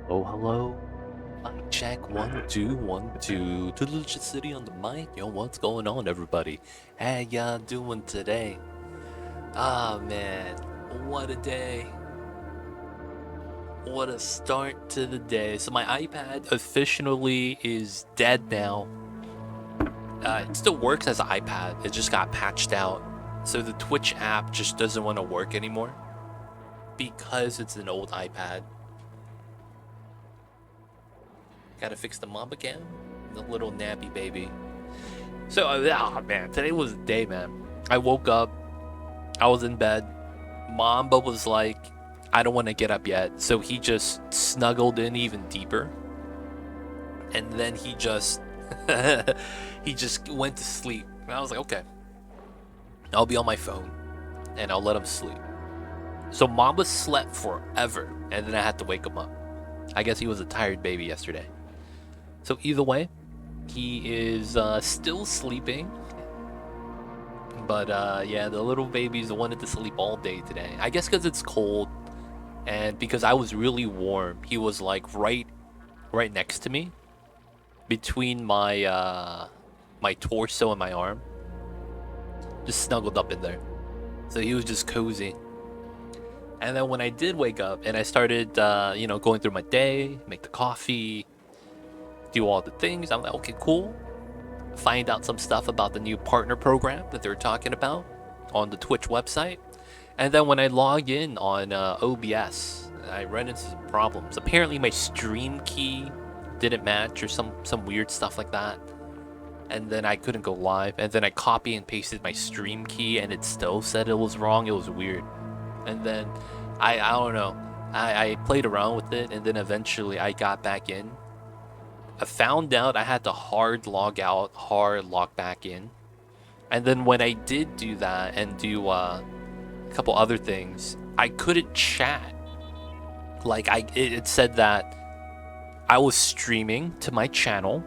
Oh, hello. Mic check 1 2 1 2. To the Legit City on the mic. Yo, what's going on, everybody? How y'all doing today? Ah, man, what a day! What a start to the day. So my iPad officially is dead now. It still works as an iPad. It just got patched out. So the Twitch app just doesn't want to work anymore because it's an old iPad. Gotta fix the mob again. The little nappy baby. So, man, today was the day, man. I woke up, I was in bed. Mamba was like, I don't want to get up yet. So he just snuggled in even deeper. And then he just he just went to sleep. And I was like, okay, I'll be on my phone and I'll let him sleep. So Mamba slept forever, and then I had to wake him up. I guess he was a tired baby yesterday. So either way, he is still sleeping. But yeah, the little babies wanted to sleep all day today. I guess because it's cold, and because I was really warm. He was like right next to me, between my torso and my arm, just snuggled up in there. So he was just cozy. And then when I did wake up and I started, going through my day, make the coffee, do all the things, I'm like, okay, cool. Find out some stuff about the new partner program that they're talking about on the Twitch website. And then when I log in on OBS, I ran into some problems. Apparently my stream key didn't match or some weird stuff like that. And then I couldn't go live. And then I copy and pasted my stream key and it still said it was wrong. It was weird. And then I don't know. I played around with it, and then eventually I got back in. I found out I had to hard log out, hard log back in. And then when I did do that and do a couple other things, I couldn't chat. Like it said that I was streaming to my channel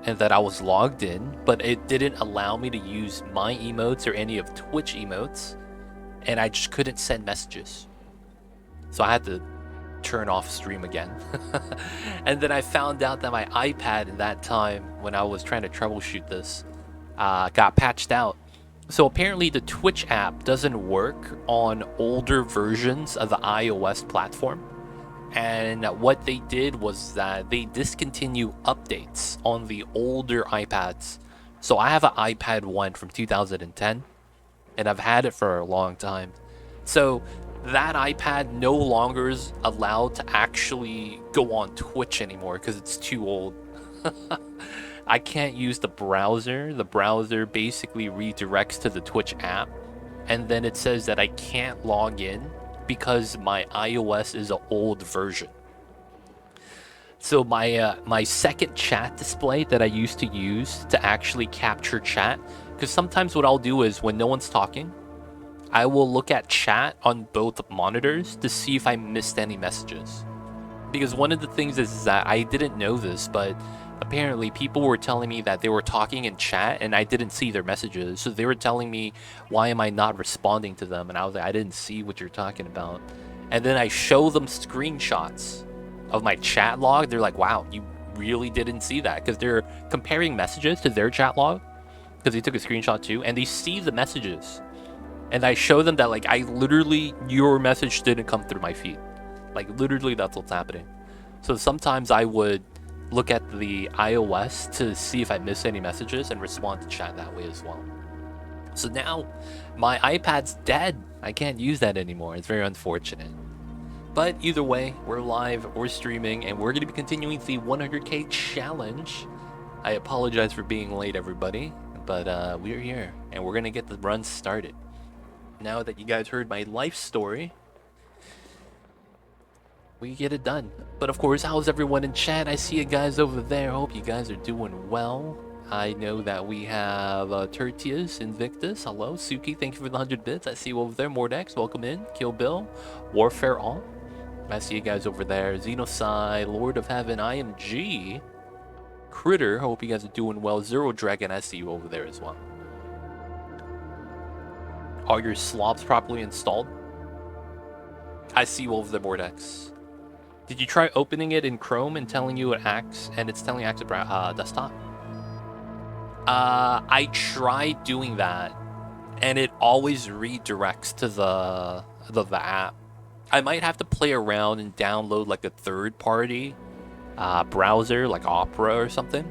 and that I was logged in, but it didn't allow me to use my emotes or any of Twitch emotes, and I just couldn't send messages. So I had to turn off stream again. And then I found out that my iPad in that time, when I was trying to troubleshoot this, got patched out. So apparently the Twitch app doesn't work on older versions of the iOS platform. And what they did was that they discontinue updates on the older iPads. So I have an iPad 1 from 2010, and I've had it for a long time. So that iPad no longer is allowed to actually go on Twitch anymore because it's too old. I can't use the browser. The browser basically redirects to the Twitch app, and then it says that I can't log in because my iOS is an old version. So my second chat display that I used to use to actually capture chat, because sometimes what I'll do is when no one's talking, I will look at chat on both monitors to see if I missed any messages. Because one of the things is that I didn't know this, but apparently people were telling me that they were talking in chat and I didn't see their messages. So they were telling me, why am I not responding to them? And I was like, I didn't see what you're talking about. And then I show them screenshots of my chat log. They're like, wow, you really didn't see that. Because they're comparing messages to their chat log, because they took a screenshot too, and they see the messages. And I show them that, like, I literally, your message didn't come through my feed. Like, literally, that's what's happening. So sometimes I would look at the iOS to see if I miss any messages and respond to chat that way as well. So now my iPad's dead. I can't use that anymore. It's very unfortunate. But either way, we're live, we're streaming, and we're going to be continuing the 100k challenge. I apologize for being late, everybody, but we're here, and we're going to get the run started. Now that you guys heard my life story, we get it done. But of course, how's everyone in chat? I see you guys over there. Hope you guys are doing well. I know that we have Tertius, Invictus. Hello, Suki. Thank you for the 100 bits. I see you over there. Mordex, welcome in. Kill Bill, Warfare All. I see you guys over there. Xenosai, Lord of Heaven, IMG, Critter. Hope you guys are doing well. Zero Dragon, I see you over there as well. Are your slobs properly installed? I see you over there, Mordex. Did you try opening it in Chrome and telling you it acts, and it's telling you active desktop? I tried doing that, and it always redirects to the app. I might have to play around and download like a third-party browser, like Opera or something.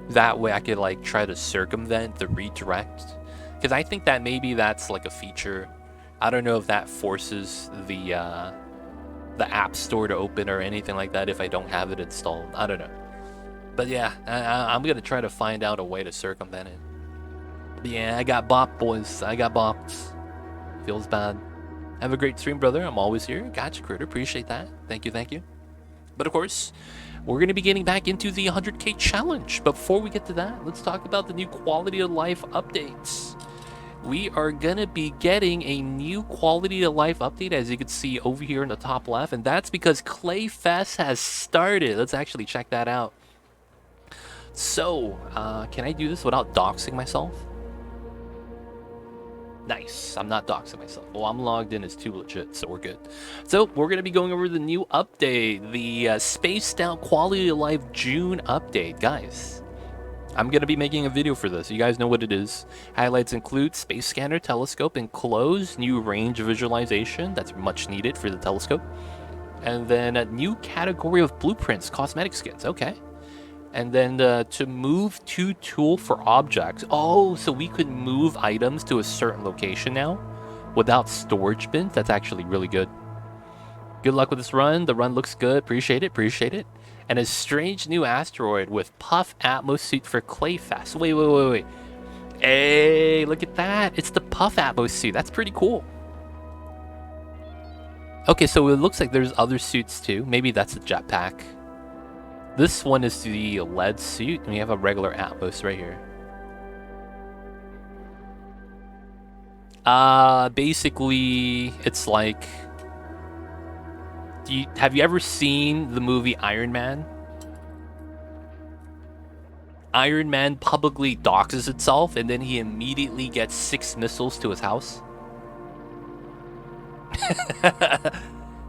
That way I could like try to circumvent the redirect. Because I think that maybe that's like a feature. I don't know if that forces the App Store to open or anything like that if I don't have it installed. I don't know. But yeah, I'm going to try to find out a way to circumvent it. But yeah, I got bopped, boys. I got bopped. Feels bad. Have a great stream, brother. I'm always here. Gotcha, Critter. Appreciate that. Thank you, thank you. But of course, we're going to be getting back into the 100K challenge. But before we get to that, let's talk about the new quality of life updates. We are going to be getting a new quality of life update, as you can see over here in the top left. And that's because Clay Fest has started. Let's actually check that out. So, can I do this without doxing myself? Nice. I'm not doxing myself. Well, I'm logged in as too legit, so we're good. So, we're going to be going over the new update, the Spaced Out Quality of Life June update. Guys, I'm going to be making a video for this. You guys know what it is. Highlights include Space Scanner, Telescope, and Close, new range visualization. That's much needed for the telescope. And then a new category of blueprints, cosmetic skins. Okay. And then to move to tool for objects. Oh, so we could move items to a certain location now without storage bins. That's actually really good. Good luck with this run. The run looks good. Appreciate it. Appreciate it. And a strange new asteroid with Puff Atmos suit for Clayfest. Wait. Hey, look at that. It's the Puff Atmos suit. That's pretty cool. Okay, so it looks like there's other suits too. Maybe that's a jetpack. This one is the lead suit, and we have a regular Atmos right here. Basically, it's like... have you ever seen the movie Iron Man? Iron Man publicly doxes itself, and then he immediately gets 6 missiles to his house.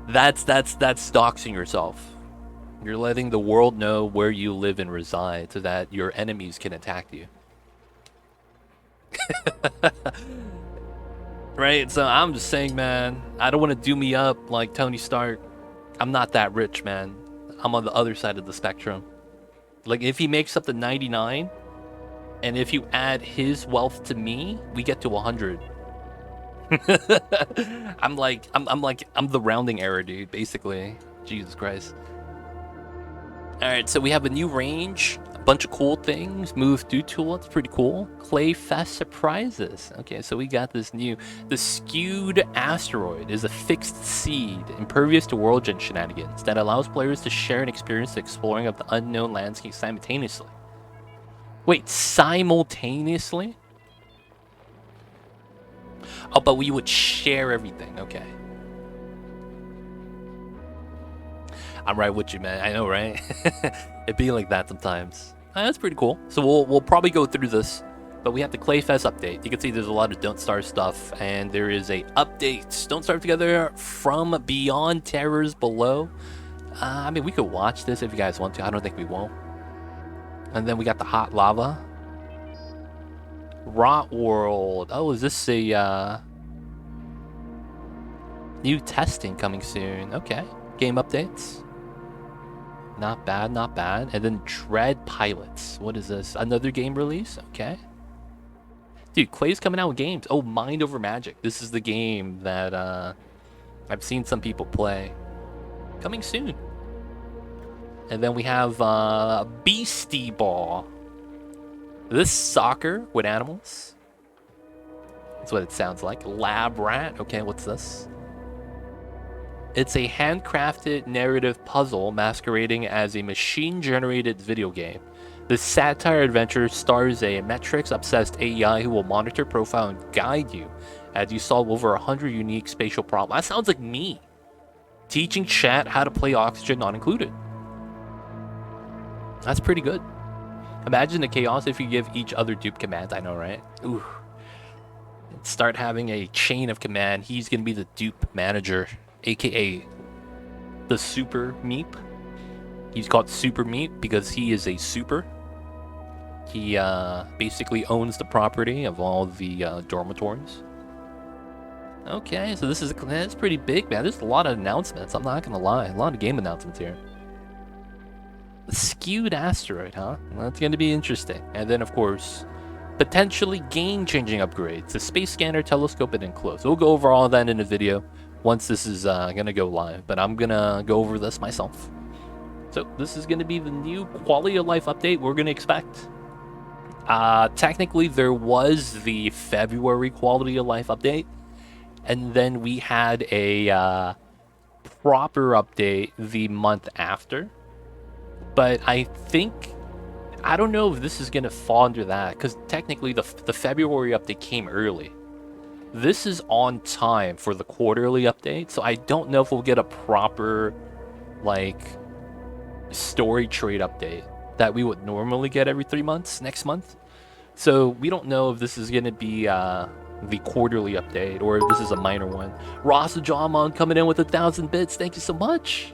That's doxing yourself. You're letting the world know where you live and reside so that your enemies can attack you. Right? So I'm just saying, man, I don't want to do me up like Tony Stark. I'm not that rich, man. I'm on the other side of the spectrum. Like, if he makes up to 99, and if you add his wealth to me, we get to 100. I'm the rounding error, dude, basically. Jesus Christ. Alright, so we have a new range, a bunch of cool things, move through tool, that's pretty cool. Clay Fest surprises. Okay, so we got this new, the Skewed Asteroid is a fixed seed, impervious to world gen shenanigans, that allows players to share an experience exploring of the unknown landscape simultaneously. Wait, simultaneously? Oh, but we would share everything, okay. I'm right with you, man. I know, right? It'd be like that sometimes. That's pretty cool. So we'll probably go through this, but we have the Clayfest update. You can see there's a lot of Don't Starve stuff, and there is a update. Don't Starve Together from Beyond Terrors Below. I mean, we could watch this if you guys want to. I don't think we won't. And then we got the Hot Lava. Rot World. Oh, is this a new testing coming soon? Okay. Game updates. Not bad, not bad. And then Dread Pilots. What is this? Another game release? Okay. Dude, Clay's coming out with games. Oh, Mind Over Magic. This is the game that I've seen some people play. Coming soon. And then we have Beastie Ball. This soccer with animals. That's what it sounds like. Lab Rat. Okay, what's this? It's a handcrafted narrative puzzle masquerading as a machine-generated video game. This satire adventure stars a metrics-obsessed AI who will monitor, profile, and guide you as you solve over 100 unique spatial problems. That sounds like me. Teaching chat how to play Oxygen Not Included. That's pretty good. Imagine the chaos if you give each other dupe commands. I know, right? Ooh. Start having a chain of command. He's going to be the dupe manager, aka the super meep. He's called Super Meep because he is a super. He basically owns the property of all the dormitories. Okay, so that's pretty big, man. There's a lot of announcements. I'm not gonna lie, a lot of game announcements here. The Skewed Asteroid, huh? Well, that's gonna be interesting. And then, of course, potentially game-changing upgrades. The Space Scanner, Telescope, and Enclosed. We'll go over all of that in a video once this is gonna go live. But I'm gonna go over this myself. So this is gonna be the new quality of life update we're gonna expect. Technically, there was the February quality of life update. And then we had a proper update the month after. But I don't know if this is going to fall under that, because technically the February update came early. This is on time for the quarterly update, so I don't know if we'll get a proper, like, story trade update that we would normally get every 3 months next month. So we don't know if this is going to be the quarterly update, or if this is a minor one. Rasa Jawmon coming in with 1,000 bits. Thank you so much.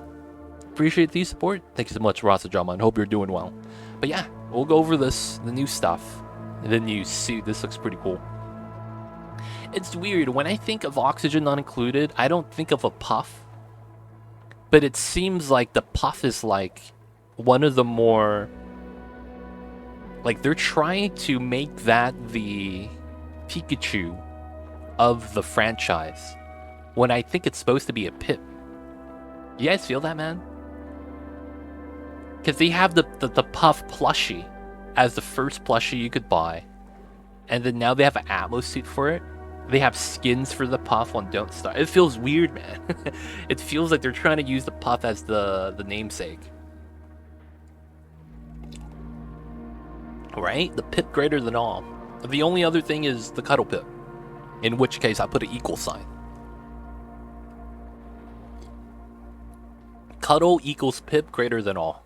Appreciate the support. Thank you so much, Rasa Jawmon. Hope you're doing well. But yeah, we'll go over the new stuff. And then you see, this looks pretty cool. It's weird. When I think of oxygen not included, I don't think of a puff. But it seems like the puff is like one of the more... Like, they're trying to make that the Pikachu of the franchise, when I think it's supposed to be a Pip. You guys feel that, man? Because they have the Puff plushie as the first plushie you could buy, and then now they have an Atmos suit for it. They have skins for the Puff on Don't Starve. It feels weird, man. It feels like they're trying to use the Puff as the namesake. Right? The Pip greater than all. The only other thing is the Cuddle Pip, in which case I put an equal sign. Cuddle equals Pip greater than all.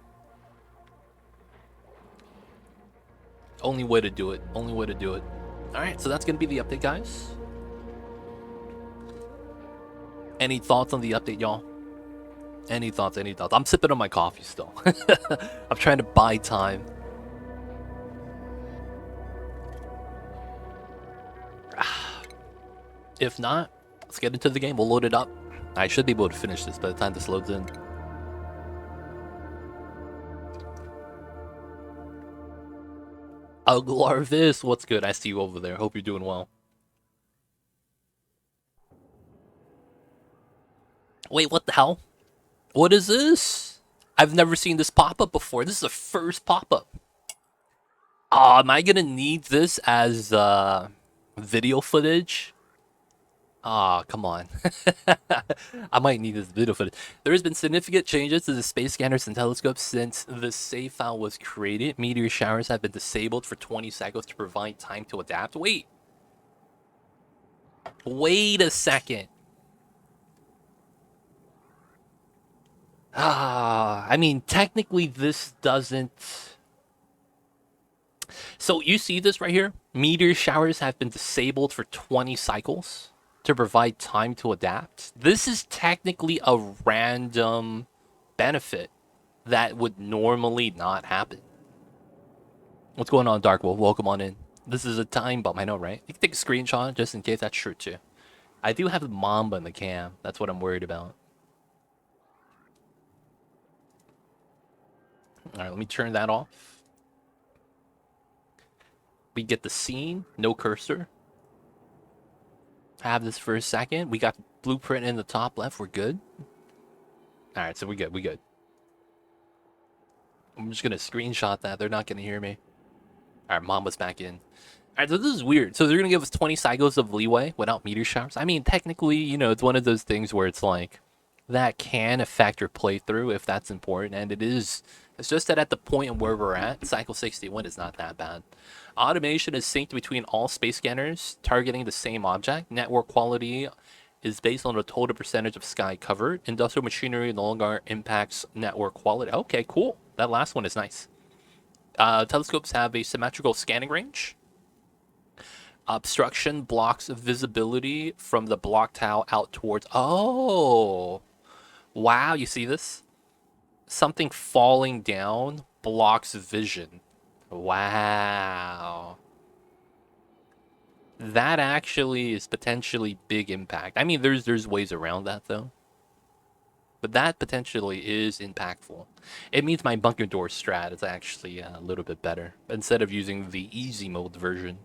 Only way to do it. Only way to do it. Alright, so that's going to be the update, guys. Any thoughts on the update, y'all? Any thoughts? Any thoughts? I'm sipping on my coffee still. I'm trying to buy time. If not, let's get into the game. We'll load it up. I should be able to finish this by the time this loads in. Glarvis, what's good? I see you over there. Hope you're doing well. Wait, what the hell? What is this? I've never seen this pop up before. This is the first pop up. Am I gonna need this as video footage? Come on. I might need this video footage. There has been significant changes to the space scanners and telescopes since the save file was created. Meteor showers have been disabled for 20 cycles to provide time to adapt. Wait a second. I mean, technically this doesn't... So you see this right here? Meteor showers have been disabled for 20 cycles to provide time to adapt. This is technically a random benefit that would normally not happen. What's going on, Dark Wolf? Welcome on in. This is a time bump, I know, right? You can take a screenshot just in case that's true too. I do have the Mamba in the cam. That's what I'm worried about. Alright, let me turn that off. We get the scene, no cursor. Have this for a second. We got blueprint in the top left. We're good. All right, so we good. I'm just gonna screenshot that. They're not gonna hear me. All right, Mamba's back in. All right, so this is weird. So they're gonna give us 20 cycles of leeway without meteor showers. I mean, technically, you know, it's one of those things where it's like that can affect your playthrough if that's important, and it is. It's just that at the point where we're at, cycle 61 is not that bad. Automation is synced between all space scanners targeting the same object. Network quality is based on the total percentage of sky covered. Industrial machinery no longer impacts network quality. Okay, cool. That last one is nice. Telescopes have a symmetrical scanning range. Obstruction blocks visibility from the block tile out towards... Oh! Wow, you see this? Something falling down blocks vision. Wow. That actually is potentially big impact. I mean, there's ways around that though. But that potentially is impactful. It means my bunker door strat is actually a little bit better instead of using the easy mode version.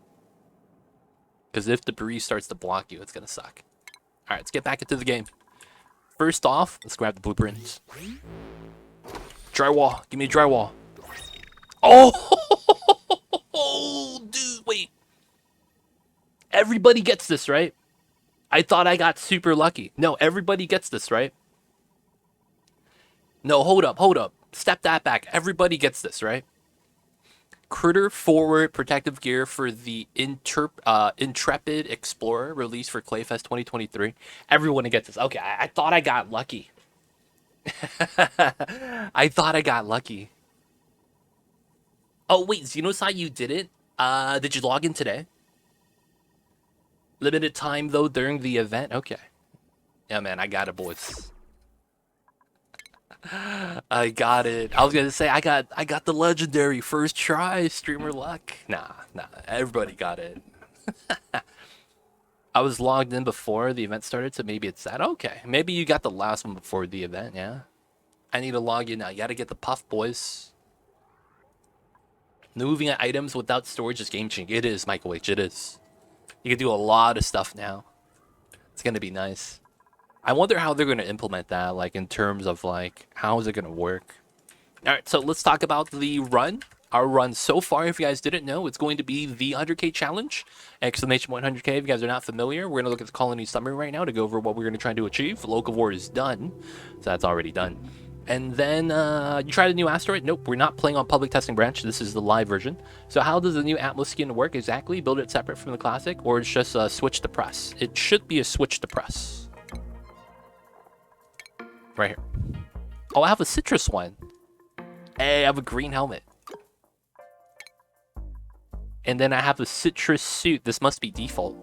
Because if debris starts to block you, it's gonna suck. All right, let's get back into the game. First off, let's grab the blueprints. Drywall, give me a drywall. Oh, oh, dude, wait. Everybody gets this, right? I thought I got super lucky. No, everybody gets this, right? No, hold up. Step that back. Everybody gets this, right? Critter forward protective gear for the Intrepid Explorer released for Clayfest 2023. Everyone gets this. Okay, I thought I got lucky. I thought I got lucky. Oh, wait, Xenoside, you did it? Did you log in today? Limited time, though, during the event? Okay. Yeah, man, I got it, boys. I got it. I was gonna say I got the legendary first try, streamer luck. Nah, everybody got it. I was logged in before the event started, so maybe it's that. Okay, maybe you got the last one before the event, yeah? I need to log in now. You gotta get the puff, boys. Moving items without storage is game changing. It is, Michael H. It is. You can do a lot of stuff now. It's gonna be nice. I wonder how they're gonna implement that, like in terms of like how is it gonna work. All right, so let's talk about the run. Our run so far, if you guys didn't know, it's going to be the 100K challenge. Exclamation 100K, if you guys are not familiar. We're going to look at the colony summary right now to go over what we're going to try to achieve. Local war is done, so that's already done. And then you tried a new asteroid? Nope, we're not playing on public testing branch. This is the live version. So how does the new Atlas skin work exactly? Build it separate from the classic, or it's just a switch to press? It should be a switch to press. Right here. Oh, I have a citrus one. Hey, I have a green helmet. And then I have a citrus suit. This must be default.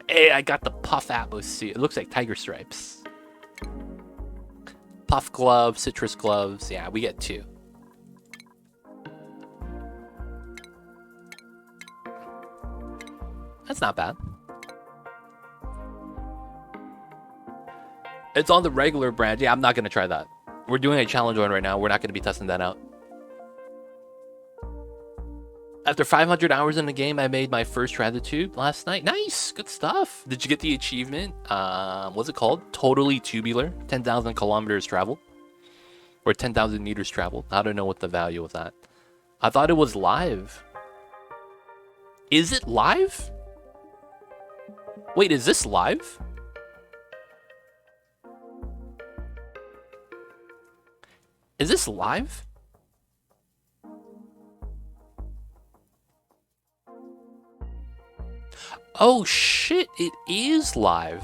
Hey, I got the Puff Atlas suit. It looks like tiger stripes. Puff gloves, citrus gloves. Yeah, we get 2. That's not bad. It's on the regular brand. Yeah, I'm not going to try that. We're doing a challenge one right now. We're not going to be testing that out. After 500 hours in the game, I made my first Tube last night. Nice, good stuff. Did you get the achievement? What's it called? Totally tubular. 10,000 kilometers traveled. Or 10,000 meters traveled. I don't know what the value of that. I thought it was live. Is it live? Wait, is this live? Is this live? Oh shit, it is live.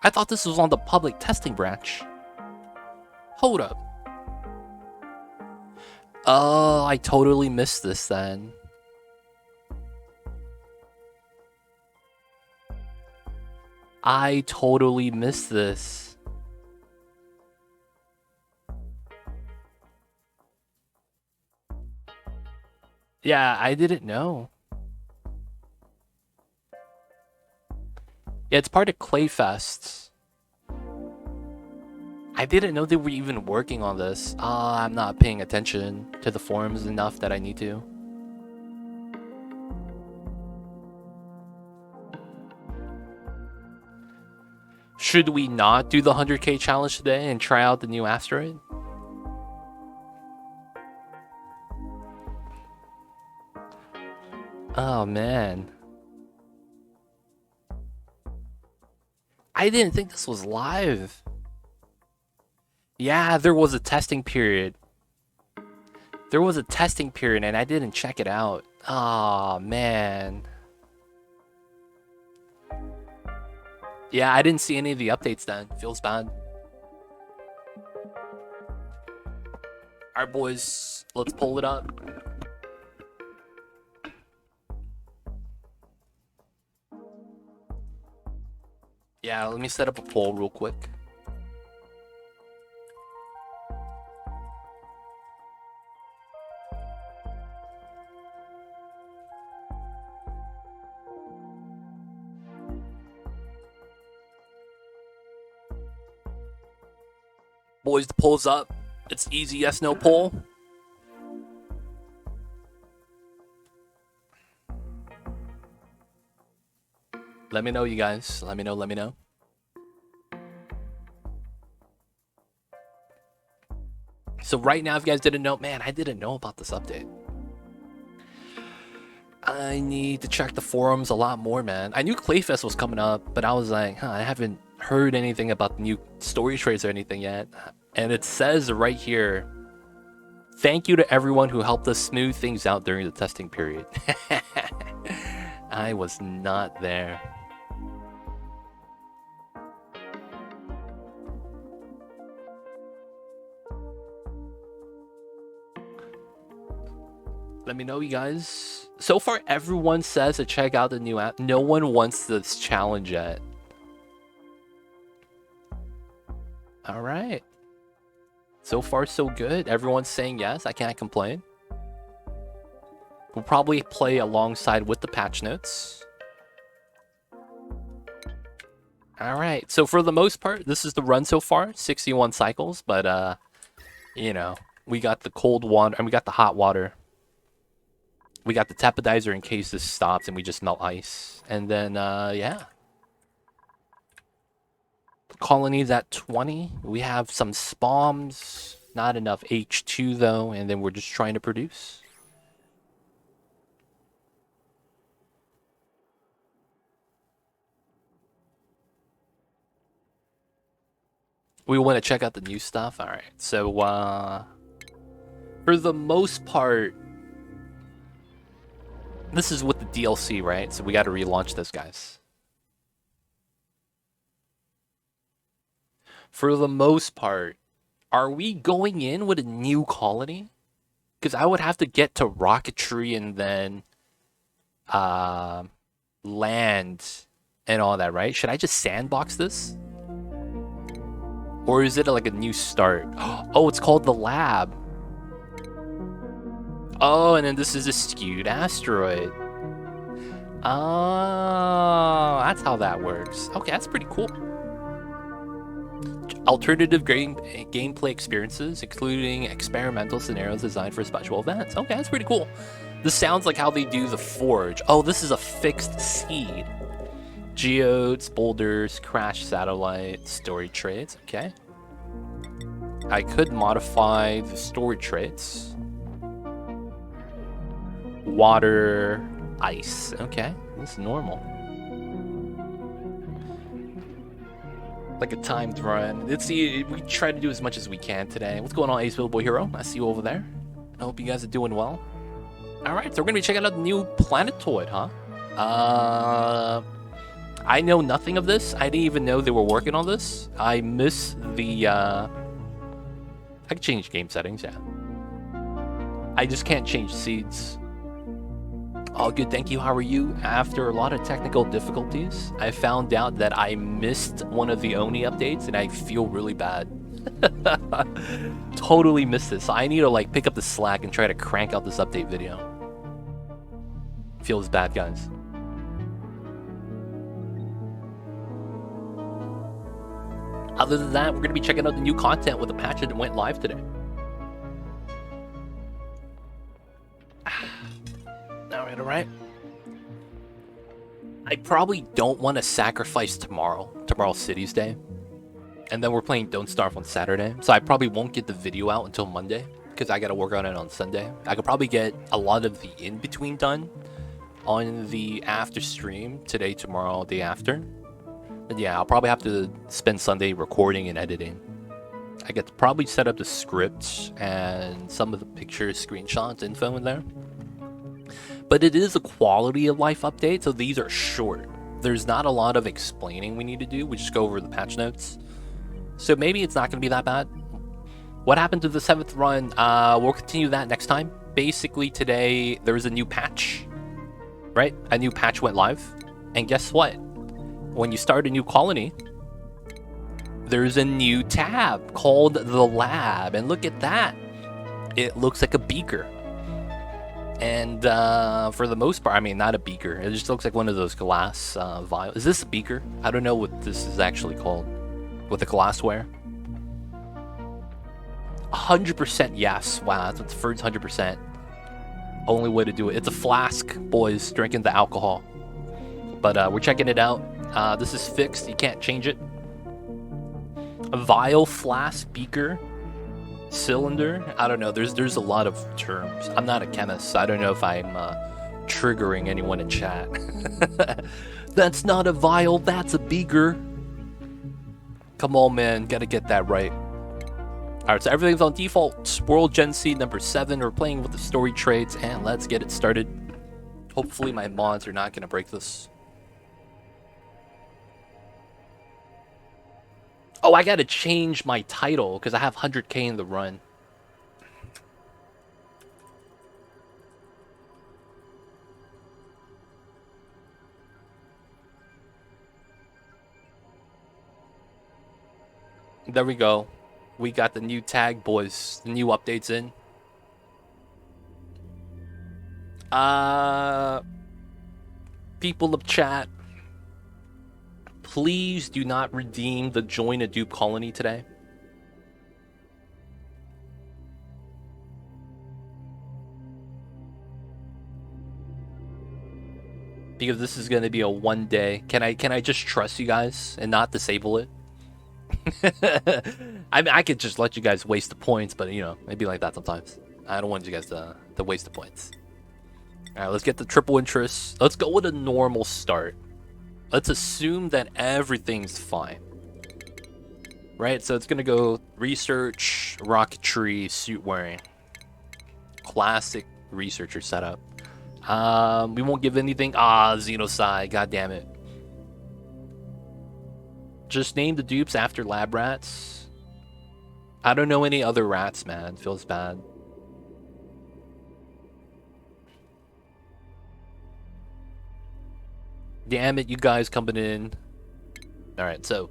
I thought this was on the public testing branch. Hold up. Oh, I totally missed this then. I totally missed this. Yeah, I didn't know. Yeah, it's part of Clayfest. I didn't know they were even working on this. I'm not paying attention to the forums enough that I need to. Should we not do the 100K challenge today and try out the new asteroid? Oh, man. I didn't think this was live. Yeah, there was a testing period. There was a testing period and I didn't check it out. Oh, man. Yeah, I didn't see any of the updates then. Feels bad. Alright, boys. Let's pull it up. Yeah, let me set up a poll real quick. Boys, the poll's up. It's easy yes no poll. Let me know, you guys. Let me know. So right now, if you guys didn't know, man, I didn't know about this update. I need to check the forums a lot more, man. I knew Clayfest was coming up, but I was like, I haven't heard anything about the new story traits or anything yet. And it says right here, thank you to everyone who helped us smooth things out during the testing period. I was not there. Let me know, you guys. So far, everyone says to check out the new app. No one wants this challenge yet. All right. So far, so good. Everyone's saying yes. I can't complain. We'll probably play alongside with the patch notes. All right. So for the most part, this is the run so far. 61 cycles. But, you know, we got the cold water and we got the hot water. We got the tepodizer in case this stops and we just melt ice. And then, yeah. The colony's at 20. We have some spawns. Not enough H2, though. And then we're just trying to produce. We want to check out the new stuff. All right. So, for the most part, this is with the DLC, right? So we got to relaunch this, guys. For the most part, are we going in with a new colony? Because I would have to get to rocketry and then land and all that, right? Should I just sandbox this? Or is it like a new start? Oh, it's called the lab. Oh, and then this is a Skewed Asteroid. Oh, that's how that works. Okay, that's pretty cool. Alternative gameplay experiences, including experimental scenarios designed for special events. Okay, that's pretty cool. This sounds like how they do the Forge. Oh, this is a fixed seed. Geodes, boulders, crash satellite, story traits. Okay. I could modify the story traits. Water, ice. Okay, this is normal. Like a timed run. Let's see, we try to do as much as we can today. What's going on, Ace Billboy Hero? I see you over there. I hope you guys are doing well. Alright, so we're gonna be checking out the new planetoid, huh? I know nothing of this. I didn't even know they were working on this. I miss the, I can change game settings, yeah. I just can't change seeds. All good, thank you. How are you? After a lot of technical difficulties, I found out that I missed one of the Oni updates, and I feel really bad. Totally missed this. So I need to like pick up the slack and try to crank out this update video. Feels bad, guys. Other than that, we're going to be checking out the new content with the patch that went live today. All right. I probably don't want to sacrifice tomorrow. Tomorrow's Cities Day. And then we're playing Don't Starve on Saturday. So I probably won't get the video out until Monday, because I got to work on it on Sunday. I could probably get a lot of the in-between done on the after stream today, tomorrow, day after. But yeah, I'll probably have to spend Sunday recording and editing. I get to probably set up the script and some of the pictures, screenshots, info in there. But it is a quality of life update, so these are short. There's not a lot of explaining we need to do. We just go over the patch notes. So maybe it's not going to be that bad. What happened to the 7th run? We'll continue that next time. Basically today, there was a new patch. Right? A new patch went live. And guess what? when you start a new colony, there's a new tab called the lab. And look at that. It looks like a beaker. And for the most part, I mean, not a beaker. It just looks like one of those glass vials. Is this a beaker? I don't know what this is actually called. With the glassware. 100% yes. Wow, that's the first 100%. Only way to do it. It's a flask, boys, drinking the alcohol. But we're checking it out. This is fixed. You can't change it. A vial, flask, beaker, cylinder. I don't know. There's a lot of terms. I'm not a chemist. So I don't know if I'm triggering anyone in chat. That's not a vial. That's a beaker. Come on, man. Gotta get that right. Alright, so everything's on default. World Gen C number 7. We're playing with the story traits, and let's get it started. Hopefully my mods are not going to break this. Oh, I got to change my title, because I have 100k in the run. There we go. We got the new tag, boys. The new updates in. People of chat, please do not redeem the join a dupe colony today. Because this is going to be a one day. Can I just trust you guys and not disable it? I mean, I could just let you guys waste the points, but you know, it'd be like that sometimes. I don't want you guys to waste the points. Alright, let's get the triple interest. Let's go with a normal start. Let's assume that everything's fine. Right, so it's gonna go research, rocketry, suit wearing. Classic researcher setup. We won't give anything. Xenocide, god damn it. Just name the dupes after lab rats. I don't know any other rats, man. Feels bad. Damn it, you guys coming in. Alright, so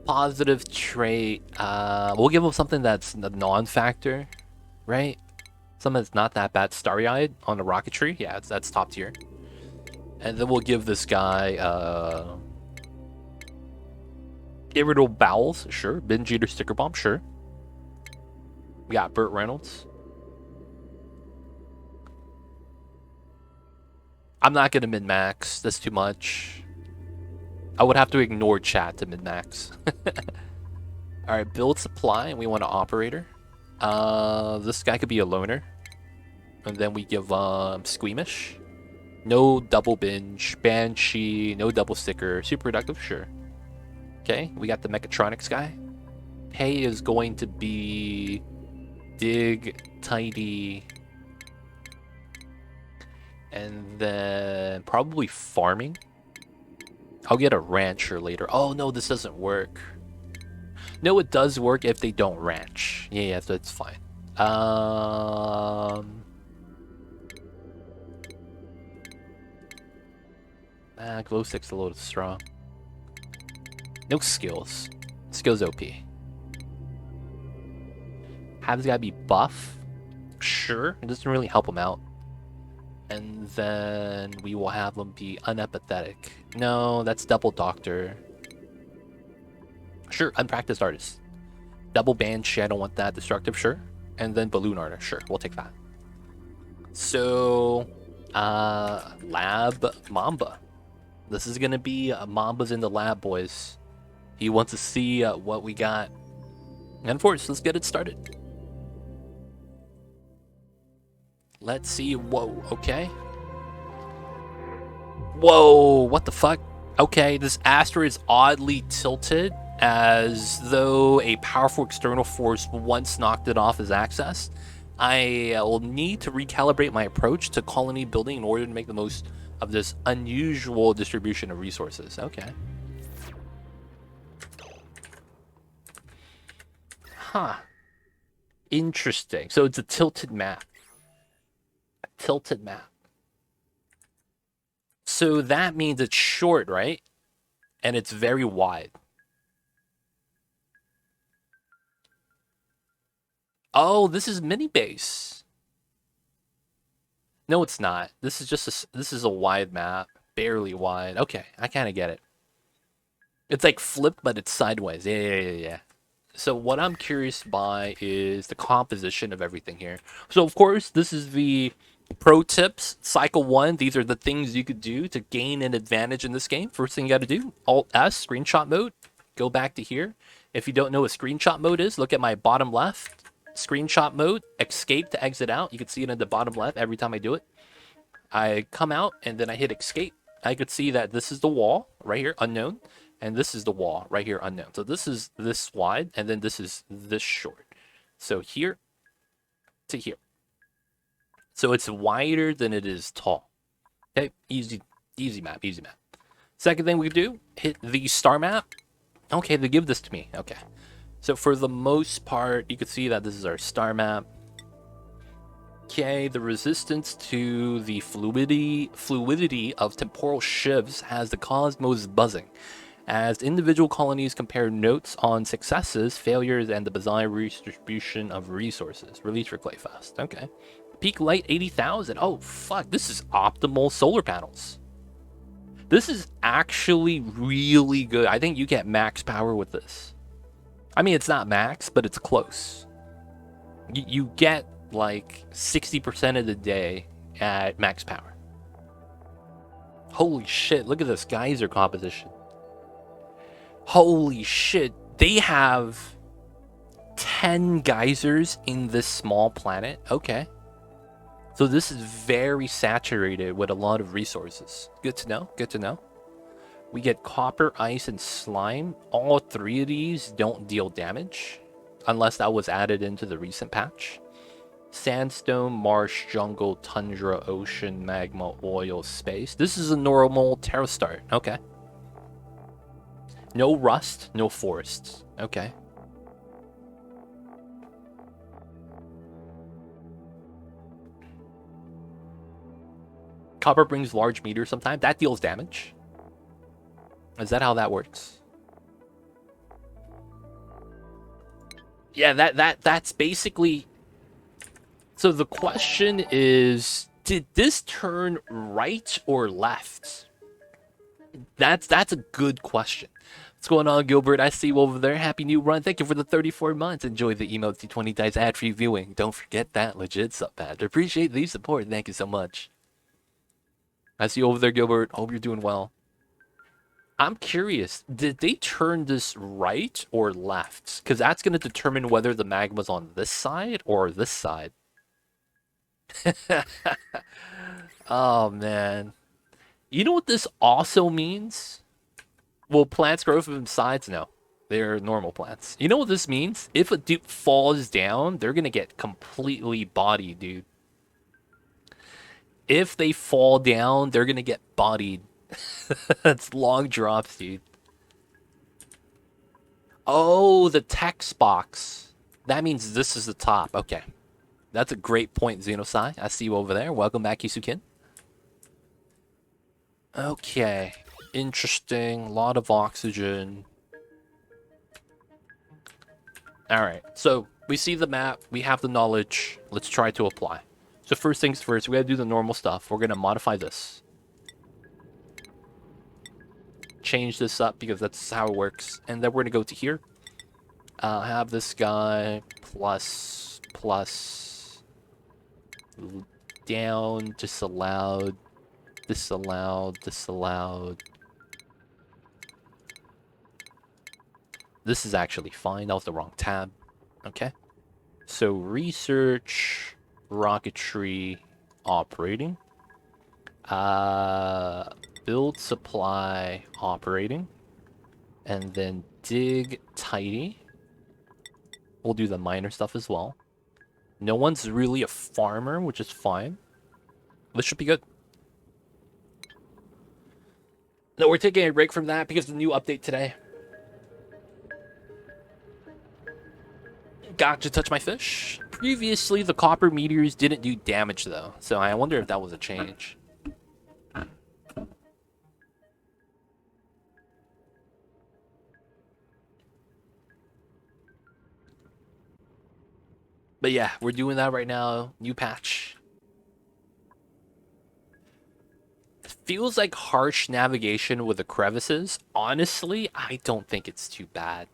positive trait. We'll give them something that's a non-factor, right? Something that's not that bad. Starry-eyed on the rocketry. Yeah, that's top tier. And then we'll give this guy irritable bowels, sure. Binge eater sticker bomb, sure. We got Burt Reynolds. I'm not gonna min-max. That's too much. I would have to ignore chat to min-max. Alright, build supply, and we want an operator. This guy could be a loner. And then we give squeamish. No double binge. Banshee, no double sticker. Super productive, sure. Okay, we got the mechatronics guy. Pay is going to be dig, tidy, and then probably farming. I'll get a rancher later. Oh no, this doesn't work. No, it does work if they don't ranch. Yeah, that's fine. Glow stick's a little strong. No skills. Skills OP. Hab's gotta be buff. Sure, it doesn't really help him out. And then we will have him be unempathetic. No, that's double doctor. Sure, unpracticed artist. Double banshee, I don't want that. Destructive, sure. And then balloon artist, sure, we'll take that. So, lab Mamba. This is gonna be Mamba's in the lab, boys. He wants to see what we got. And first, let's get it started. Let's see. Whoa, okay. Whoa, what the fuck? Okay, this asteroid is oddly tilted, as though a powerful external force once knocked it off as access. I will need to recalibrate my approach to colony building in order to make the most of this unusual distribution of resources. Okay. Huh. Interesting. So it's a tilted map. A tilted map. So that means it's short, right? and it's very wide. Oh, this is mini base. No, it's not. This is just this is a wide map, barely wide. Okay, I kind of get it. It's like flipped, but it's sideways. Yeah. So what I'm curious by is the composition of everything here. So of course, this is the pro tips, cycle 1. These are the things you could do to gain an advantage in this game. First thing you got to do, Alt S, screenshot mode. Go back to here. If you don't know what screenshot mode is, look at my bottom left. Screenshot mode, escape to exit out. You can see it in the bottom left every time I do it. I come out and then I hit escape. I could see that this is the wall right here, unknown. And this is the wall right here, unknown. So this is this wide, and then this is this short. So here to here. So it's wider than it is tall. Okay, easy map, easy map. Second thing we do, hit the star map. Okay, they give this to me. Okay. So for the most part, you can see that this is our star map. Okay, the resistance to the fluidity of temporal shifts has the cosmos buzzing. As individual colonies compare notes on successes, failures, and the bizarre redistribution of resources. Release for Clayfast. Okay. Peak light 80,000. Oh, fuck. This is optimal solar panels. This is actually really good. I think you get max power with this. I mean, it's not max, but it's close. You get like 60% of the day at max power. Holy shit. Look at this geyser composition. Holy shit, they have 10 geysers in this small planet. Okay. So this is very saturated with a lot of resources. Good to know, good to know. We get copper, ice, and slime. All 3 of these don't deal damage, unless that was added into the recent patch. Sandstone, marsh, jungle, tundra, ocean, magma, oil, space. This is a normal Terra start. Okay. No rust, no forests. Okay. Copper brings large meteors sometimes. That deals damage. Is that how that works? Yeah, that's basically... So the question is, did this turn right or left? That's a good question. What's going on, Gilbert? I see you over there. Happy new run. Thank you for the 34 months. Enjoy the emote T20 Dice ad-free viewing. Don't forget that legit sub pad. Appreciate the support. Thank you so much. I see you over there, Gilbert. Hope you're doing well. I'm curious, did they turn this right or left? Because that's going to determine whether the magma's on this side or this side. Oh, man. You know what this also means? Will plants grow from sides? No. They're normal plants. You know what this means? If a dupe falls down, they're going to get completely bodied, dude. If they fall down, they're going to get bodied. That's long drops, dude. Oh, the text box. That means this is the top. Okay. That's a great point, Xenosai. I see you over there. Welcome back, Kisukin. Okay. Interesting. A lot of oxygen. Alright. So, we see the map. We have the knowledge. Let's try to apply. So first things first, we gotta do the normal stuff. We're gonna modify this. Change this up because that's how it works. And then we're gonna go to here. Have this guy plus down, disallowed, disallowed. This is actually fine. That was the wrong tab. Okay. So research, rocketry, operating. Build supply, operating. And then dig, tidy. We'll do the minor stuff as well. No one's really a farmer, which is fine. This should be good. No, we're taking a break from that because of the new update today. Got to touch my fish. Previously, the copper meteors didn't do damage, though. So I wonder if that was a change. But yeah, we're doing that right now. New patch. It feels like harsh navigation with the crevices. Honestly, I don't think it's too bad.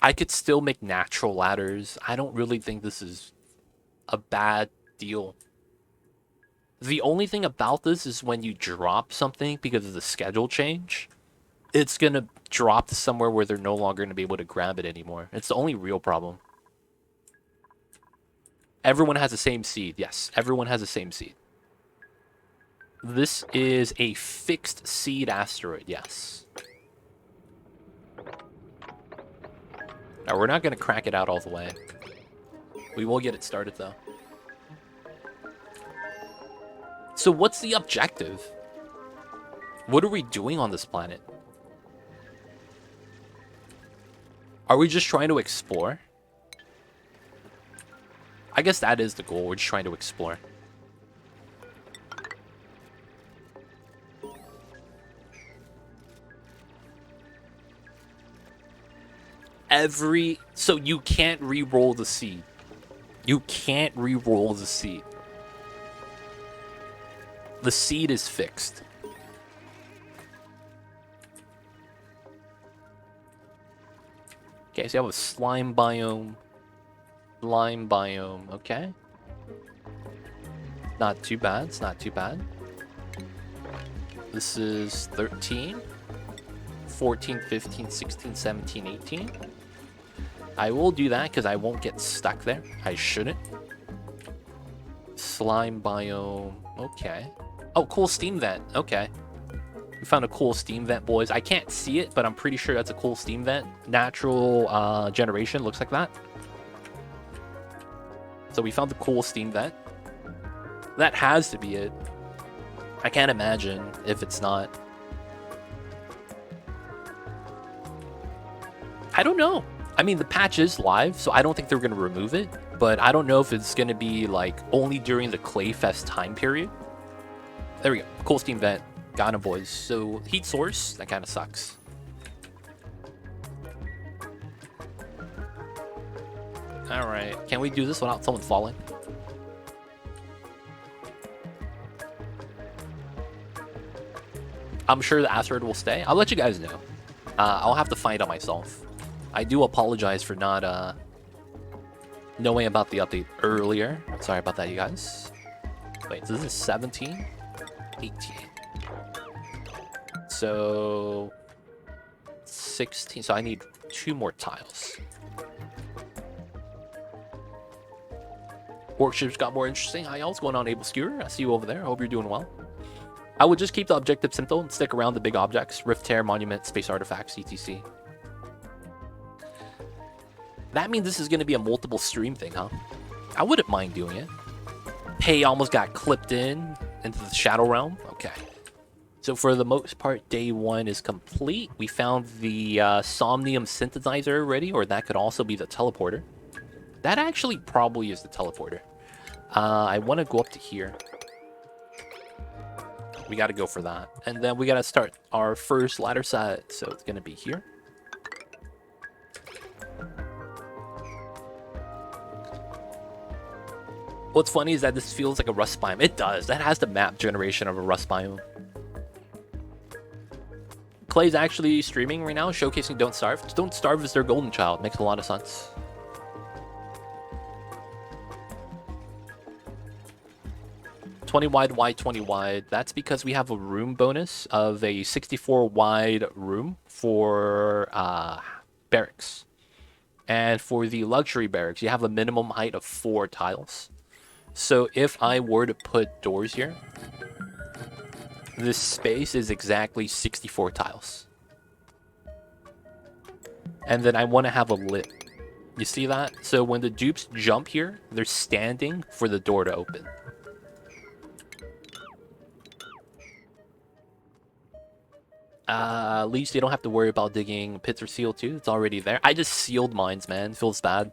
I could still make natural ladders. I don't really think this is a bad deal. The only thing about this is when you drop something because of the schedule change, it's going to drop to somewhere where they're no longer going to be able to grab it anymore. It's the only real problem. Everyone has the same seed. Yes, everyone has the same seed. This is a fixed seed asteroid, yes. Now, we're not going to crack it out all the way. We will get it started, though. So what's the objective? What are we doing on this planet? Are we just trying to explore? I guess that is the goal. We're just trying to explore. So you can't re-roll the seed. You can't re-roll the seed. The seed is fixed. Okay, so you have a slime biome. Lime biome, okay. Not too bad, it's not too bad. This is 13, 14, 15, 16, 17, 18. I will do that because I won't get stuck there. I shouldn't. Slime biome, okay. Oh, cool steam vent, okay. We found a cool steam vent, boys. I can't see it, but I'm pretty sure that's a cool steam vent. Natural generation, looks like that. So we found the cool steam vent. That has to be it. I can't imagine if it's not. I don't know. I mean, the patch is live, so I don't think they're going to remove it. But I don't know if it's going to be, like, only during the Clayfest time period. There we go. Cool steam vent. Got him, boys. So, heat source. That kind of sucks. Alright. Can we do this without someone falling? I'm sure the asteroid will stay. I'll let you guys know. I'll have to find out myself. I do apologize for not knowing about the update earlier. Sorry about that, you guys. Wait, so this is 17? 18. So 16. So I need 2 more tiles. Workshops got more interesting. Hi, y'all. What's going on, Able Skewer? I see you over there. I hope you're doing well. I would just keep the objective simple and stick around the big objects. Rift Tear, Monument, Space Artifacts, etc. That means this is going to be a multiple stream thing, huh? I wouldn't mind doing it. Hey, almost got clipped into the Shadow Realm. Okay. So for the most part, day 1 is complete. We found the Somnium Synthesizer already, or that could also be the teleporter. That actually probably is the teleporter. I want to go up to here. We got to go for that. And then we got to start our first ladder set. So it's going to be here. What's funny is that this feels like a rust biome. It does. That has the map generation of a rust biome. Clay's actually streaming right now, showcasing Don't Starve. Don't Starve is their golden child. Makes a lot of sense. $20 wide, wide, 20 wide. That's because we have a room bonus of a 64 wide room for barracks. And for the luxury barracks, you have a minimum height of 4 tiles. So if I were to put doors here, this space is exactly 64 tiles. And then I want to have a lid. You see that? So when the dupes jump here, they're standing for the door to open. At least you don't have to worry about digging pits or seal too. It's already there. I just sealed mines, man. Feels bad.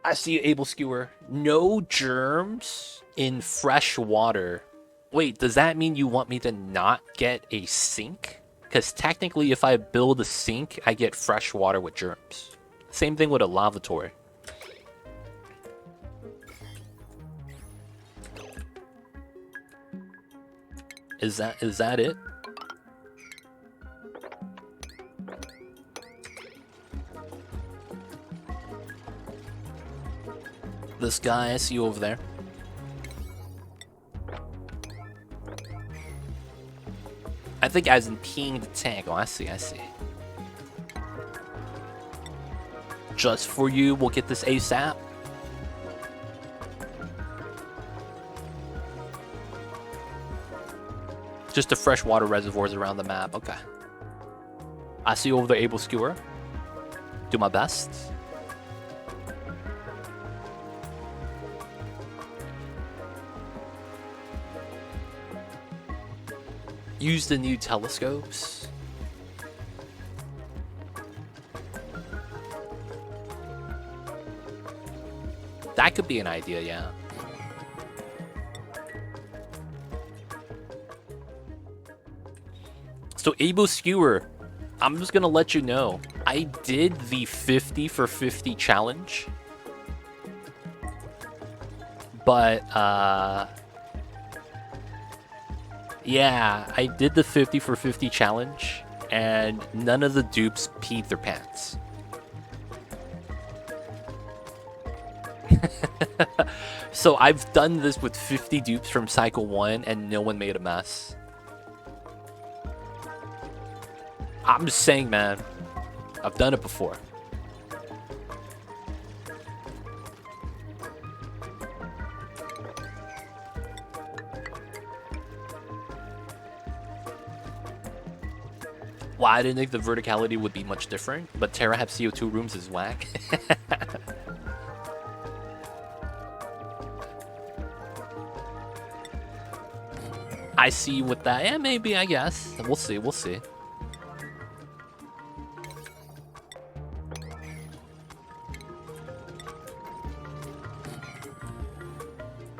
I see you, Able Skewer. No germs in fresh water. Wait, does that mean you want me to not get a sink? Because technically, if I build a sink, I get fresh water with germs. Same thing with a lavatory. Is that it? This guy, I see you over there. I think as in peeing the tank. Oh, I see. Just for you, we'll get this ASAP. Just the freshwater reservoirs around the map. Okay. I see you over there, Able Skewer. Do my best. Use the new telescopes. That could be an idea, yeah. So Able Skewer, I'm just gonna let you know, I did the 50 for 50 challenge. But yeah, I did the 50 for 50 challenge, and none of the dupes peed their pants. So I've done this with 50 dupes from Cycle 1, and no one made a mess. I'm just saying, man. I've done it before. Well, I didn't think the verticality would be much different, but Terra have CO2 rooms is whack. I see with that. Yeah, maybe, I guess. We'll see, we'll see.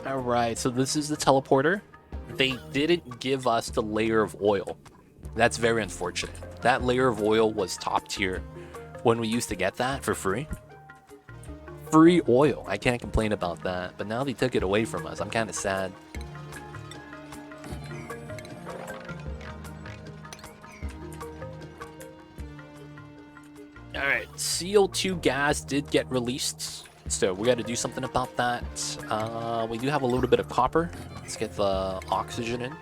Alright, so this is the teleporter. They didn't give us the layer of oil. That's very unfortunate. That layer of oil was top tier when we used to get that for free. Free oil. I can't complain about that. But now they took it away from us. I'm kind of sad. Alright, CO2 gas did get released. So we got to do something about that. We do have a little bit of copper. Let's get the oxygen in.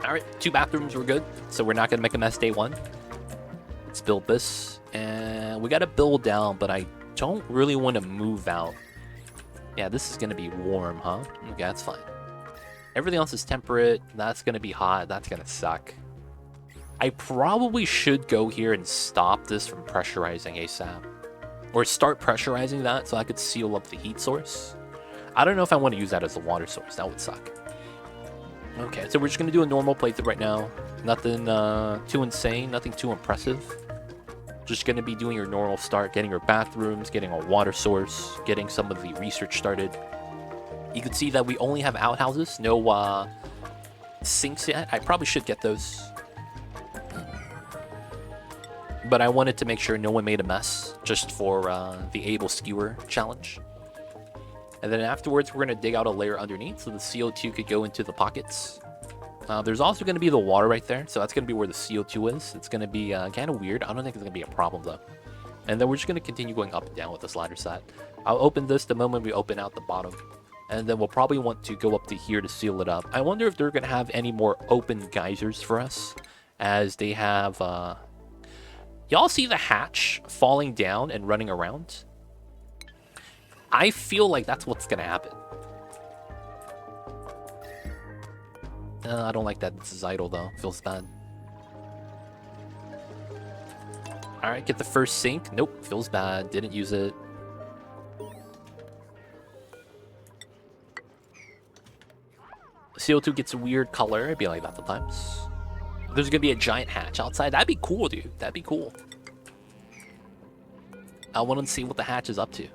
Alright, 2 bathrooms, we're good. So we're not going to make a mess day 1. Let's build this. And we got to build down, but I don't really want to move out. Yeah, this is going to be warm, huh? Okay, that's fine. Everything else is temperate. That's going to be hot. That's going to suck. I probably should go here and stop this from pressurizing ASAP. Or start pressurizing that so I could seal up the heat source. I don't know if I want to use that as a water source. That would suck. Okay, so we're just going to do a normal playthrough right now. Nothing too insane. Nothing too impressive. Just going to be doing your normal start, getting your bathrooms, getting a water source, getting some of the research started. You can see that we only have outhouses, no sinks yet. I probably should get those. But I wanted to make sure no one made a mess, just for the Able Skewer challenge. And then afterwards, we're going to dig out a layer underneath so the CO2 could go into the pockets. There's also going to be the water right there, so that's going to be where the CO2 is. It's going to be kind of weird. I don't think it's going to be a problem, though. And then we're just going to continue going up and down with this ladder set. I'll open this the moment we open out the bottom. And then we'll probably want to go up to here to seal it up. I wonder if they're going to have any more open geysers for us, as they have... Y'all see the hatch falling down and running around? I feel like that's what's going to happen. I don't like that this is idle, though. Feels bad. Alright, get the first sink. Nope, feels bad. Didn't use it. CO2 gets a weird color. It'd be like that sometimes. There's gonna be a giant hatch outside. That'd be cool, dude. That'd be cool. I want to see what the hatch is up to.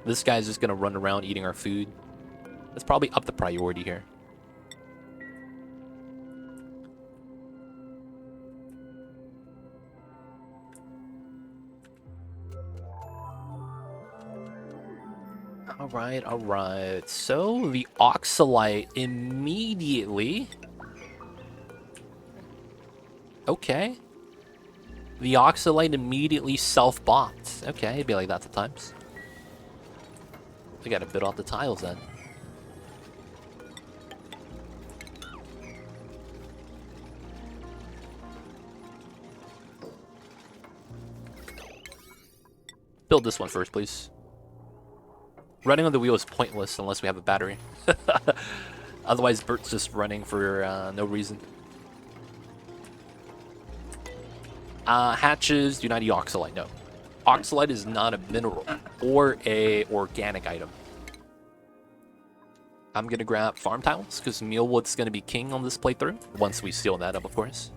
This guy's just gonna run around eating our food. Let's probably up the priority here. Alright, alright. So, the Oxalite immediately... Okay. The Oxalite immediately self-bots. Okay, it'd be like that sometimes. We gotta bid off the tiles then. Build this one first, please. Running on the wheel is pointless unless we have a battery. Otherwise, Bert's just running for no reason. Hatches do not eat Oxalite, no. Oxalite is not a mineral or a organic item. I'm gonna grab farm tiles because mealwood's gonna be king on this playthrough once we seal that up, of course.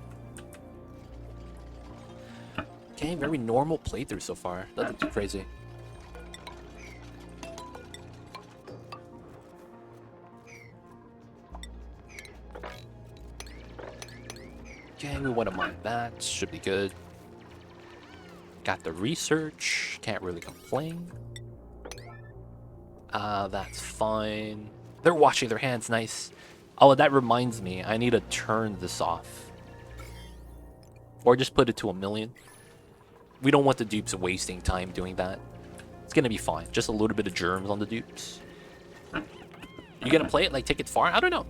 Okay, very normal playthrough so far. Nothing too crazy. Okay, we want to mine that. Should be good. Got the research. Can't really complain. That's fine. They're washing their hands. Nice. Oh, that reminds me. I need to turn this off. Or just put it to 1,000,000. We don't want the dupes wasting time doing that. It's going to be fine. Just a little bit of germs on the dupes. You going to play it? Like, take it far? I don't know.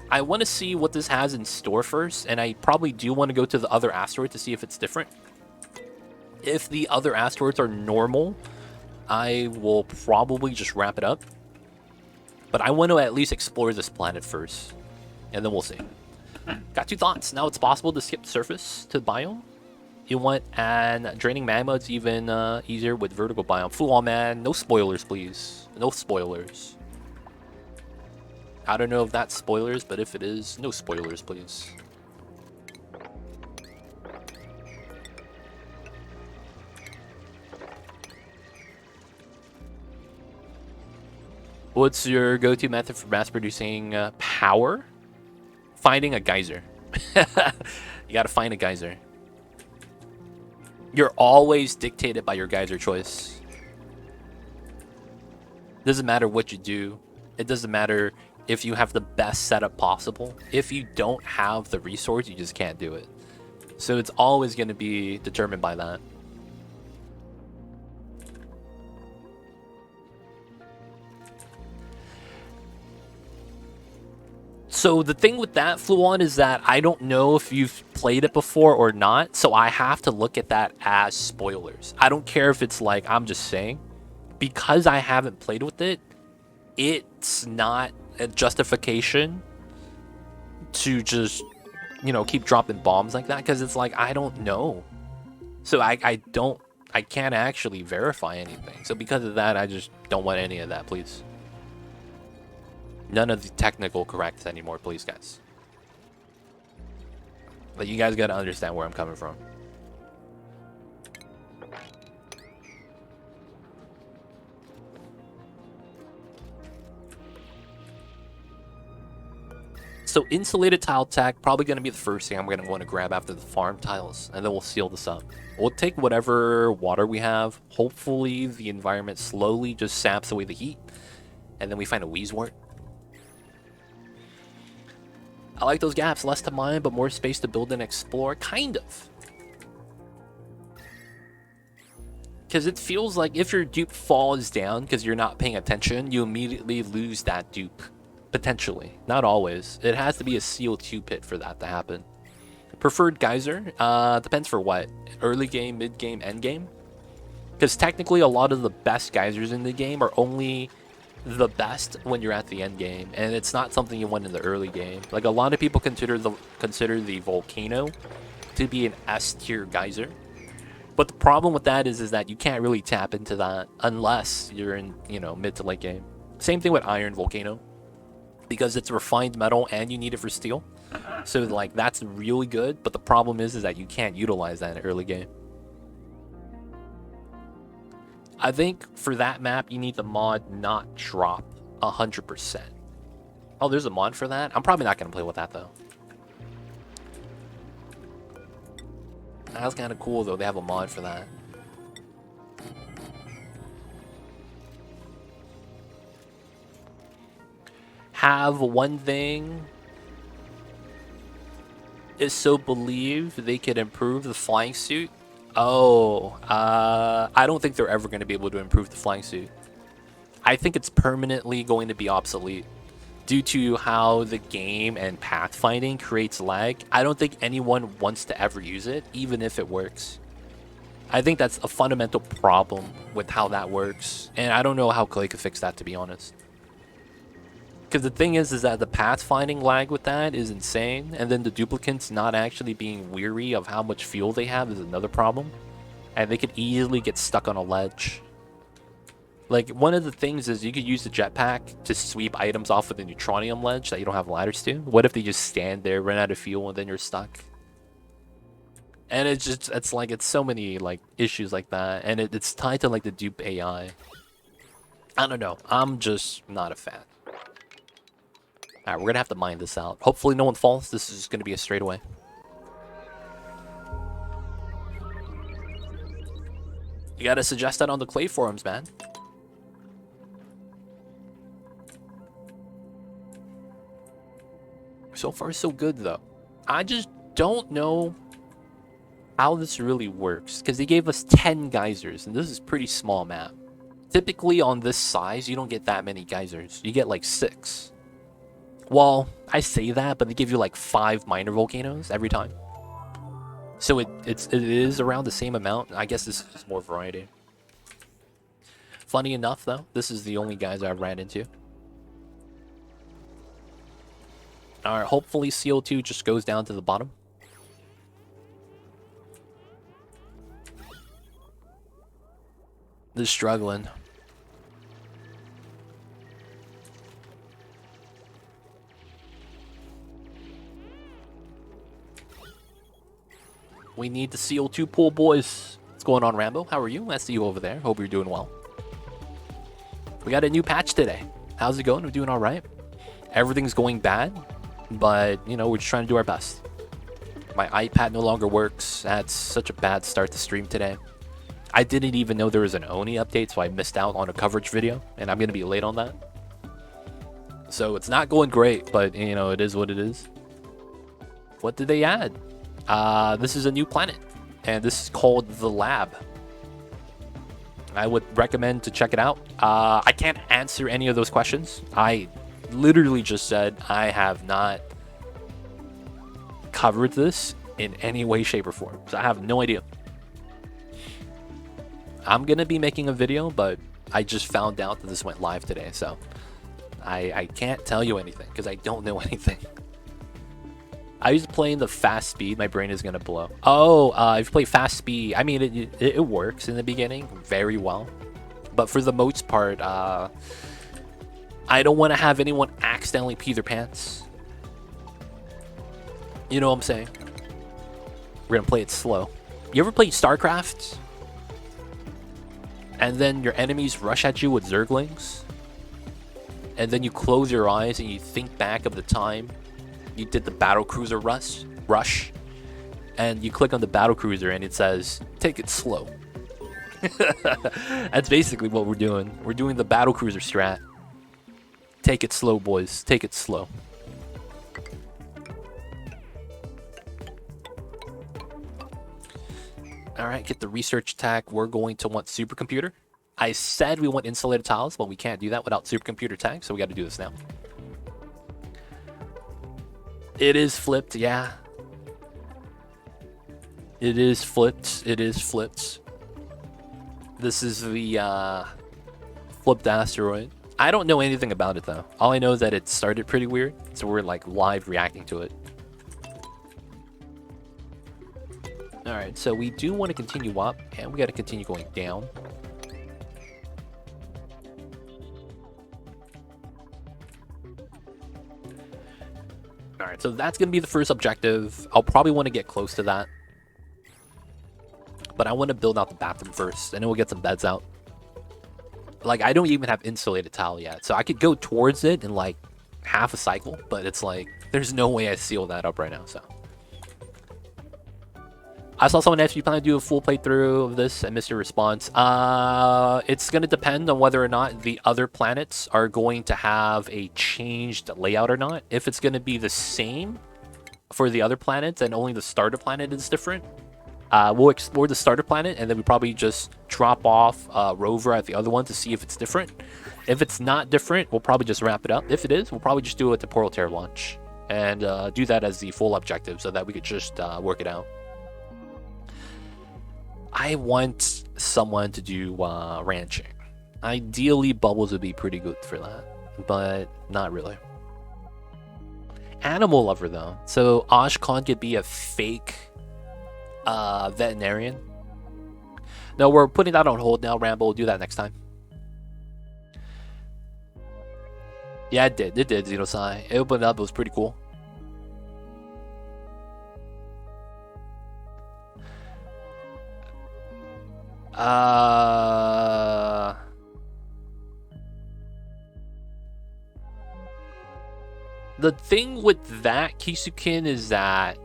I want to see what this has in store first, and I probably do want to go to the other asteroid to see if it's different. If the other asteroids are normal, I will probably just wrap it up. But I want to at least explore this planet first, and then we'll see. Got 2 thoughts. Now it's possible to skip the surface to the biome. You want an draining magma, it's even easier with vertical biome. Fool on, man. No spoilers, please. No spoilers. I don't know if that's spoilers, but if it is, no spoilers, please. What's your go-to method for mass-producing power? Finding a geyser. You gotta find a geyser. You're always dictated by your geyser choice. Doesn't matter what you do. It doesn't matter if you have the best setup possible. If you don't have the resource, you just can't do it. So it's always going to be determined by that. So the thing with that, Fluon, is that I don't know if you've played it before or not, so I have to look at that as spoilers. I don't care if it's like, I'm just saying. Because I haven't played with it, it's not a justification to just, you know, keep dropping bombs like that, because it's like, I don't know. So I can't actually verify anything. So because of that, I just don't want any of that, please. None of the technical corrects anymore, please, guys. But you guys gotta understand where I'm coming from. So insulated tile tech, probably going to be the first thing I'm going to want to grab after the farm tiles, and then we'll seal this up. We'll take whatever water we have. Hopefully the environment slowly just saps away the heat, and then we find a wheezewort. I like those gaps, less to mine, but more space to build and explore, kind of. Because it feels like if your dupe falls down because you're not paying attention, you immediately lose that dupe. Potentially. Not always. It has to be a CO2 pit for that to happen. Preferred geyser? Depends for what. Early game, mid game, end game? Because technically a lot of the best geysers in the game are only the best when you're at the end game. And it's not something you want in the early game. Like a lot of people consider the volcano to be an S tier geyser. But the problem with that is that you can't really tap into that unless you're in, you know, mid to late game. Same thing with iron volcano. Because it's refined metal and you need it for steel. So like that's really good, but the problem is that you can't utilize that in the early game. I think for that map, you need the mod not drop 100%. Oh, there's a mod for that? I'm probably not going to play with that, though. That's kind of cool, though. They have a mod for that. Have one thing is so believed they could improve the flying suit. Oh, I don't think they're ever going to be able to improve the flying suit. I think it's permanently going to be obsolete due to how the game and pathfinding creates lag. I don't think anyone wants to ever use it, even if it works. I think that's a fundamental problem with how that works, and I don't know how Clay could fix that, to be honest. Because the thing is that the pathfinding lag with that is insane, and then the duplicates not actually being weary of how much fuel they have is another problem. And they could easily get stuck on a ledge. Like, one of the things is you could use the jetpack to sweep items off of the neutronium ledge that you don't have ladders to. What if they just stand there, run out of fuel, and then you're stuck? And it's like, it's so many, like, issues like that. And it's tied to, like, the dupe AI. I don't know. I'm just not a fan. Alright, we're gonna have to mine this out. Hopefully no one falls. This is gonna be a straightaway. You gotta suggest that on the Clay forums, man. So far, so good, though. I just don't know how this really works, because they gave us 10 geysers, and this is a pretty small map. Typically, on this size, you don't get that many geysers. You get, like, 6. Well, I say that, but they give you like 5 minor volcanoes every time. So it is around the same amount. I guess this is more variety. Funny enough, though, this is the only guys I've ran into. Alright, hopefully CO2 just goes down to the bottom. They're struggling. We need the CO2 pool, boys. What's going on, Rambo? How are you? I see you over there. Hope you're doing well. We got a new patch today. How's it going? We're doing all right. Everything's going bad, but, you know, we're just trying to do our best. My iPad no longer works. That's such a bad start to stream today. I didn't even know there was an Oni update, so I missed out on a coverage video, and I'm going to be late on that. So it's not going great, but, you know, it is what it is. What did they add? This is a new planet, and this is called The Lab. I would recommend to check it out. I can't answer any of those questions. I literally just said I have not covered this in any way, shape, or form, so I have no idea. I'm going to be making a video, but I just found out that this went live today, so I can't tell you anything because I don't know anything. I was playing the fast speed. My brain is going to blow. Oh, if you play fast speed, I mean, it works in the beginning very well. But for the most part, I don't want to have anyone accidentally pee their pants. You know what I'm saying? We're going to play it slow. You ever played StarCraft? And then your enemies rush at you with zerglings? And then you close your eyes and you think back of the time you did the battle cruiser rush, and you click on the battle cruiser and it says, take it slow. That's basically what we're doing. We're doing the battle cruiser strat. Take it slow, boys. Take it slow. Alright, get the research tech. We're going to want supercomputer. I said we want insulated tiles, but we can't do that without supercomputer tech, so we got to do this now. It is flipped, yeah. It is flipped. It is flipped. This is the flipped asteroid. I don't know anything about it, though. All I know is that it started pretty weird, so we're like live reacting to it. Alright, so we do want to continue up, and we got to continue going down. Alright, so that's going to be the first objective. I'll probably want to get close to that. But I want to build out the bathroom first, and then we'll get some beds out. Like, I don't even have insulated tile yet. So I could go towards it in like half a cycle, but it's like, there's no way I seal that up right now, so. I saw someone ask you plan to do a full playthrough of this and missed your response. It's going to depend on whether or not the other planets are going to have a changed layout or not. If it's going to be the same for the other planets and only the starter planet is different, we'll explore the starter planet and then we probably just drop off rover at the other one to see if it's different. If it's not different, we'll probably just wrap it up. If it is, we'll probably just do it to Portal Terror launch and do that as the full objective so that we could just work it out. I want someone to do ranching. Ideally, Bubbles would be pretty good for that, but not really. Animal lover, though. So Oshcon could be a fake veterinarian. No, we're putting that on hold now, Rambo. We'll do that next time. Yeah, it did, Xenosai. It opened up, it was pretty cool. The thing with that, Kisukin, is that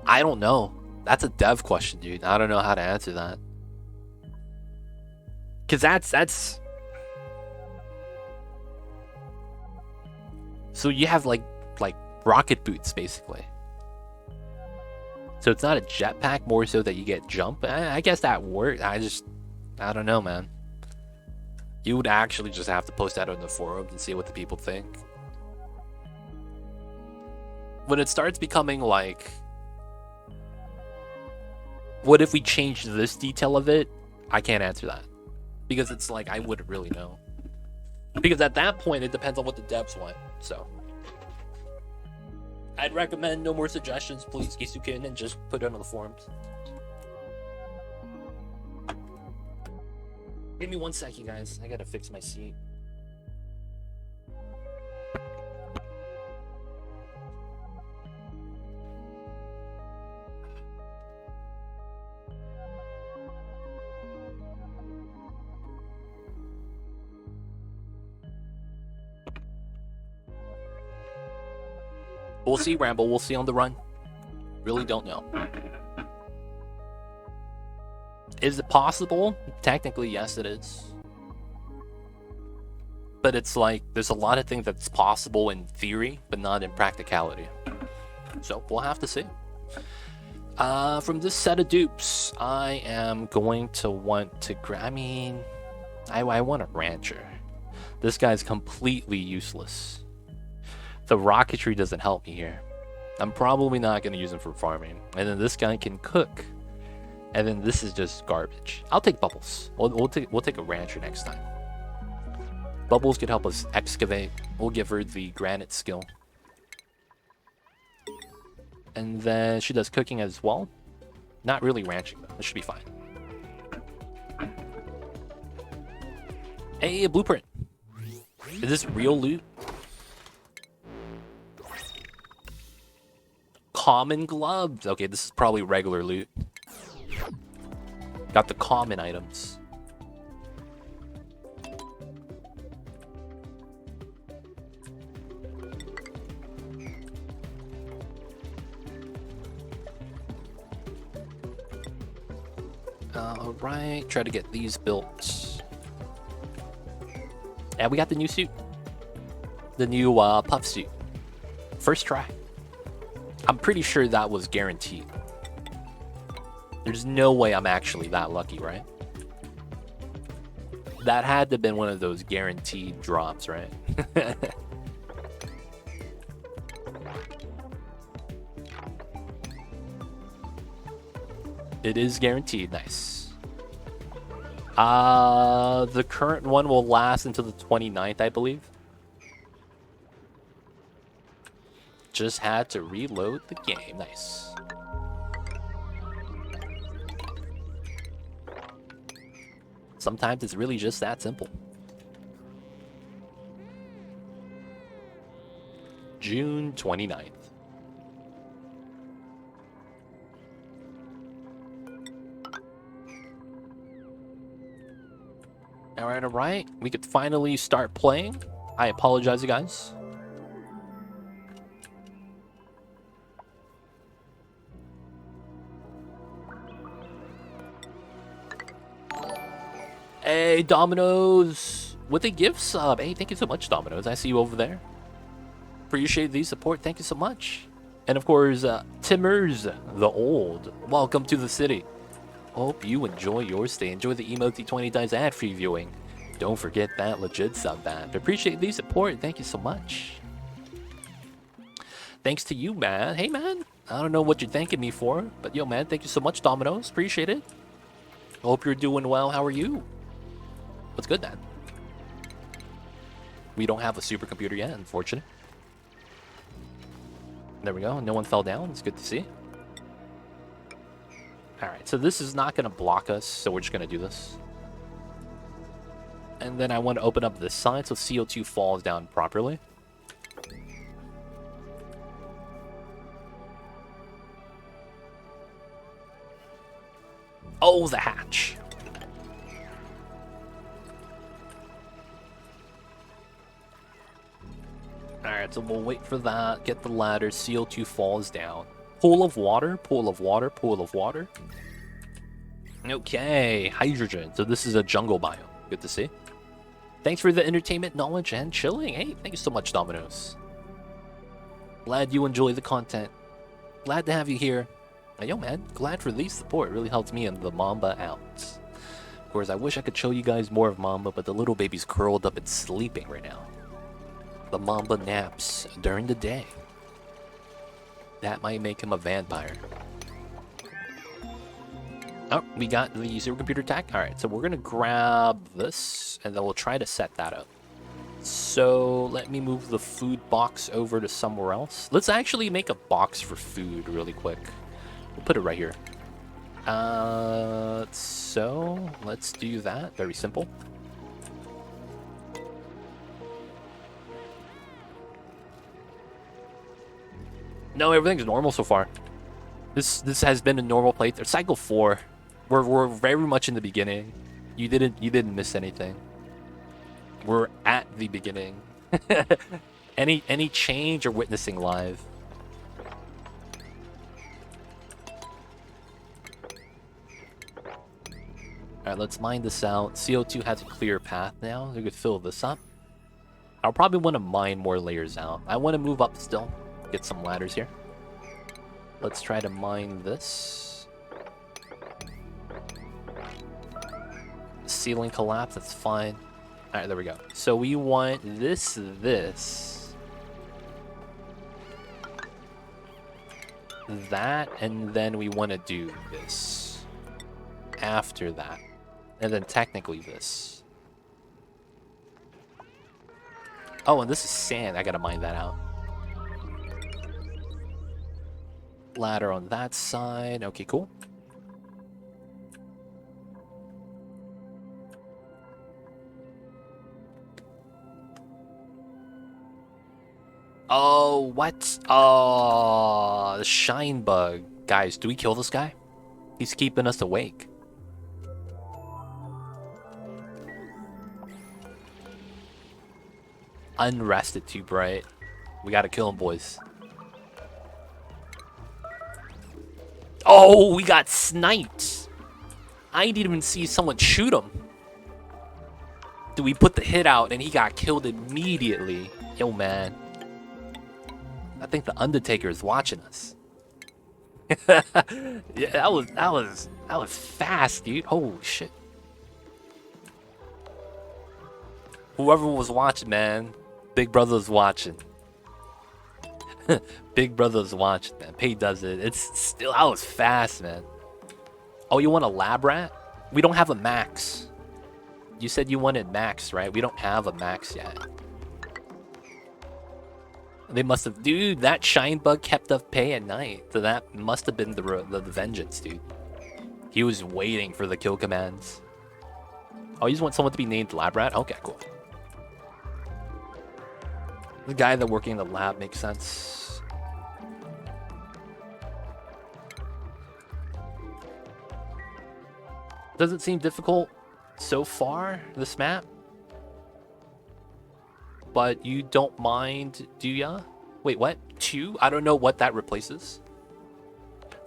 I don't know. That's a dev question, dude. I don't know how to answer that. Cause that's so you have like rocket boots basically. So it's not a jetpack, more so that you get jump. I guess that works. I don't know, man. You would actually just have to post that on the forums and see what the people think. When it starts becoming like, what if we change this detail of it? I can't answer that. Because it's like, I wouldn't really know. Because at that point, it depends on what the devs want, so. I'd recommend no more suggestions, please, Gisukin, and just put it on the forums. Give me 1 second, guys. I gotta fix my seat. We'll see, Rambo. We'll see on the run. Really don't know. Is it possible? Technically, yes, it is. But it's like, there's a lot of things that's possible in theory, but not in practicality. So, we'll have to see. From this set of dupes, I am going to want to I want a rancher. This guy's completely useless. The rocketry doesn't help me here. I'm probably not going to use him for farming. And then this guy can cook. And then this is just garbage. I'll take Bubbles. We'll take a rancher next time. Bubbles could help us excavate. We'll give her the granite skill. And then she does cooking as well. Not really ranching though. This should be fine. Hey, a blueprint. Is this real loot? Common gloves. Okay, this is probably regular loot. Got the common items. Alright, try to get these built. And we got the new suit. The new puff suit. First try. I'm pretty sure that was guaranteed. There's no way I'm actually that lucky, right? That had to have been one of those guaranteed drops, right? It is guaranteed. Nice. The current one will last until the 29th, I believe. Just had to reload the game. Nice. Sometimes it's really just that simple. June 29th. Alright, alright. We could finally start playing. I apologize, guys. Hey, Dominoes! With a gift sub. Hey, thank you so much, Dominoes. I see you over there. Appreciate the support. Thank you so much. And of course, Timmers the Old. Welcome to the city. Hope you enjoy your stay. Enjoy the Emote 20 times ad free viewing. Don't forget that legit sub band. Appreciate the support. Thank you so much. Thanks to you, man. Hey, man. I don't know what you're thanking me for, but yo, man, thank you so much, Dominoes. Appreciate it. Hope you're doing well. How are you? What's good, man? We don't have a supercomputer yet, unfortunately. There we go. No one fell down. It's good to see. Alright, so this is not going to block us, so we're just going to do this. And then I want to open up this side so CO2 falls down properly. Oh, the hatch. Alright, so we'll wait for that. Get the ladder. CO2 falls down. Pool of water, pool of water, pool of water. Okay, hydrogen. So this is a jungle biome. Good to see. Thanks for the entertainment, knowledge, and chilling. Hey, thank you so much, Dominoes. Glad you enjoy the content. Glad to have you here. Yo, man, glad for the support. It really helps me and the Mamba out. Of course, I wish I could show you guys more of Mamba, but the little baby's curled up and sleeping right now. The Mamba naps during the day. That might make him a vampire. Oh, we got the supercomputer attack. Alright, so we're going to grab this, and then we'll try to set that up. So, let me move the food box over to somewhere else. Let's actually make a box for food really quick. We'll put it right here. So, let's do that. Very simple. No, everything's normal so far. This has been a normal playthrough. Cycle 4. We're very much in the beginning. You didn't miss anything. We're at the beginning. Any change you're witnessing live. Alright, let's mine this out. CO2 has a clear path now. We could fill this up. I'll probably want to mine more layers out. I want to move up still. Get some ladders here. Let's try to mine this. Ceiling collapse, that's fine. Alright, there we go. So we want this. That, and then we want to do this. After that. And then technically this. Oh, and this is sand. I gotta mine that out. Ladder on that side. Okay, cool. Oh, what? Oh, the shine bug. Guys, do we kill this guy? He's keeping us awake. Unrested too bright. We gotta kill him, boys. Oh, we got sniped. I didn't even see someone shoot him. Dude, we put the hit out and he got killed immediately. Yo, man. I think the Undertaker is watching us. Yeah, that was fast, dude. Holy shit. Whoever was watching, man. Big Brother's watching. Big Brother's watching, man. Pay does it. It's still, that was fast, man. Oh, you want a lab rat? We don't have a max. You said you wanted max, right? We don't have a max yet. They must have, dude, that shine bug kept up pay at night. So that must have been the vengeance, dude. He was waiting for the kill commands. Oh, you just want someone to be named Lab Rat? Okay, cool. The guy that working in the lab makes sense. Does it seem difficult? so far, this map. But you don't mind, do ya? Wait, what? 2? I don't know what that replaces.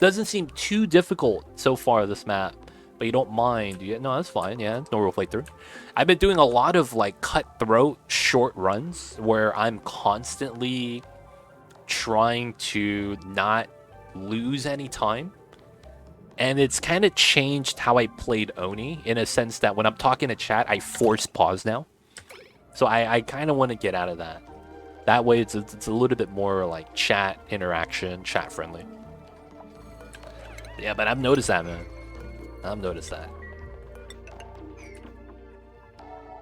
Doesn't seem too difficult so far, this map. But you don't mind, do you? No, that's fine. Yeah, it's no real playthrough. I've been doing a lot of, like, cutthroat short runs where I'm constantly trying to not lose any time. And it's kind of changed how I played Oni in a sense that when I'm talking to chat, I force pause now. So I kind of want to get out of that. That way it's a little bit more like chat interaction, chat friendly. Yeah, but I've noticed that, man. I've noticed that.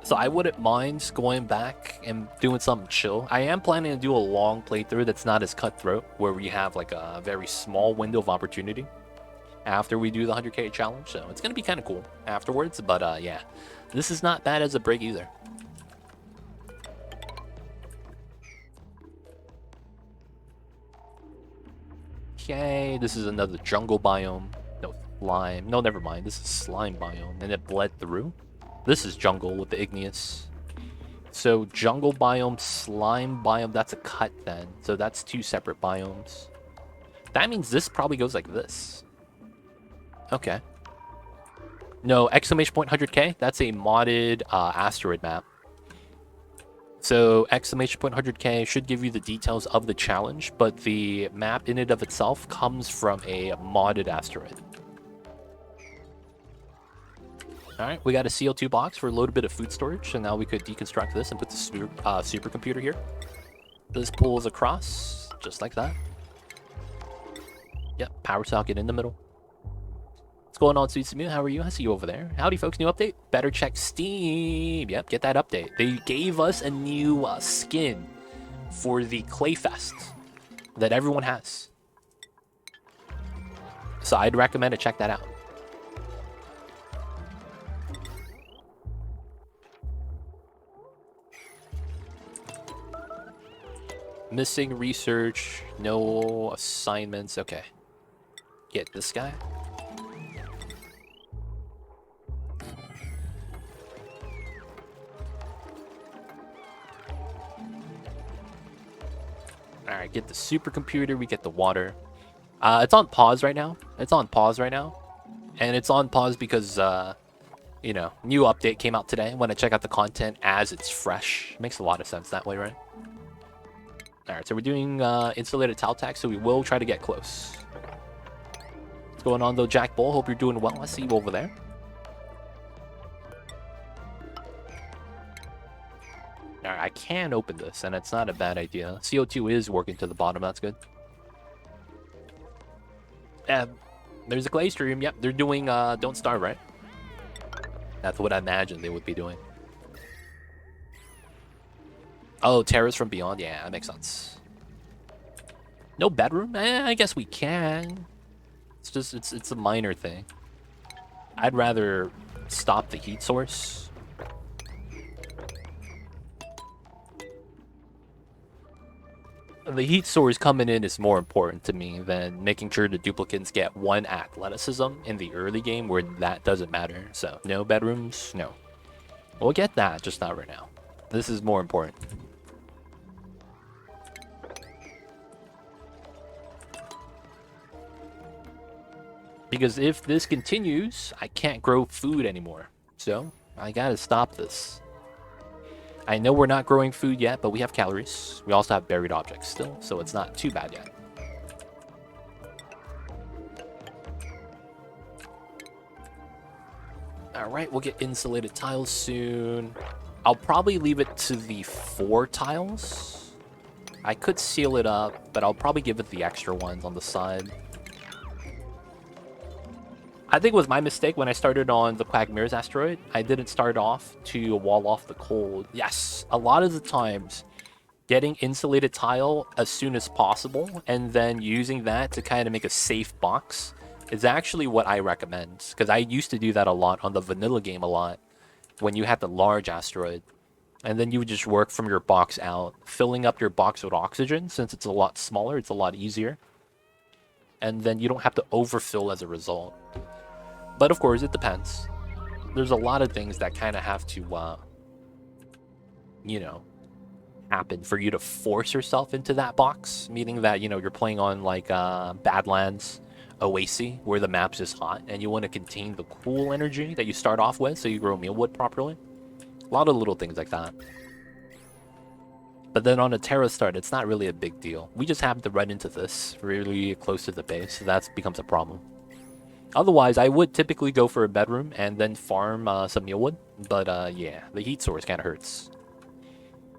So I wouldn't mind going back and doing something chill. I am planning to do a long playthrough that's not as cutthroat, where we have like a very small window of opportunity after we do the 100k challenge. So it's going to be kind of cool afterwards. But yeah, this is not bad as a break either. Okay, this is another jungle biome. No, slime. No, never mind. This is slime biome, and it bled through. This is jungle with the igneous. So jungle biome, slime biome, that's a cut then. So that's 2 separate biomes. That means this probably goes like this. Okay. No, exclamation point 100k, that's a modded asteroid map. So exclamation point 100k should give you the details of the challenge, but the map in and of itself comes from a modded asteroid. Alright, we got a CO2 box for a little bit of food storage, so now we could deconstruct this and put the supercomputer here. This pulls across, just like that. Yep, power socket in the middle. What's going on, Sweet Samu? How are you? I see you over there. Howdy, folks. New update. Better check Steam. Yep, get that update. They gave us a new skin for the Clayfest that everyone has. So I'd recommend to check that out. Missing research. No assignments. Okay. Get this guy. Alright, get the supercomputer, we get the water. It's on pause right now. It's on pause right now. And it's on pause because, you know, new update came out today. Want to check out the content as it's fresh. Makes a lot of sense that way, right? Alright, so we're doing insulated tile tack, so we will try to get close. What's going on, though, Jack Bull? Hope you're doing well. I see you over there. Alright, I can open this, and it's not a bad idea. CO2 is working to the bottom, that's good. There's a clay stream. Yep, they're doing Don't Starve, right? That's what I imagined they would be doing. Oh, Terrace from Beyond? Yeah, that makes sense. No bedroom? I guess we can. It's just, it's a minor thing. I'd rather stop the heat source. The heat source coming in is more important to me than making sure the duplicates get 1 athleticism in the early game where that doesn't matter. So, no bedrooms, no. We'll get that, just not right now. This is more important. Because if this continues, I can't grow food anymore. So, I gotta stop this. I know we're not growing food yet, but we have calories. We also have buried objects still, so it's not too bad yet. Alright, we'll get insulated tiles soon. I'll probably leave it to the 4 tiles. I could seal it up, but I'll probably give it the extra ones on the side. I think it was my mistake when I started on the Quagmire's asteroid. I didn't start off to wall off the cold. Yes, a lot of the times, getting insulated tile as soon as possible and then using that to kind of make a safe box is actually what I recommend. Because I used to do that a lot on the vanilla game a lot when you had the large asteroid. And then you would just work from your box out, filling up your box with oxygen. Since it's a lot smaller, it's a lot easier. And then you don't have to overfill as a result. But of course, it depends. there's a lot of things that kind of have to, you know, happen for you to force yourself into that box. Meaning that, you know, you're playing on like Badlands, Oasis, where the map's just hot, and you want to contain the cool energy that you start off with, so you grow mealwood properly. A lot of little things like that. But then on a Terra start, it's not really a big deal. We just happen to run into this really close to the base, so that becomes a problem. Otherwise, I would typically go for a bedroom and then farm some mealwood. But yeah, the heat source kind of hurts.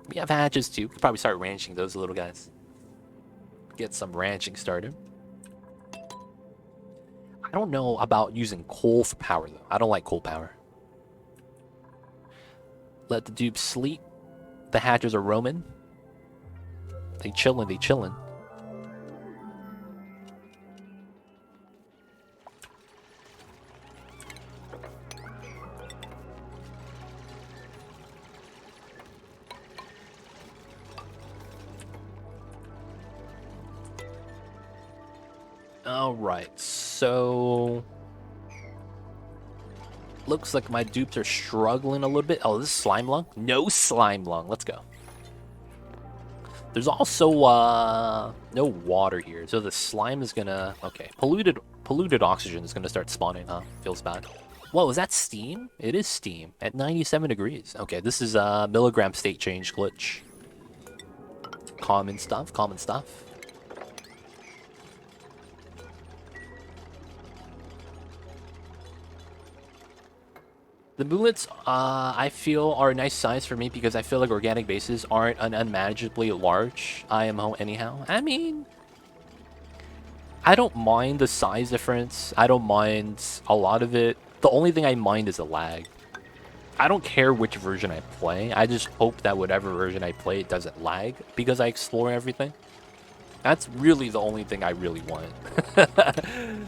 We have hatches too. Could probably start ranching those little guys. Get some ranching started. I don't know about using coal for power though. I don't like coal power. Let the dupes sleep. The hatchers are roaming. They chillin', they chillin'. Alright, so... looks like my dupes are struggling a little bit. Oh, this is slime lung? No slime lung. Let's go. There's also no water here, so the slime is gonna... okay, polluted oxygen is gonna start spawning, huh? Feels bad. Whoa, is that steam? It is steam at 97 degrees. Okay, this is a milligram state change glitch. Common stuff, common stuff. The moonlets, I feel, are a nice size for me because I feel like organic bases aren't unmanageably large. IMO anyhow. I mean, I don't mind the size difference. I don't mind a lot of it. The only thing I mind is the lag. I don't care which version I play. I just hope that whatever version I play, it doesn't lag because I explore everything. That's really the only thing I really want.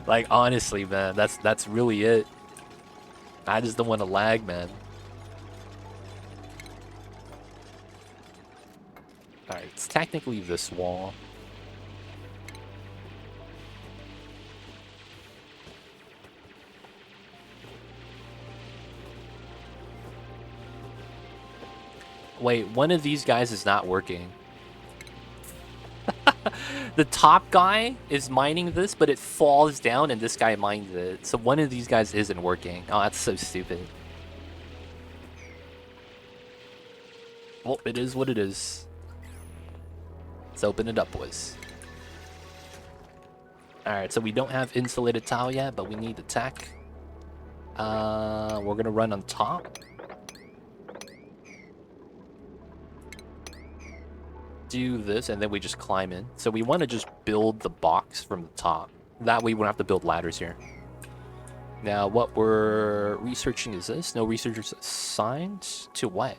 Like, honestly, man, that's really it. I just don't want to lag, man. Alright, it's technically this wall. Wait, one of these guys is not working. The top guy is mining this, but it falls down and this guy mines it. So one of these guys isn't working. Oh, that's so stupid. Well, it is what it is. Let's open it up, boys. Alright, so we don't have insulated tile yet, but we need the tech. We're gonna run on top. Do this, and then we just climb in. So we want to just build the box from the top. That way we won't have to build ladders here. Now, what we're researching is this. No researchers assigned to what?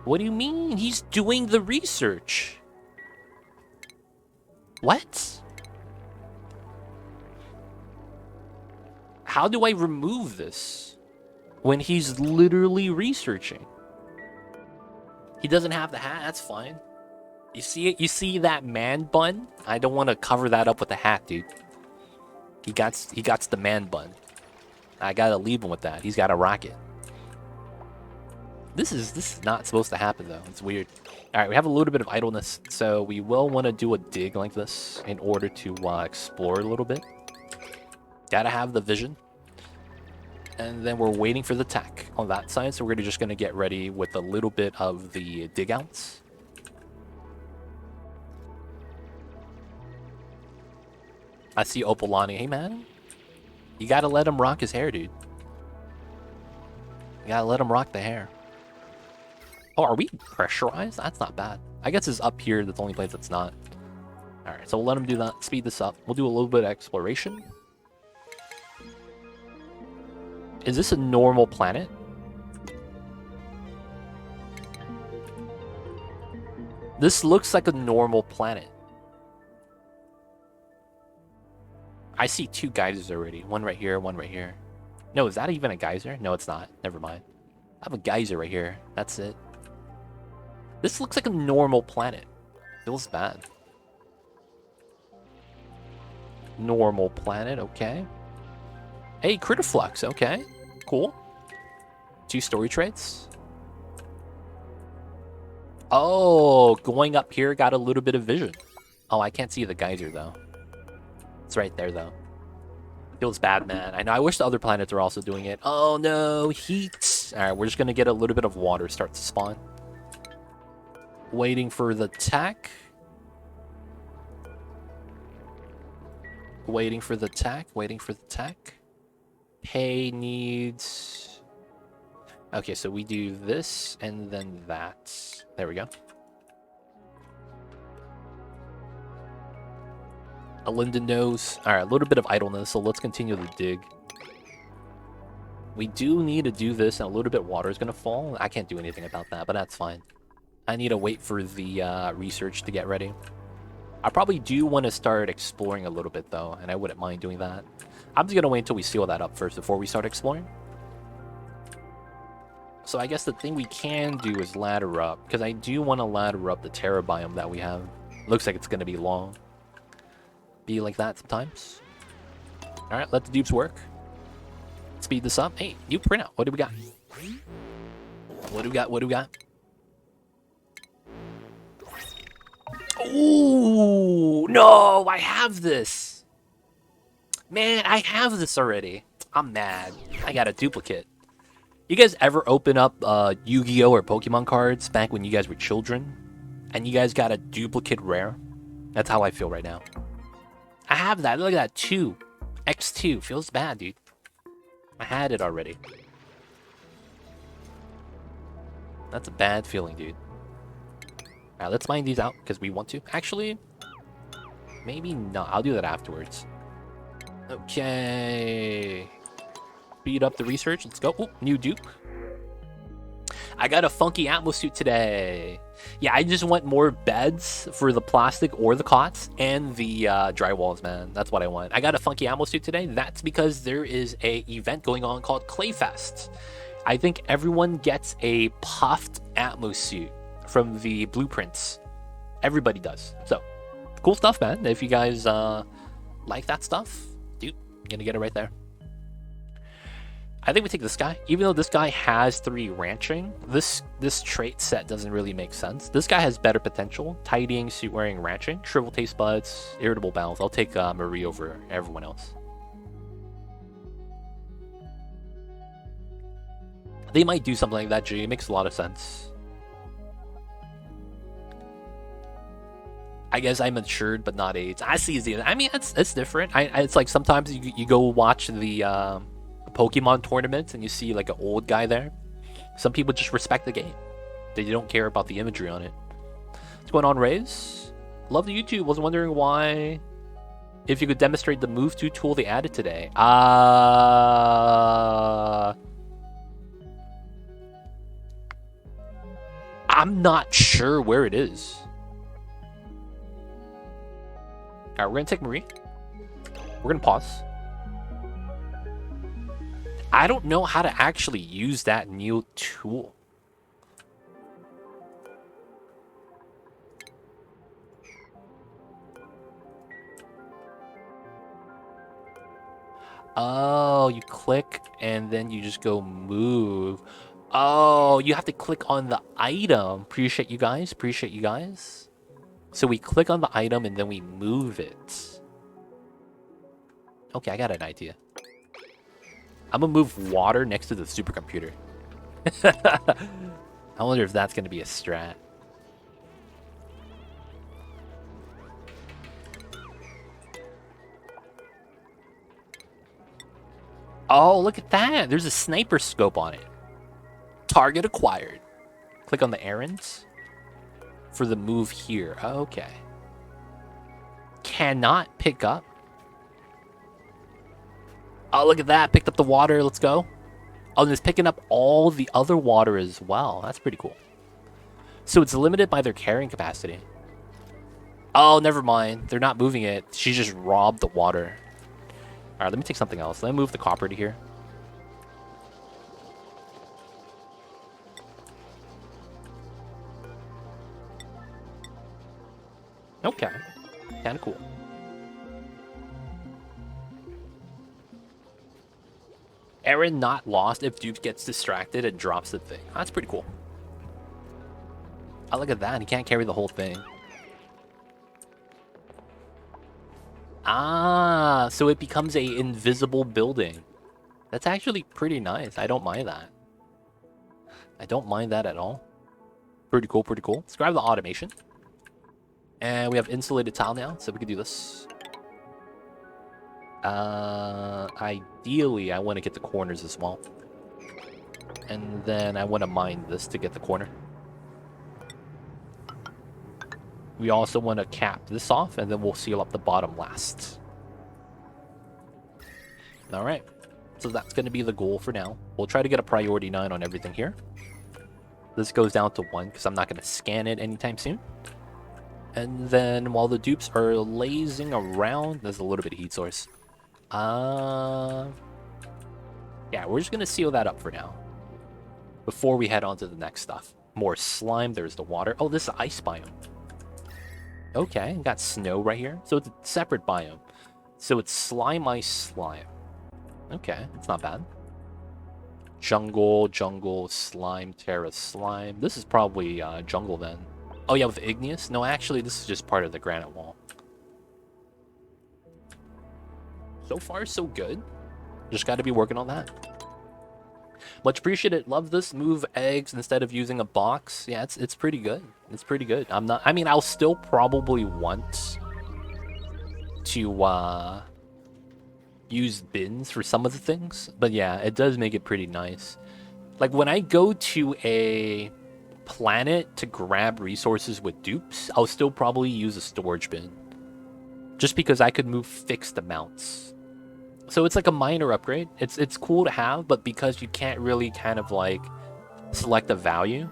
What do you mean? He's doing the research. What? How do I remove this when he's literally researching? He doesn't have the hat, that's fine. You see it? You see that man bun? I don't want to cover that up with the hat, dude. He got the man bun. I gotta leave him with that. He's got a rocket. This is not supposed to happen though. It's weird. Alright, we have a little bit of idleness, so we will want to do a dig like this in order to explore a little bit. Gotta have the vision. And then we're waiting for the tech on that side, so we're just going to get ready with a little bit of the dig outs. I see Opalani. Hey, man. You got to let him rock his hair, dude. You got to let him rock the hair. Oh, are we pressurized? That's not bad. I guess it's up here. That's the only place that's not. All right, so we'll let him do that. Speed this up. We'll do a little bit of exploration. Is this a normal planet? This looks like a normal planet. I see two geysers already. One right here, one right here. No, is that even a geyser? No, it's not. Never mind. I have a geyser right here. That's it. This looks like a normal planet. Feels bad. Normal planet, okay. Hey, Critter Flux. Okay, cool. 2 story traits. Oh, going up here got a little bit of vision. Oh, I can't see the geyser, though. It's right there, though. Feels bad, man. I know. I wish the other planets were also doing it. Oh, no. Heat. All right, we're just going to get a little bit of water start to spawn. Waiting for the tech. Waiting for the tech. Waiting for the tech. Pay needs... Okay, so we do this and then that. There we go. A linden nose. All right, a little bit of idleness, so let's continue to dig. We do need to do this, and a little bit of water is going to fall. I can't do anything about that, but that's fine. I need to wait for the research to get ready. I probably do want to start exploring a little bit, though, and I wouldn't mind doing that. I'm just going to wait until we seal that up first before we start exploring. So I guess the thing we can do is ladder up, because I do want to ladder up the Terra biome that we have. Looks like it's going to be long. Be like that sometimes. Alright, let the dupes work. Speed this up. Hey, new printout. What do we got? What do we got? What do we got? Ooh, no, I have this. Man, I have this already. I'm mad. I got a duplicate. You guys ever open up Yu-Gi-Oh! Or Pokemon cards back when you guys were children? And you guys got a duplicate rare? That's how I feel right now. I have that. Look at that. 2. X2. Feels bad, dude. I had it already. That's a bad feeling, dude. Alright, let's mine these out because we want to. Actually, maybe not. I'll do that afterwards. Okay. Speed up the research. Let's go. Ooh, new dupe. I got a funky Atmos suit today. Yeah, I just want more beds for the plastic or the cots and the drywalls, man. That's what I want. I got a funky Atmos suit today. That's because there is a event going on called Clayfest. I think everyone gets a puffed Atmos suit from the blueprints. Everybody does. So, cool stuff, man. If you guys like that stuff, dude, I'm gonna get it right there. I think we take this guy. Even though this guy has 3 ranching, this trait set doesn't really make sense. This guy has better potential. Tidying, suit wearing, ranching. Shrivel taste buds, irritable bowels. I'll take Marie over everyone else. They might do something like that, G. It makes a lot of sense. I guess I'm matured, but not aged. I see. I mean, it's different. It's like sometimes you go watch the Pokemon tournaments and you see like an old guy there. Some people just respect the game. They don't care about the imagery on it. What's going on, Rays? Love the YouTube. Was wondering why, if you could demonstrate the move to tool they added today. I'm not sure where it is. Alright, we're gonna take Marie. We're gonna pause. I don't know how to actually use that new tool. Oh, you click and then you just go move. Oh, you have to click on the item. Appreciate you guys. Appreciate you guys. So we click on the item and then we move it. Okay, I got an idea. I'm gonna move water next to the supercomputer. I wonder if that's gonna be a strat. Oh, look at that. There's a sniper scope on it. Target acquired. Click on the errands for the move here. Okay. Cannot pick up. Oh, look at that. Picked up the water. Let's go. Oh, and it's picking up all the other water as well. That's pretty cool. So it's limited by their carrying capacity. Oh, never mind. They're not moving it. She just robbed the water. All right, let me take something else. Let me move the copper to here. Okay. Kind of cool. Aaron not lost if Duke gets distracted and drops the thing. That's pretty cool. Oh, look at that. He can't carry the whole thing. Ah, so it becomes a invisible building. That's actually pretty nice. I don't mind that. I don't mind that at all. Pretty cool, pretty cool. Let's grab the automation. And we have insulated tile now, so we can do this. Ideally, I want to get the corners as well. And then I want to mine this to get the corner. We also want to cap this off, and then we'll seal up the bottom last. Alright, so that's going to be the goal for now. We'll try to get a priority 9 on everything here. This goes down to 1, because I'm not going to scan it anytime soon. And then while the dupes are lazing around, there's a little bit of heat source. Yeah, we're just going to seal that up for now. Before we head on to the next stuff. More slime, there's the water. Oh, this is ice biome. Okay, got snow right here. So it's a separate biome. So it's slime, ice, slime. Okay, it's not bad. Jungle, jungle, slime, terra, slime. This is probably jungle then. Oh yeah, with igneous? No, actually, this is just part of the granite wall. So far, so good. Just got to be working on that. Much appreciated. Love this. Move eggs instead of using a box. Yeah, it's pretty good. It's pretty good. I mean, I'll still probably want to use bins for some of the things. But yeah, it does make it pretty nice. Like when I go to a planet to grab resources with dupes, I'll still probably use a storage bin. Just because I could move fixed amounts. So it's like a minor upgrade. It's cool to have, but because you can't really kind of like select a value.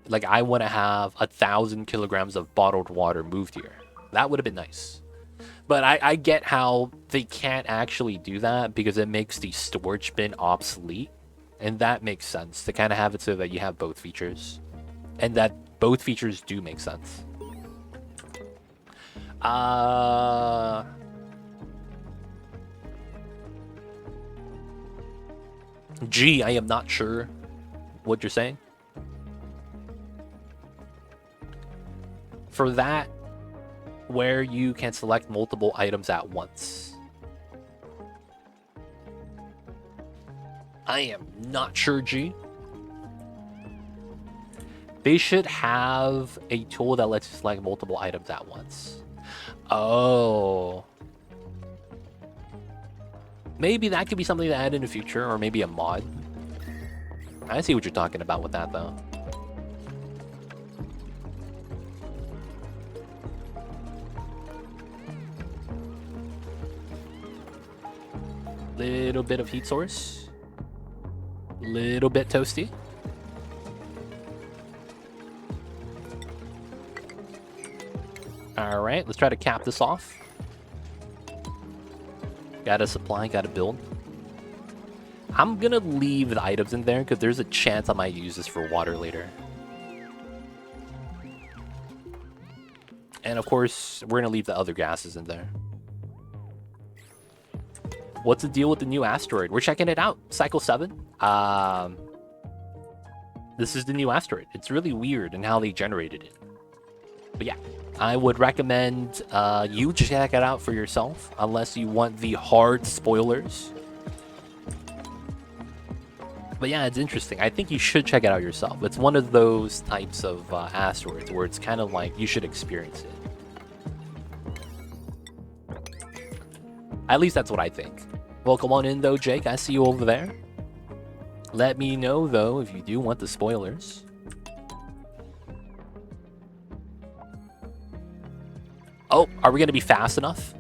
Like I want to have 1,000 kilograms of bottled water moved here. That would have been nice. But I get how they can't actually do that because it makes the storage bin obsolete. And that makes sense to kind of have it so that you have both features. And that both features do make sense. Gee, I am not sure what you're saying. For that, where you can select multiple items at once. I am not sure, G. They should have a tool that lets you select multiple items at once. Oh. Maybe that could be something to add in the future, or maybe a mod. I see what you're talking about with that, though. Little bit of heat source. Little bit toasty. Alright, let's try to cap this off. Gotta supply, gotta build. I'm gonna leave the items in there because there's a chance I might use this for water later. And of course, we're gonna leave the other gases in there. What's the deal with the new asteroid? We're checking it out. Cycle 7. This is the new asteroid. It's really weird in how they generated it. But yeah, I would recommend you check it out for yourself, unless you want the hard spoilers. But yeah, it's interesting. I think you should check it out yourself. It's one of those types of asteroids where it's kind of like you should experience it. At least that's what I think. Welcome on in though, Jake. I see you over there. Let me know though if you do want the spoilers. Oh, are we going to be fast enough?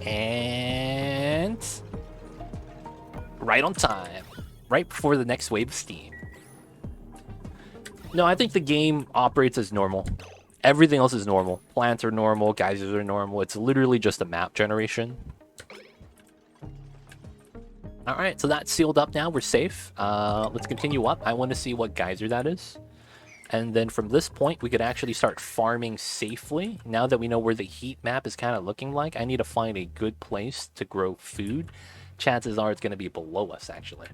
And right on time. Right before the next wave of steam. No, I think the game operates as normal. Everything else is normal. Plants are normal, geysers are normal. It's literally just a map generation. Alright, so that's sealed up now. We're safe. Let's continue up. I want to see what geyser that is. And then from this point, we could actually start farming safely. Now that we know where the heat map is kind of looking like, I need to find a good place to grow food. Chances are it's going to be below us, actually.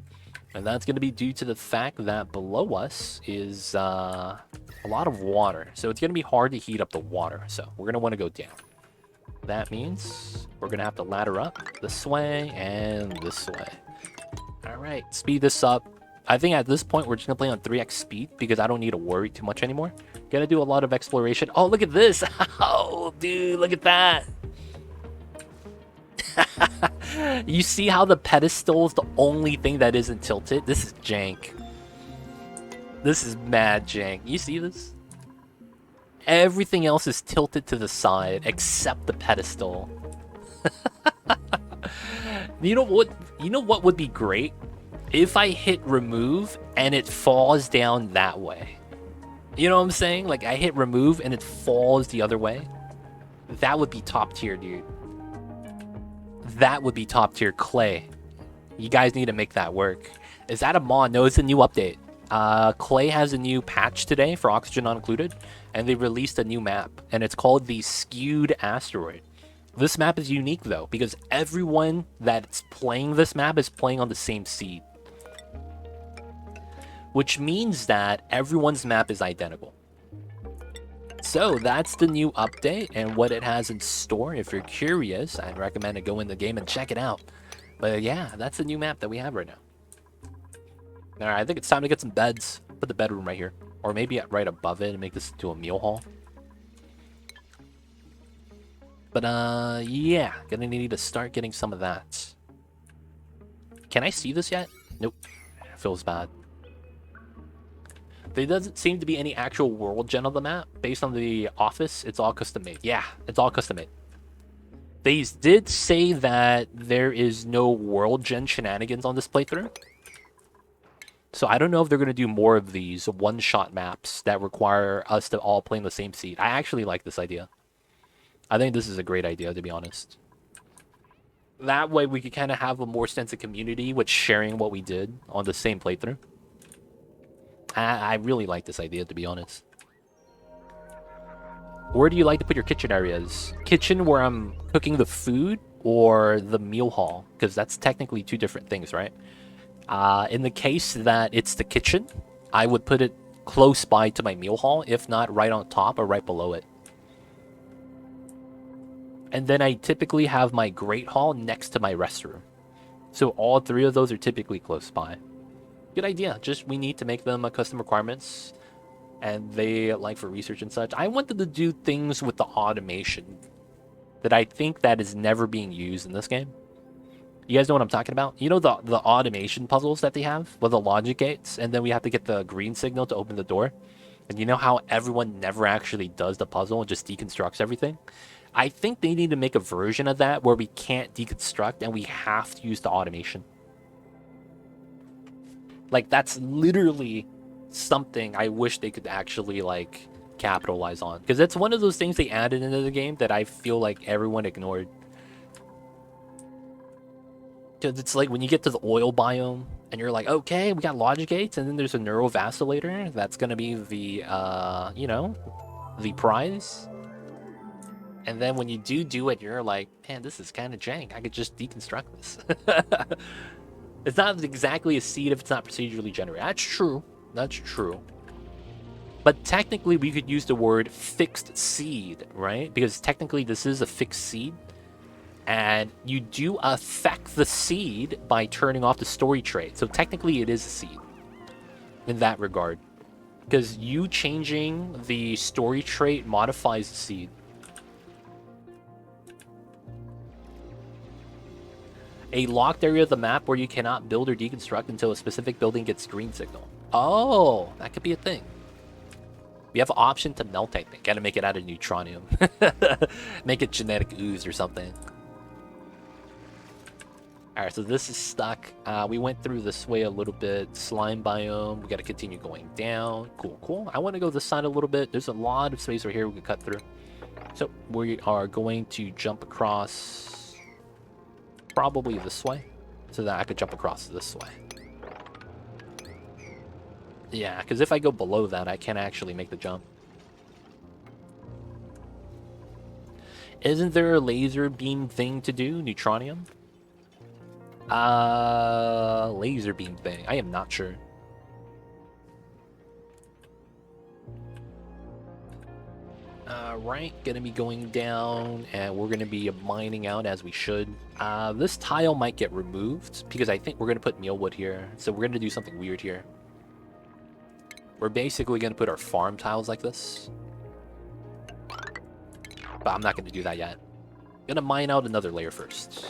And that's going to be due to the fact that below us is a lot of water. So it's going to be hard to heat up the water. So we're going to want to go down. That means we're going to have to ladder up this way and this way. All right, speed this up. I think at this point, we're just going to play on 3x speed because I don't need to worry too much anymore. Going to do a lot of exploration. Oh, look at this. Oh, dude, look at that. You see how the pedestal is the only thing that isn't tilted? This is jank. This is mad jank. You see this? Everything else is tilted to the side except the pedestal. You know what would be great? If I hit remove and it falls down that way. You know what I'm saying? Like I hit remove and it falls the other way. That would be top tier, dude. That would be top tier. Clay, you guys need to make that work. Is that a mod? No, it's a new update. Clay has a new patch today for Oxygen Not Included, and they released a new map, and it's called the Skewed Asteroid. This map is unique though, because everyone that's playing this map is playing on the same seed. Which means that everyone's map is identical. So that's the new update and what it has in store. If you're curious, I'd recommend to go in the game and check it out. But yeah, that's the new map that we have right now. Alright, I think it's time to get some beds. Put the bedroom right here. Or maybe right above it and make this into a meal hall. But yeah, gonna need to start getting some of that. Can I see this yet? Nope. It feels bad. There doesn't seem to be any actual world gen on the map. Based on the office, it's all custom made. Yeah, it's all custom made. They did say that there is no world gen shenanigans on this playthrough. So I don't know if they're going to do more of these one-shot maps that require us to all play in the same seat. I actually like this idea. I think this is a great idea, to be honest. That way we could kind of have a more sense of community with sharing what we did on the same playthrough. I really like this idea, to be honest. Where do you like to put your kitchen areas? Kitchen where I'm cooking the food or the meal hall? Because that's technically two different things, right? In the case that it's the kitchen, I would put it close by to my meal hall, if not right on top or right below it. And then I typically have my great hall next to my restroom. So all three of those are typically close by. Good idea. Just we need to make them custom requirements, and they like for research and such. I wanted to do things with the automation that I think that is never being used in this game. You guys know what I'm talking about? You know the automation puzzles that they have with the logic gates, and then we have to get the green signal to open the door. And you know how everyone never actually does the puzzle and just deconstructs everything? I think they need to make a version of that where we can't deconstruct and we have to use the automation. Like, that's literally something I wish they could actually, like, capitalize on. Because it's one of those things they added into the game that I feel like everyone ignored. Because it's like when you get to the oil biome, and you're like, okay, we got logic gates, and then there's a neurovacillator. That's going to be the, you know, the prize. And then when you do it, you're like, man, this is kind of jank. I could just deconstruct this. It's not exactly a seed if it's not procedurally generated. That's true. That's true. But technically, we could use the word fixed seed, right? Because technically, this is a fixed seed. And you do affect the seed by turning off the story trait. So technically, it is a seed in that regard. Because you changing the story trait modifies the seed. A locked area of the map where you cannot build or deconstruct until a specific building gets green signal. Oh, that could be a thing. We have an option to melt, I think. Gotta make it out of neutronium. Make it genetic ooze or something. Alright, so this is stuck. We went through this way a little bit. Slime biome. We gotta continue going down. Cool, cool. I want to go this side a little bit. There's a lot of space right here we can cut through. So we are going to jump across probably this way, so that I could jump across this way. Yeah, because if I go below that, I can't actually make the jump. Isn't there a laser beam thing to do? Neutronium? Laser beam thing. I am not sure. Right, gonna be going down, and we're gonna be mining out as we should. This tile might get removed, because I think we're gonna put mealwood here. So we're gonna do something weird here. We're basically gonna put our farm tiles like this. But I'm not gonna do that yet. Gonna mine out another layer first.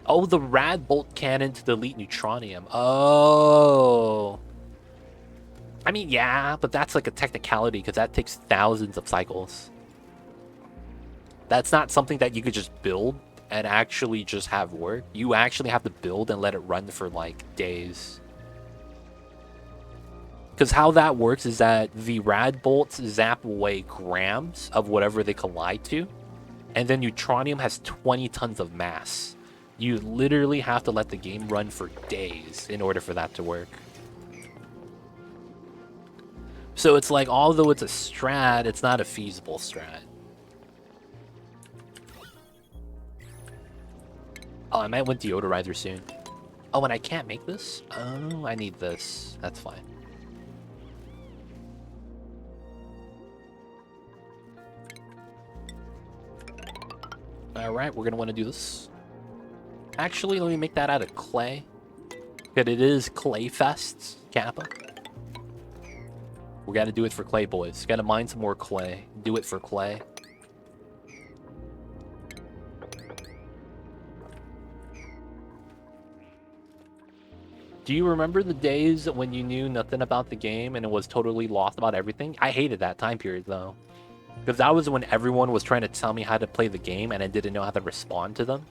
Oh, the rad bolt cannon to delete neutronium. Oh. I mean, yeah, but that's like a technicality because that takes thousands of cycles. That's not something that you could just build and actually just have work. You actually have to build and let it run for like days. Because how that works is that the rad bolts zap away grams of whatever they collide to, and then neutronium has 20 tons of mass. You literally have to let the game run for days in order for that to work. So it's like, although it's a strat, it's not a feasible strat. Oh, I might want deodorizer soon. Oh, and I can't make this? Oh, I need this. That's fine. Alright, we're going to want to do this. Actually, let me make that out of clay. Because it is Clay Fest, Kappa. We gotta do it for clay, boys. Gotta mine some more clay. Do it for clay. Do you remember the days when you knew nothing about the game and it was totally lost about everything? I hated that time period, though. Because that was when everyone was trying to tell me how to play the game and I didn't know how to respond to them.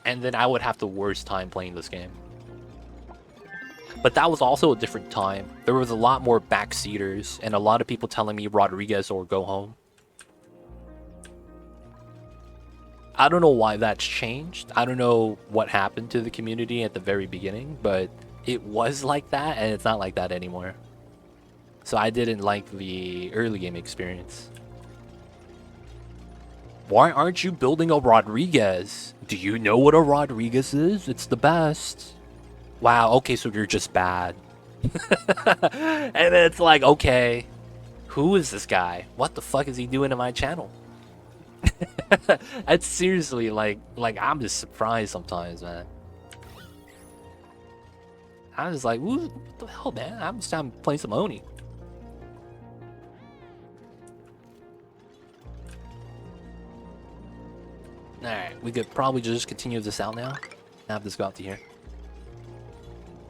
And then I would have the worst time playing this game. But that was also a different time. There was a lot more backseaters and a lot of people telling me Rodriguez or go home. I don't know why that's changed. I don't know what happened to the community at the very beginning, but it was like that and it's not like that anymore. So I didn't like the early game experience. Why aren't you building a Rodriguez? Do you know what a Rodriguez is? It's the best. Wow, okay, so you're just bad. And then it's like, okay, who is this guy? What the fuck is he doing to my channel? It's seriously like I'm just surprised sometimes, man. I'm just like, what the hell, man? I'm just playing some Oni. Alright, we could probably just continue this out now. Have this go out to here.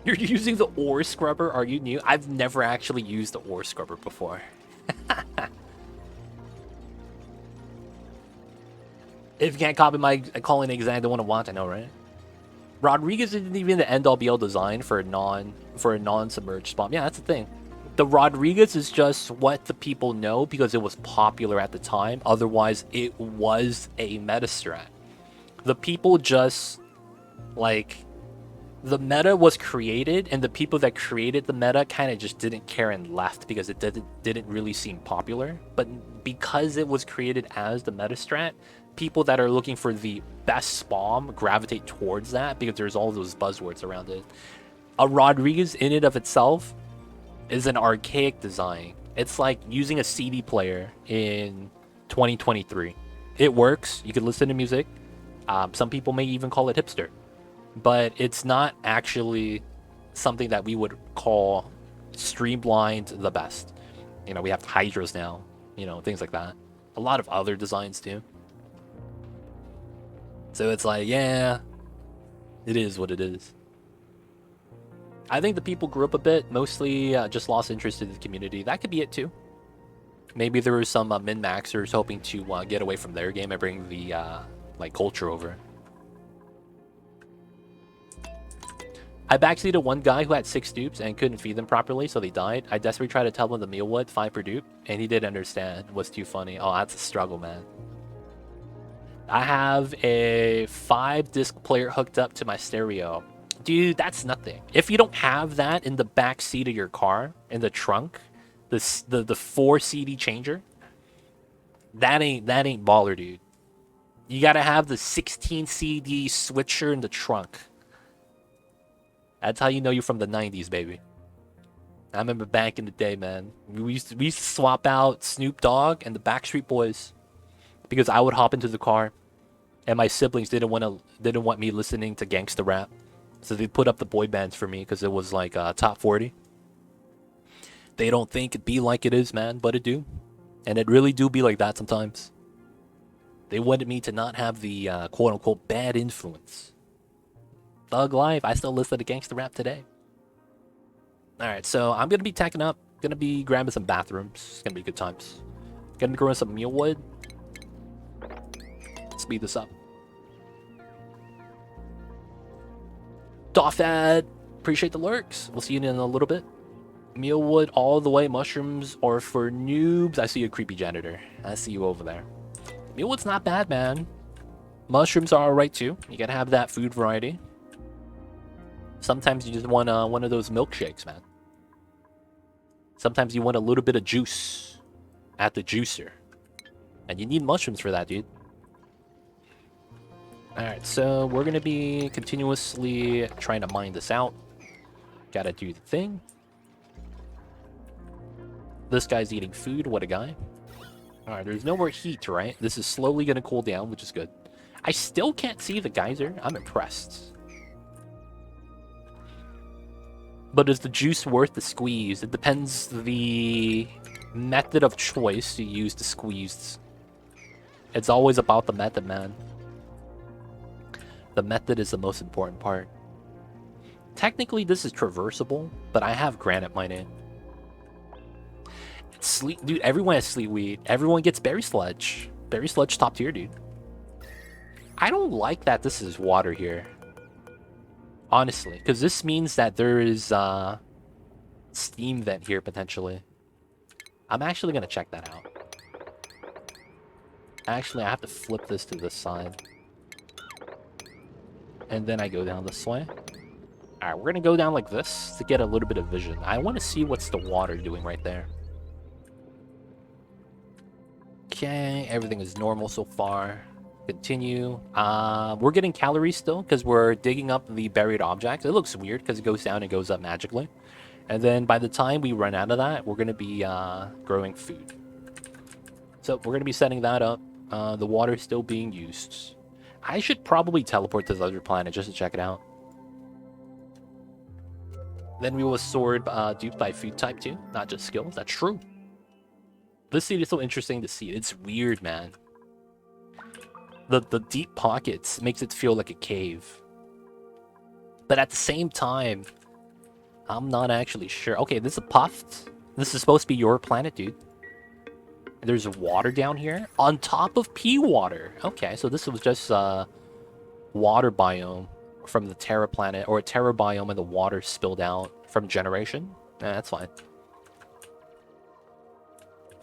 You're using the ore scrubber? Are you new? I've never actually used the ore scrubber before. If you can't copy my calling exam, I don't want to watch. I know, right? Rodriguez isn't even the end-all be-all design for a non-submerged spawn. Yeah, that's the thing. The Rodriguez is just what the people know because it was popular at the time. Otherwise, it was a meta strat. The people just like. The meta was created, and the people that created the meta kind of just didn't care and left because it didn't really seem popular. But because it was created as the meta strat, people that are looking for the best spawn gravitate towards that because there's all those buzzwords around it. A Rodriguez in and of itself is an archaic design. It's like using a CD player in 2023. It works. You can listen to music. Some people may even call it hipster. But it's not actually something that we would call streamlined the best. You know, we have hydras now, you know, things like that. A lot of other designs too. So it's like, yeah, it is what it is. I think the people grew up a bit, mostly just lost interest in the community. That could be it too. Maybe there were some min-maxers hoping to get away from their game and bring the like culture over. I backseated one guy who had 6 dupes and couldn't feed them properly, so they died. I desperately tried to tell him the meal would 5 per dupe, and he didn't understand. It was too funny. Oh, that's a struggle, man. I have a 5-disc player hooked up to my stereo. Dude, that's nothing. If you don't have that in the back seat of your car, in the trunk, the 4 CD changer, that ain't baller, dude. You gotta have the 16 CD switcher in the trunk. That's how you know you're from the 90s, baby. I remember back in the day, man. We used to swap out Snoop Dogg and the Backstreet Boys because I would hop into the car, and my siblings didn't want me listening to gangsta rap, so they put up the boy bands for me because it was like top 40. They don't think it be like it is, man, but it do, and it really do be like that sometimes. They wanted me to not have the quote unquote bad influence. Thug life. I still listen to gangsta rap today. Alright, so I'm gonna be tacking up. Gonna be grabbing some bathrooms. It's gonna be good times. Gonna be growing some mealwood. Speed this up. Doffad, appreciate the lurks. We'll see you in a little bit. Mealwood all the way. Mushrooms are for noobs. I see a creepy janitor. I see you over there. Mealwood's not bad, man. Mushrooms are alright too. You gotta have that food variety. Sometimes you just want one of those milkshakes, man. Sometimes you want a little bit of juice at the juicer. And you need mushrooms for that, dude. Alright, so we're going to be continuously trying to mine this out. Gotta do the thing. This guy's eating food. What a guy. Alright, there's no more heat, right? This is slowly going to cool down, which is good. I still can't see the geyser. I'm impressed. But is the juice worth the squeeze? It depends the method of choice you use to squeeze. It's always about the method, man. The method is the most important part. Technically, this is traversable, but I have granite mining. Dude, everyone has sleet weed. Everyone gets berry sludge. Berry sludge top tier, dude. I don't like that this is water here. Honestly, because this means that there is steam vent here potentially. I'm actually gonna check that out. Actually, I have to flip this to this side. And then I go down this way. Alright, we're gonna go down like this to get a little bit of vision. I want to see what's the water doing right there. Okay, everything is normal so far. Continue. We're getting calories still because we're digging up the buried objects. It looks weird because it goes down and goes up magically. And then by the time we run out of that, we're going to be growing food. So we're going to be setting that up. The water is still being used. I should probably teleport to the other planet just to check it out. Then we will sort duped by food type too, not just skills. That's true. This seed is so interesting to see. It's weird, man. The deep pockets makes it feel like a cave. But at the same time, I'm not actually sure. Okay, this is a puffed. This is supposed to be your planet, dude. There's water down here on top of pea water. Okay, so this was just water biome from the Terra planet, or a Terra biome and the water spilled out from generation. That's fine.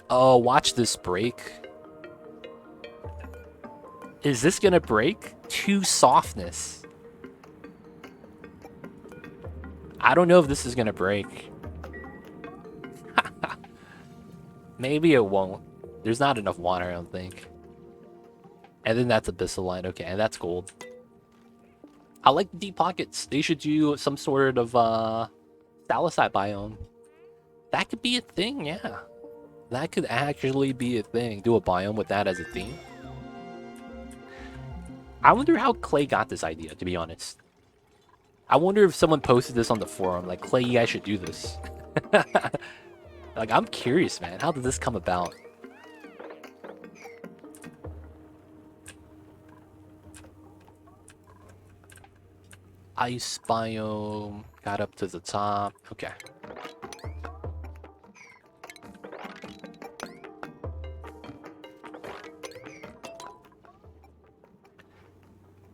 Oh, watch this break. Is this gonna break? 2 softness. I don't know if this is gonna break. Maybe it won't. There's not enough water, I don't think. And then that's abyssaline. Okay, and that's gold. I like the deep pockets. They should do some sort of salicite biome. That could be a thing, yeah. That could actually be a thing. Do a biome with that as a theme. I wonder how Clay got this idea, to be honest. I wonder if someone posted this on the forum, like, Clay, you guys should do this. Like, I'm curious, man. How did this come about? Ice biome. Got up to the top. Okay.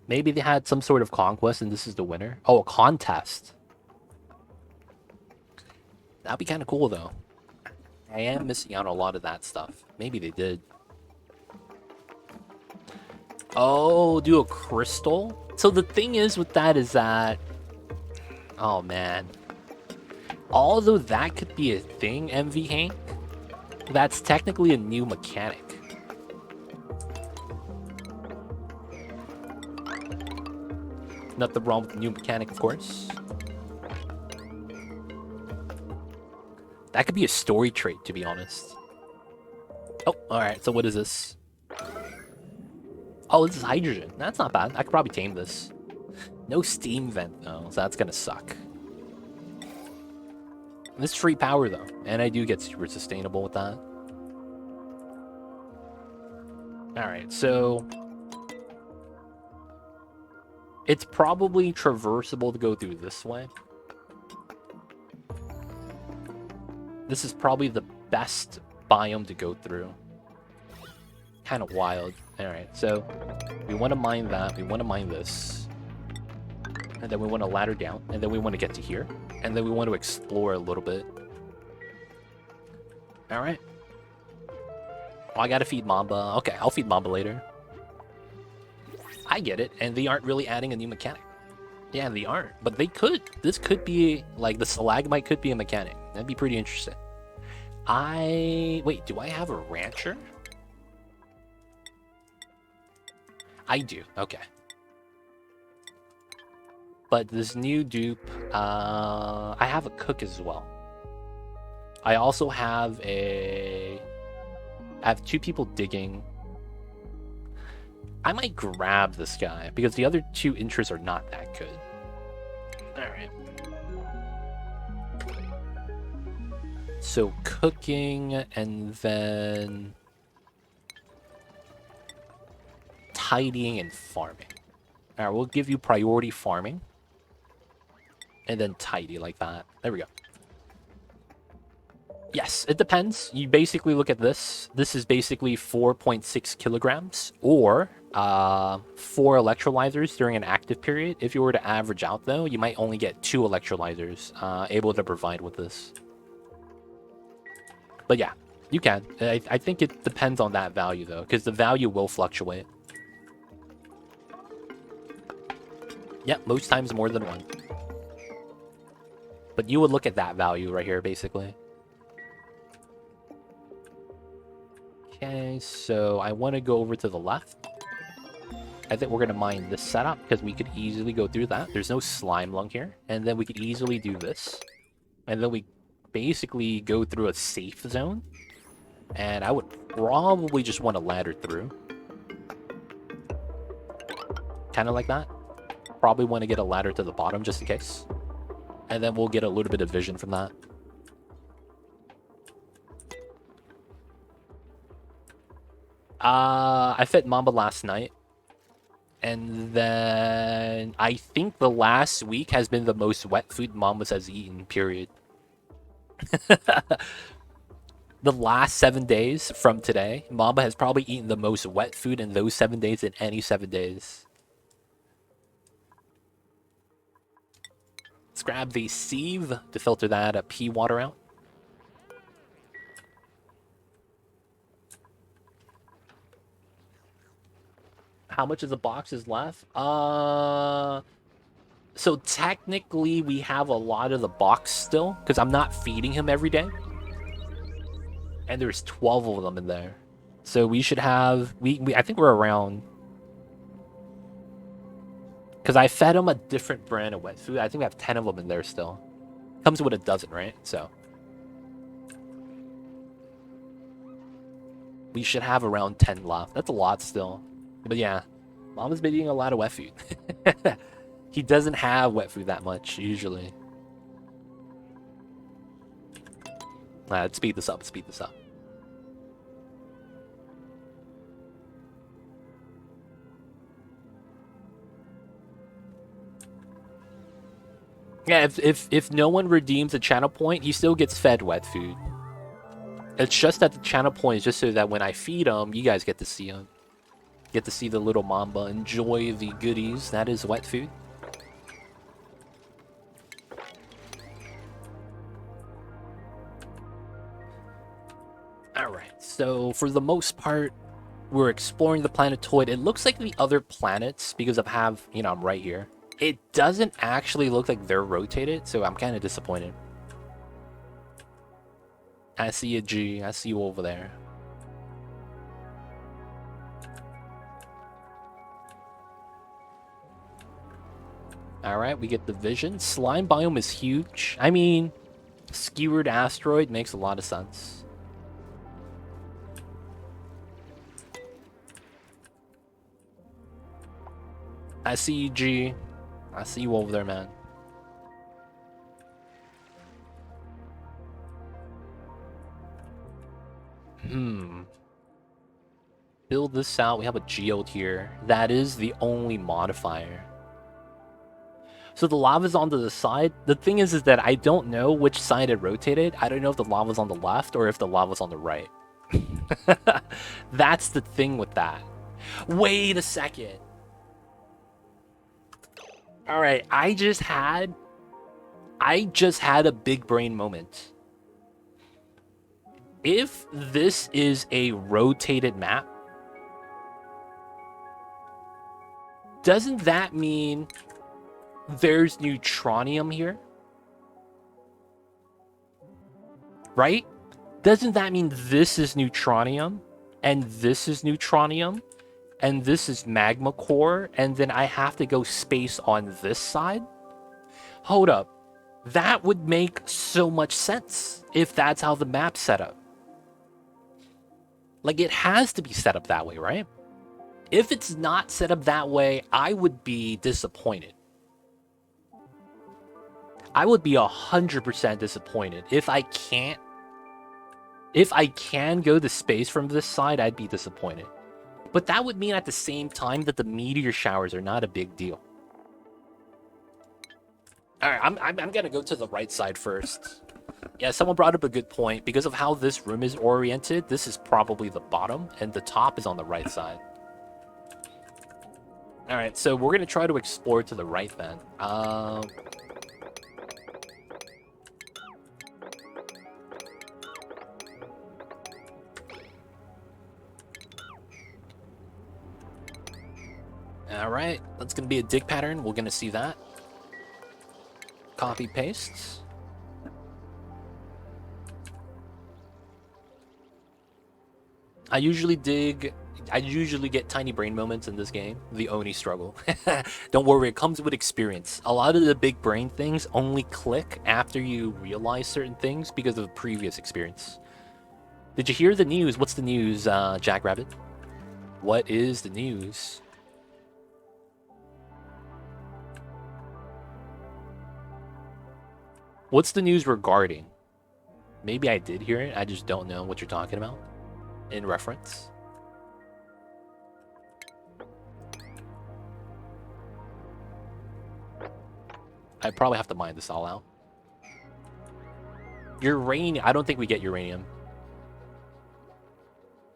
Maybe they had some sort of conquest and this is the winner. Oh, a contest. That'd be kind of cool, though. I am missing out on a lot of that stuff. Maybe they did. Oh, do a crystal? So the thing is with that is that Oh, man. Although that could be a thing, MV Hank, that's technically a new mechanic. Nothing wrong with the new mechanic, of course. That could be a story trait, to be honest. Oh, alright, so what is this? Oh, this is hydrogen. That's not bad. I could probably tame this. No steam vent, though, so that's gonna suck. This is free power, though, and I do get super sustainable with that. Alright, so... it's probably traversable to go through this way. This is probably the best biome to go through. Kind of wild. Alright, so we want to mine that. We want to mine this. And then we want to ladder down. And then we want to get to here. And then we want to explore a little bit. Alright. Oh, I gotta feed Mamba. Okay, I'll feed Mamba later. I get it. And they aren't really adding a new mechanic. Yeah, they aren't. But they could. This could be, like, the stalagmite could be a mechanic. That'd be pretty interesting. Wait, do I have a rancher? I do. Okay. But this new dupe, I have a cook as well. I also have I have 2 people digging. I might grab this guy because the other 2 interests are not that good. Alright. So cooking and then tidying and farming. Alright, we'll give you priority farming. And then tidy like that. There we go. Yes, it depends. You basically look at this. This is basically 4.6 kilograms or 4 electrolyzers during an active period. If you were to average out, though, you might only get 2 electrolyzers able to provide with this. But yeah, you can. I think it depends on that value, though, because the value will fluctuate. Yeah, most times more than 1. But you would look at that value right here, basically. Okay, so I want to go over to the left. I think we're going to mine this setup because we could easily go through that. There's no slime lung here. And then we could easily do this. And then we basically go through a safe zone. And I would probably just want to ladder through. Kind of like that. Probably want to get a ladder to the bottom just in case. And then we'll get a little bit of vision from that. I fed Mamba last night. And then I think the last week has been the most wet food Mamba has eaten, period. The last 7 days from today, Mamba has probably eaten the most wet food in those 7 days in any 7 days. Let's grab the sieve to filter that pea water out. How much of the box is left? So technically we have a lot of the box still, because I'm not feeding him every day. And there's 12 of them in there. So we should have, I think we're around, because I fed him a different brand of wet food. I think we have 10 of them in there still. Comes with a dozen, right? So we should have around 10 left. That's a lot still. But yeah, Mama's been eating a lot of wet food. He doesn't have wet food that much, usually. Let's speed this up, speed this up. Yeah, if no one redeems a channel point, he still gets fed wet food. It's just that the channel point is just so that when I feed him, you guys get to see him. Get to see the little Mamba enjoy the goodies. That is wet food. Alright, so for the most part, we're exploring the planetoid. It looks like the other planets, because of I'm right here. It doesn't actually look like they're rotated, so I'm kind of disappointed. I see a G. I see you over there. Alright, we get the vision. Slime biome is huge. I mean, Skewed Asteroid makes a lot of sense. I see you, G. I see you over there, man. Build this out. We have a geode here. That is the only modifier. So the lava's on the side. The thing is that I don't know which side it rotated. I don't know if the lava's on the left or if the lava's on the right. That's the thing with that. Wait a second. All right, I just had a big brain moment. If this is a rotated map, doesn't that mean there's neutronium here? Right? Doesn't that mean this is neutronium, and this is neutronium, and this is magma core, and then I have to go space on this side? Hold up. That would make so much sense if that's how the map's set up. Like, it has to be set up that way, right? If it's not set up that way, I would be disappointed. I would be 100% disappointed. If I can go to space from this side, I'd be disappointed. But that would mean at the same time that the meteor showers are not a big deal. All right, I'm gonna go to the right side first. Yeah, someone brought up a good point. Because of how this room is oriented, this is probably the bottom, and the top is on the right side. All right, so we're gonna try to explore to the right then. All right, that's gonna be a dig pattern. We're gonna see that. Copy paste. I usually get tiny brain moments in this game. The Oni struggle. Don't worry, it comes with experience. A lot of the big brain things only click after you realize certain things because of previous experience. Did you hear the news? What's the news, Jackrabbit? What is the news? What's the news regarding? Maybe I did hear it. I just don't know what you're talking about. In reference. I probably have to mine this all out. Uranium. I don't think we get uranium.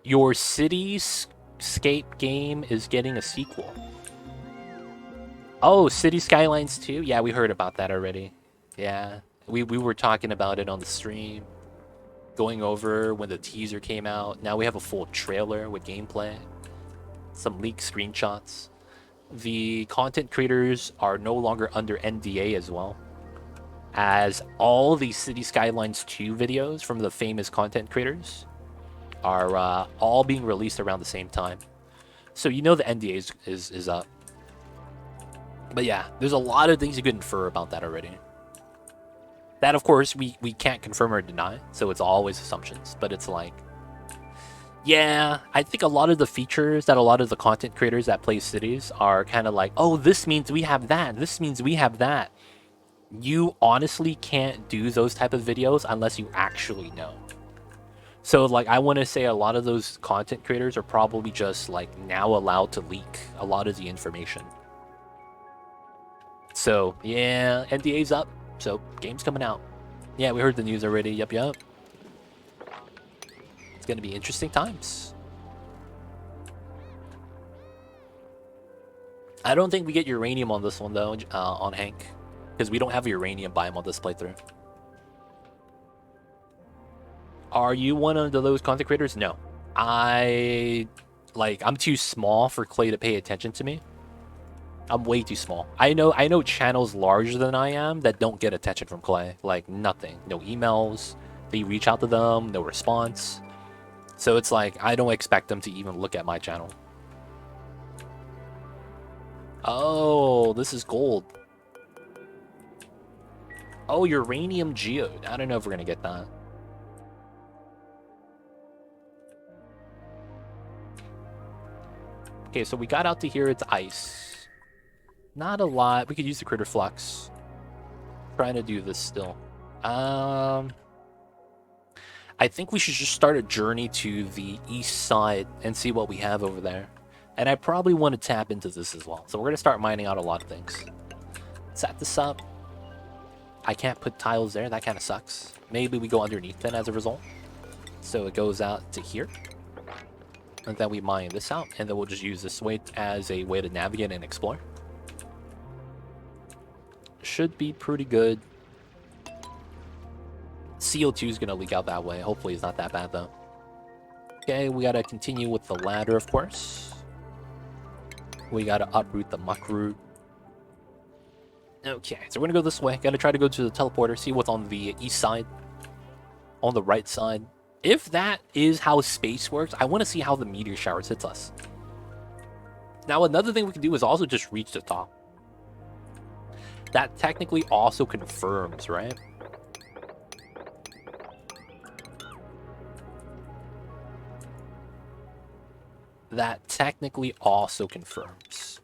Your Cityscape game is getting a sequel. Oh, City Skylines 2? Yeah, we heard about that already. Yeah, we were talking about it on the stream. Going over when the teaser came out. Now we have a full trailer with gameplay. Some leaked screenshots. The content creators are no longer under NDA as well. As all the City Skylines 2 videos from the famous content creators are all being released around the same time. So you know the NDA is up. But yeah, there's a lot of things you could infer about that already. That, of course, we can't confirm or deny, so it's always assumptions. But it's like, yeah, I think a lot of the features that a lot of the content creators that play cities are kind of like, oh, this means we have that, this means we have that. You honestly can't do those type of videos unless you actually know. So, like, I want to say a lot of those content creators are probably just, like, now allowed to leak a lot of the information. So, yeah, NDA's up. So, game's coming out. Yeah, we heard the news already. Yup. It's gonna be interesting times. I don't think we get uranium on this one, though, on Hank. Because we don't have a uranium biome on this playthrough. Are you one of those content creators? No. I'm too small for Clay to pay attention to me. I'm way too small. I know channels larger than I am that don't get attention from Clay. Like nothing. No emails. They reach out to them, no response. So it's like I don't expect them to even look at my channel. Oh, this is gold. Oh, uranium geode. I don't know if we're gonna get that. Okay, so we got out to here. It's ice. Not a lot. We could use the critter flux. Trying to do this still. I think we should just start a journey to the east side and see what we have over there. And I probably want to tap into this as well. So we're going to start mining out a lot of things. Set this up. I can't put tiles there. That kind of sucks. Maybe we go underneath then as a result. So it goes out to here. And then we mine this out. And then we'll just use this way as a way to navigate and explore. Should be pretty good. CO2 is going to leak out that way. Hopefully it's not that bad though. Okay, we got to continue with the ladder, of course. We got to uproot the muck root. Okay, so we're going to go this way. Got to try to go to the teleporter, see what's on the east side. On the right side. If that is how space works, I want to see how the meteor showers hits us. Now, another thing we can do is also just reach the top. That technically also confirms, right? That technically also confirms.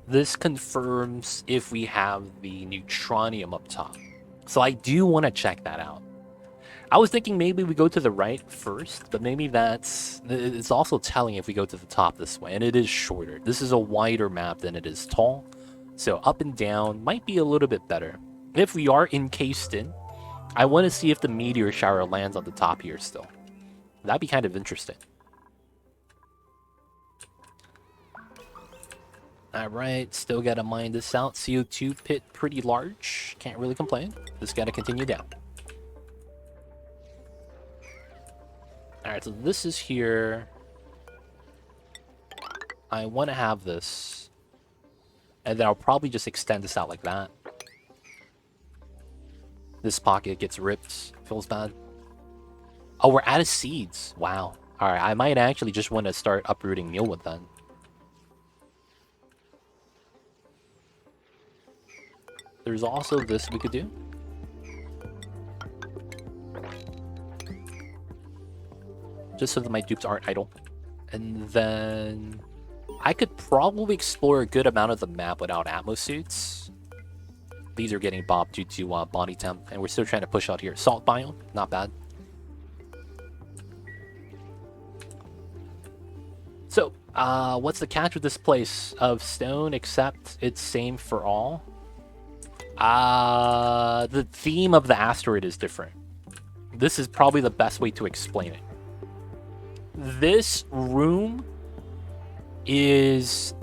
This confirms if we have the neutronium up top. So I do want to check that out. I was thinking maybe we go to the right first, but maybe it's also telling if we go to the top this way, and it is shorter. This is a wider map than it is tall, so up and down might be a little bit better. If we are encased in, I want to see if the meteor shower lands on the top here still. That'd be kind of interesting. Alright, still gotta mine this out. CO2 pit pretty large. Can't really complain. Just gotta continue down. Alright, so this is here. I want to have this. And then I'll probably just extend this out like that. This pocket gets ripped. Feels bad. Oh, we're out of seeds. Wow. Alright, I might actually just want to start uprooting mealwood then. There's also this we could do. Just so that my dupes aren't idle. And then I could probably explore a good amount of the map without atmo suits. These are getting bopped due to body temp, and we're still trying to push out here. Salt biome, not bad. So, what's the catch with this place of stone, except it's same for all? The theme of the asteroid is different. This is probably the best way to explain it. This room is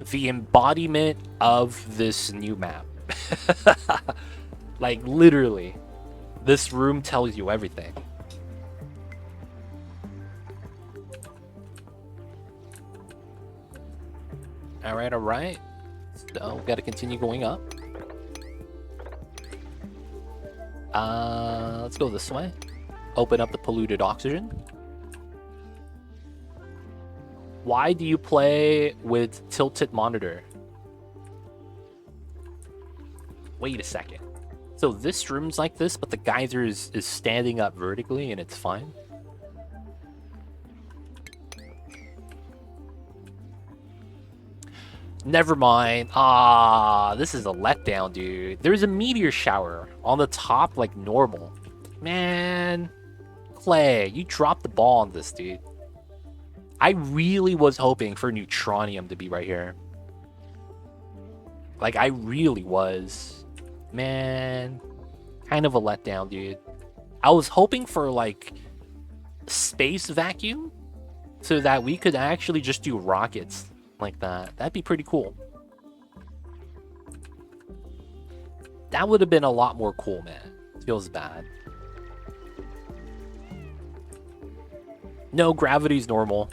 the embodiment of this new map. Like, literally, this room tells you everything. Alright, alright. So, gotta continue going up. Let's go this way. Open up the polluted oxygen. Why do you play with tilted monitor? Wait a second. So this room's like this, but the geyser is standing up vertically and it's fine? Never mind. This is a letdown, dude. There's a meteor shower on the top like normal. Man. Clay, you dropped the ball on this, dude. I really was hoping for neutronium to be right here. Like, I really was. Man. Kind of a letdown, dude. I was hoping for, like, space vacuum so that we could actually just do rockets like that. That'd be pretty cool. That would have been a lot more cool, man. Feels bad. No, gravity's normal.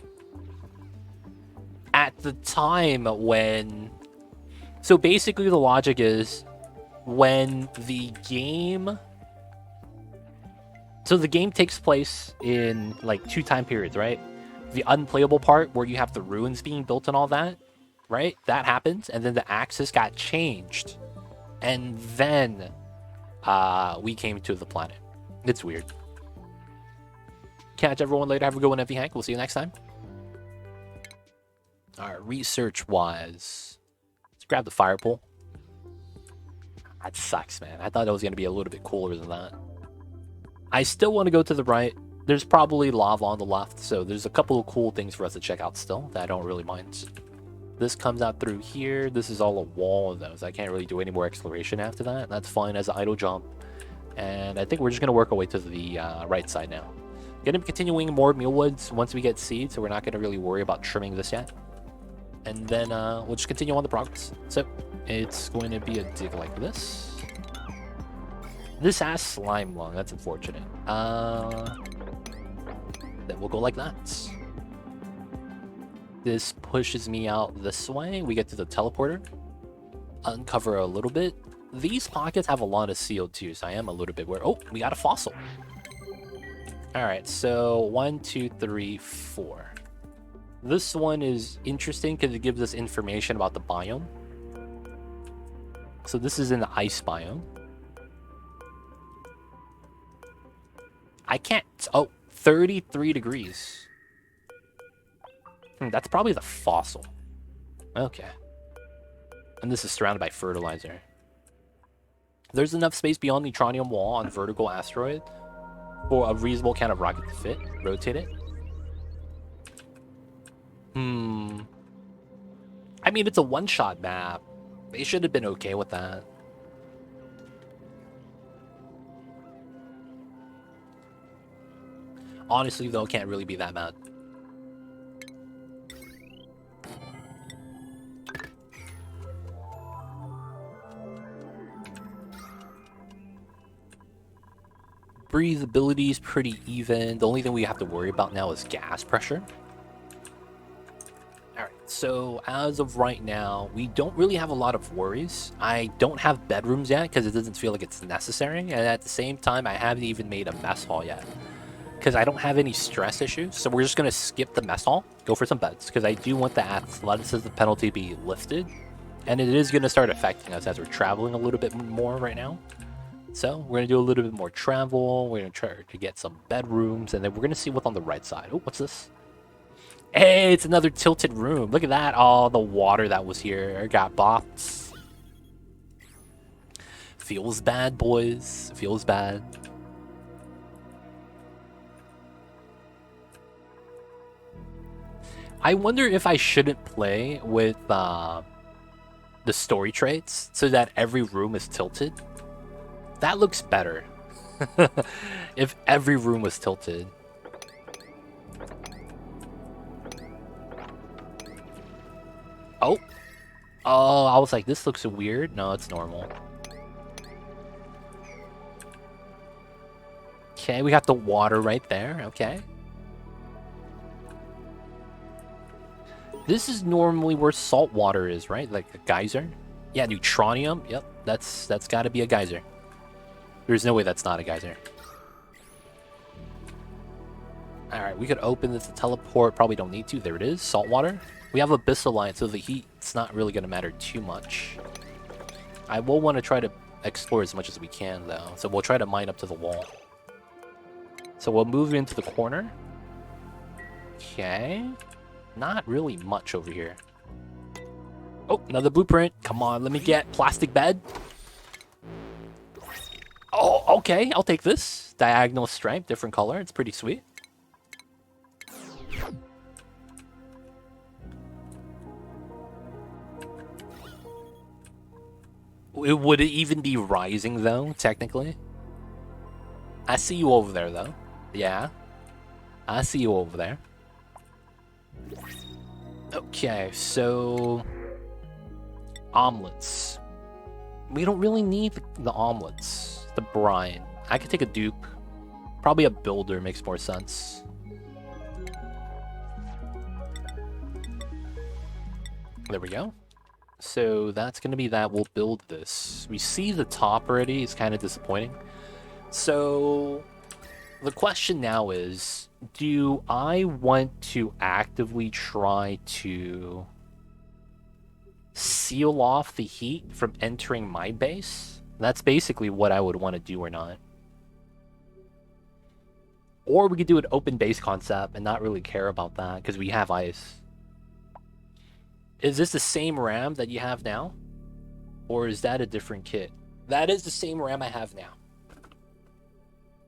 At the time when... So basically the logic is when the game... So the game takes place in like 2 time periods, right? The unplayable part where you have the ruins being built and all that, right? That happens, and then the axis got changed. And then we came to the planet. It's weird. Catch everyone later. Have a good one, Effie Hank. We'll see you next time. Alright, research-wise. Let's grab the fire pole. That sucks, man. I thought it was going to be a little bit cooler than that. I still want to go to the right. There's probably lava on the left, so there's a couple of cool things for us to check out still that I don't really mind. This comes out through here. This is all a wall of those. I can't really do any more exploration after that. That's fine as an idle jump. And I think we're just going to work our way to the right side now. Going to be continuing more mealwoods once we get seeds, so we're not going to really worry about trimming this yet. And then we'll just continue on the progress. So it's going to be a dig like this. This has slime lung. That's unfortunate. Then we'll go like that. This pushes me out this way. We get to the teleporter. Uncover a little bit. These pockets have a lot of CO2, so I am a little bit worried. Oh, we got a fossil. Alright, so 1, 2, 3, 4. This one is interesting because it gives us information about the biome. So this is in the ice biome. I can't... Oh, 33 degrees. That's probably the fossil. Okay. And this is surrounded by fertilizer. There's enough space beyond the tronium wall on vertical asteroid for a reasonable kind of rocket to fit. Rotate it. I mean, it's a one-shot map. They should have been okay with that. Honestly, though, can't really be that mad. Breathability is pretty even. The only thing we have to worry about now is gas pressure. Alright, so as of right now, we don't really have a lot of worries. I don't have bedrooms yet because it doesn't feel like it's necessary. And at the same time, I haven't even made a mess hall yet. Because I don't have any stress issues. So we're just going to skip the mess hall, go for some beds. Because I do want the athleticism penalty to be lifted. And it is going to start affecting us as we're traveling a little bit more right now. So we're going to do a little bit more travel. We're going to try to get some bedrooms. And then we're going to see what's on the right side. Oh, what's this? Hey, it's another tilted room. Look at that. All the water that was here got bopped. Feels bad, boys. Feels bad. I wonder if I shouldn't play with the story traits so that every room is tilted. That looks better. If every room was tilted. Oh. Oh, I was like, this looks weird. No, it's normal. Okay, we got the water right there. Okay. This is normally where salt water is, right? Like a geyser. Yeah, neutronium. Yep, that's got to be a geyser. There's no way that's not a geyser. Alright, we could open this to teleport. Probably don't need to. There it is. Salt water. We have Abyssal Light, so the heat's not really going to matter too much. I will want to try to explore as much as we can, though. So we'll try to mine up to the wall. So we'll move into the corner. Okay. Not really much over here. Oh, another blueprint. Come on, let me get plastic bed. Oh, okay. I'll take this. Diagonal stripe, different color. It's pretty sweet. Would it even be rising, though, technically? I see you over there, though. Yeah. I see you over there. Okay, so... omelets. We don't really need the omelets. The brine. I could take a dupe. Probably a builder makes more sense. There we go. So that's going to be that. We'll build this. We see the top already. It's kind of disappointing. So the question now is, do I want to actively try to seal off the heat from entering my base? That's basically what I would want to do or not. Or we could do an open base concept and not really care about that because we have ice. Is this the same RAM that you have now? Or is that a different kit? That is the same RAM I have now.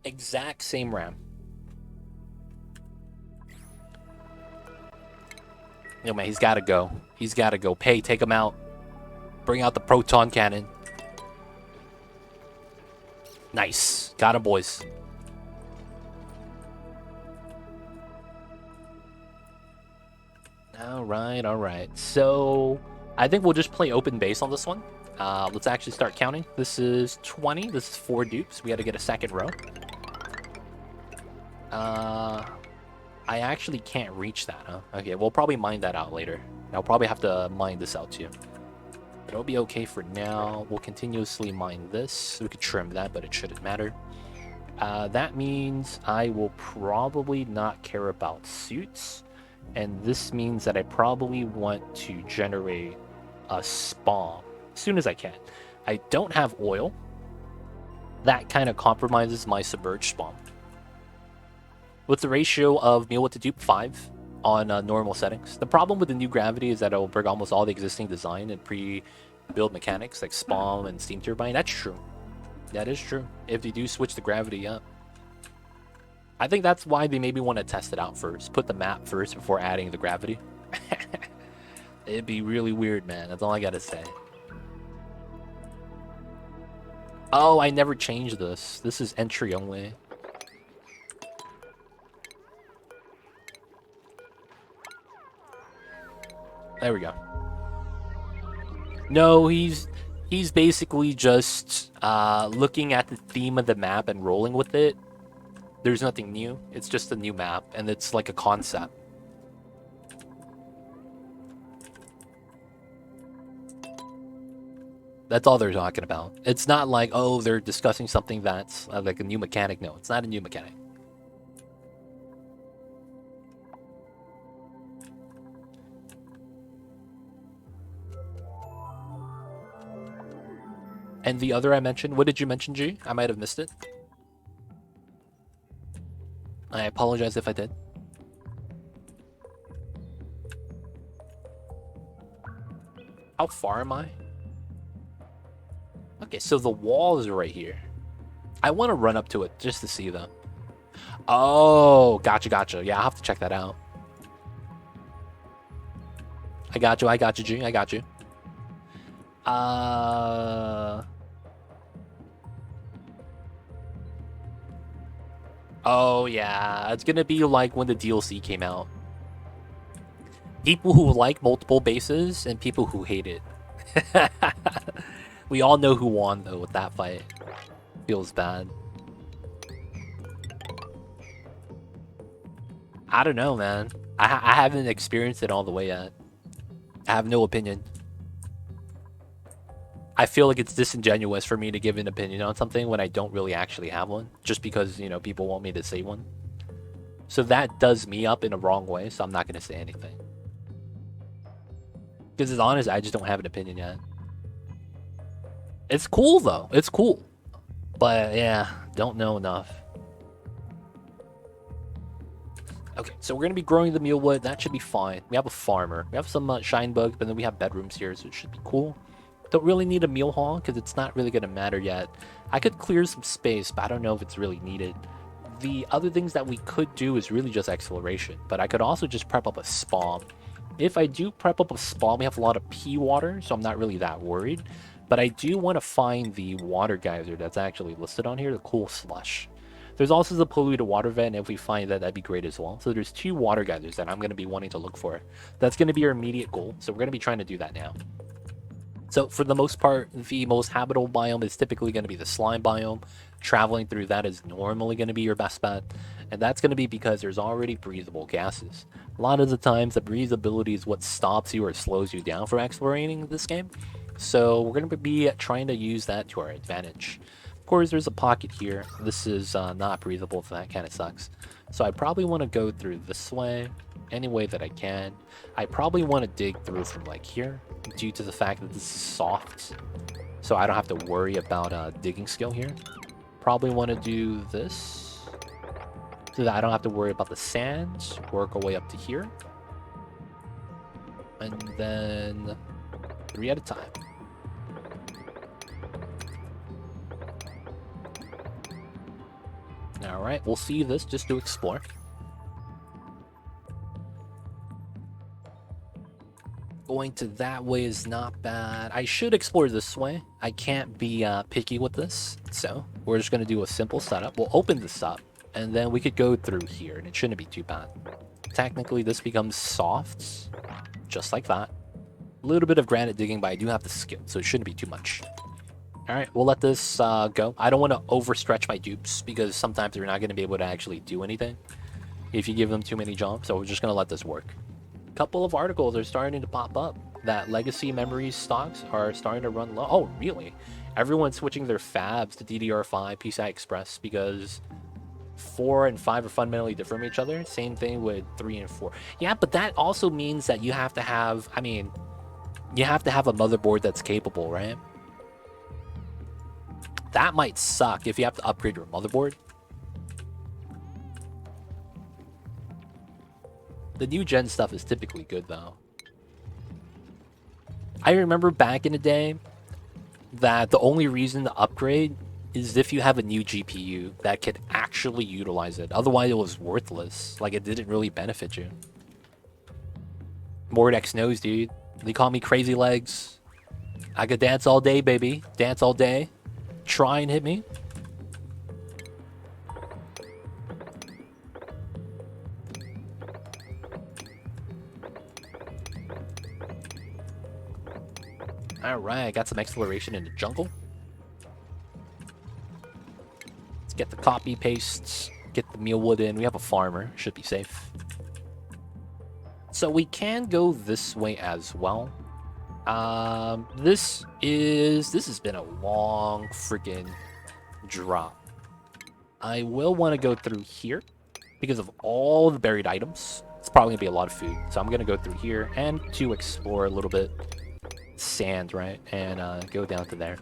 Exact same RAM. No, man, he's got to go. He's got to go. Pay, take him out. Bring out the proton cannon. Nice. Got him, boys. All right. So I think we'll just play open base on this one. Let's actually start counting. This is 20. This is 4 dupes. We got to get a second row. I actually can't reach that, huh? Okay, we'll probably mine that out later. I'll probably have to mine this out too. But it'll be okay for now. We'll continuously mine this. We could trim that, but it shouldn't matter. That means I will probably not care about suits. And this means that I probably want to generate a spawn as soon as I can. I don't have oil. That kind of compromises my submerged spawn. What's the ratio of meal to dupe? 5 on normal settings. The problem with the new gravity is that it will break almost all the existing design and pre-build mechanics like spawn and steam turbine. That's true. That is true. If they do switch the gravity up. I think that's why they maybe want to test it out first. Put the map first before adding the gravity. It'd be really weird, man. That's all I gotta say. Oh, I never changed this. This is entry only. There we go. No, he's basically just looking at the theme of the map and rolling with it. There's nothing new. It's just a new map, and it's like a concept. That's all they're talking about. It's not like, oh, they're discussing something that's like a new mechanic. No, it's not a new mechanic. And the other I mentioned, what did you mention, G? I might have missed it. I apologize if I did. How far am I? Okay, so the wall is right here. I want to run up to it just to see them. Oh, gotcha. Yeah, I'll have to check that out. I got you, G. I got you. Oh, yeah. It's gonna be like when the DLC came out. People who like multiple bases and people who hate it. We all know who won, though, with that fight. Feels bad. I don't know, man. I haven't experienced it all the way yet. I have no opinion. I feel like it's disingenuous for me to give an opinion on something when I don't really actually have one, just because, you know, people want me to say one. So that does me up in a wrong way, so I'm not going to say anything. Because it's honest, I just don't have an opinion yet. It's cool, though. It's cool. But, yeah, don't know enough. Okay, so we're going to be growing the mealwood. That should be fine. We have a farmer. We have some shine bugs, but then we have bedrooms here, so it should be cool. Don't really need a meal hall because it's not really going to matter yet. I could clear some space, but I don't know if it's really needed. The other things that we could do is really just exploration, but I could also just prep up a spawn. If I do prep up a spawn, we have a lot of pea water, so I'm not really that worried. But I do want to find the water geyser that's actually listed on here, the cool slush. There's also the polluted water vent, and if we find that, that'd be great as well. So there's 2 water geysers that I'm going to be wanting to look for. That's going to be our immediate goal, so we're going to be trying to do that now. So for the most part, the most habitable biome is typically going to be the slime biome. Traveling through that is normally going to be your best bet, and that's going to be because there's already breathable gases. A lot of the times, the breathability is what stops you or slows you down from exploring this game. So we're going to be trying to use that to our advantage. Of course, there's a pocket here. This is not breathable, so that kind of sucks. So I probably want to go through this way, any way that I can. I probably want to dig through from like here, due to the fact that this is soft. So I don't have to worry about digging skill here. Probably want to do this, so that I don't have to worry about the sand. Work our way up to here. And then 3 at a time. Alright, we'll see this just to explore. Going to that way is not bad. I should explore this way. I can't be picky with this, so we're just going to do a simple setup. We'll open this up, and then we could go through here, and it shouldn't be too bad. Technically, this becomes soft, just like that. A little bit of granite digging, but I do have the skill, so it shouldn't be too much. Alright, we'll let this go. I don't want to overstretch my dupes, because sometimes they're not going to be able to actually do anything if you give them too many jumps, so we're just going to let this work. A couple of articles are starting to pop up that legacy memory stocks are starting to run low. Oh, really? Everyone's switching their fabs to DDR5 PCI Express because 4 and 5 are fundamentally different from each other. Same thing with 3 and 4. Yeah, but that also means that you have to have, you have to have a motherboard that's capable, right? That might suck if you have to upgrade your motherboard. The new gen stuff is typically good, though. I remember back in the day that the only reason to upgrade is if you have a new GPU that could actually utilize it. Otherwise, it was worthless. Like, it didn't really benefit you. Mordex knows, dude. They call me Crazy Legs. I could dance all day, baby. Dance all day. Try and hit me. Alright, got some exploration in the jungle. Let's get the copy pastes, get the mealwood in. We have a farmer, should be safe. So we can go this way as well. This has been a long freaking drop. I will want to go through here because of all the buried items. It's probably gonna be a lot of food, so I'm gonna go through here and to explore a little bit. Sand, right? And go down to there.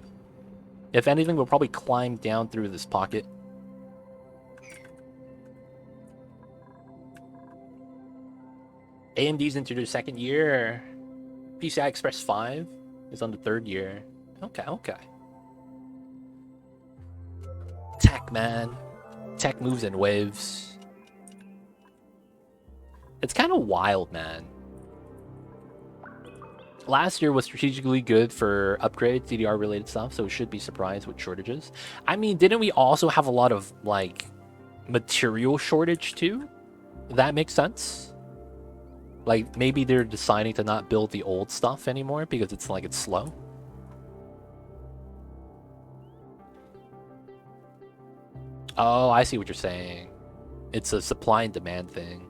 If anything, we'll probably climb down through this pocket. AMD's into their 2nd year. PCI Express 5 is on the 3rd year. Okay. Tech, man. Tech moves in waves. It's kind of wild, man. Last year was strategically good for upgrades, DDR related stuff, so we should be surprised with shortages. I mean, didn't we also have a lot of, like, material shortage too? That makes sense. Like, maybe they're deciding to not build the old stuff anymore because it's slow. Oh, I see what you're saying. It's a supply and demand thing.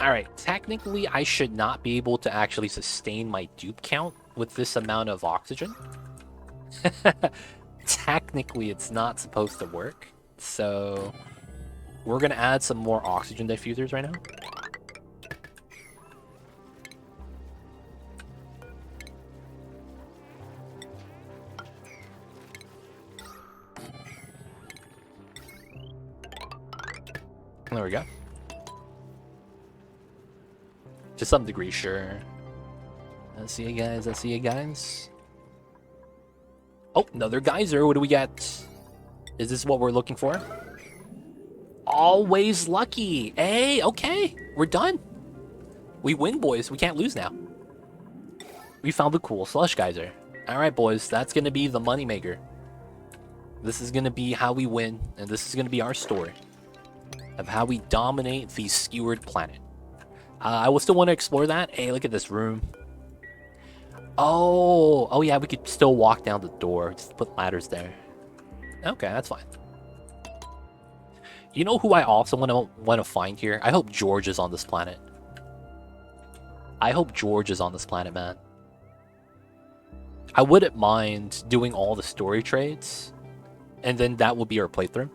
Alright, technically I should not be able to actually sustain my dupe count with this amount of oxygen. Technically it's not supposed to work, so we're gonna add some more oxygen diffusers right now. There we go. To some degree, sure. I see you guys. Oh, another geyser. What do we get? Is this what we're looking for? Always lucky. Hey, okay. We're done. We win, boys. We can't lose now. We found the cool slush geyser. Alright, boys. That's going to be the moneymaker. This is going to be how we win, and this is going to be our story. of how we dominate the skewered planet. I will still want to explore that. Hey, look at this room. Oh yeah, we could still walk down the door. Just put ladders there. Okay, that's fine. You know who I also want to find here? I hope George is on this planet. I hope George is on this planet, man. I wouldn't mind doing all the story trades, and then that would be our playthrough.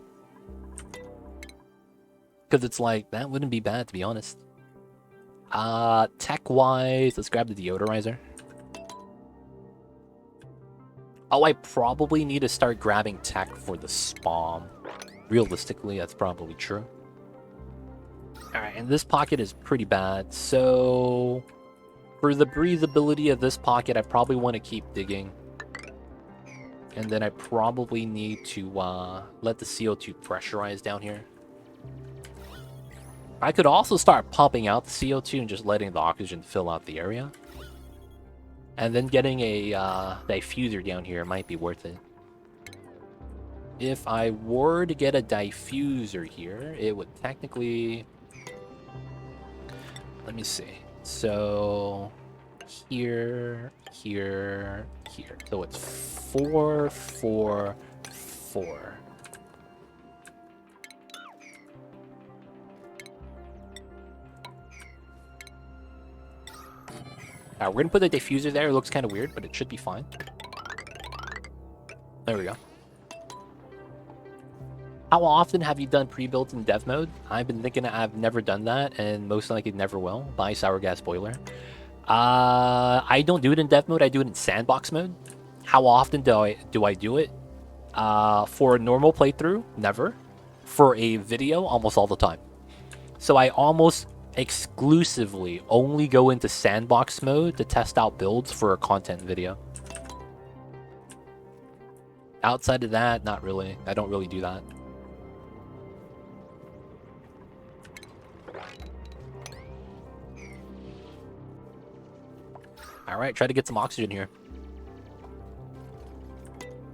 Because it's like, that wouldn't be bad, to be honest. Tech-wise, let's grab the deodorizer. Oh, I probably need to start grabbing tech for the spawn. Realistically, that's probably true. Alright, and this pocket is pretty bad, so... For the breathability of this pocket, I probably want to keep digging. And then I probably need to let the CO2 pressurize down here. I could also start pumping out the CO2 and just letting the oxygen fill out the area. And then getting a diffuser down here might be worth it. If I were to get a diffuser here, it would technically... Let me see. So... Here, here, here. So it's 4, 4, 4. We're gonna put the diffuser there. It looks kind of weird, but it should be fine. There we go. How often have you done pre-builds in dev mode? I've been thinking I've never done that, and most likely never will. By Sour Gas Boiler. I don't do it in dev mode. I do it in sandbox mode. How often do I do it? For a normal playthrough, never. For a video, almost all the time. So I almost exclusively only go into sandbox mode to test out builds for a content video. Outside of that, not really. I don't really do that. Alright, try to get some oxygen here.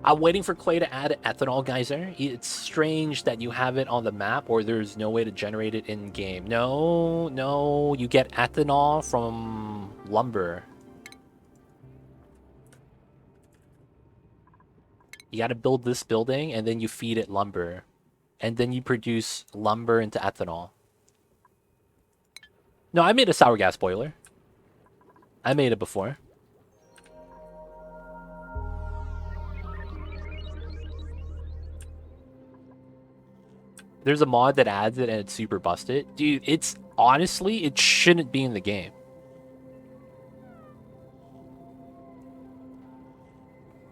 I'm waiting for Clay to add ethanol geyser. It's strange that you have it on the map or there's no way to generate it in game. No, you get ethanol from lumber. You gotta build this building and then you feed it lumber. And then you produce lumber into ethanol. No, I made a sour gas boiler. I made it before. There's a mod that adds it and it's super busted. Dude, it's honestly, it shouldn't be in the game.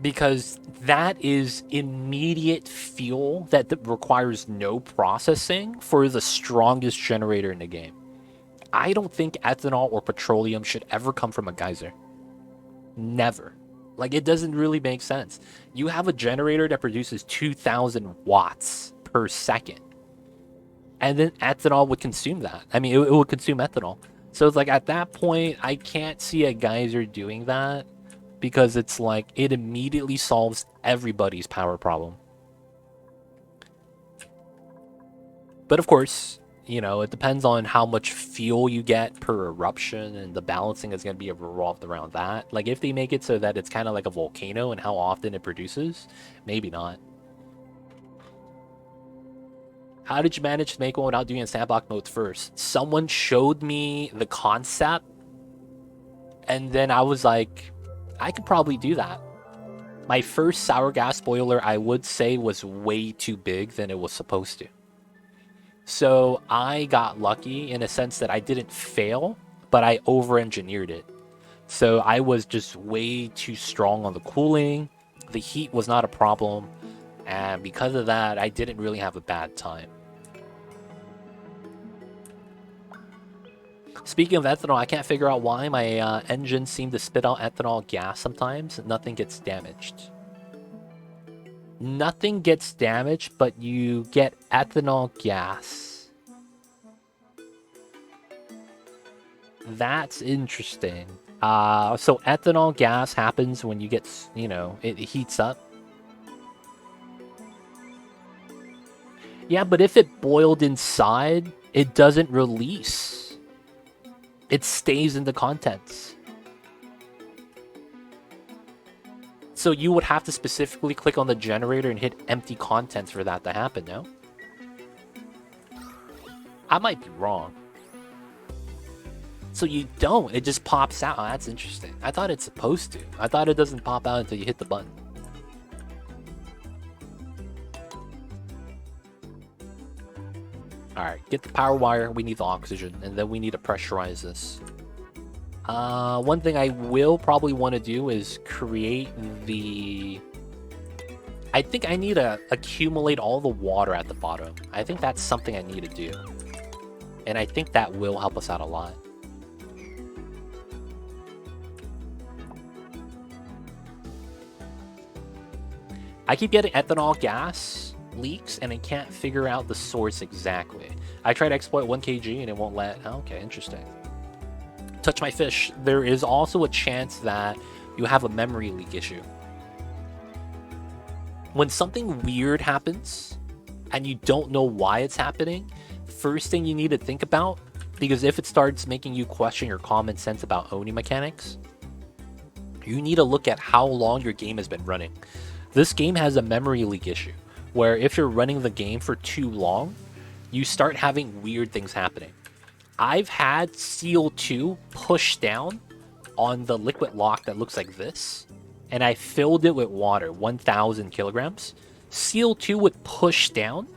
Because that is immediate fuel that requires no processing for the strongest generator in the game. I don't think ethanol or petroleum should ever come from a geyser. Never. Like, it doesn't really make sense. You have a generator that produces 2,000 watts per second. And then ethanol would consume that. I mean, it would consume ethanol. So it's like, at that point, I can't see a geyser doing that. Because it's like, it immediately solves everybody's power problem. But of course, you know, it depends on how much fuel you get per eruption. And the balancing is going to be revolved around that. Like, if they make it so that it's kind of like a volcano and how often it produces, maybe not. How did you manage to make one without doing a sandbox mode first? Someone showed me the concept. And then I was like, I could probably do that. My first sour gas boiler, I would say, was way too big than it was supposed to. So I got lucky in a sense that I didn't fail, but I over-engineered it. So I was just way too strong on the cooling. The heat was not a problem. And because of that, I didn't really have a bad time. Speaking of ethanol, I can't figure out why my engines seem to spit out ethanol gas sometimes. Nothing gets damaged. Nothing gets damaged, but you get ethanol gas. That's interesting. So ethanol gas happens when you get, you know, it heats up. Yeah, but if it boiled inside, it doesn't release. It stays in the contents. So you would have to specifically click on the generator and hit empty contents for that to happen, no? I might be wrong. So you don't, it just pops out. Oh, that's interesting. I thought it's supposed to. I thought it doesn't pop out until you hit the button. Alright, get the power wire, we need the oxygen, and then we need to pressurize this. One thing I will probably want to do is create the... I think I need to accumulate all the water at the bottom. I think that's something I need to do. And I think that will help us out a lot. I keep getting ethanol gas leaks, and I can't figure out the source exactly. I tried to exploit 1 kg and it won't let... Oh, okay, interesting. Touch my fish. There is also a chance that you have a memory leak issue. When something weird happens and you don't know why it's happening, first thing you need to think about, because if it starts making you question your common sense about Oni mechanics, you need to look at how long your game has been running. This game has a memory leak issue, where if you're running the game for too long, you start having weird things happening. I've had CO2 push down on the liquid lock that looks like this, and I filled it with water, 1,000 kilograms. CO2 would push down,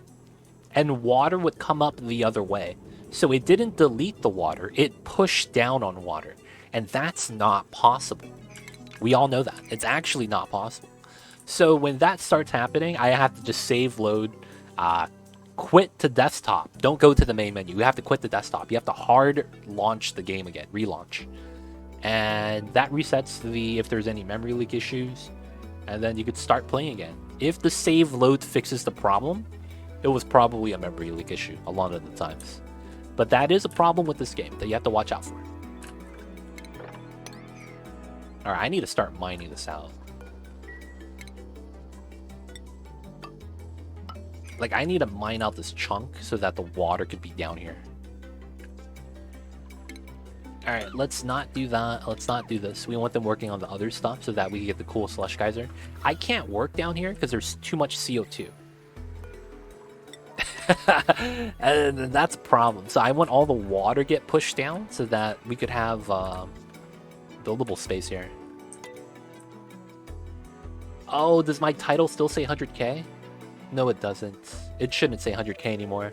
and water would come up the other way. So it didn't delete the water, it pushed down on water. And that's not possible. We all know that. It's actually not possible. So when that starts happening, I have to just save load, quit to desktop. Don't go to the main menu. You have to quit the desktop. You have to hard launch the game again, relaunch. And that resets the, if there's any memory leak issues, and then you could start playing again. If the save load fixes the problem, it was probably a memory leak issue a lot of the times. But that is a problem with this game that you have to watch out for. Alright, I need to start mining this out. Like, I need to mine out this chunk so that the water could be down here. Alright, let's not do that. Let's not do this. We want them working on the other stuff so that we can get the cool slush geyser. I can't work down here because there's too much CO2. And that's a problem. So I want all the water get pushed down so that we could have buildable space here. Oh, does my title still say 100k? No, it doesn't. It shouldn't say 100k anymore.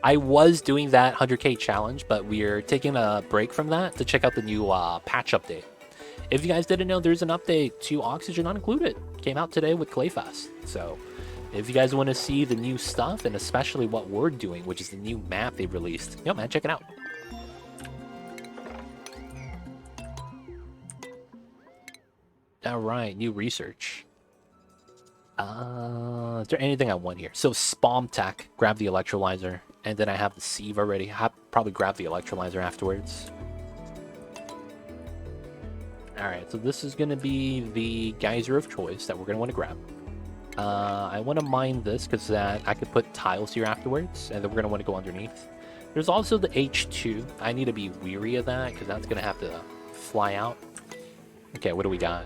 I was doing that 100k challenge, but we're taking a break from that to check out the new patch update. If you guys didn't know, there's an update to Oxygen Unincluded. Came out today with Clayfest. So if you guys want to see the new stuff, and especially what we're doing, which is the new map they released, yo man, check it out. Alright, new research. Is there anything I want here? So Spom Tech, grab the electrolyzer, and then I have the sieve already. Probably grab the electrolyzer afterwards. Alright, so this is going to be the geyser of choice that we're going to want to grab. I want to mine this because that I could put tiles here afterwards, and then we're going to want to go underneath. There's also the H2. I need to be weary of that because that's going to have to fly out. Okay, what do we got?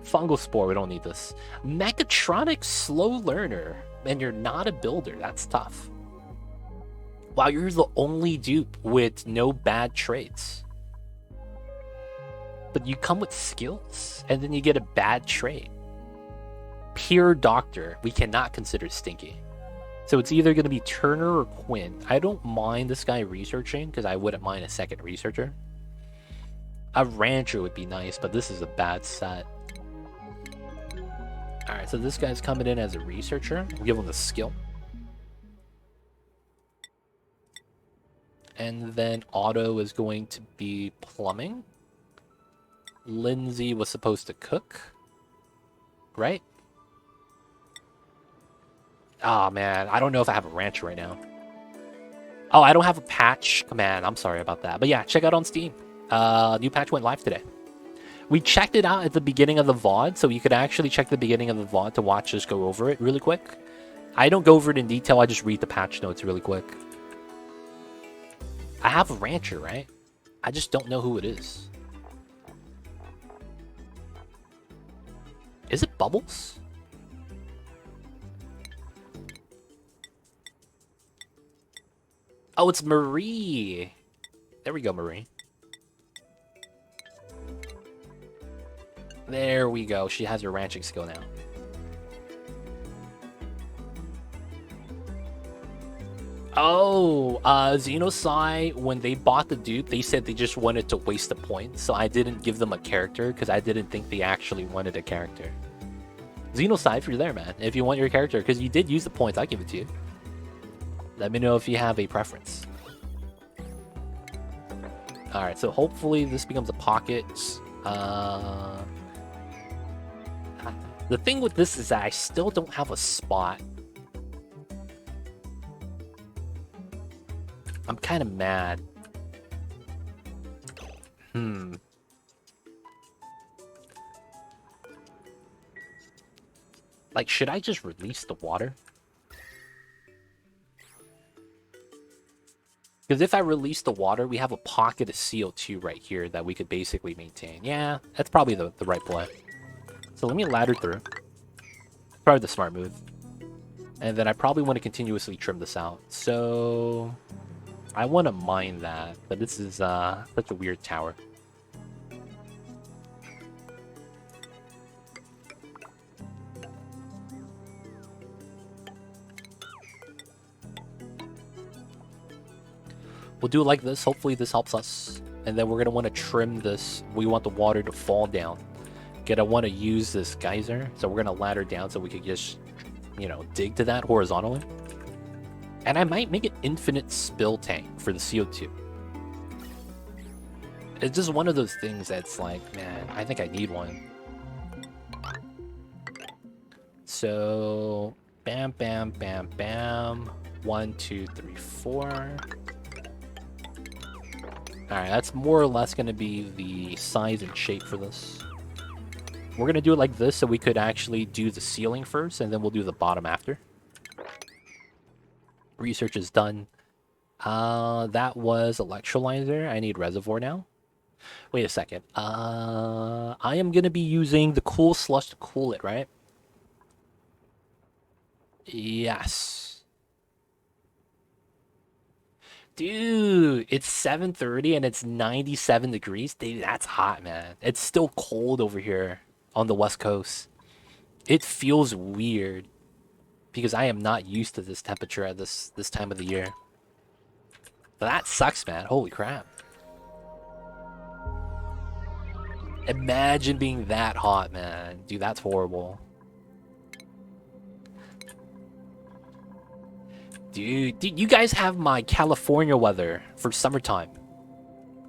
Fungal spore, we don't need this. Mechatronic slow learner, and you're not a builder. That's tough. Wow, you're the only dupe with no bad traits. But you come with skills, and then you get a bad trait. Pure doctor, we cannot consider stinky. So it's either going to be Turner or Quinn. I don't mind this guy researching, because I wouldn't mind a second researcher. A rancher would be nice, but this is a bad set. Alright, so this guy's coming in as a researcher. We'll give him the skill. And then Otto is going to be plumbing. Lindsay was supposed to cook. Right? Oh man, I don't know if I have a rancher right now. Oh, I don't have a patch command. I'm sorry about that. But yeah, check out on Steam. New patch went live today. We checked it out at the beginning of the VOD, so you could actually check the beginning of the VOD to watch us go over it really quick. I don't go over it in detail, I just read the patch notes really quick. I have a rancher, right? I just don't know who it is. Is it Bubbles? Oh, it's Marie. There we go, Marie. There we go. She has her ranching skill now. Oh, Xenosci, when they bought the dude, they said they just wanted to waste the points, so I didn't give them a character because I didn't think they actually wanted a character. Xenosci, if you're there, man, if you want your character, because you did use the points, I give it to you. Let me know if you have a preference. Alright, so hopefully this becomes a pocket. The thing with this is that I still don't have a spot. I'm kind of mad. Like, should I just release the water? Because if I release the water, we have a pocket of CO2 right here that we could basically maintain. Yeah, that's probably the right play. So let me ladder through. Probably the smart move. And then I probably want to continuously trim this out. So I want to mine that, but this is such a weird tower. We'll do it like this. Hopefully this helps us. And then we're going to want to trim this. We want the water to fall down. Gonna want to use this geyser. So we're going to ladder down so we could just, you know, dig to that horizontally. And I might make an infinite spill tank for the CO2. It's just one of those things that's like, man, I think I need one. So, bam, bam, bam, bam. 1, 2, 3, 4. Alright, that's more or less going to be the size and shape for this. We're going to do it like this so we could actually do the ceiling first, and then we'll do the bottom after. Research is done. That was electrolyzer. I need reservoir now. Wait a second. I am going to be using the cool slush to cool it, right? Yes. Dude, it's 7:30 and it's 97 degrees. Dude, that's hot, man. It's still cold over here on the West Coast. It feels weird because I am not used to this temperature at this time of the year. But that sucks, man. Holy crap. Imagine being that hot, man. Dude, that's horrible. Dude, you guys have my California weather for summertime.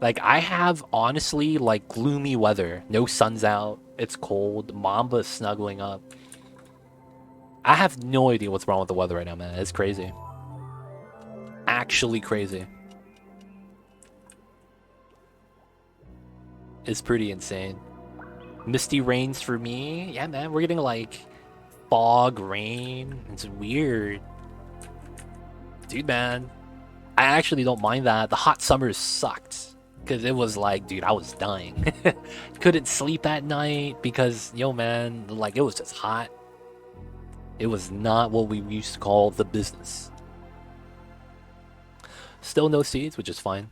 Like, I have, honestly, like, gloomy weather. No sun's out. It's cold. Mamba's snuggling up. I have no idea what's wrong with the weather right now, man. It's crazy. Actually crazy. It's pretty insane. Misty rains for me. Yeah, man, we're getting, like, fog, rain. It's weird. Dude, man, I actually don't mind that. The hot summers sucked. Because it was like, dude, I was dying. Couldn't sleep at night because, yo, man, like, it was just hot. It was not what we used to call the business. Still no seeds, which is fine.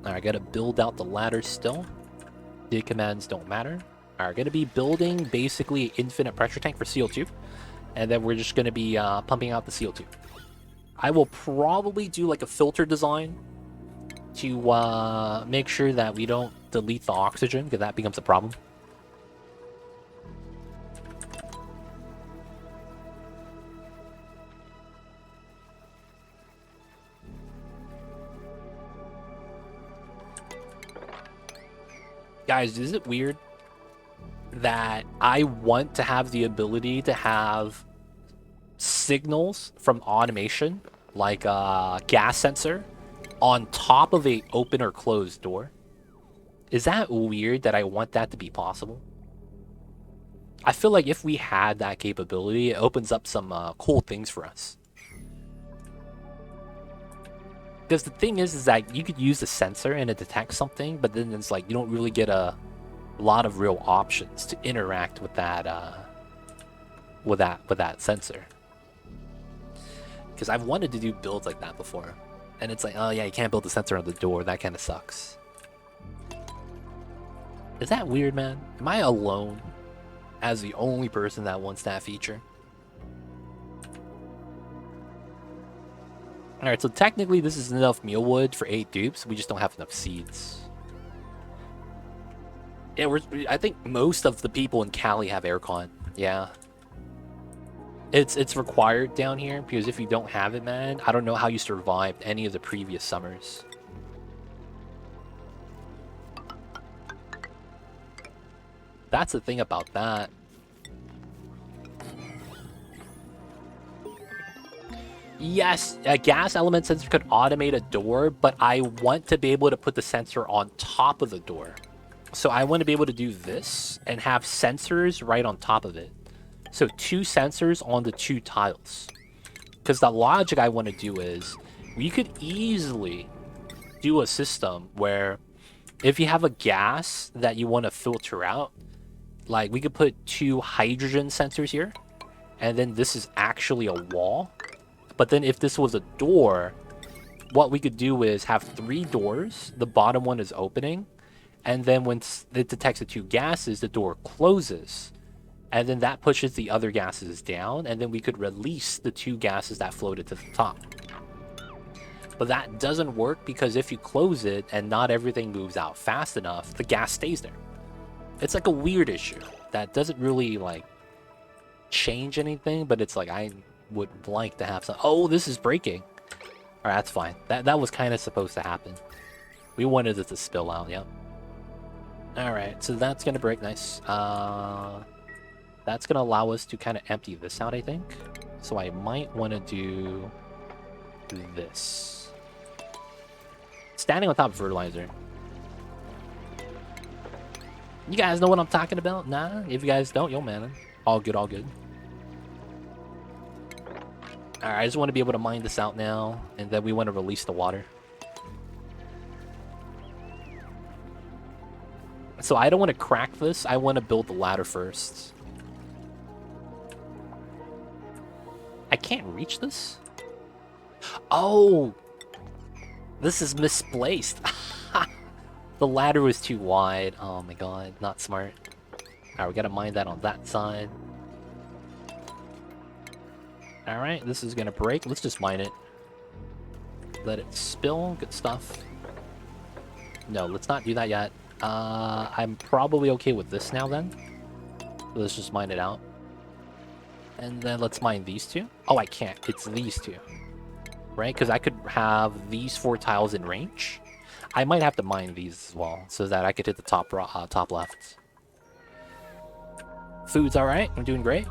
Alright, gotta build out the ladder still. Dig commands don't matter. Alright, gonna be building basically infinite pressure tank for CO2. And then we're just gonna be pumping out the CO2. I will probably do like a filter design to make sure that we don't delete the oxygen, because that becomes a problem. Guys, is it weird that I want to have the ability to have signals from automation, like a gas sensor, on top of a open or closed door? Is that weird that I want that to be possible? I feel like if we had that capability, it opens up some cool things for us. Because the thing is that you could use the sensor and it detects something, but then it's like you don't really get a lot of real options to interact with that with that sensor. Because I've wanted to do builds like that before, and it's like, oh yeah, you can't build the sensor on the door. That kind of sucks. Is that weird, man? Am I alone as the only person that wants that feature? Alright, so technically this is enough mealwood for 8 dupes. We just don't have enough seeds. Yeah, I think most of the people in Cali have aircon. Yeah. It's required down here, because if you don't have it, man, I don't know how you survived any of the previous summers. That's the thing about that. Yes, a gas element sensor could automate a door, but I want to be able to put the sensor on top of the door. So I want to be able to do this and have sensors right on top of it. So 2 sensors on the 2 tiles. Because the logic I want to do is, we could easily do a system where if you have a gas that you want to filter out, like we could put 2 hydrogen sensors here, and then this is actually a wall. But then if this was a door, what we could do is have 3 doors. The bottom one is opening. And then when it detects the 2 gases, the door closes. And then that pushes the other gases down. And then we could release the 2 gases that floated to the top. But that doesn't work because if you close it and not everything moves out fast enough, the gas stays there. It's like a weird issue that doesn't really like change anything, but it's like I would like to have some. Oh, this is breaking. All right, that's fine. That was kind of supposed to happen. We wanted it to spill out. Yep. All right, so that's gonna break. Nice. That's gonna allow us to kind of empty this out, I think. So I might want to do this. Standing on top of fertilizer. You guys know what I'm talking about? Nah. If you guys don't, yo man, all good, all good. Alright, I just want to be able to mine this out now, and then we want to release the water. So I don't want to crack this, I want to build the ladder first. I can't reach this? Oh! This is misplaced. The ladder was too wide. Oh my god, not smart. Alright, we gotta mine that on that side. Alright, this is gonna break. Let's just mine it. Let it spill. Good stuff. No, let's not do that yet. I'm probably okay with this now then. So let's just mine it out. And then let's mine these 2. Oh, I can't. It's these 2. Right? Because I could have these 4 tiles in range. I might have to mine these as well, so that I could hit the top left. Food's alright. I'm doing great.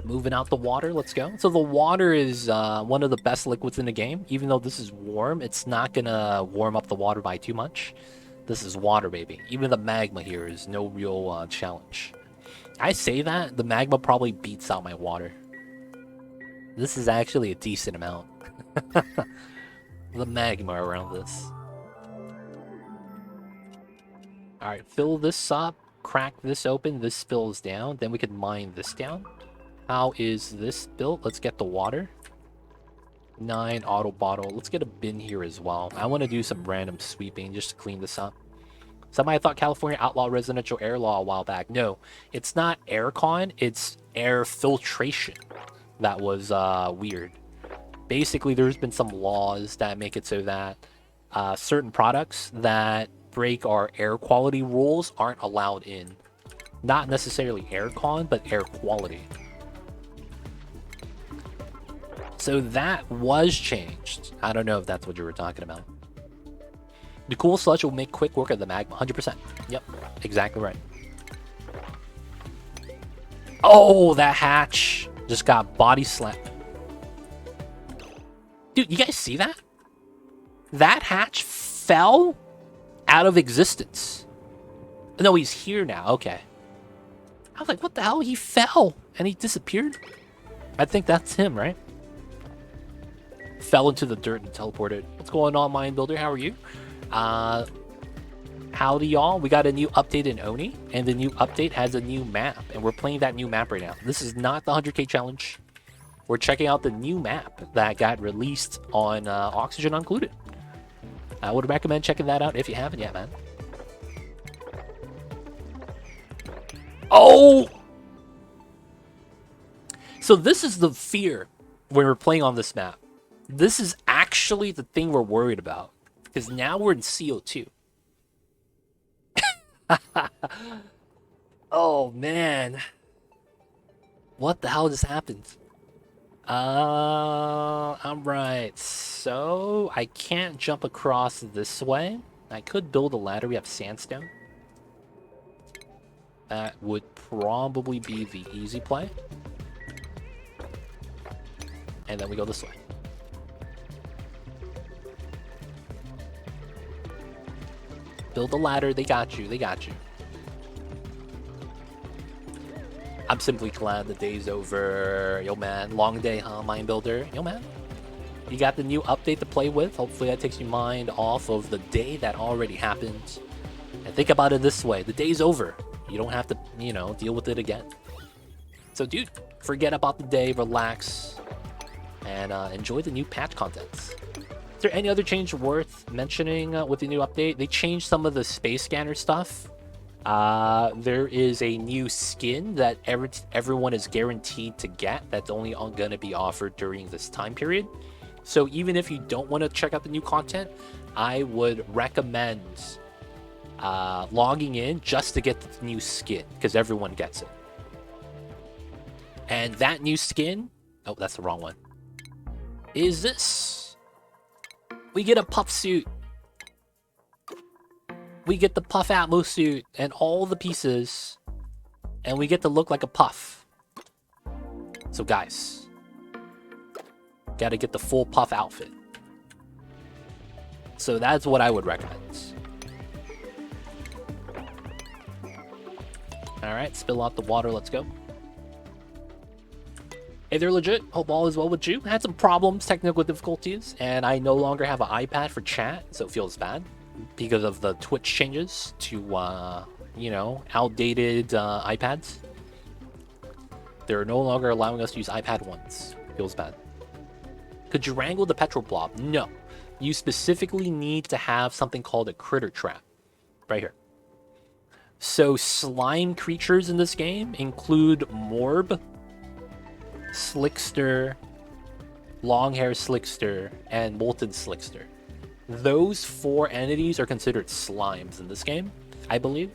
Moving out the water, let's go. So the water is one of the best liquids in the game. Even though this is warm, it's not gonna warm up the water by too much. This is water, baby. Even the magma here is no real challenge. I say that, the magma probably beats out my water. This is actually a decent amount. The magma around this. Alright, fill this up, crack this open, this spills down, then we can mine this down. How is this built? Let's get the water. 9 auto bottle. Let's get a bin here as well. I want to do some random sweeping just to clean this up. Somebody thought California outlawed residential air law a while back. No, it's not aircon, it's air filtration. That was weird. Basically, there's been some laws that make it so that certain products that break our air quality rules aren't allowed in. Not necessarily aircon, but air quality. So that was changed. I don't know if that's what you were talking about. The cool slush will make quick work of the magma. 100%. Yep, exactly right. Oh, that hatch just got body slapped. Dude, you guys see that? That hatch fell out of existence. No, he's here now. Okay. I was like, what the hell? He fell and he disappeared. I think that's him, right? Fell into the dirt and teleported. What's going on, Mind Builder? How are you? Howdy, y'all. We got a new update in Oni, and the new update has a new map, and we're playing that new map right now. This is not the 100k challenge. We're checking out the new map that got released on Oxygen Included. I would recommend checking that out if you haven't yet, man. Oh! So this is the fear when we're playing on this map. This is actually the thing we're worried about, because now we're in CO2. Oh, man. What the hell just happened? Alright. So, I can't jump across this way. I could build a ladder. We have sandstone. That would probably be the easy play. And then we go this way. Build a ladder. They got you. They got you. I'm simply glad the day's over. Yo, man. Long day, huh, Mind Builder? Yo, man. You got the new update to play with. Hopefully that takes your mind off of the day that already happened. And think about it this way. The day's over. You don't have to, you know, deal with it again. So, dude, forget about the day. Relax. And enjoy the new patch contents. Is there any other change worth mentioning with the new update? They changed some of the space scanner stuff. There is a new skin that everyone is guaranteed to get that's only going to be offered during this time period. So even if you don't want to check out the new content, I would recommend logging in just to get the new skin, because everyone gets it. And that new skin, oh, that's the wrong one, is this. We get a puff suit. We get the Puff Atmos suit and all the pieces, and we get to look like a Puff. So guys, gotta get the full Puff outfit. So that's what I would recommend. Alright, spill out the water, let's go. Hey there, legit. Hope all is well with you. Had some problems, technical difficulties, and I no longer have an iPad for chat, so it feels bad because of the Twitch changes to, you know, outdated iPads. They're no longer allowing us to use iPad 1s. Feels bad. Could you wrangle the petrol blob? No. You specifically need to have something called a critter trap. Right here. So slime creatures in this game include Morb, Slickster, Longhair Slickster, and Molten Slickster. Those 4 entities are considered slimes in this game, I believe.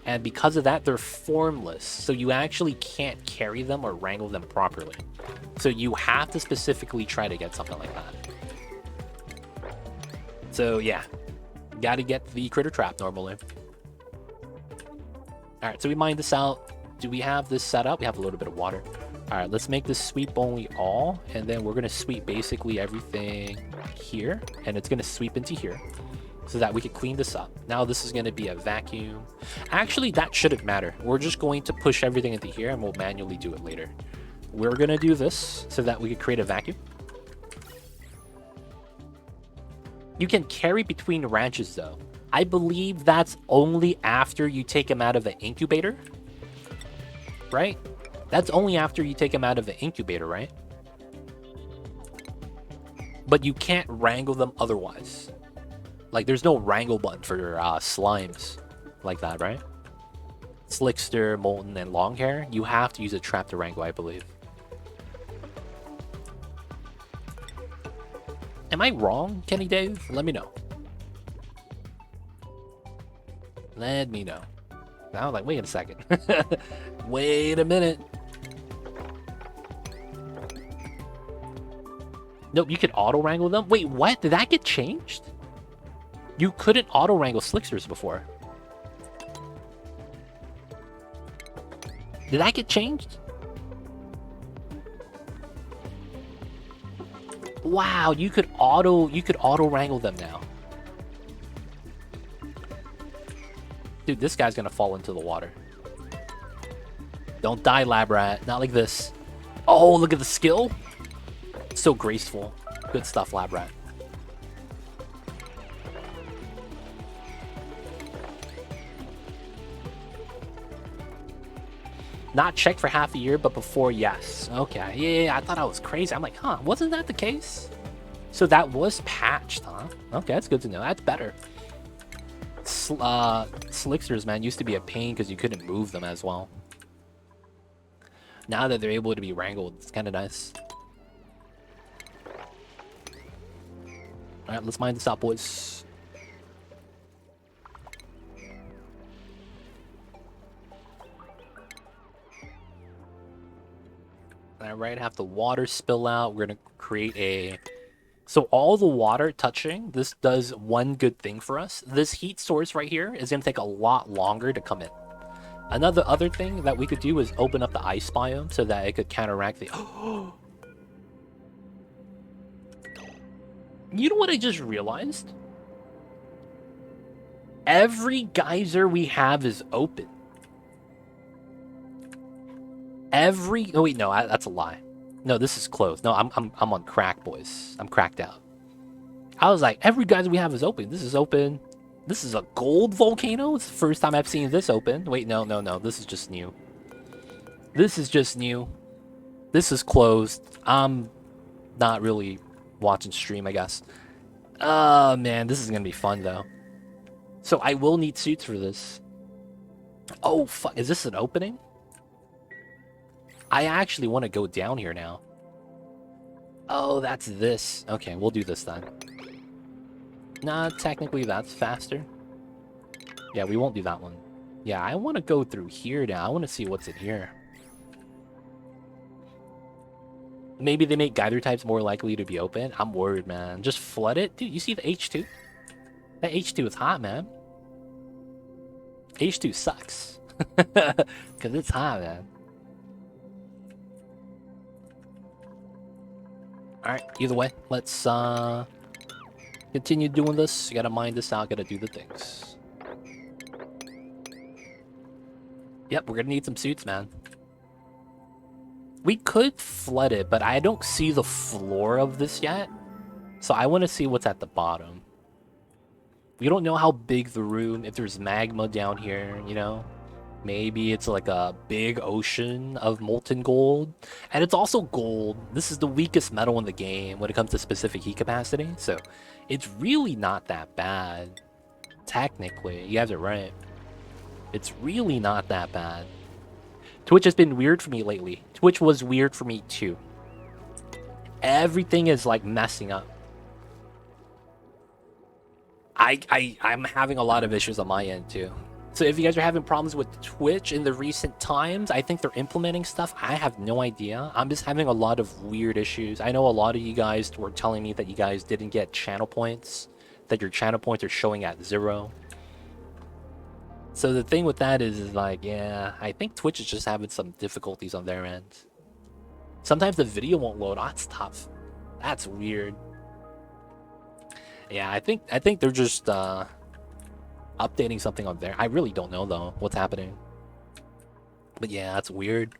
And because of that, they're formless. So you actually can't carry them or wrangle them properly. So you have to specifically try to get something like that. So yeah, gotta get the critter trap normally. Alright, so we mine this out. Do we have this set up? We have a little bit of water. Alright, let's make this sweep only all, and then we're going to sweep basically everything here, and it's going to sweep into here, so that we can clean this up. Now this is going to be a vacuum. Actually, that shouldn't matter. We're just going to push everything into here, and we'll manually do it later. We're going to do this, so that we can create a vacuum. You can carry between ranches, though. I believe that's only after you take them out of the incubator, right? That's only after you take them out of the incubator, right? But you can't wrangle them otherwise. Like, there's no wrangle button for slimes like that, right? Slickster, Molten, and Longhair, you have to use a trap to wrangle, I believe. Am I wrong, Kenny Dave? Let me know. Let me know. I was like, wait a second. Wait a minute. Nope, you could auto-wrangle them? Wait, what? Did that get changed? You couldn't auto-wrangle Slicksters before. Did that get changed? Wow, you could auto-wrangle them now. Dude, this guy's gonna fall into the water. Don't die, lab rat. Not like this. Oh, look at the skill. So graceful. Good stuff, lab rat. Not checked for half a year, but before, yes. Okay, yeah, I thought I was crazy. I'm like, huh, wasn't that the case? So that was patched, huh? Okay, that's good to know. That's better. Slicksters, man, used to be a pain because you couldn't move them as well. Now that they're able to be wrangled, it's kind of nice. Alright, let's mine this out, boys. Alright, have the water spill out. We're gonna create a... So all the water touching, this does one good thing for us. This heat source right here is gonna take a lot longer to come in. Another other thing that we could do is open up the ice biome so that it could counteract the... You know what I just realized? Every geyser we have is open. Every... Oh wait, no, that's a lie. No, this is closed. No, I'm on crack, boys. I'm cracked out. I was like, every geyser we have is open. This is open. This is a gold volcano? It's the first time I've seen this open. Wait, no. This is just new. This is just new. This is closed. I'm not really watching stream, I guess. Oh, man. This is going to be fun, though. So I will need suits for this. Oh, fuck. Is this an opening? I actually want to go down here now. Oh, that's this. Okay, we'll do this then. Nah, technically that's faster. Yeah, we won't do that one. Yeah, I want to go through here now. I want to see what's in here. Maybe they make geyser types more likely to be open. I'm worried, man. Just flood it. Dude, you see the H2? That H2 is hot, man. H2 sucks. Because it's hot, man. Alright, either way, let's continue doing this. You gotta mine this out, gotta do the things. Yep, we're gonna need some suits, man. We could flood it, but I don't see the floor of this yet. So I want to see what's at the bottom. We don't know how big the room, if there's magma down here, you know? Maybe it's like a big ocean of molten gold. And it's also gold. This is the weakest metal in the game when it comes to specific heat capacity. So it's really not that bad. Technically, you guys are right. It's really not that bad. Twitch has been weird for me lately. Twitch was weird for me too. Everything is like messing up. I'm having a lot of issues on my end too. So if you guys are having problems with Twitch in the recent times, I think they're implementing stuff. I have no idea. I'm just having a lot of weird issues. I know a lot of you guys were telling me that you guys didn't get channel points, that your channel points are showing at 0. So the thing with that is like, yeah, I think Twitch is just having some difficulties on their end. Sometimes the video won't load. Oh, that's tough. That's weird. Yeah, I think they're just updating something on there. I really don't know though what's happening. But yeah, that's weird.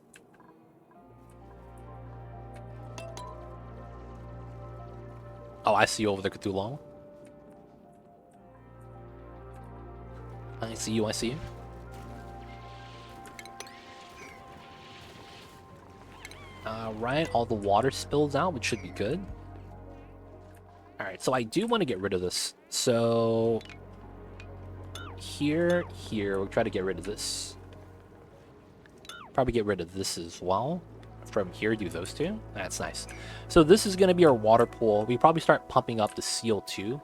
Oh, I see you over there, Cthulhu. I see you, I see you. Alright, all the water spills out, which should be good. Alright, so I do want to get rid of this. So... Here, we'll try to get rid of this. Probably get rid of this as well. From here, do those two. That's nice. So this is going to be our water pool. We probably start pumping up the CO2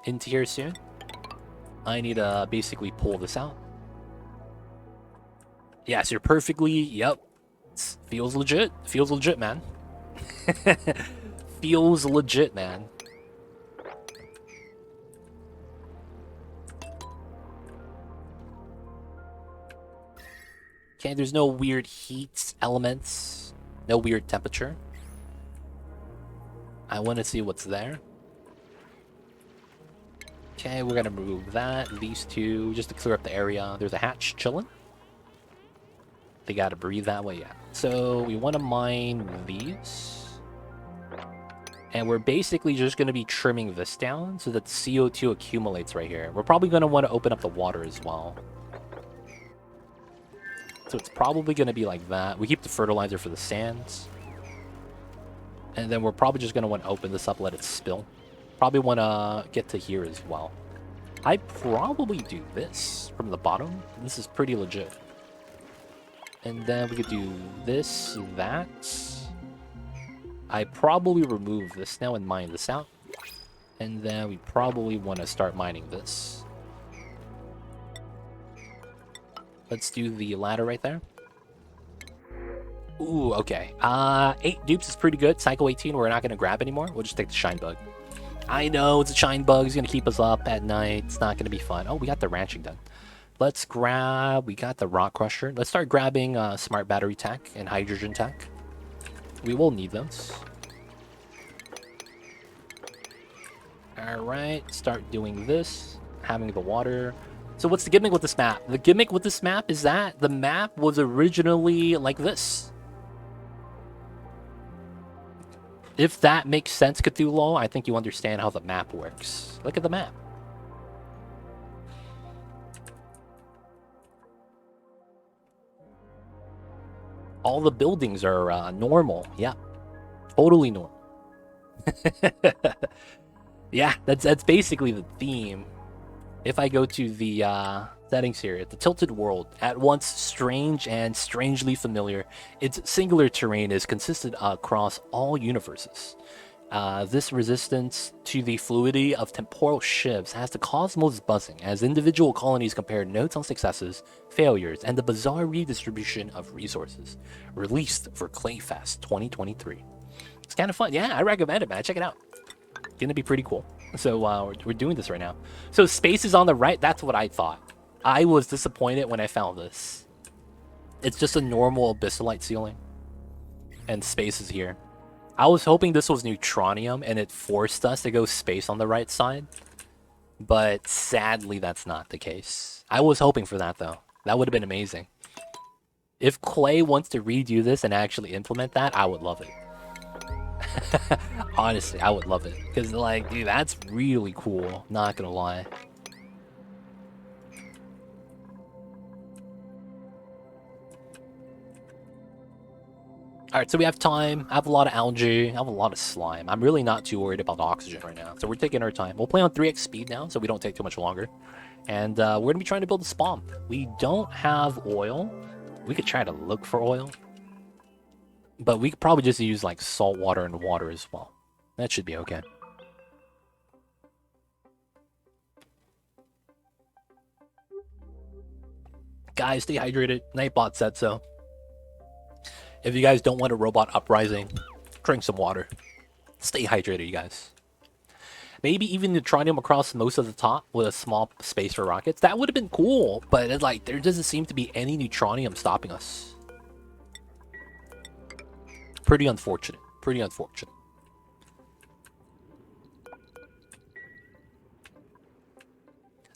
into here soon. I need to basically pull this out. Yes, you're perfectly... Yep. Feels legit. Feels legit, man. Feels legit, man. Okay, there's no weird heat elements. No weird temperature. I want to see what's there. Okay, we're gonna remove that, these two, just to clear up the area. There's a hatch chilling. I They gotta breathe that way, yeah. So we want to mine these. And we're basically just going to be trimming this down so that CO2 accumulates right here. We're probably going to want to open up the water as well. So it's probably going to be like that. We keep the fertilizer for the sands. And then we're probably just going to want to open this up, let it spill. Probably want to get to here as well. I probably do this from the bottom. This is pretty legit. And then we could do this, that. I probably remove this now and mine this out. And then we probably want to start mining this. Let's do the ladder right there. Ooh, okay. 8 dupes is pretty good. Cycle 18, we're not going to grab anymore. We'll just take the shine bug. I know, it's a shine bug. It's going to keep us up at night. It's not going to be fun. Oh, we got the ranching done. Let's grab... We got the rock crusher. Let's start grabbing smart battery tech and hydrogen tech. We will need those. Alright, start doing this. Having the water. So what's the gimmick with this map? The gimmick with this map is that the map was originally like this. If that makes sense, Cthulhu, I think you understand how the map works. Look at the map. All the buildings are normal. Yeah, totally normal. Yeah, that's basically the theme. If I go to the settings here, the tilted world, at once strange and strangely familiar, its singular terrain is consistent across all universes. This resistance to the fluidity of temporal shifts has the cosmos buzzing as individual colonies compare notes on successes, failures, and the bizarre redistribution of resources. Released for Clayfest 2023. It's kind of fun. Yeah, I recommend it, man. Check it out. It's gonna be pretty cool. So we're doing this right now. So space is on the right. That's what I thought. I was disappointed when I found this. It's just a normal abyssalite ceiling. And space is here. I was hoping this was neutronium and it forced us to go space on the right side. But sadly, that's not the case. I was hoping for that, though. That would have been amazing. If Clay wants to redo this and actually implement that, I would love it. Honestly, I would love it. Because, like, dude, that's really cool. Not gonna lie. Alright, so we have time. I have a lot of algae. I have a lot of slime. I'm really not too worried about the oxygen right now. So we're taking our time. We'll play on 3x speed now, so we don't take too much longer. And we're going to be trying to build a spawn. We don't have oil. We could try to look for oil. But we could probably just use, like, salt water and water as well. That should be okay. Guys, stay hydrated. Nightbot said so. If you guys don't want a robot uprising, drink some water. Stay hydrated, you guys. Maybe even neutronium across most of the top with a small space for rockets. That would have been cool, but it's like there doesn't seem to be any neutronium stopping us. Pretty unfortunate. Pretty unfortunate.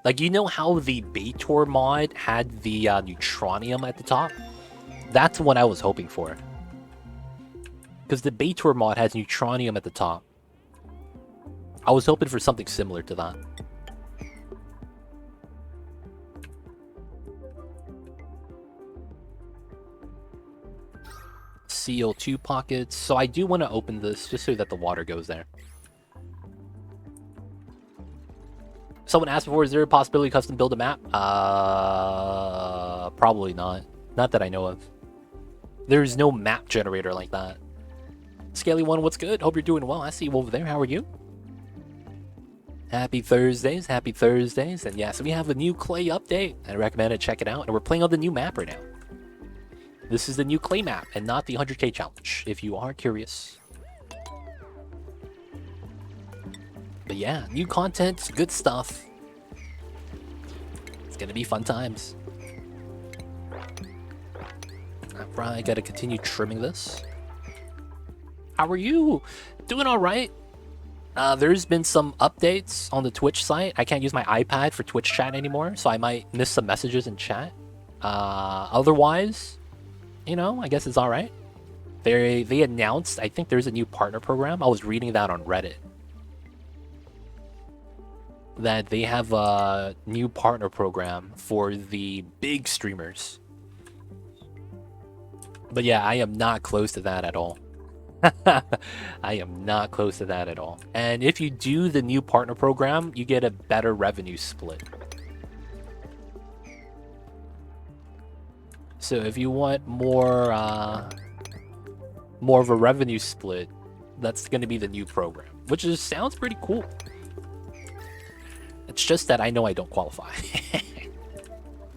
Like, you know how the Baitor mod had the neutronium at the top? That's what I was hoping for. Because the Baitor mod has neutronium at the top. I was hoping for something similar to that. CO2 pockets. So I do want to open this just so that the water goes there. Someone asked before, is there a possibility to custom build a map? Probably not. Not that I know of. There's no map generator like that. Scaly1, what's good? Hope you're doing well. I see you over there. How are you? Happy Thursdays. Happy Thursdays. And yeah, so we have a new Clay update. I recommend it. Check it out. And we're playing on the new map right now. This is the new Clay map and not the 100k challenge, if you are curious. But yeah, new content, good stuff. It's gonna be fun times. Alright, gotta continue trimming this. How are you? Doing alright. There's been some updates on the Twitch site. I can't use my iPad for Twitch chat anymore, so I might miss some messages in chat. Otherwise, you know, I guess it's all right. They announced, I think there's a new partner program. I was reading that on Reddit. That they have a new partner program for the big streamers. But yeah, I am not close to that at all. I am not close to that at all. And if you do the new partner program, you get a better revenue split. So if you want more of a revenue split, that's going to be the new program, which sounds pretty cool. It's just that I know I don't qualify.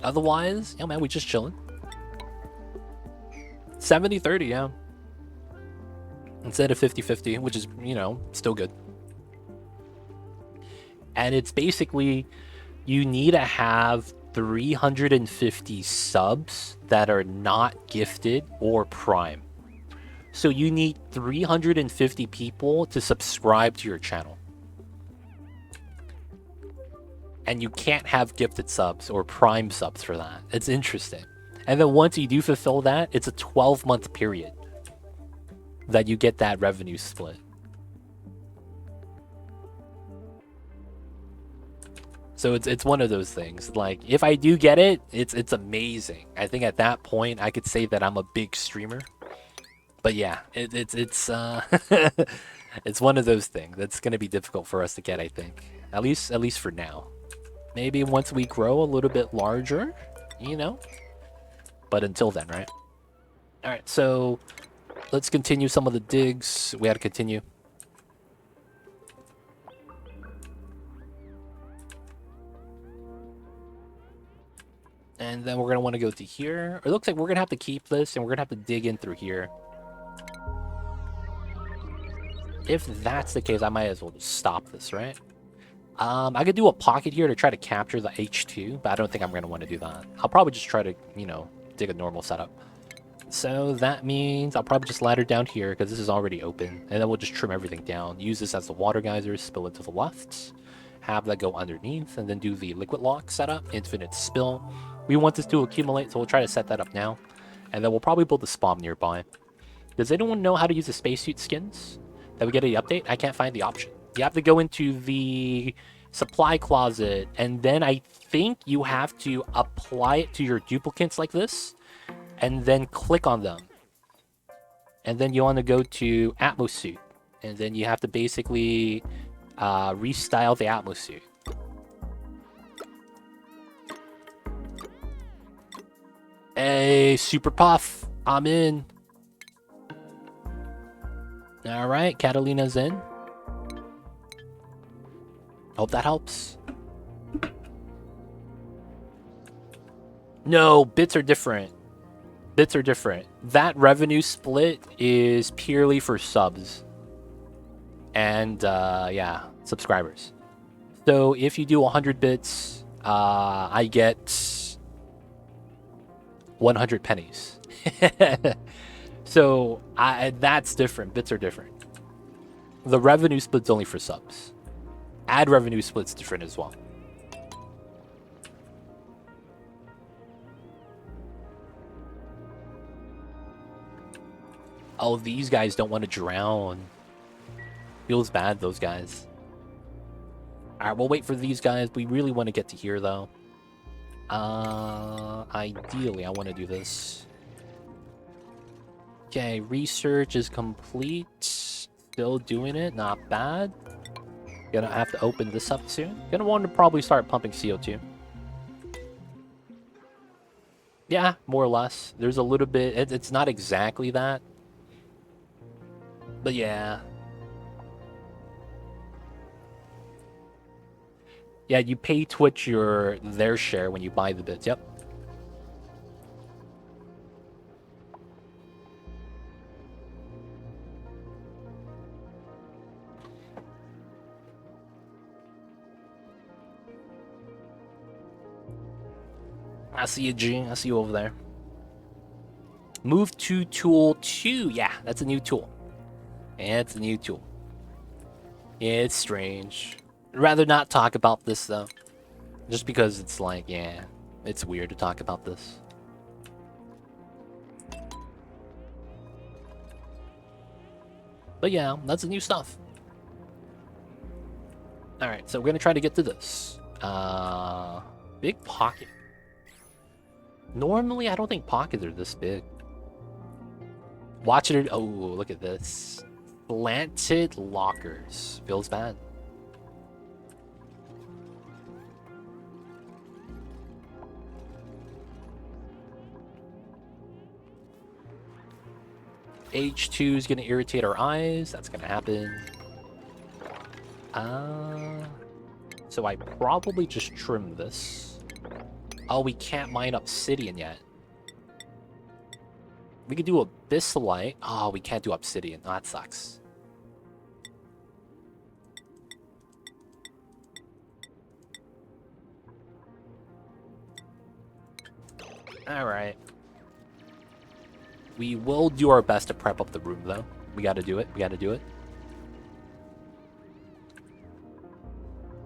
Otherwise, yeah, man, we just chilling. 70-30, yeah. Instead of 50-50, which is, you know, still good. And it's basically, you need to have 350 subs that are not gifted or prime. So you need 350 people to subscribe to your channel. And you can't have gifted subs or prime subs for that. It's interesting. And then once you do fulfill that, it's a 12-month period that you get that revenue split. So it's one of those things. Like, if I do get it, it's amazing. I think at that point I could say that I'm a big streamer. But yeah, it's it's one of those things that's gonna be difficult for us to get, I think. At least for now. Maybe once we grow a little bit larger, you know. But until then, right? Alright, so let's continue some of the digs. We had to continue. And then we're going to want to go to here. It looks like we're going to have to keep this, and we're going to have to dig in through here. If that's the case, I might as well just stop this, right? I could do a pocket here to try to capture the H2, but I don't think I'm going to want to do that. I'll probably just try to, you know, dig a normal setup. So that means I'll probably just ladder down here because this is already open. And then we'll just trim everything down. Use this as the water geysers, spill it to the left. Have that go underneath, and then do the liquid lock setup, infinite spill. We want this to accumulate, so we'll try to set that up now. And then we'll probably build a spawn nearby. Does anyone know how to use the spacesuit skins? That we get the update? I can't find the option. You have to go into the supply closet, and then I think you have to apply it to your duplicates like this, and then click on them. And then you want to go to Atmos suit, and then you have to basically restyle the Atmos suit. Hey, Super Puff, I'm in. All right, Catalina's in. Hope that helps. No, bits are different. Bits are different. That revenue split is purely for subs. And, yeah, subscribers. So if you do 100 bits, I get 100 pennies. So that's different. Bits are different. The revenue split's only for subs. Ad revenue split's different as well. Oh, these guys don't want to drown. Feels bad, those guys. Alright, we'll wait for these guys. We really want to get to here, though. Ideally, I want to do this. Okay, research is complete. Still doing it. Not bad. Gonna have to open this up soon. Gonna want to probably start pumping CO2. Yeah, more or less. There's a little bit... It's not exactly that. But yeah. Yeah, you pay Twitch their share when you buy the bits. Yep. I see you, G. I see you over there. Move to tool 2. Yeah, that's a new tool. Yeah, it's a new tool. Yeah, it's strange. I'd rather not talk about this, though. Just because it's like, yeah, it's weird to talk about this. But yeah, that's the new stuff. Alright, so we're gonna try to get to this. Big pocket. Normally, I don't think pockets are this big. Watch it. Oh, look at this. Slanted lockers. Feels bad. H2 is going to irritate our eyes. That's going to happen. So I probably just trim this. Oh, we can't mine obsidian yet. We could do abyssalite. Oh, we can't do obsidian. Oh, that sucks. Alright. We will do our best to prep up the room, though. We gotta do it. We gotta do it.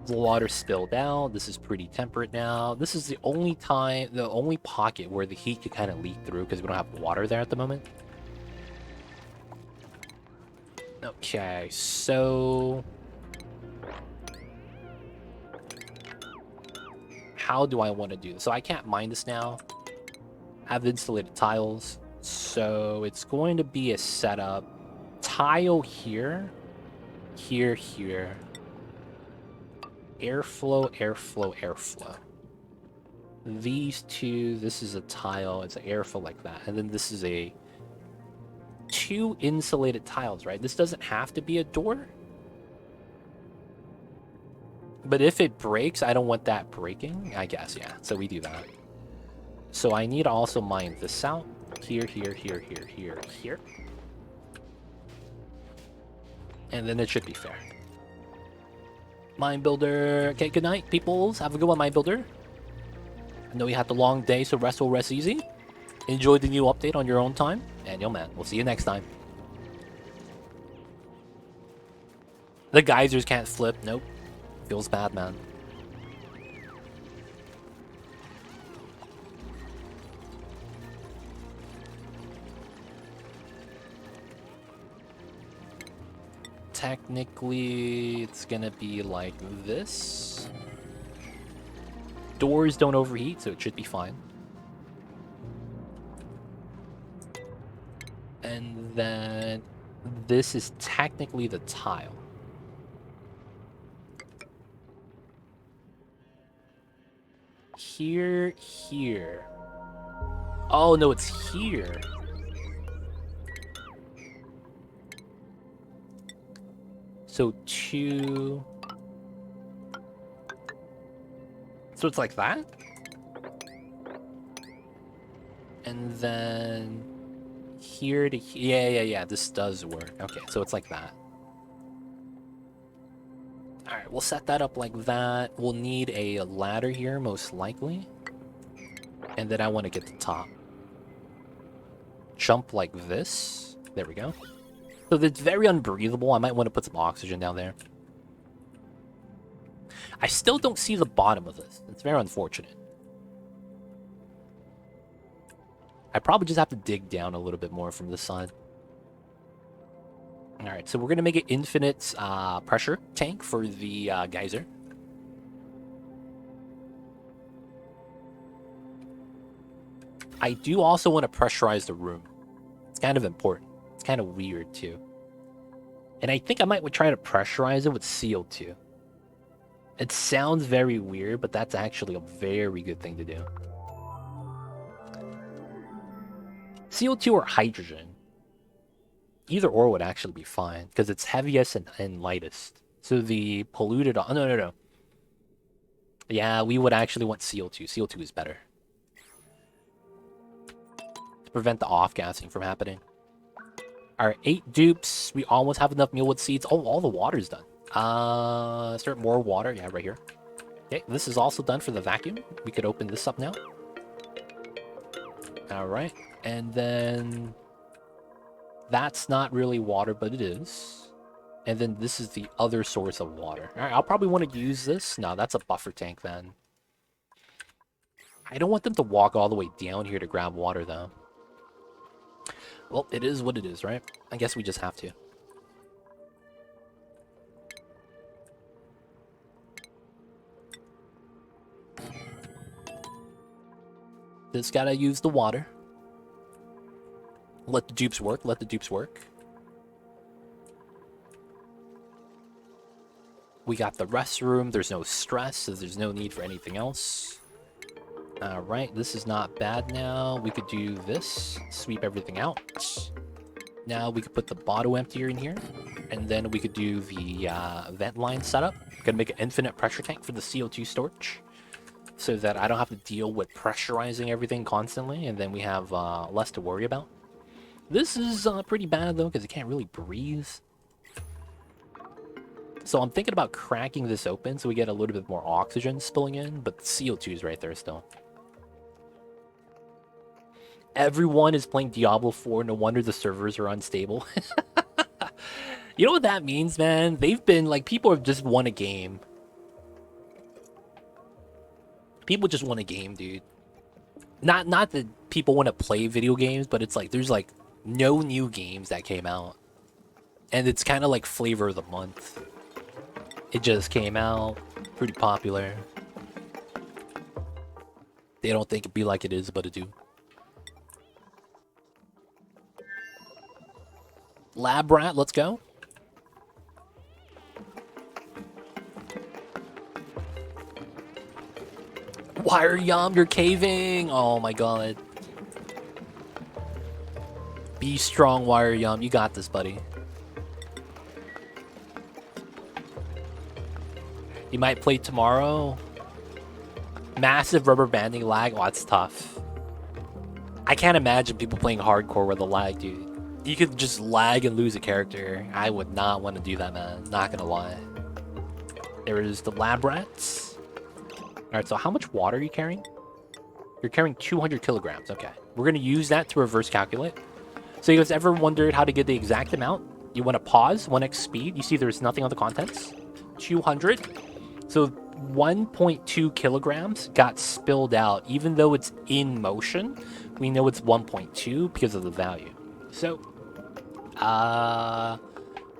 The water spilled out. This is pretty temperate now. This is the only time, the only pocket where the heat could kind of leak through because we don't have water there at the moment. Okay, so how do I want to do this? So I can't mine this now. I have insulated tiles. So it's going to be a setup. Tile here. Here, here. Airflow, airflow, airflow. These two, this is a tile. It's an airflow like that. And then this is a two insulated tiles, right? This doesn't have to be a door. But if it breaks, I don't want that breaking. I guess, yeah. So we do that. So I need to also mine this out. Here, here, here, here, here, here. And then it should be fair. Mine builder. Okay, good night, peoples. Have a good one, mine builder. I know you had the long day, so rest will rest easy. Enjoy the new update on your own time. And yo, man, we'll see you next time. The geysers can't flip. Nope. Feels bad, man. Technically, it's gonna be like this. Doors don't overheat, so it should be fine. And then this is technically the tile. Here, here. Oh, no, it's here. So two... So it's like that? And then... Here to... Yeah, this does work. Okay, so it's like that. Alright, we'll set that up like that. We'll need a ladder here, most likely. And then I want to get the top. Jump like this. There we go. So it's very unbreathable. I might want to put some oxygen down there. I still don't see the bottom of this. It's very unfortunate. I probably just have to dig down a little bit more from this side. Alright, so we're going to make an infinite pressure tank for the geyser. I do also want to pressurize the room. It's kind of important. It's kind of weird, too. And I think I might try to pressurize it with CO2. It sounds very weird, but that's actually a very good thing to do. CO2 or hydrogen. Either or would actually be fine, because it's heaviest and lightest. So the polluted... Oh, no. Yeah, we would actually want CO2. CO2 is better. To prevent the off-gassing from happening. Alright, 8 dupes. We almost have enough mealwood seeds. Oh, all the water's done. Is there more water? Yeah, right here. Okay, this is also done for the vacuum. We could open this up now. Alright, and then... That's not really water, but it is. And then this is the other source of water. Alright, I'll probably want to use this. No, that's a buffer tank then. I don't want them to walk all the way down here to grab water, though. Well, it is what it is, right? I guess we just have to. Just gotta use the water. Let the dupes work, let the dupes work. We got the restroom, there's no stress, so there's no need for anything else. Alright, this is not bad now. We could do this, sweep everything out. Now we could put the bottle emptier in here, and then we could do the vent line setup. Gonna make an infinite pressure tank for the CO2 storage, so that I don't have to deal with pressurizing everything constantly, and then we have less to worry about. This is pretty bad though, because it can't really breathe. So I'm thinking about cracking this open so we get a little bit more oxygen spilling in, but the CO2 is right there still. Everyone is playing Diablo 4, no wonder the servers are unstable. You know what that means, man? They've been, like, people have just won a game. People just won a game, dude. Not that people want to play video games, but it's like, there's, like, no new games that came out. And it's kind of like flavor of the month. It just came out, pretty popular. They don't think it be like it is, but it do. Lab rat, let's go. Wire Yum, you're caving. Oh my god. Be strong, Wire Yum. You got this, buddy. You might play tomorrow. Massive rubber banding lag. Oh, that's tough. I can't imagine people playing hardcore with a lag, dude. You could just lag and lose a character. I would not want to do that, man. Not gonna lie. There is the lab rats. Alright, so how much water are you carrying? You're carrying 200 kilograms. Okay. We're gonna use that to reverse calculate. So you guys ever wondered how to get the exact amount? You want to pause 1x speed. You see there's nothing on the contents. 200. So 1.2 kilograms got spilled out. Even though it's in motion, we know it's 1.2 because of the value. So,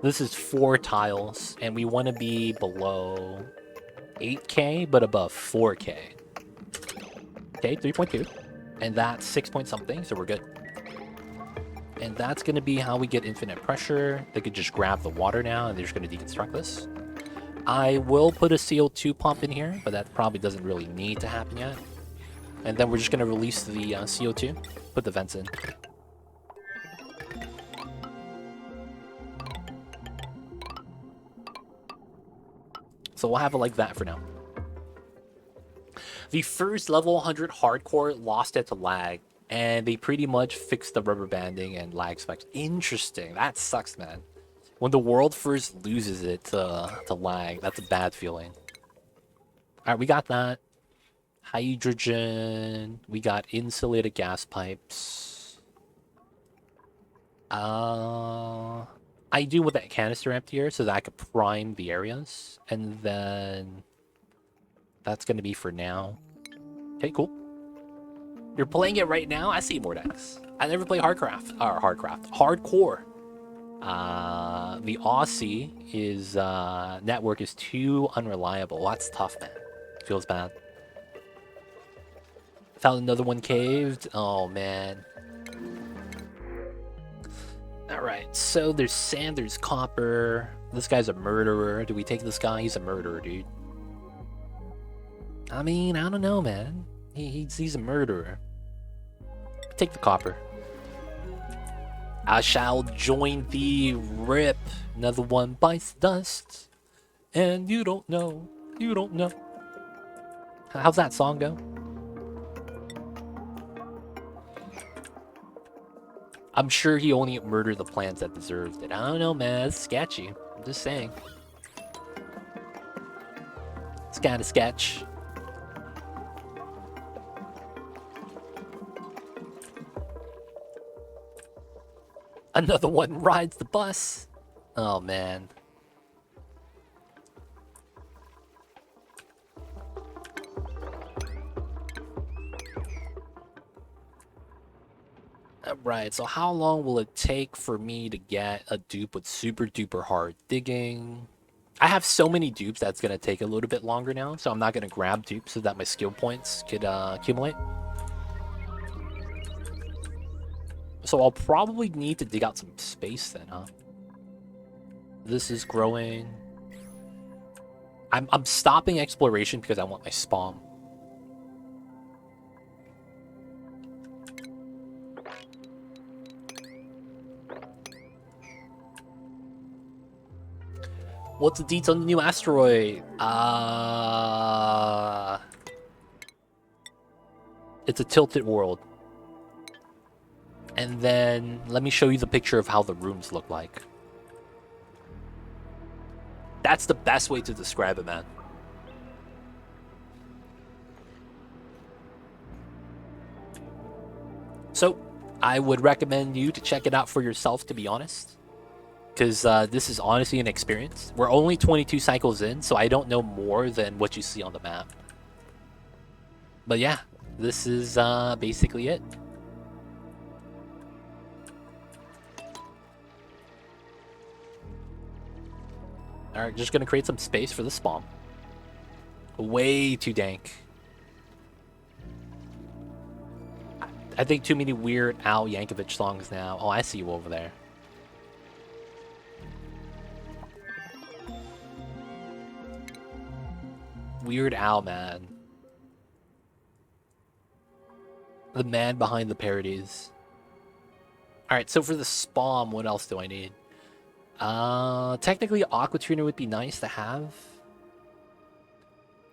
this is 4 tiles, and we want to be below 8k, but above 4k. Okay, 3.2. And that's 6 point something, so we're good. And that's going to be how we get infinite pressure. They could just grab the water now, and they're just going to deconstruct this. I will put a CO2 pump in here, but that probably doesn't really need to happen yet. And then we're just going to release the CO2, put the vents in. So we'll have it like that for now. The first level 100 hardcore lost it to lag, and they pretty much fixed the rubber banding and lag spikes. Interesting. That sucks, man. When the world first loses it to lag, that's a bad feeling. Alright, we got that. Hydrogen. We got insulated gas pipes. I do with that canister emptier so that I could prime the areas. And then that's going to be for now. Okay, cool. You're playing it right now? I see Mordex. I never play hardcore. The Aussie is network is too unreliable. That's tough, man. Feels bad. Found another one caved. Oh man. Alright, so there's sand, there's copper. This guy's a murderer. Do we take this guy? He's a murderer, dude. I mean, I don't know, man. He's a murderer. Take the copper. I shall join thee, rip. Another one bites dust. And you don't know. You don't know. How's that song go? I'm sure he only murdered the plants that deserved it. I don't know, man. It's sketchy. I'm just saying. It's kind of sketch. Another one rides the bus. Oh, man. Right, so how long will it take for me to get a dupe with super duper hard digging? I have so many dupes that's going to take a little bit longer now, so I'm not going to grab dupes so that my skill points could accumulate. So I'll probably need to dig out some space then, huh? This is growing. I'm stopping exploration because I want my spawn. What's the deets on the new asteroid? It's a tilted world. And then let me show you the picture of how the rooms look like. That's the best way to describe it, man. So, I would recommend you to check it out for yourself, to be honest. Because this is honestly an experience. We're only 22 cycles in, so I don't know more than what you see on the map. But yeah, this is basically it. Alright, just gonna create some space for the spawn. Way too dank. I think too many Weird Al Yankovic songs now. Oh, I see you over there. Weird Al, man. The man behind the parodies. Alright, so for the spawn, what else do I need? Technically, Aqua Tuner would be nice to have.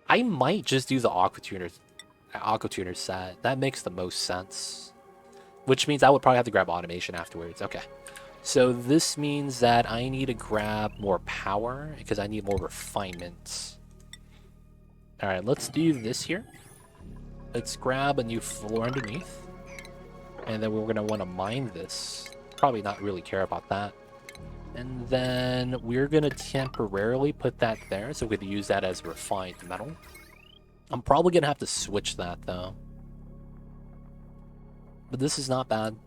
I might just do the Aqua Tuner set. That makes the most sense. Which means I would probably have to grab automation afterwards. Okay. So this means that I need to grab more power because I need more refinement. Alright, let's do this here. Let's grab a new floor underneath. And then we're going to want to mine this. Probably not really care about that. And then we're going to temporarily put that there, so we could use that as refined metal. I'm probably going to have to switch that, though. But this is not bad.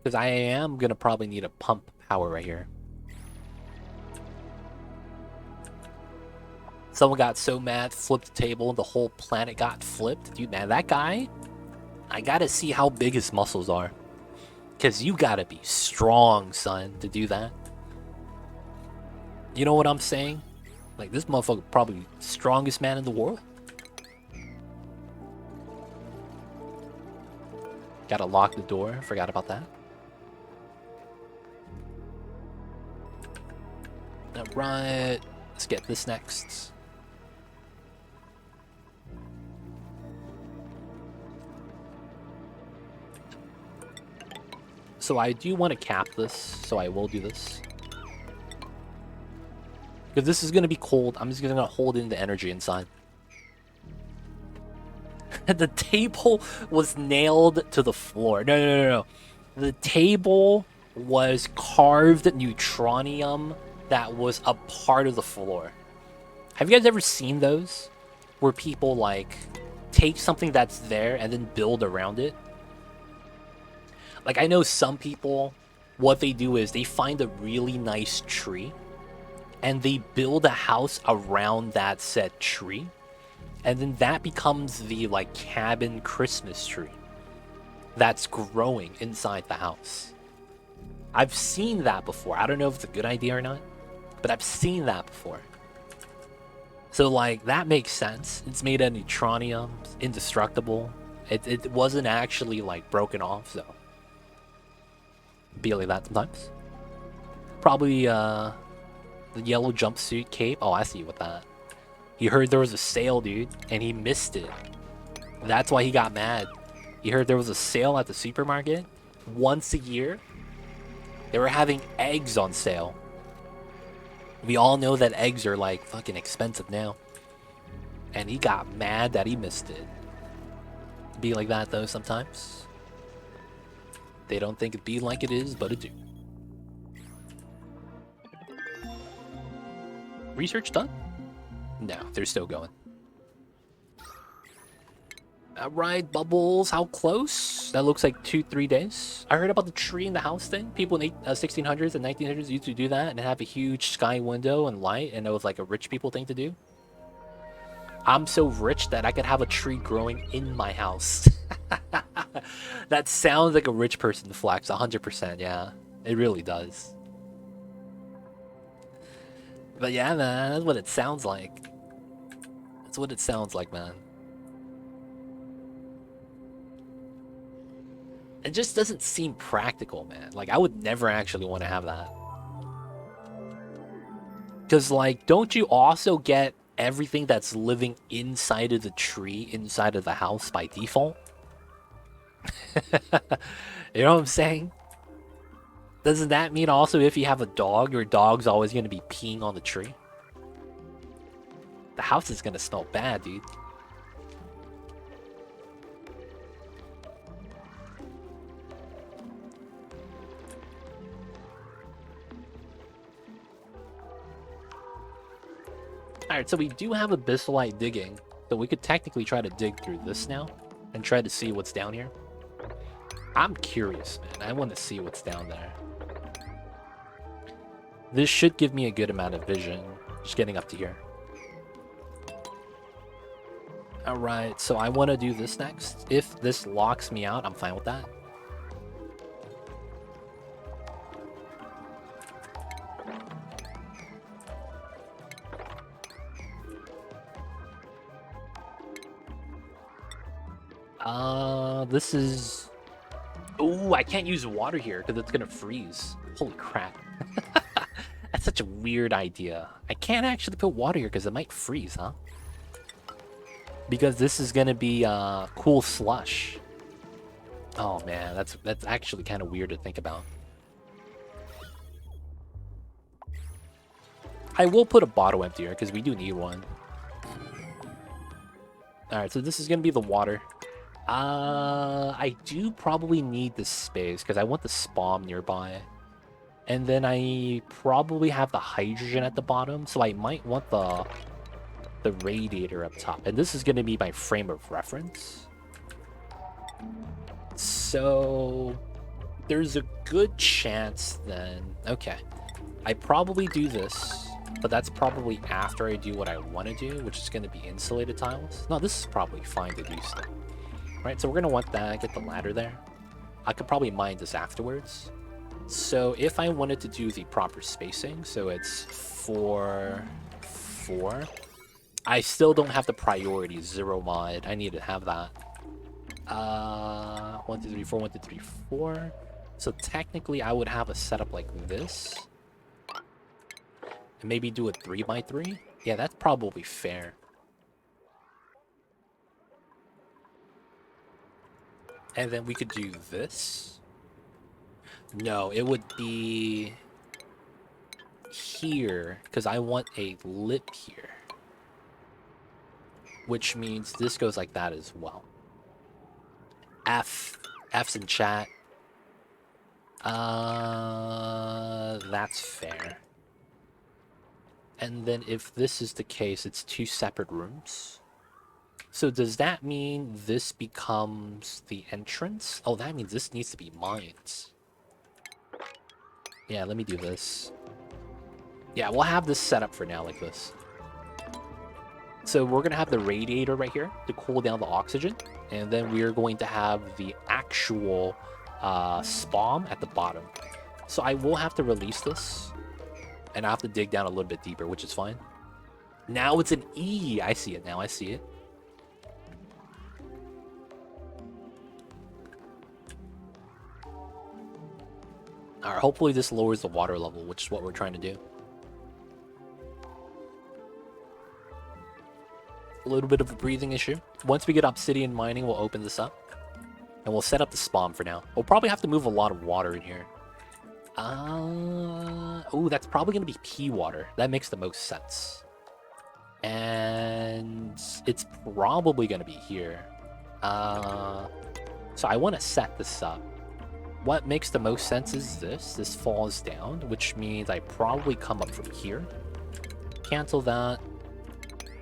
Because I am going to probably need a pump power right here. Someone got so mad, flipped the table, the whole planet got flipped. Dude, man, that guy, I gotta see how big his muscles are. Because you gotta be strong, son, to do that. You know what I'm saying? Like, this motherfucker probably the strongest man in the world. Gotta lock the door. Forgot about that. Alright. Let's get this next. So I do want to cap this, so I will do this. Because this is going to be cold, I'm just going to hold in the energy inside. The table was nailed to the floor. No. The table was carved neutronium that was a part of the floor. Have you guys ever seen those? Where people, like, take something that's there and then build around it? Like, I know some people, what they do is they find a really nice tree and they build a house around that said tree. And then that becomes the, like, cabin Christmas tree that's growing inside the house. I've seen that before. I don't know if it's a good idea or not, but I've seen that before. So, like, that makes sense. It's made of neutronium, indestructible. It wasn't actually, like, broken off, so... be like that sometimes. Probably, the yellow jumpsuit cape. Oh, I see you with that. He heard there was a sale, dude, and he missed it. That's why he got mad. He heard there was a sale at the supermarket. Once a year, they were having eggs on sale. We all know that eggs are, like, fucking expensive now. And he got mad that he missed it. Be like that, though, sometimes. They don't think it be like it is, but it do. Research done? No, they're still going. Alright, Bubbles, how close? That looks like 2-3 days. I heard about the tree in the house thing. People in the 1600s and 1900s used to do that and have a huge sky window and light, and it was like a rich people thing to do. I'm so rich that I could have a tree growing in my house. That sounds like a rich person flex, 100%, yeah. It really does. But yeah, man, that's what it sounds like. That's what it sounds like, man. It just doesn't seem practical, man. Like, I would never actually want to have that. Because, like, don't you also get everything that's living inside of the tree, inside of the house by default? You know what I'm saying? Doesn't that mean also if you have a dog, your dog's always going to be peeing on the tree? The house is going to smell bad, dude. Alright, so we do have abyssalite digging, so we could technically try to dig through this now and try to see what's down here. I'm curious, man. I want to see what's down there. This should give me a good amount of vision, just getting up to here. Alright, so I want to do this next. If this locks me out, I'm fine with that. This is... Ooh, I can't use water here because it's gonna freeze. Holy crap. That's such a weird idea. I can't actually put water here because it might freeze, huh? Because this is gonna be cool slush. Oh man, that's actually kind of weird to think about. I will put a bottle empty here because we do need one. Alright, so this is gonna be the water. I do probably need this space because I want the spawn nearby. And then I probably have the hydrogen at the bottom, so I might want the radiator up top. And this is going to be my frame of reference. So there's a good chance then... Okay. I probably do this, but that's probably after I do what I want to do, which is going to be insulated tiles. No, this is probably fine to do still. Right, so we're going to want that, get the ladder there. I could probably mine this afterwards. So if I wanted to do the proper spacing, so it's 4, 4. I still don't have the priority 0 mod. I need to have that. 1, 2, 3, 4, 1, 2, 3, 4. So technically I would have a setup like this. And maybe do a 3x3. Yeah, that's probably fair. And then we could do this. No, it would be here, because I want a lip here. Which means this goes like that as well. F's in chat. That's fair. And then if this is the case, it's 2 separate rooms. So does that mean this becomes the entrance? Oh, that means this needs to be mined. Yeah, let me do this. Yeah, we'll have this set up for now like this. So we're going to have the radiator right here to cool down the oxygen. And then we're going to have the actual spawn at the bottom. So I will have to release this. And I have to dig down a little bit deeper, which is fine. Now it's an E. I see it now. I see it. Alright, hopefully this lowers the water level, which is what we're trying to do. A little bit of a breathing issue. Once we get obsidian mining, we'll open this up. And we'll set up the spawn for now. We'll probably have to move a lot of water in here. Oh, that's probably going to be pea water. That makes the most sense. And it's probably going to be here. So I want to set this up. What makes the most sense is this. This falls down, which means I probably come up from here. Cancel that.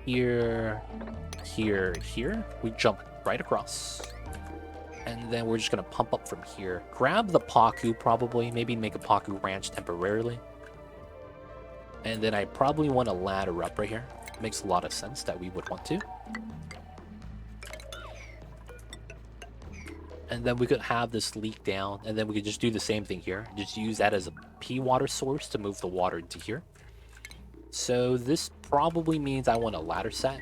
Here, here, here. We jump right across. And then we're just going to pump up from here. Grab the Paku, probably. Maybe make a Paku ranch temporarily. And then I probably want a ladder up right here. Makes a lot of sense that we would want to. And then we could have this leak down, and then we could just do the same thing here. Just use that as a P water source to move the water into here. So this probably means I want a ladder set.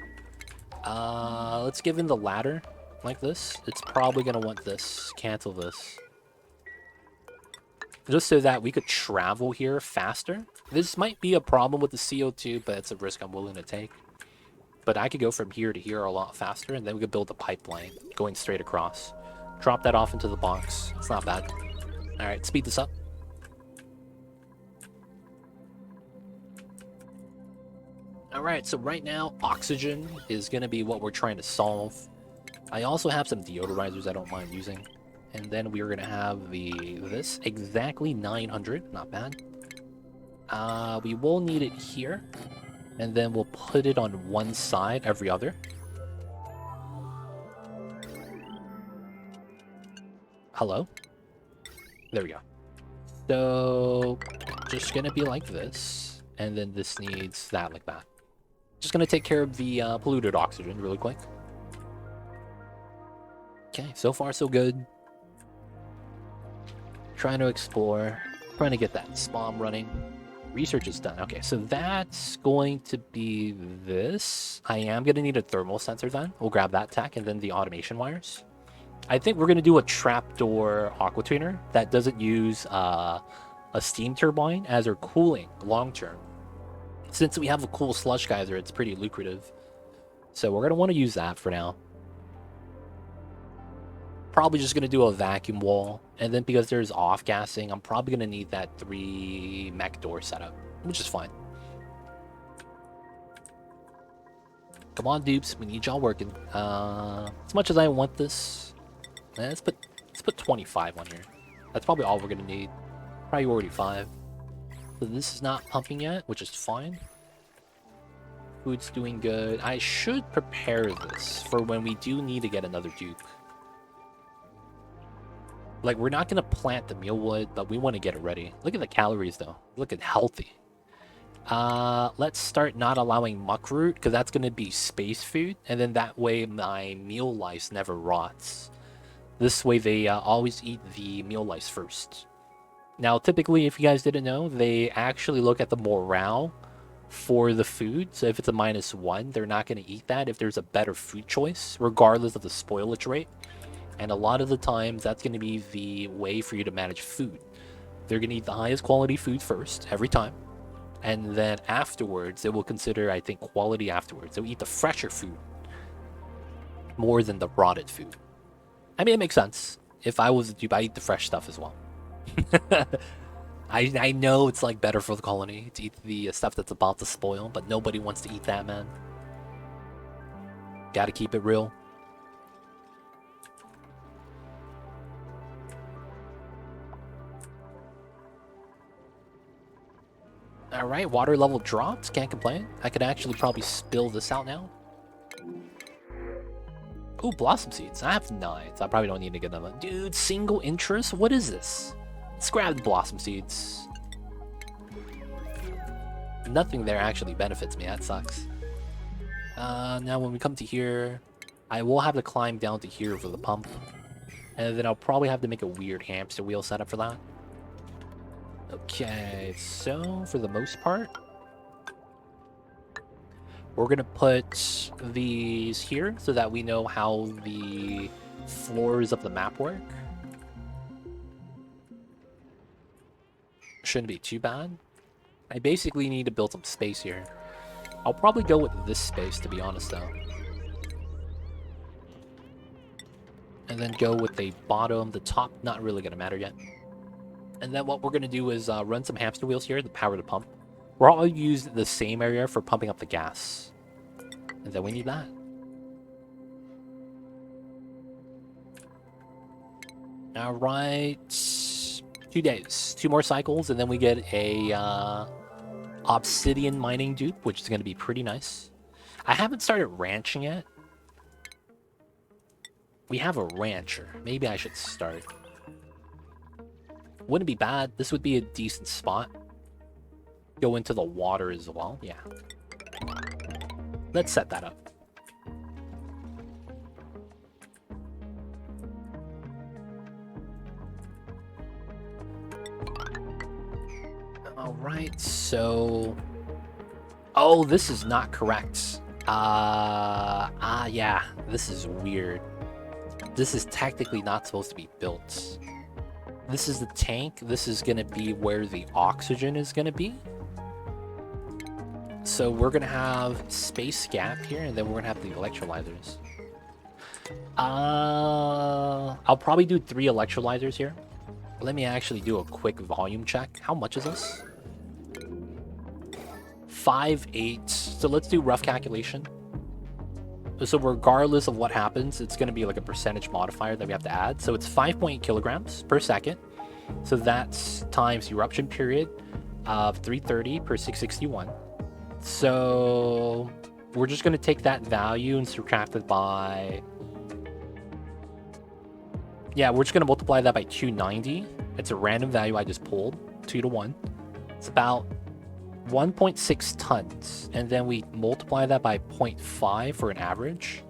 Let's give him the ladder like this. It's probably gonna want this. Cancel this. Just so that we could travel here faster. This might be a problem with the CO2, but it's a risk I'm willing to take. But I could go from here to here a lot faster, and then we could build a pipeline going straight across. Drop that off into the box. It's not bad. Alright, speed this up. Alright, so right now, oxygen is going to be what we're trying to solve. I also have some deodorizers I don't mind using. And then we're going to have this. Exactly 900. Not bad. We will need it here. And then we'll put it on one side every other. Hello? There we go. So, just gonna be like this. And then this needs that like that. Just gonna take care of the polluted oxygen really quick. Okay, so far so good. Trying to explore. Trying to get that spawn running. Research is done. Okay, so that's going to be this. I am gonna need a thermal sensor then. We'll grab that tech and then the automation wires. I think we're going to do a trapdoor aqua tuner that doesn't use a steam turbine as our cooling long term. Since we have a cool slush geyser, it's pretty lucrative. So we're going to want to use that for now. Probably just going to do a vacuum wall. And then because there's off-gassing, I'm probably going to need that 3 mech door setup, which is fine. Come on, dupes. We need y'all working. As much as I want this... Let's put 25 on here. That's probably all we're gonna need. Priority 5. So this is not pumping yet, which is fine. Food's doing good. I should prepare this for when we do need to get another Duke. Like, we're not gonna plant the mealwood, but we want to get it ready. Look at the calories though. Look at healthy. Let's start not allowing muckroot, because that's gonna be space food, and then that way my meal lice never rots. This way they always eat the meal lice first. Now, typically, if you guys didn't know, they actually look at the morale for the food. So if it's a -1, they're not going to eat that if there's a better food choice, regardless of the spoilage rate. And a lot of the times, that's going to be the way for you to manage food. They're going to eat the highest quality food first, every time. And then afterwards, they will consider, I think, quality afterwards. They'll eat the fresher food more than the rotted food. I mean, it makes sense. If I was a dupe, I eat the fresh stuff as well. I know it's like better for the colony to eat the stuff that's about to spoil, but nobody wants to eat that, man. Gotta keep it real. Alright, water level dropped. Can't complain. I could actually probably spill this out now. Ooh, blossom seeds. I have 9, so I probably don't need to get them. Dude, single interest? What is this? Let's grab the blossom seeds. Nothing there actually benefits me. That sucks. Now when we come to here, I will have to climb down to here for the pump. And then I'll probably have to make a weird hamster wheel setup for that. Okay, so for the most part, we're going to put these here so that we know how the floors of the map work. Shouldn't be too bad. I basically need to build some space here. I'll probably go with this space, to be honest, though. And then go with the bottom, the top, not really going to matter yet. And then what we're going to do is run some hamster wheels here to power the pump. We're all use the same area for pumping up the gas. And then we need that. Alright. 2 days. 2 more cycles, and then we get a obsidian mining dupe, which is going to be pretty nice. I haven't started ranching yet. We have a rancher. Maybe I should start. Wouldn't be bad. This would be a decent spot. Go into the water as well. Yeah. Let's set that up. Alright, so... Oh, this is not correct. Yeah, this is weird. This is technically not supposed to be built. This is the tank. This is gonna be where the oxygen is gonna be. So we're gonna have space gap here, and then we're gonna have the electrolyzers. I'll probably do 3 electrolyzers here. Let me actually do a quick volume check. How much is this? 5.8. So let's do rough calculation. So regardless of what happens, it's going to be like a percentage modifier that we have to add. So it's 5.8 kilograms per second. So that's times eruption period of 330 per 661. So we're just going to take that value and subtract it by... Yeah, we're just going to multiply that by 290. It's a random value I just pulled, 2 to 1. It's about 1.6 tons. And then we multiply that by 0.5 for an average.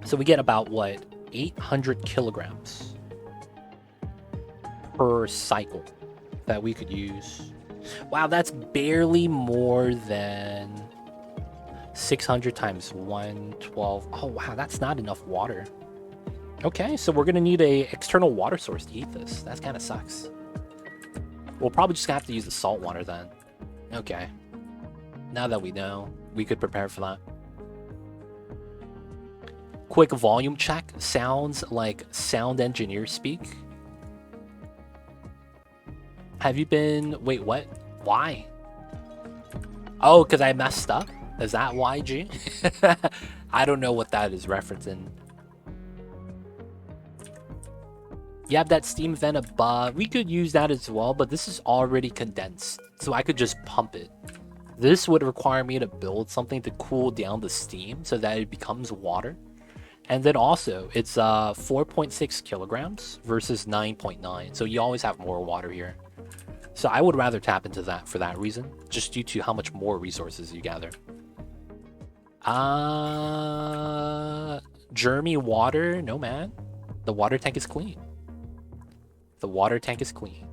So we get about, what, 800 kilograms per cycle that we could use. Wow, that's barely more than 600 times 112. Oh, wow, that's not enough water. Okay, so we're going to need a external water source to heat this. That kind of sucks. We'll probably just have to use the salt water then. Okay. Now that we know, we could prepare for that. Quick volume check. Sounds like sound engineer speak. Have you been... Wait, what? Why? Oh, because I messed up? Is that why, G? I don't know what that is referencing. You have that steam vent above. We could use that as well, but this is already condensed, so I could just pump it. This would require me to build something to cool down the steam so that it becomes water. And then also, it's 4.6 kilograms versus 9.9, so you always have more water here. So I would rather tap into that for that reason, just due to how much more resources you gather. Germy water? No, man. The water tank is clean. The water tank is clean.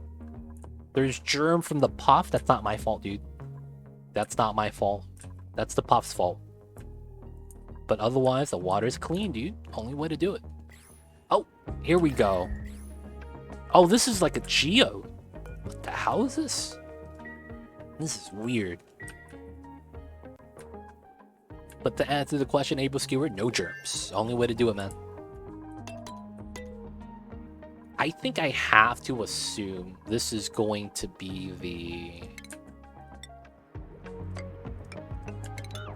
There's germ from the puff. That's not my fault, dude. That's not my fault. That's the puff's fault. But otherwise, the water is clean, dude. Only way to do it. Oh, here we go. Oh, this is like a geode. What the hell is this? This is weird. But to answer the question, Able Skewer, no germs. Only way to do it, man. I think I have to assume this is going to be the...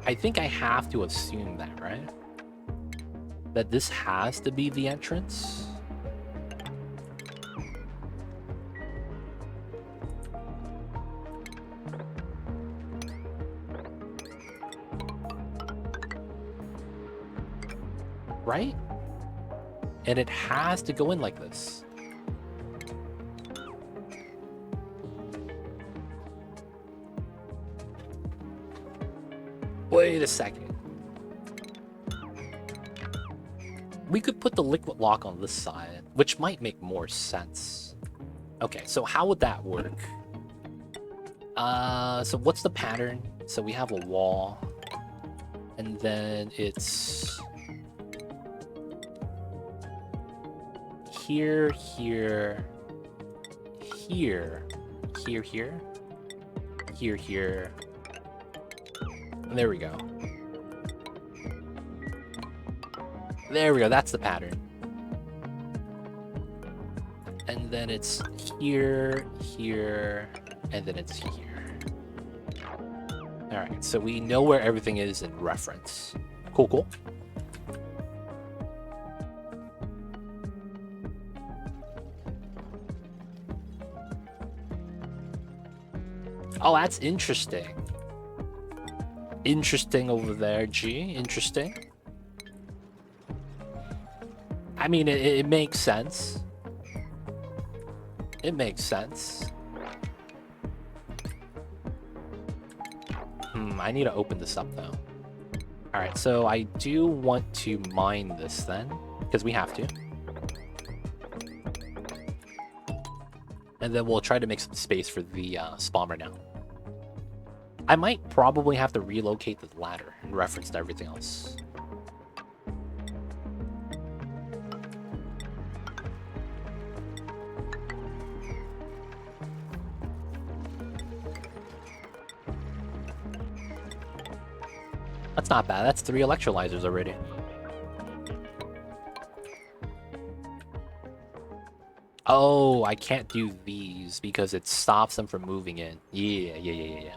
I think I have to assume that, right? That this has to be the entrance. Right? And it has to go in like this. Wait a second. We could put the liquid lock on this side, which might make more sense. Okay, so how would that work? So what's the pattern? So we have a wall, and then it's here, here, here, here, here, here, here. There we go. There we go, that's the pattern. And then it's here, here, and then it's here. Alright, so we know where everything is in reference. Cool, cool. Oh, that's interesting. Interesting over there, G. Interesting. I mean, it makes sense. It makes sense. I need to open this up, though. Alright, so I do want to mine this, then. Because we have to. And then we'll try to make some space for the spawner now. I might probably have to relocate the ladder in reference to everything else. That's not bad. That's 3 electrolyzers already. Oh, I can't do these because it stops them from moving in. Yeah.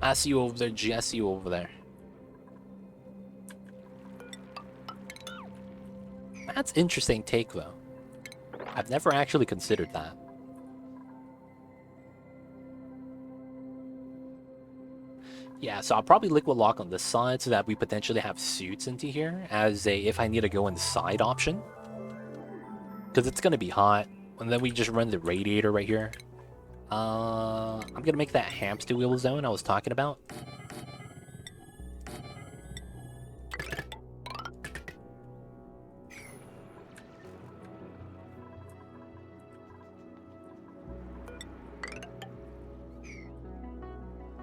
I see you over there, G. I see you over there. That's interesting take, though. I've never actually considered that. Yeah, so I'll probably liquid lock on this side so that we potentially have suits into here as a if I need to go inside option. Because it's going to be hot. And then we just run the radiator right here. I'm going to make that hamster wheel zone I was talking about.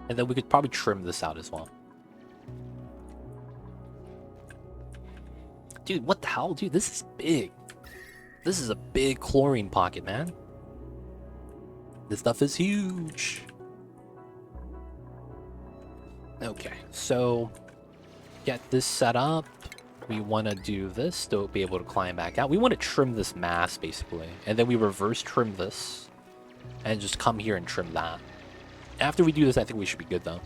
And then we could probably trim this out as well. Dude, what the hell? Dude, this is big. This is a big chlorine pocket, man. This stuff is huge. Okay, so get this set up. We want to do this to be able to climb back out. We want to trim this mass, basically. And then we reverse trim this. And just come here and trim that. After we do this, I think we should be good, though.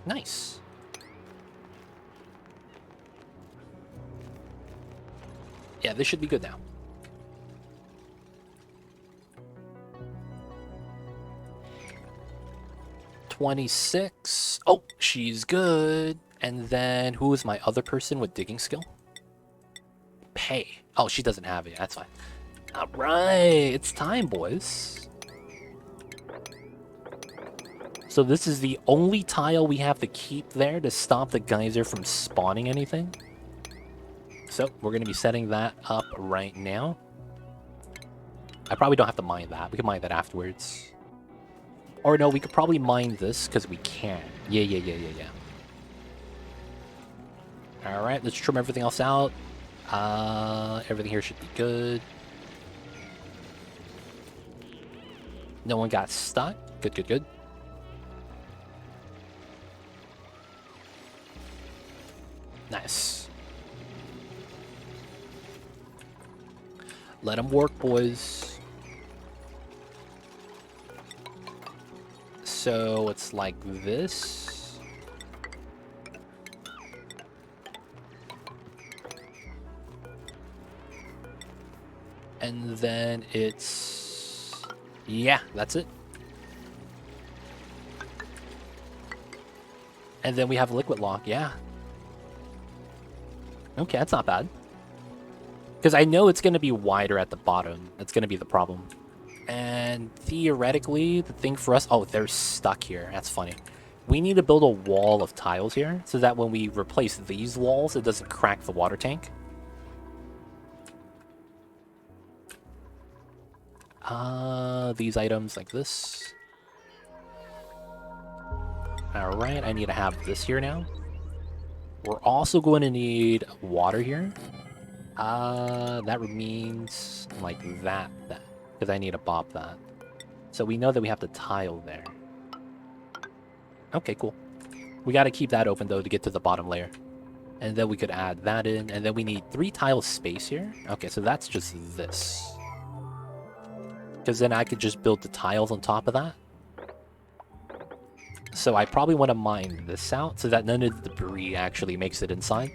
Nice. Yeah, this should be good now. $26. Oh, she's good. And then who is my other person with digging skill? Pay. Oh, she doesn't have it. That's fine. All right, it's time, boys. So this is the only tile we have to keep there to stop the geyser from spawning anything. So we're going to be setting that up right now. I probably don't have to mine that. We can mine that afterwards. Or no, we could probably mine this because we can. Yeah. Alright, let's trim everything else out. Everything here should be good. No one got stuck. Good. Nice. Let them work, boys. So it's like this. And then it's... yeah, that's it. And then we have liquid lock, yeah. Okay, that's not bad. Because I know it's going to be wider at the bottom. That's going to be the problem. And theoretically, the thing for us... oh, they're stuck here. That's funny. We need to build a wall of tiles here so that when we replace these walls, it doesn't crack the water tank. These items like this. Alright, I need to have this here now. We're also going to need water here. That means like that. Because I need to bop that. So we know that we have to tile there. Okay, cool. We got to keep that open, though, to get to the bottom layer. And then we could add that in. And then we need 3 tiles space here. Okay, so that's just this. Because then I could just build the tiles on top of that. So I probably want to mine this out so that none of the debris actually makes it inside.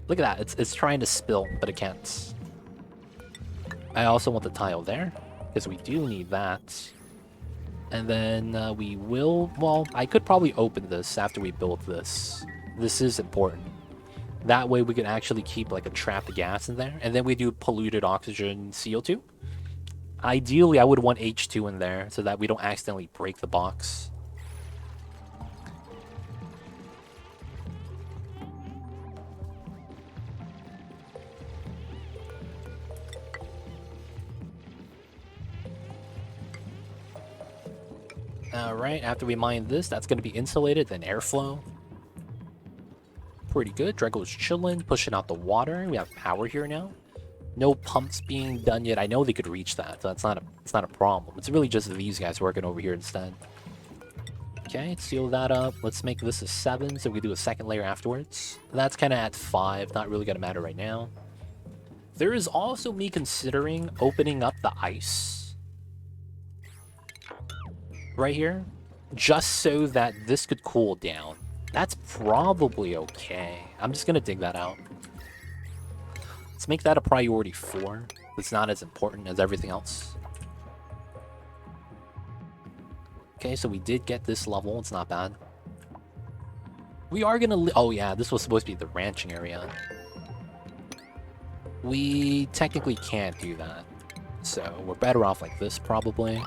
Look at that. It's trying to spill, but it can't. I also want the tile there, because we do need that. And then we will... well, I could probably open this after we build this. This is important. That way we can actually keep like a trapped gas in there. And then we do polluted oxygen CO2. Ideally, I would want H2 in there so that we don't accidentally break the box. Alright, after we mine this, that's going to be insulated, then airflow. Pretty good. Drago's chilling, pushing out the water. We have power here now. No pumps being done yet. I know they could reach that, so it's not a problem. It's really just these guys working over here instead. Okay, seal that up. Let's make this a 7, so we do a second layer afterwards. That's kind of at 5, not really going to matter right now. There is also me considering opening up the ice right here, just so that this could cool down. That's probably okay. I'm just going to dig that out. Let's make that a priority 4. It's not as important as everything else. Okay, so we did get this level. It's not bad. We are gonna... Oh yeah, this was supposed to be the ranching area. We technically can't do that. So we're better off like this, probably.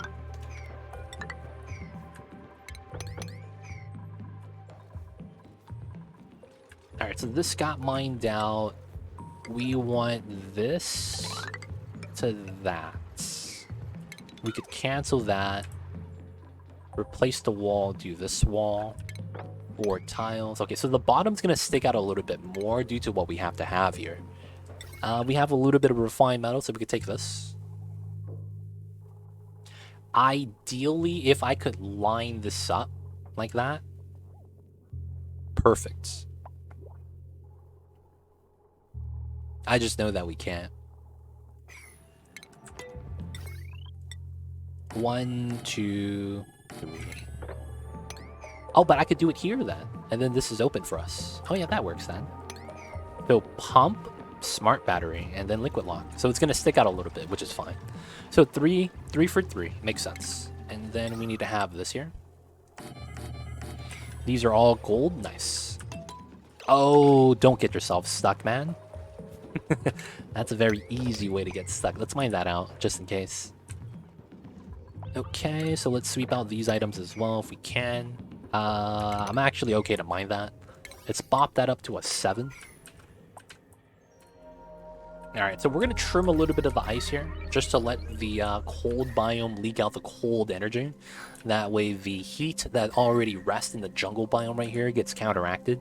Alright, so this got mined out. We want this to that. We could cancel that. Replace the wall, do this wall. Or tiles. Okay, so the bottom's going to stick out a little bit more due to what we have to have here. We have a little bit of refined metal, so we could take this. Ideally, if I could line this up like that. Perfect. I just know that we can't. 1, 2, 3. Oh, but I could do it here then. And then this is open for us. Oh yeah, that works then. So pump, smart battery, and then liquid lock. So it's going to stick out a little bit, which is fine. So 3 for 3. Makes sense. And then we need to have this here. These are all gold. Nice. Oh, don't get yourself stuck, man. That's a very easy way to get stuck. Let's mine that out, just in case. Okay, so let's sweep out these items as well if we can. I'm actually okay to mine that. Let's bop that up to a 7. Alright, so we're going to trim a little bit of the ice here, just to let the cold biome leak out the cold energy. That way the heat that already rests in the jungle biome right here gets counteracted.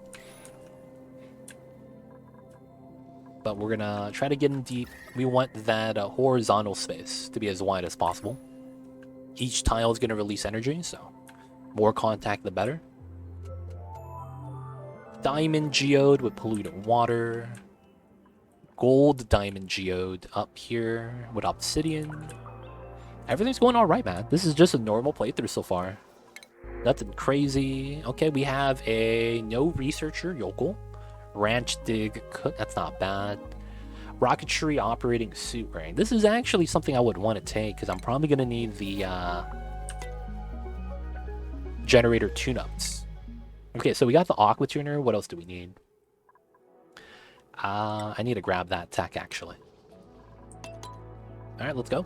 But we're gonna try to get in deep. We want that horizontal space to be as wide as possible. Each tile is gonna release energy, so more contact the better. Diamond geode with polluted water. Gold diamond geode up here with obsidian. Everything's going all right, man. This is just a normal playthrough so far. Nothing crazy. Okay, we have a no researcher yokel. Ranch dig cook, that's not bad. Rocketry operating suit ring. This is actually something I would want to take because I'm probably going to need the generator tune-ups. Okay, so we got the aqua tuner. What else do we need? I need to grab that tech actually. Alright, let's go.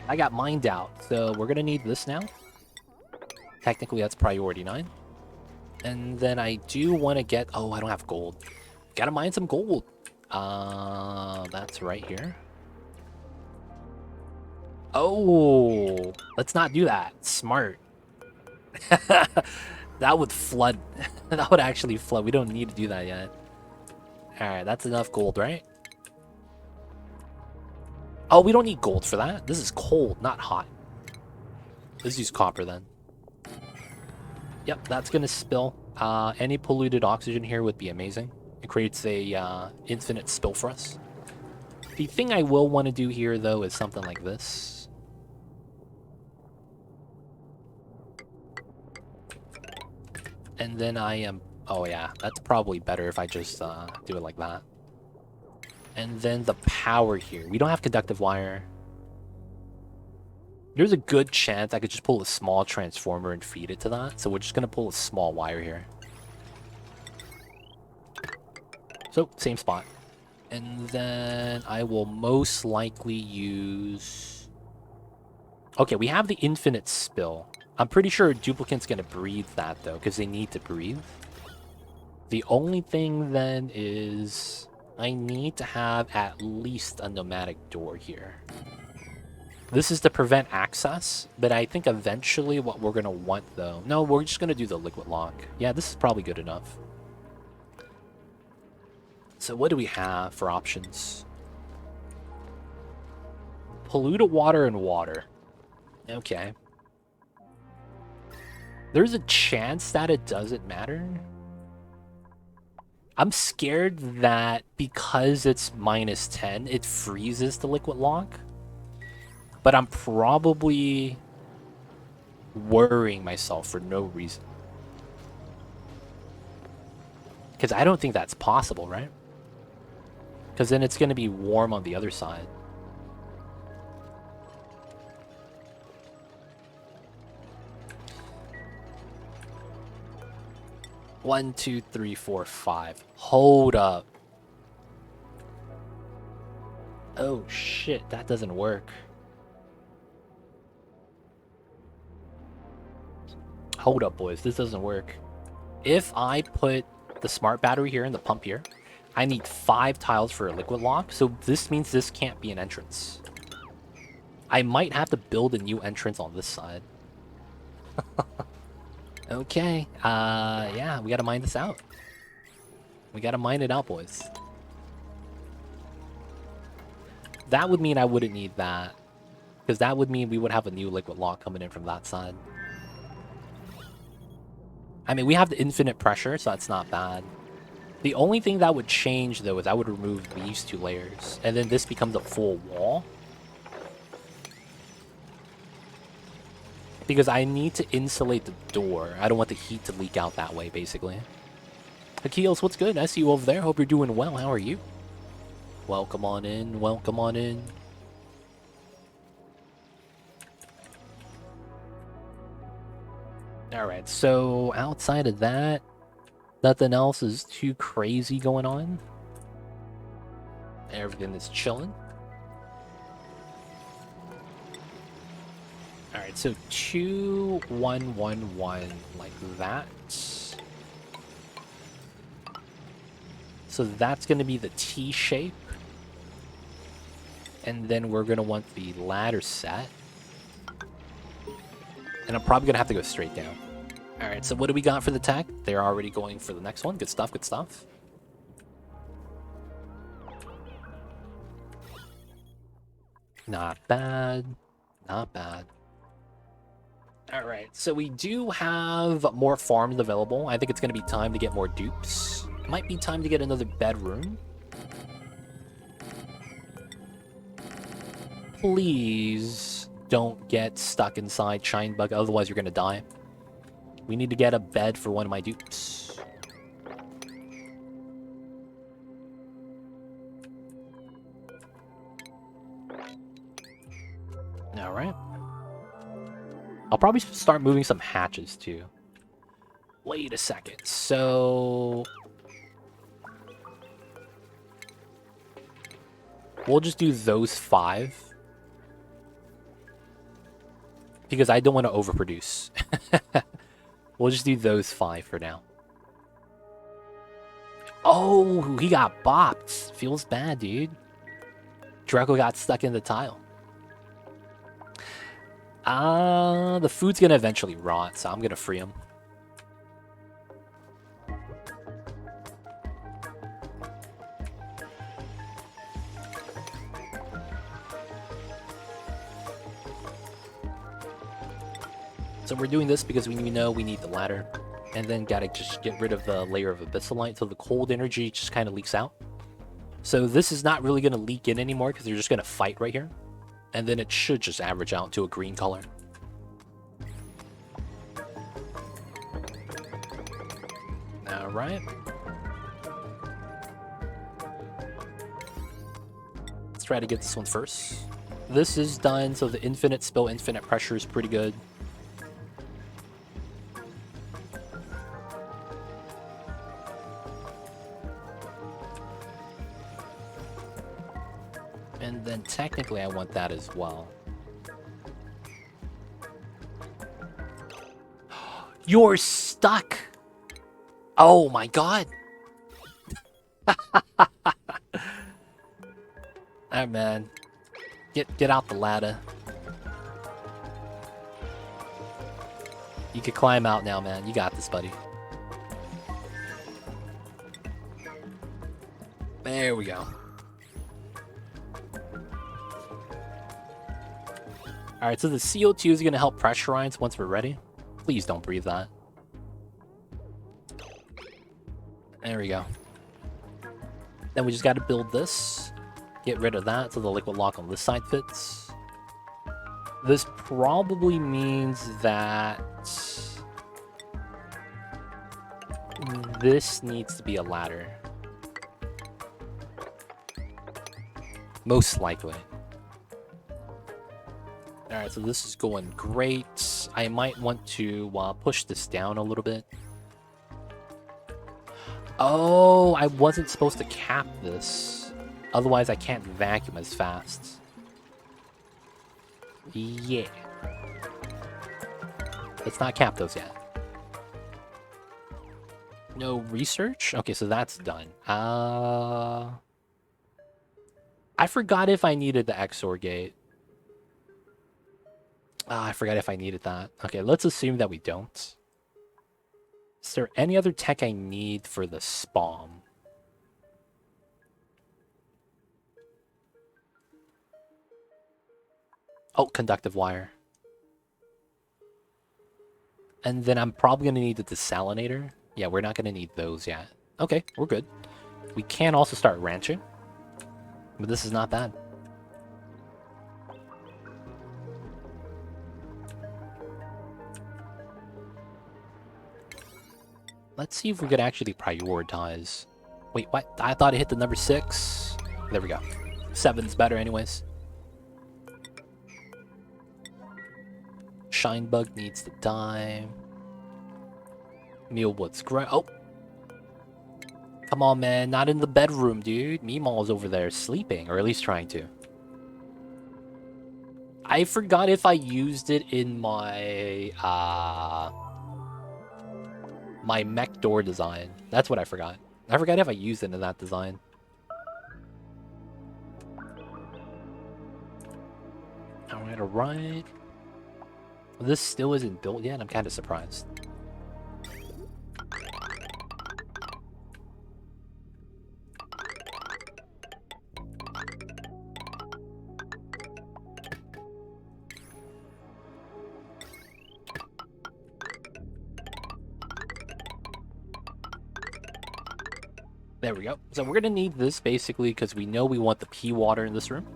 I got mined out, so we're going to need this now. Technically, that's priority 9. And then I do want to get... Oh, I don't have gold. Gotta mine some gold. That's right here. Oh, let's not do that. Smart. That would flood. That would actually flood. We don't need to do that yet. Alright, that's enough gold, right? Oh, we don't need gold for that. This is cold, not hot. Let's use copper then. Yep, that's gonna spill. Any polluted oxygen here would be amazing. It creates a infinite spill for us. The thing I will want to do here, though, is something like this. And then I am... Oh yeah, that's probably better if I just do it like that. And then the power here. We don't have conductive wire. There's a good chance I could just pull a small transformer and feed it to that. So we're just going to pull a small wire here. So, same spot. And then I will most likely use Okay, we have the infinite spill. I'm pretty sure a duplicant's gonna breathe that though, because they need to breathe. The only thing then is I need to have at least a nomadic door here. This is to prevent access, but I think eventually what we're gonna want though... No, we're just gonna do the liquid lock. Yeah, this is probably good enough. So what do we have for options? Polluted water and water. Okay. There's a chance that it doesn't matter. I'm scared that because it's -10, it freezes the liquid lock. But I'm probably worrying myself for no reason. Because I don't think that's possible, right? Because then it's going to be warm on the other side. One, two, three, four, five. Hold up. Oh shit, that doesn't work. Hold up, boys, this doesn't work. If I put the smart battery here and the pump here, I need 5 tiles for a liquid lock, so this means this can't be an entrance. I might have to build a new entrance on this side. Okay, yeah, we gotta mine this out. We gotta mine it out, boys. That would mean I wouldn't need that, because that would mean we would have a new liquid lock coming in from that side. I mean, we have the infinite pressure, so that's not bad. The only thing that would change, though, is I would remove these 2 layers, and then this becomes a full wall. Because I need to insulate the door. I don't want the heat to leak out that way, basically. Akils, what's good? I see you over there. Hope you're doing well. How are you? Welcome on in. Welcome on in. Alright, so outside of that, nothing else is too crazy going on. Everything is chilling. Alright, so 2, 1, 1, 1, like that. So that's going to be the T shape. And then we're going to want the ladder set. And I'm probably going to have to go straight down. Alright, so what do we got for the tech? They're already going for the next one. Good stuff, good stuff. Not bad. Not bad. Alright, so we do have more farms available. I think it's going to be time to get more dupes. It might be time to get another bedroom. Please don't get stuck inside Shinebug, otherwise you're going to die. We need to get a bed for one of my dupes. Alright. I'll probably start moving some hatches too. Wait a second. So we'll just do those 5. Because I don't want to overproduce. We'll just do those 5 for now. Oh, he got bopped. Feels bad, dude. Draco got stuck in the tile. The food's gonna eventually rot, so I'm gonna free him. So we're doing this because we know we need the ladder. And then gotta just get rid of the layer of abyssalite so the cold energy just kind of leaks out. So this is not really gonna leak in anymore because they're just gonna fight right here. And then it should just average out to a green color. Alright. Let's try to get this one first. This is done, so the infinite spill, infinite pressure is pretty good. And then technically I want that as well. You're stuck. Oh my god. Alright, man. Get out the ladder. You can climb out now, man. You got this, buddy. There we go. Alright, so the CO2 is going to help pressurize once we're ready. Please don't breathe that. There we go. Then we just got to build this. Get rid of that so the liquid lock on this side fits. This probably means that this needs to be a ladder. Most likely. Alright, so this is going great. I might want to push this down a little bit. Oh, I wasn't supposed to cap this. Otherwise, I can't vacuum as fast. Yeah. Let's not cap those yet. No research? Okay, so that's done. I forgot if I needed the XOR gate. I forgot if I needed that. Okay, let's assume that we don't. Is there any other tech I need for the spawn? Oh, conductive wire. And then I'm probably going to need the desalinator. Yeah, we're not going to need those yet. Okay, we're good. We can also start ranching. But this is not bad. Let's see if we could actually prioritize. Wait, what? I thought it hit the number 6. There we go. 7's better anyways. Shinebug needs to die. Mealwood's great. Oh! Come on, man. Not in the bedroom, dude. Meemaw's over there sleeping, or at least trying to. I forgot if I used it in my, my mech door design. That's what I forgot. I forgot if I used it in that design. Alright, alright. This still isn't built yet. I'm kind of surprised. There we go. So we're going to need this basically because we know we want the pea water in this room.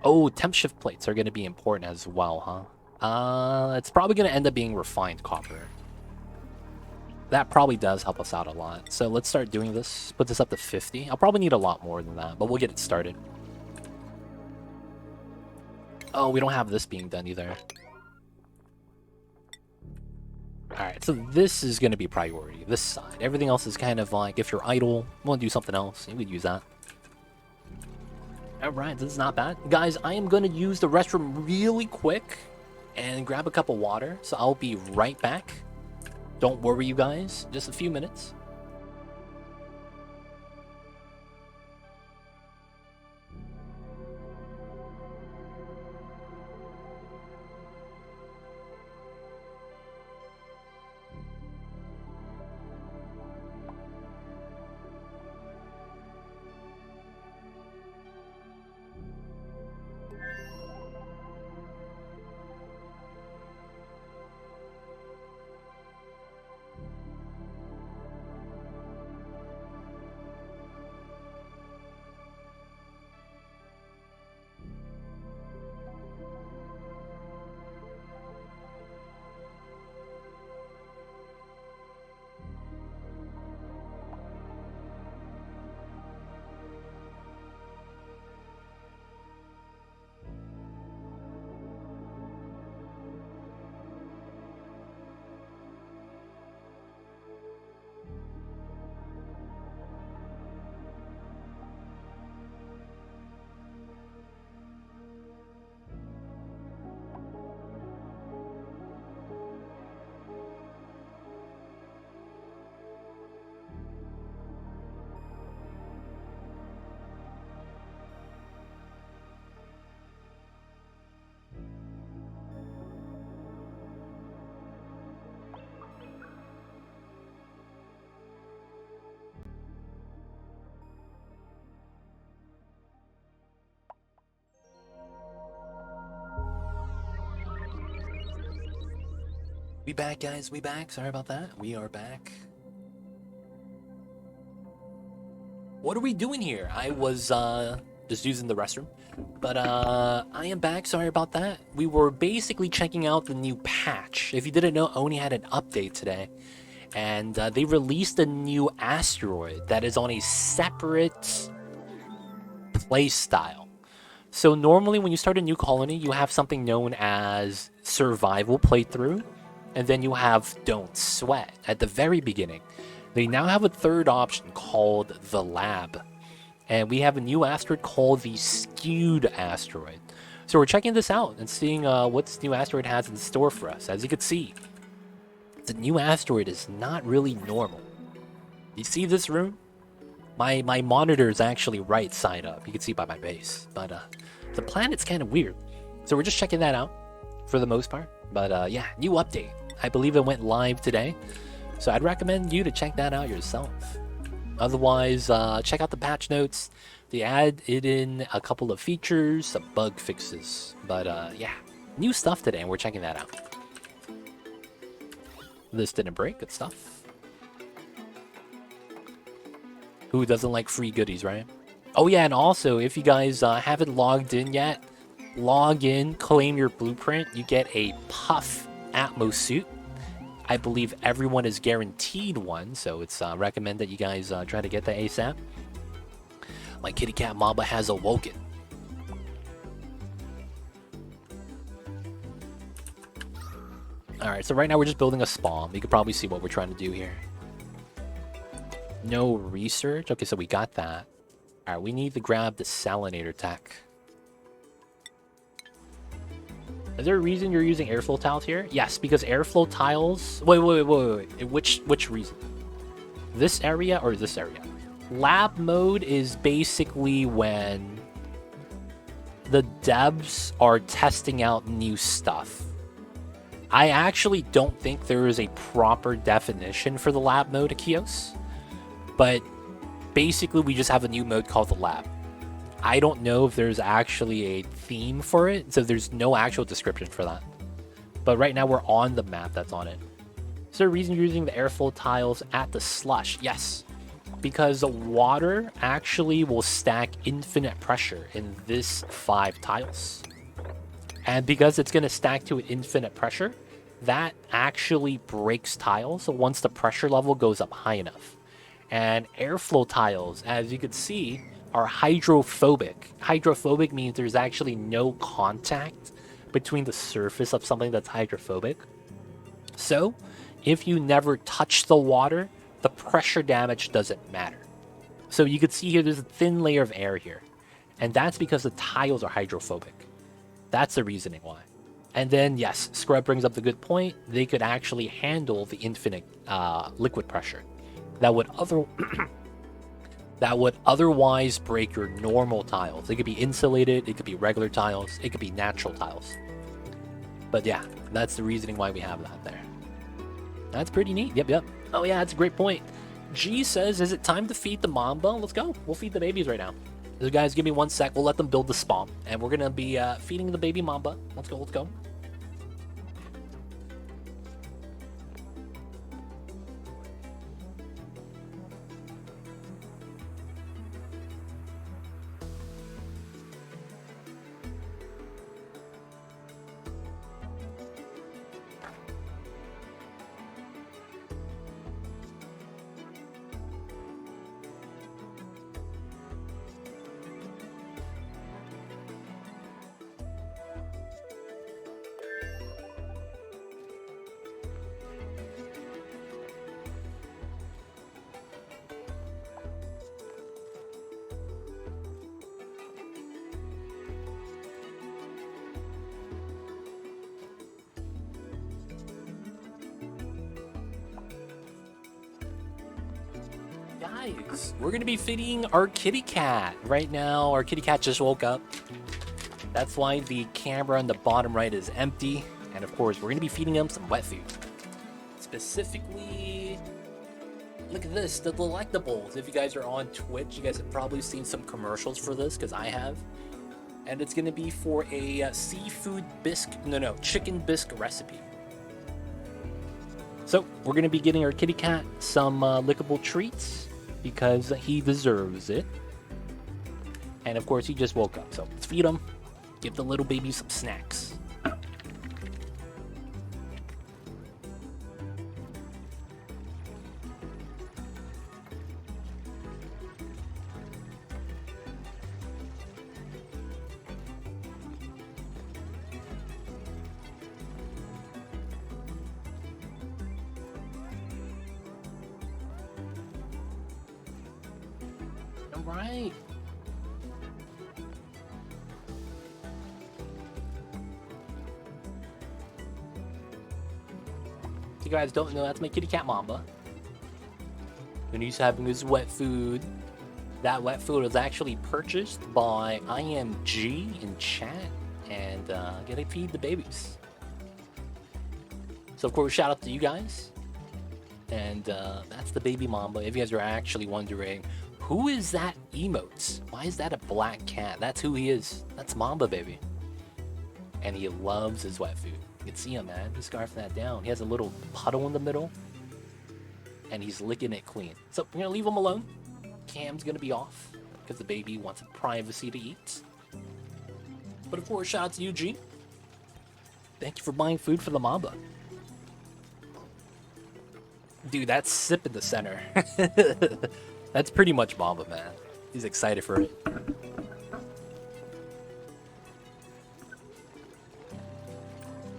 Oh, temp shift plates are going to be important as well, huh? It's probably going to end up being refined copper. That probably does help us out a lot. So let's start doing this. Put this up to 50. I'll probably need a lot more than that, but we'll get it started. Oh, we don't have this being done either. Alright, so this is going to be priority, this side. Everything else is kind of like, if you're idle, want to do something else, you could use that. Alright, this is not bad. Guys, I am going to use the restroom really quick and grab a cup of water, so I'll be right back. Don't worry, you guys, just a few minutes. We back, guys. We back. Sorry about that. We are back. What are we doing here? I was just using the restroom. But I am back. Sorry about that. We were basically checking out the new patch. If you didn't know, Oni had an update today. And they released a new asteroid that is on a separate play style. So normally when you start a new colony, you have something known as survival playthrough, and then you have don't sweat at the very beginning. They now have a third option called the lab, and we have a new asteroid called the Skewed Asteroid. So we're checking this out and seeing what this new asteroid has in store for us. As you can see, the new asteroid is not really normal. You see this room? My monitor is actually right side up. You can see by my base, but the planet's kind of weird. So we're just checking that out for the most part. But yeah, new update. I believe it went live today. So I'd recommend you to check that out yourself. Otherwise, check out the patch notes. They added in a couple of features, some bug fixes. But yeah, new stuff today, and we're checking that out. This didn't break. Good stuff. Who doesn't like free goodies, right? Oh yeah, and also, if you guys haven't logged in yet, log in, claim your blueprint. You get a Puff Atmos suit. I believe everyone is guaranteed one, so it's recommend that you guys try to get that ASAP. My kitty cat Mamba has awoken. Alright, so right now we're just building a spawn. You can probably see what we're trying to do here. No research? Okay, so we got that. Alright, we need to grab the salinator tech. Is there a reason you're using airflow tiles here? Yes, because airflow tiles... Wait. Which reason? This area or this area? Lab mode is basically when the devs are testing out new stuff. I actually don't think there is a proper definition for the lab mode, Akios. But basically, we just have a new mode called the lab. I don't know if there's actually a theme for it, so there's no actual description for that. But right now, we're on the map that's on it. Is there a reason you're using the airflow tiles at the slush? Yes, because the water actually will stack infinite pressure in this 5 tiles. And because it's going to stack to an infinite pressure, that actually breaks tiles once the pressure level goes up high enough. And airflow tiles, as you can see, are hydrophobic. Hydrophobic means there's actually no contact between the surface of something that's hydrophobic. So, if you never touch the water, the pressure damage doesn't matter. So you can see here there's a thin layer of air here. And that's because the tiles are hydrophobic. That's the reasoning why. And then, yes, Scrub brings up the good point. They could actually handle the infinite liquid pressure. That would otherwise break your normal tiles. It could be insulated, it could be regular tiles, it could be natural tiles. But yeah, that's the reasoning why we have that there. That's pretty neat. Yep. Oh yeah, that's a great point. G says, is it time to feed the Mamba? Let's go. We'll feed the babies right now. So guys, give me 1 sec. We'll let them build the spawn. And we're going to be feeding the baby Mamba. Let's go. Guys, we're gonna be feeding our kitty cat right now. Our kitty cat just woke up. That's why the camera on the bottom right is empty. And of course, we're gonna be feeding him some wet food. Specifically, look at this, the delectables. If you guys are on Twitch, you guys have probably seen some commercials for this, because I have. And it's gonna be for a seafood bisque, chicken bisque recipe. So we're gonna be getting our kitty cat some lickable treats because he deserves it. And of course, he just woke up, so let's feed him. Give the little baby some snacks. All right. If you guys don't know, that's my kitty cat Mamba. When he's having his wet food, that wet food was actually purchased by IMG in chat, and gonna feed the babies. So of course, shout out to you guys. And that's the baby Mamba. If you guys are actually wondering, who is that emotes? Why is that a black cat? That's who he is. That's Mamba, baby. And he loves his wet food. You can see him, man. He's scarfing that down. He has a little puddle in the middle, and he's licking it clean. So we're gonna leave him alone. Cam's gonna be off because the baby wants privacy to eat. But of course, shout out to Eugene. Thank you for buying food for the Mamba. Dude, that's Sip in the center. That's pretty much Mamba, man. He's excited for it.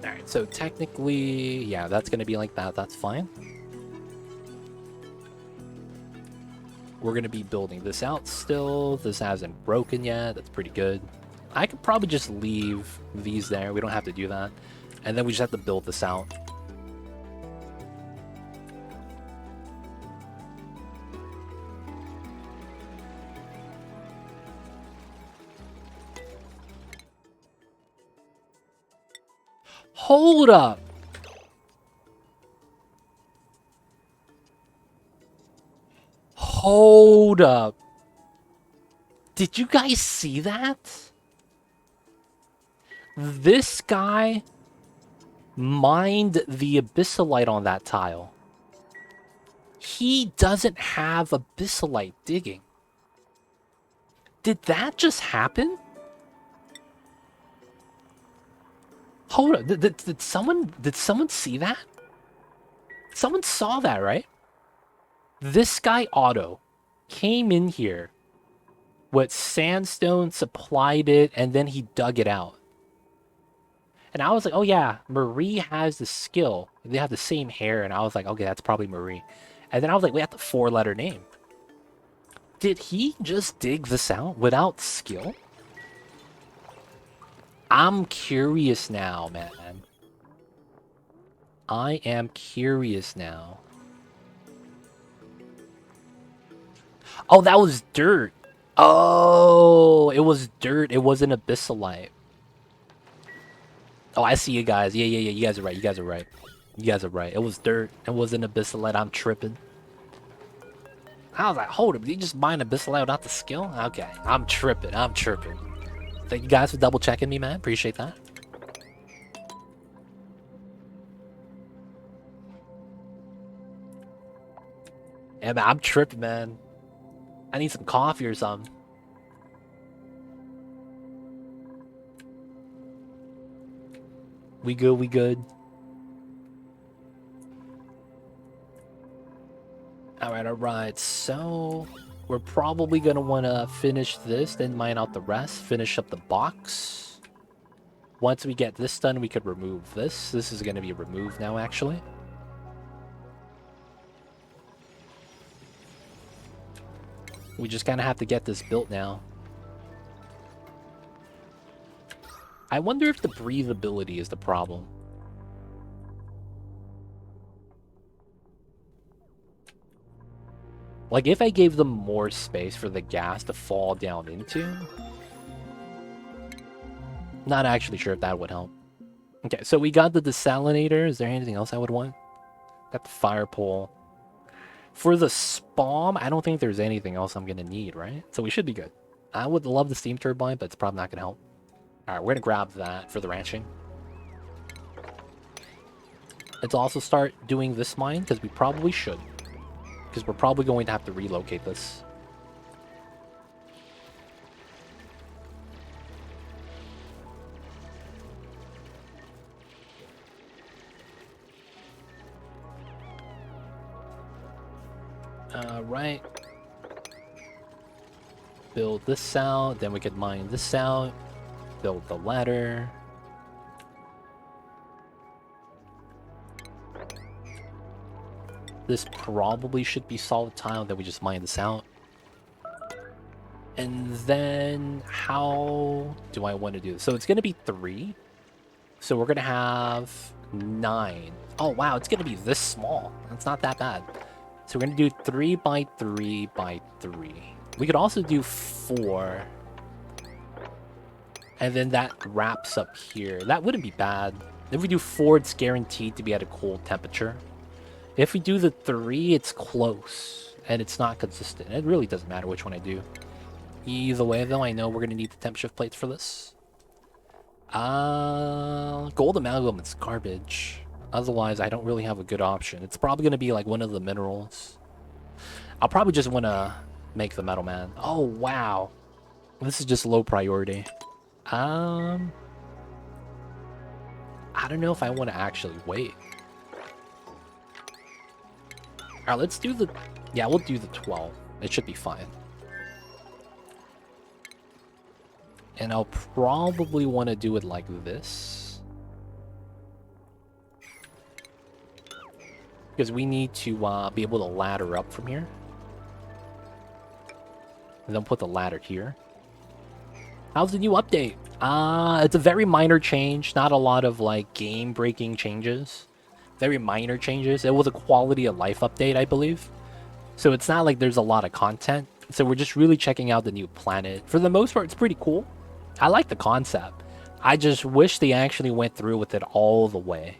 Alright, so technically, yeah, that's gonna be like that. That's fine. We're gonna be building this out still. This hasn't broken yet. That's pretty good. I could probably just leave these there. We don't have to do that. And then we just have to build this out. Hold up. Hold up. Did you guys see that? This guy mined the abyssalite on that tile. He doesn't have abyssalite digging. Did that just happen? Hold up. Did someone see that? Someone saw that, right? This guy Otto came in here with sandstone, supplied it, and then he dug it out. And I was like, oh yeah, Marie has the skill. They have the same hair, and I was like, okay, that's probably Marie. And then I was like, we have the 4-letter name. Did he just dig this out without skill? I'm curious now, man. I am curious now. Oh, that was dirt. Oh, it was dirt. It wasn't abyssalite. Oh, I see you guys. Yeah. You guys are right. You guys are right. You guys are right. It was dirt. It wasn't abyssalite. I'm tripping. I was like, hold up. Did you just mine abyssalite without the skill? Okay. I'm tripping. I'm tripping. Thank you guys for double checking me, man. Appreciate that. Yeah, man, I'm tripping, man. I need some coffee or something. We good, we good. Alright. So, we're probably going to want to finish this, then mine out the rest. Finish up the box. Once we get this done, we could remove this. This is going to be removed now, actually. We just kind of have to get this built now. I wonder if the breathability is the problem. Like, if I gave them more space for the gas to fall down into... Not actually sure if that would help. Okay, so we got the desalinator. Is there anything else I would want? Got the fire pole. For the spawn, I don't think there's anything else I'm going to need, right? So we should be good. I would love the steam turbine, but it's probably not going to help. Alright, we're going to grab that for the ranching. Let's also start doing this mine, because we probably should. Because we're probably going to have to relocate this. Right. Build this out, then we could mine this out. Build the ladder. This probably should be solid tile, then we just mine this out. And then how do I want to do this? So it's going to be 3. So we're going to have 9. Oh, wow, it's going to be this small. That's not that bad. So we're going to do 3 by 3 by 3. We could also do 4. And then that wraps up here. That wouldn't be bad. If we do 4, it's guaranteed to be at a cold temperature. If we do the 3, it's close. And it's not consistent. It really doesn't matter which one I do. Either way, though, I know we're going to need the temp shift plates for this. Gold amalgam is garbage. Otherwise, I don't really have a good option. It's probably going to be like one of the minerals. I'll probably just want to make the metal man. Oh, wow. This is just low priority. I don't know if I want to actually wait. Alright, let's do the... Yeah, we'll do the 12. It should be fine. And I'll probably want to do it like this. Because we need to be able to ladder up from here. And then put the ladder here. How's the new update? It's a very minor change. Not a lot of, like, game-breaking changes. Very minor changes. It was a quality of life update, I believe. So it's not like there's a lot of content. So we're just really checking out the new planet. For the most part, it's pretty cool. I like the concept. I just wish they actually went through with it all the way.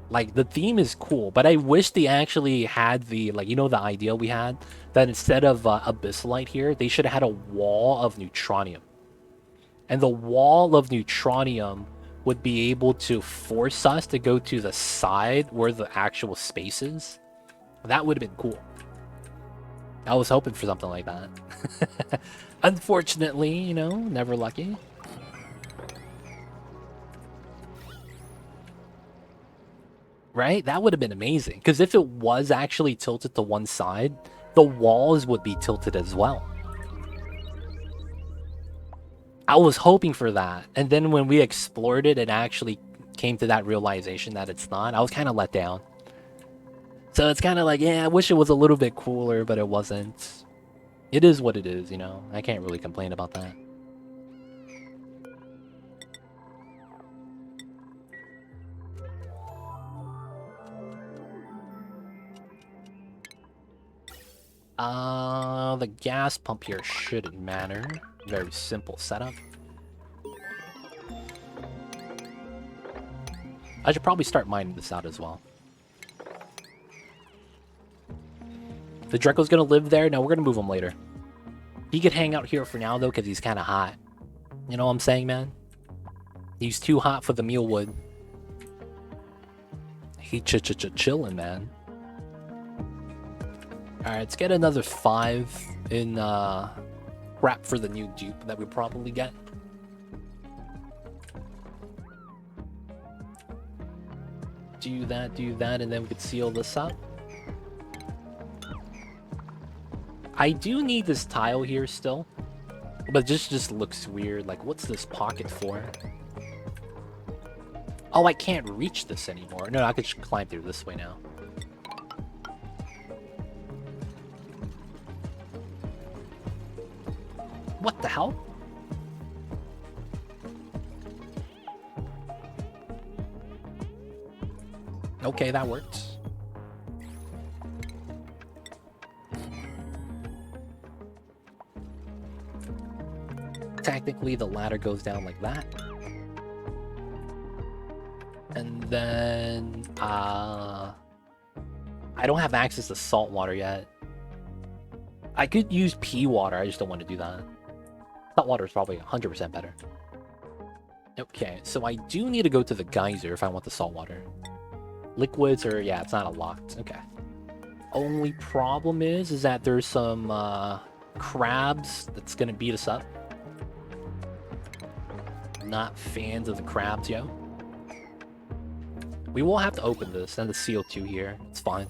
Like, the theme is cool, but I wish they actually had the, like, you know, the idea we had? That instead of abyssalite here, they should have had a wall of neutronium. And the wall of neutronium would be able to force us to go to the side where the actual space is. That would have been cool. I was hoping for something like that. Unfortunately, you know, never lucky. Right? That would have been amazing. Because if it was actually tilted to one side, the walls would be tilted as well. I was hoping for that. And then when we explored it, it actually came to that realization that it's not. I was kind of let down. So it's kind of like, yeah, I wish it was a little bit cooler, but it wasn't. It is what it is, you know? I can't really complain about that. The gas pump here shouldn't matter. Very simple setup. I should probably start mining this out as well. The Draco's gonna live there. No, we're gonna move him later. He could hang out here for now, though, because he's kind of hot. You know what I'm saying, man? He's too hot for the mealwood. He chillin', man. Alright, let's get another 5 in prep for the new dupe that we probably get. Do that, and then we could seal this up. I do need this tile here still. But this just looks weird. Like, what's this pocket for? Oh, I can't reach this anymore. No, I could just climb through this way now. What the hell? Okay, that worked. Technically, the ladder goes down like that. And then, I don't have access to salt water yet. I could use pea water, I just don't want to do that. Salt water is probably 100% better. Okay, so I do need to go to the geyser if I want the salt water. Liquids are, yeah, it's not unlocked. Okay. Only problem is that there's some crabs that's gonna beat us up. Not fans of the crabs, yo. We will have to open this and the CO2 here. It's fine.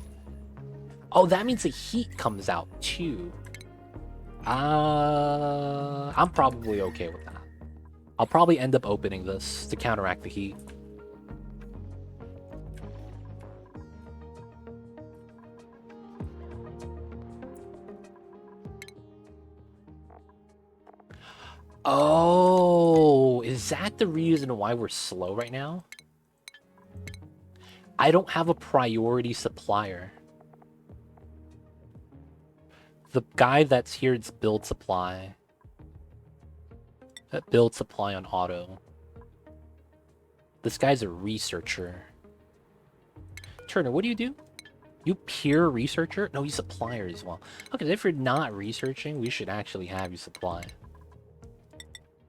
Oh, that means the heat comes out too. I'm probably okay with that. I'll probably end up opening this to counteract the heat. Oh, is that the reason why we're slow right now? I don't have a priority supplier. The guy that's here, it's build supply. That build supply on auto. This guy's a researcher. Turner, what do you do? You pure researcher? No, he's supplier as well. Okay, if you're not researching, we should actually have you supply.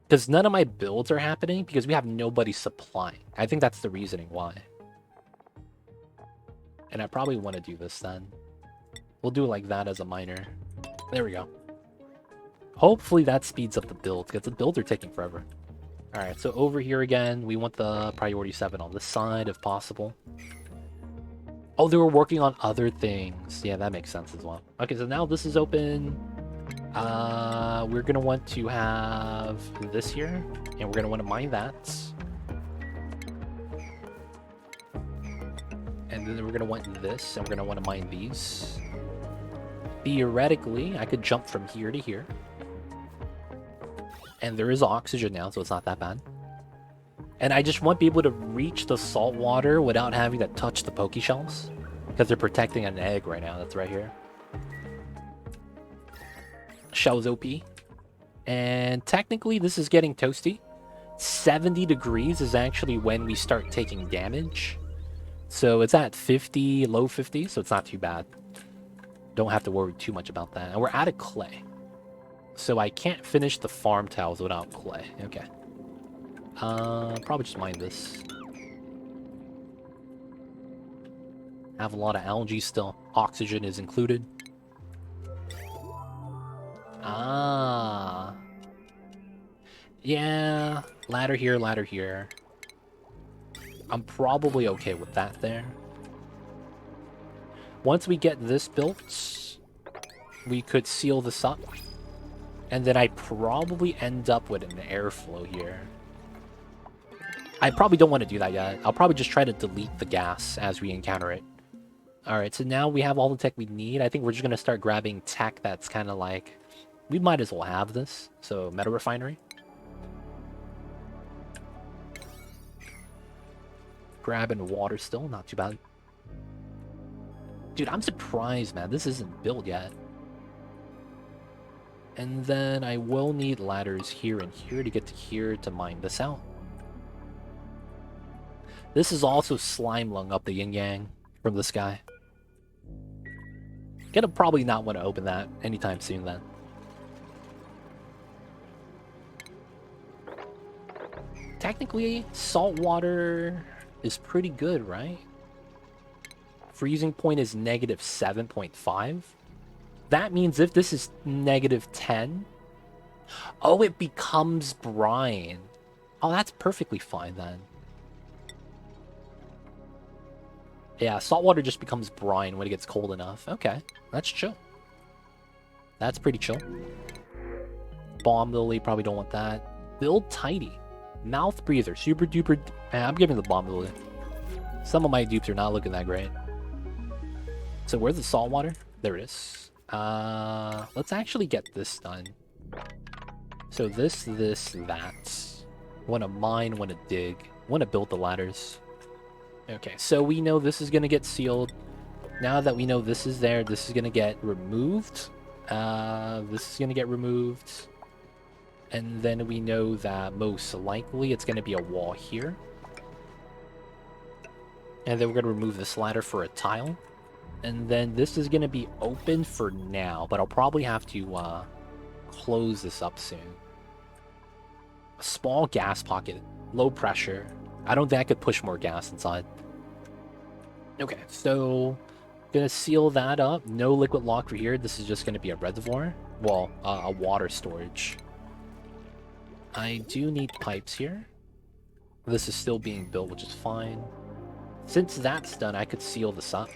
Because none of my builds are happening because we have nobody supplying. I think that's the reasoning why. And I probably want to do this then. We'll do it like that as a minor. There we go. Hopefully that speeds up the build, because the builds are taking forever. Alright, so over here again, we want the priority 7 on this side if possible. Oh, they were working on other things. Yeah, that makes sense as well. Okay, so now this is open. We're going to want to have this here, and we're going to want to mine that. And then we're going to want this, and we're going to want to mine these. Theoretically, I could jump from here to here. And there is oxygen now, so it's not that bad. And I just want to be able to reach the salt water without having to touch the poke shells. Because they're protecting an egg right now, that's right here. Shell's OP. And technically, this is getting toasty. 70 degrees is actually when we start taking damage. So it's at 50, low 50, so it's not too bad. Don't have to worry too much about that. And we're out of clay. So I can't finish the farm tiles without clay. Okay. Probably just mine this. Have a lot of algae still. Oxygen is included. Ah. Yeah. Ladder here, ladder here. I'm probably okay with that there. Once we get this built, we could seal this up. And then I probably end up with an airflow here. I probably don't want to do that yet. I'll probably just try to delete the gas as we encounter it. Alright, so now we have all the tech we need. I think we're just going to start grabbing tech that's kind of like... We might as well have this. So, metal refinery. Grabbing water still, not too bad. Dude, I'm surprised, man. This isn't built yet. And then I will need ladders here and here to get to here to mine this out. This is also slime lung up the yin-yang from this guy. Gonna probably not want to open that anytime soon then. Technically, salt water is pretty good, right? Freezing point is negative 7.5. That means if this is negative 10... Oh, it becomes brine. Oh, that's perfectly fine then. Yeah, saltwater just becomes brine when it gets cold enough. Okay, that's chill. That's pretty chill. Bomb lily, probably don't want that. Build tidy. Mouth breather, super duper... I'm giving the bomb lily. Some of my dupes are not looking that great. So where's the saltwater? There it is. Let's actually get this done. So this, that. Want to mine, want to dig. Want to build the ladders. Okay, so we know this is going to get sealed. Now that we know this is there, this is going to get removed. This is going to get removed. And then we know that most likely it's going to be a wall here. And then we're going to remove this ladder for a tile. And then this is going to be open for now, but I'll probably have to close this up soon. A small gas pocket. Low pressure. I don't think I could push more gas inside. Okay, so gonna seal that up. No liquid lock for here. This is just gonna be a reservoir. Well, a water storage. I do need pipes here. This is still being built, which is fine. Since that's done, I could seal this up.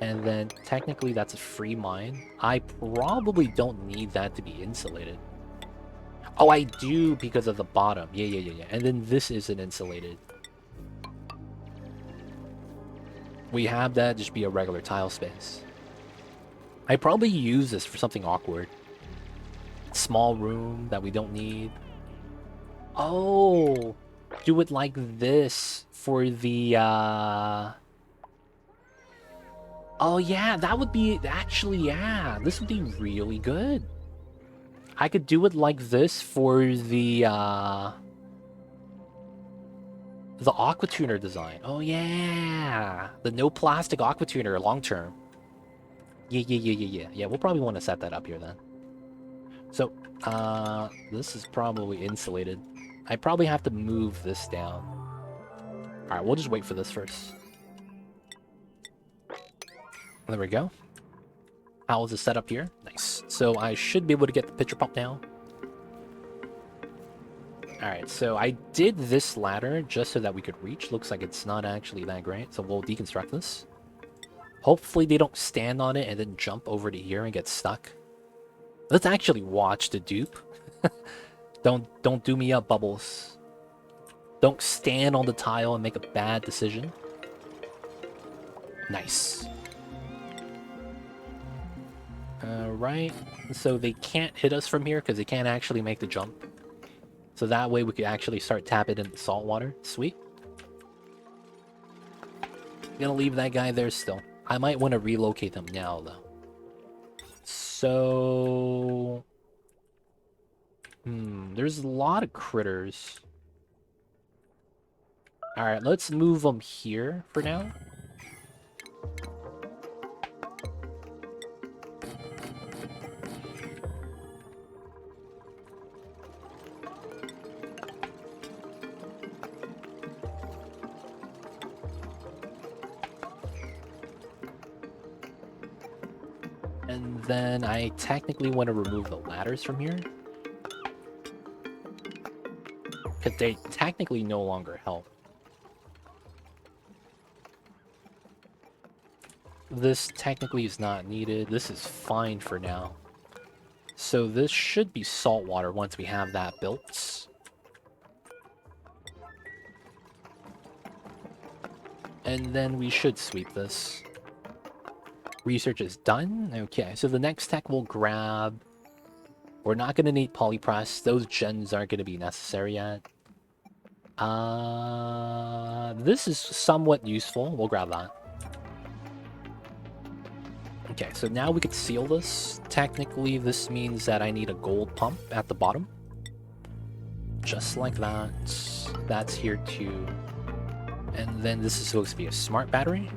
And then technically that's a free mine. I probably don't need that to be insulated. Oh, I do because of the bottom. Yeah. And then this isn't insulated. We have that just be a regular tile space. I probably use this for something awkward. Small room that we don't need. Oh, do it like this for the, Oh, yeah, that would be... Actually, yeah, this would be really good. I could do it like this for the aqua tuner design. Oh, yeah. The no plastic aqua tuner long term. Yeah, we'll probably want to set that up here then. So, this is probably insulated. I probably have to move this down. Alright, we'll just wait for this first. There we go. How is the setup here? Nice. So I should be able to get the pitcher pump now. Alright, so I did this ladder just so that we could reach. Looks like it's not actually that great, so we'll deconstruct this. Hopefully they don't stand on it and then jump over to here and get stuck. Let's actually watch the dupe. Don't do me up, Bubbles. Don't stand on the tile and make a bad decision. Nice. Alright, so they can't hit us from here because they can't actually make the jump. So that way we could actually start tapping into salt water. Sweet. Gonna leave that guy there still. I might want to relocate them now, though. So... there's a lot of critters. Alright, let's move them here for now. And then I technically want to remove the ladders from here. Because they technically no longer help. This technically is not needed. This is fine for now. So this should be salt water once we have that built. And then we should sweep this. Research is done. Okay, so the next tech we'll grab... We're not going to need polypress. Those gens aren't going to be necessary yet. This is somewhat useful. We'll grab that. Okay, so now we could seal this. Technically, this means that I need a gold pump at the bottom. Just like that. That's here too. And then this is supposed to be a smart battery.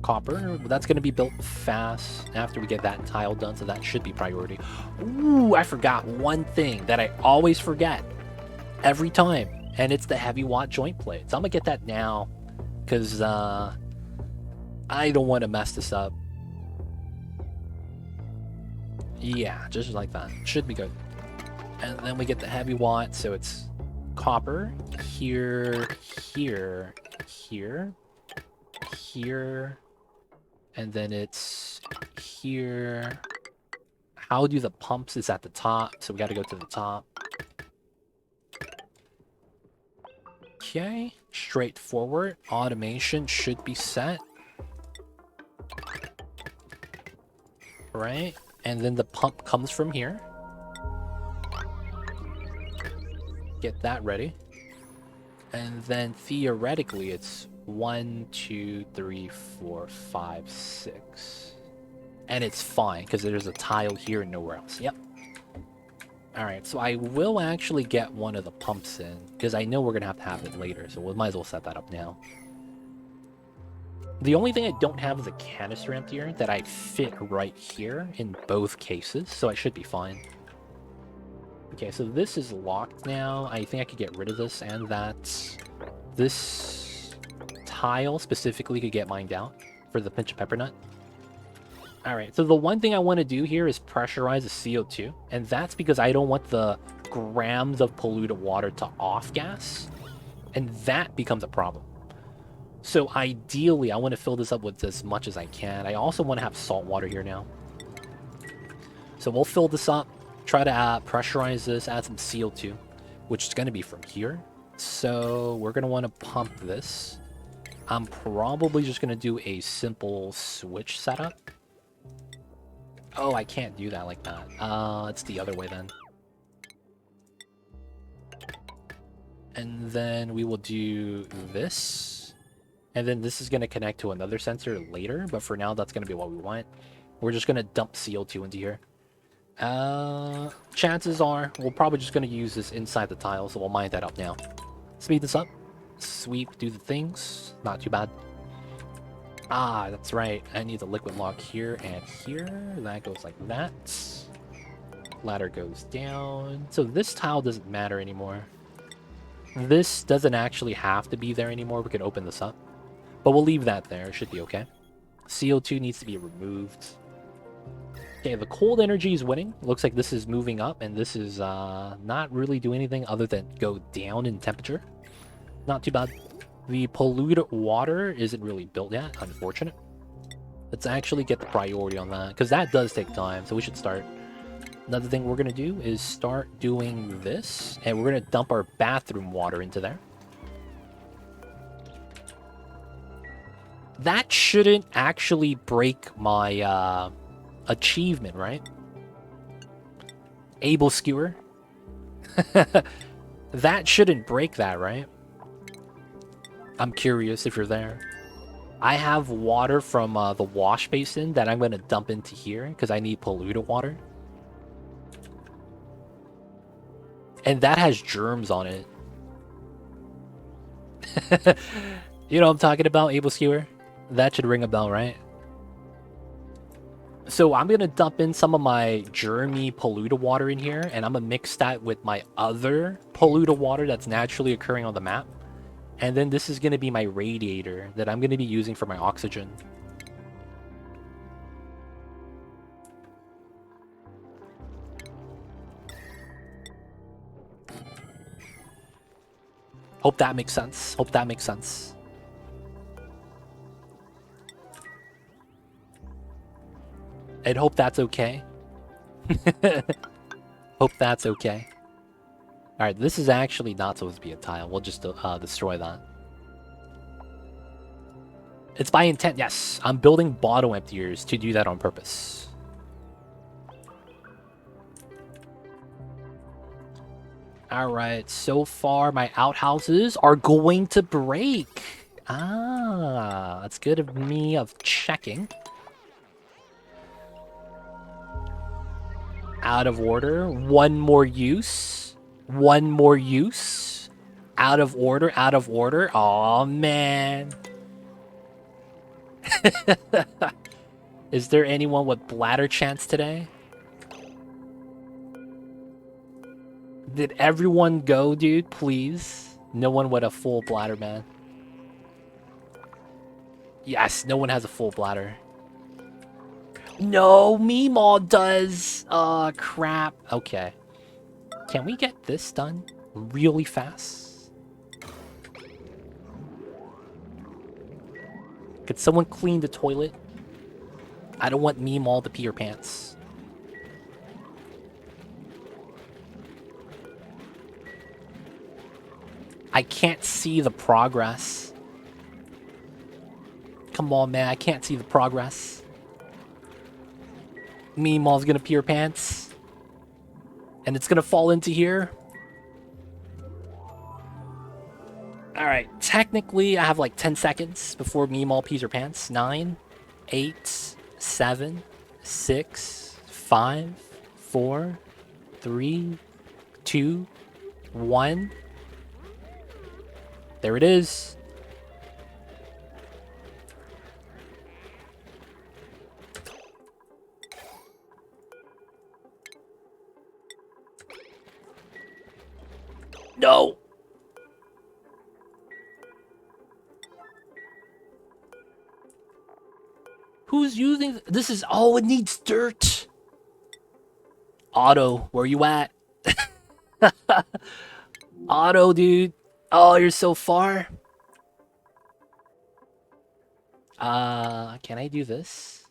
Copper. That's going to be built fast after we get that tile done, so that should be priority. Ooh, I forgot one thing that I always forget every time, and it's the heavy watt joint plates. I'm going to get that now because I don't want to mess this up. Yeah, just like that. Should be good. And then we get the heavy watt, so it's copper here, here, here, here, and then it's here. How do the pumps is at the top, so we got to go to the top. Okay, straightforward. Automation should be set. Right, and then the pump comes from here. Get that ready. And then theoretically it's 1, 2, 3, 4, 5, 6. And it's fine because there's a tile here and nowhere else. Yep. Alright, so I will actually get one of the pumps in because I know we're going to have it later, so we might as well set that up now. The only thing I don't have is a canister emptier that I fit right here in both cases, so I should be fine. Okay, so this is locked now. I think I could get rid of this and that. This tile specifically could get mined out for the pinch of pepper nut. Alright, so the one thing I want to do here is pressurize the CO2. And that's because I don't want the grams of polluted water to off-gas. And that becomes a problem. So ideally, I want to fill this up with as much as I can. I also want to have salt water here now. So we'll fill this up, try to pressurize this, add some CO2, which is going to be from here. So we're going to want to pump this. I'm probably just going to do a simple switch setup. Oh, I can't do that like that. It's the other way then. And then we will do this. And then this is going to connect to another sensor later. But for now, that's going to be what we want. We're just going to dump CO2 into here. Chances are we're probably just going to use this inside the tile. So we'll mine that up now. Speed this up. Sweep, do the things. Not too bad. Ah, that's right. I need the liquid lock here and here. That goes like that. Ladder goes down. So this tile doesn't matter anymore. This doesn't actually have to be there anymore. We can open this up. But we'll leave that there. It should be okay. CO2 needs to be removed. Okay, the cold energy is winning. Looks like this is moving up, and this is not really doing anything other than go down in temperature. Not too bad. The polluted water isn't really built yet. Unfortunate. Let's actually get the priority on that, because that does take time, so we should start. Another thing we're going to do is start doing this, and we're going to dump our bathroom water into there. That shouldn't actually break my achievement, right? Able skewer. That shouldn't break that, right? I'm curious if you're there. I have water from the wash basin that I'm going to dump into here because I need polluted water. And that has germs on it. You know what I'm talking about, Able Skewer? That should ring a bell, right? So I'm going to dump in some of my germy polluted water in here, and I'm going to mix that with my other polluted water that's naturally occurring on the map. And then this is going to be my radiator that I'm going to be using for my oxygen. Hope that makes sense. Hope that makes sense. And hope that's okay. Hope that's okay. Alright, this is actually not supposed to be a tile. We'll just destroy that. It's by intent, yes. I'm building bottle emptiers to do that on purpose. Alright, so far my outhouses are going to break. Ah, that's good of me of checking. Out of order. One more use. One more use. Out of order, out of order. Aw, man. Is there anyone with bladder chance today? Did everyone go, dude? Please. No one with a full bladder, man. Yes, no one has a full bladder. No, Meemaw does. Crap. Okay. Can we get this done really fast? Could someone clean the toilet? I don't want Meemaw to pee her pants. I can't see the progress. Come on, man. I can't see the progress. Meemaw's gonna pee her pants. And it's gonna fall into here. Alright, technically I have like 10 seconds before Meemaw pees her pants. 9, 8, 7, 6, 5, 4, 3, 2, 1. There it is. No! Who's using... This is... Oh, it needs dirt. Otto, where you at? Otto, dude. Oh, you're so far. Can I do this?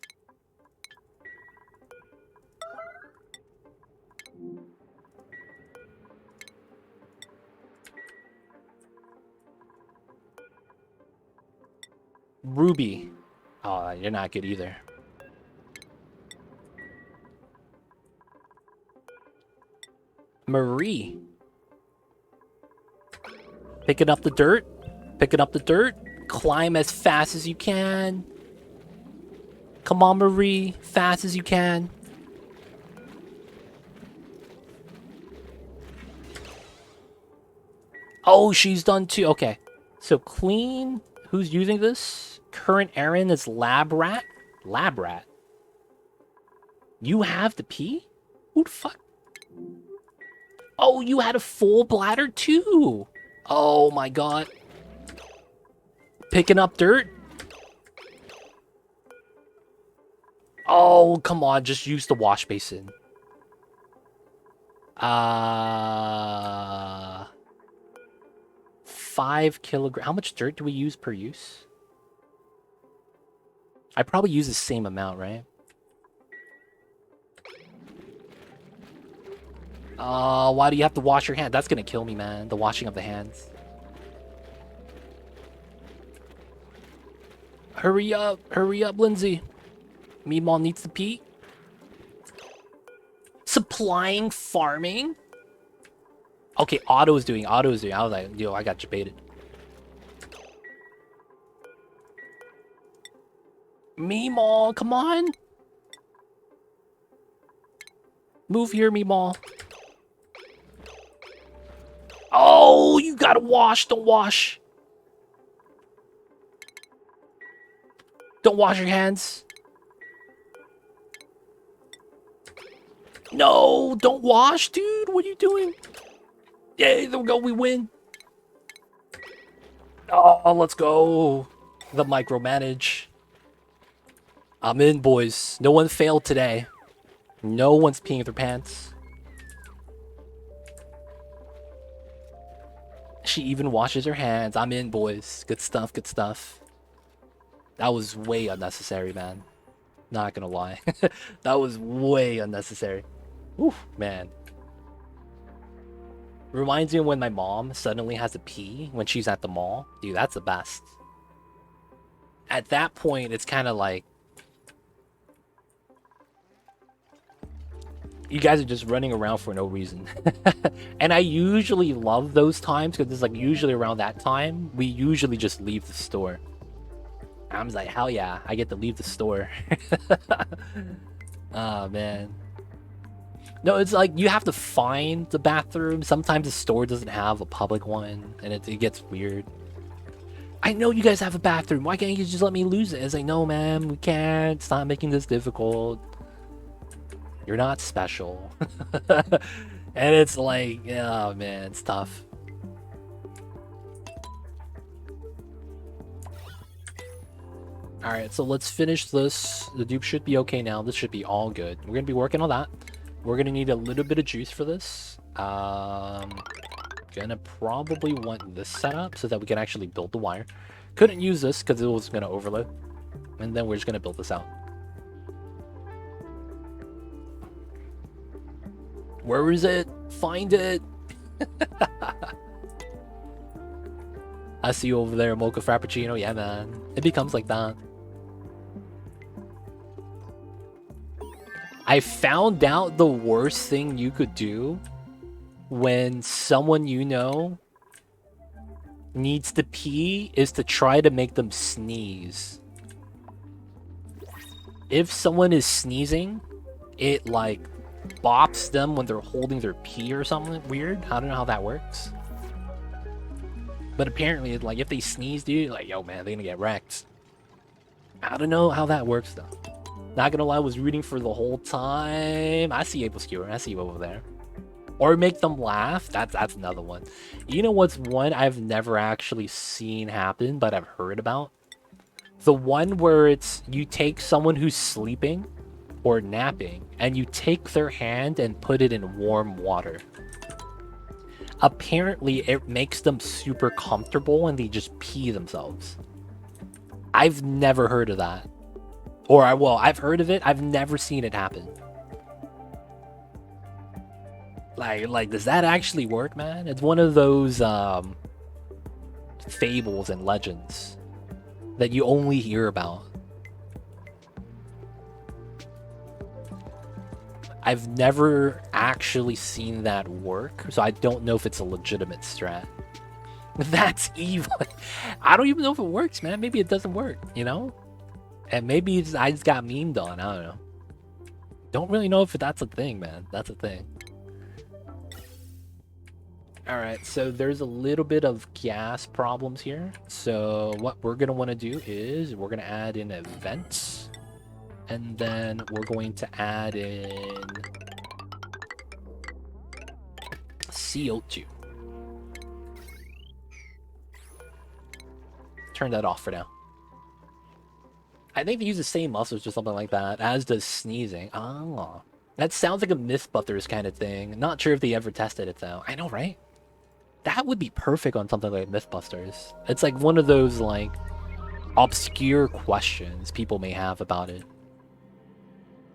Ruby. Oh, you're not good either. Marie. Picking up the dirt. Picking up the dirt. Climb as fast as you can. Come on, Marie. Fast as you can. Oh, she's done too. Okay. So clean. Who's using this? Current errand is Lab Rat. Lab Rat. You have to pee? Who the fuck? Oh, you had a full bladder too. Oh my god. Picking up dirt. Oh, come on. Just use the wash basin. 5 kilograms. How much dirt do we use per use? I probably use the same amount, right? Why do you have to wash your hands? That's gonna kill me, man. The washing of the hands. Hurry up, Lindsay. Meemaw needs to pee. Supplying farming? Okay, Otto's doing. I was like, yo, I got you baited. Meemaw, come on. Move here, Meemaw. Oh, you gotta wash. Don't wash. Don't wash your hands. No, don't wash, dude. What are you doing? Yay, there we go. We win. Oh, let's go. The micromanage. I'm in, boys. No one failed today. No one's peeing their pants. She even washes her hands. I'm in, boys. Good stuff, good stuff. That was way unnecessary, man. Not gonna lie. That was way unnecessary. Oof, man. Reminds me of when my mom suddenly has to pee when she's at the mall. Dude, that's the best. At that point, it's kind of like... you guys are just running around for no reason. And I usually love those times because it's like usually around that time, we usually just leave the store. I'm like, hell yeah, I get to leave the store. Oh, man. No, it's like you have to find the bathroom. Sometimes the store doesn't have a public one, and it gets weird. I know you guys have a bathroom. Why can't you just let me lose it? It's like, no, man, we can't. Stop making this difficult. You're not special. And it's like, oh, man, it's tough. Alright, so let's finish this. The dupe should be okay now. This should be all good. We're going to be working on that. We're going to need a little bit of juice for this. Gonna probably want this set up so that we can actually build the wire. Couldn't use this because it was going to overload. And then we're just going to build this out. Where is it? Find it! I see you over there, Mocha Frappuccino. Yeah, man. It becomes like that. I found out the worst thing you could do when someone you know needs to pee is to try to make them sneeze. If someone is sneezing, it like bops them when they're holding their pee or something weird. I don't know how that works. But apparently, like, if they sneeze, dude, like, yo, man, they're gonna get wrecked. I don't know how that works, though. Not gonna lie, I was rooting for the whole time. I see April Skewer. I see you over there. Or make them laugh. That's another one. You know what's one I've never actually seen happen, but I've heard about? The one where it's you take someone who's sleeping or napping and you take their hand and put it in warm water. Apparently, it makes them super comfortable and they just pee themselves. I've never heard of that. Or, well, I've heard of it. I've never seen it happen. Like, does that actually work, man? It's one of those fables and legends that you only hear about. I've never actually seen that work, so I don't know if it's a legitimate strat. That's evil. I don't even know if it works, man. Maybe it doesn't work, you know? And maybe I just got memed on. I don't know. Don't really know if that's a thing, man. That's a thing. Alright, so there's a little bit of gas problems here. So what we're going to want to do is we're going to add in events. And then we're going to add in CO2. Turn that off for now. I think they use the same muscles or something like that, as does sneezing. Oh, that sounds like a Mythbusters kind of thing. Not sure if they ever tested it though. I know, right? That would be perfect on something like Mythbusters. It's like one of those like obscure questions people may have about it.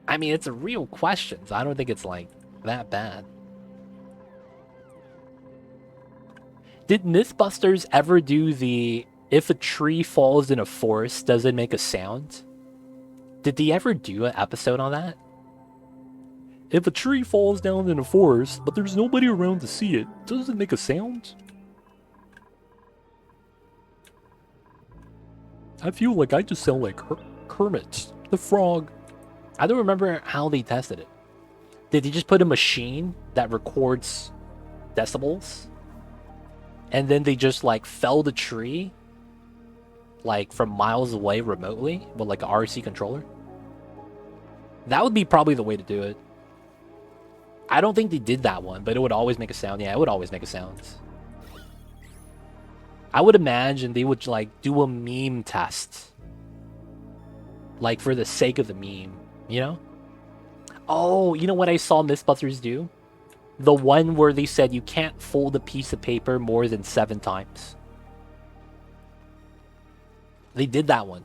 I mean, it's a real question, so I don't think it's like that bad. Did Mythbusters ever do the if a tree falls in a forest, does it make a sound? Did they ever do an episode on that? If a tree falls down in a forest, but there's nobody around to see it, does it make a sound? I feel like I just sound like Kermit the Frog. I don't remember how they tested it. Did they just put a machine that records decibels? And then they just like fell the tree like from miles away remotely with like an RC controller? That would be probably the way to do it. I don't think they did that one, but it would always make a sound. Yeah, it would always make a sound. I would imagine they would like do a meme test. Like for the sake of the meme, you know? Oh, you know what I saw Mythbusters do? The one where they said you can't fold a piece of paper more than 7 times. They did that one.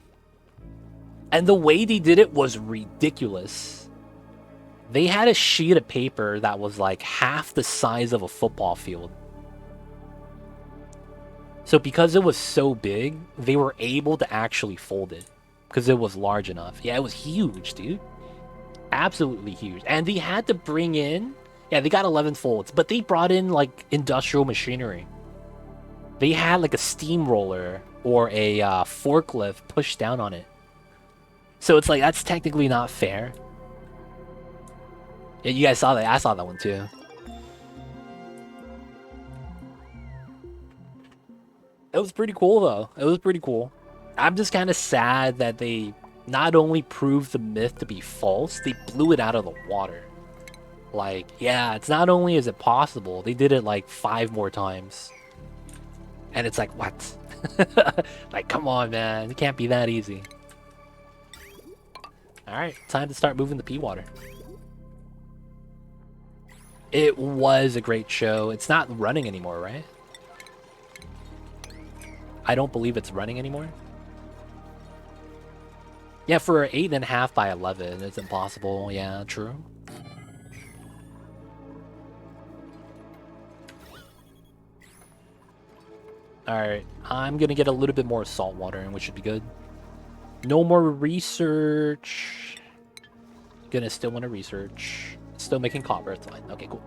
And the way they did it was ridiculous. They had a sheet of paper that was like half the size of a football field. So because it was so big, they were able to actually fold it. Because it was large enough. Yeah, it was huge, dude. Absolutely huge. And they had to bring in... Yeah, they got 11 folds, but they brought in like industrial machinery. They had like a steamroller or a forklift pushed down on it. So it's like, that's technically not fair. Yeah, you guys saw that. I saw that one too. It was pretty cool though. It was pretty cool. I'm just kind of sad that they not only proved the myth to be false, they blew it out of the water. Like, yeah, it's not only is it possible, they did it like 5 more times. And it's like, what? Like, come on, man. It can't be that easy. Alright, time to start moving the pea water. It was a great show. It's not running anymore, right? I don't believe it's running anymore. Yeah, for 8.5 by 11, it's impossible. Yeah, true. Alright, I'm gonna get a little bit more salt water, and we should be good. No more research. Gonna still want to research. Still making copper, it's fine. Okay, cool.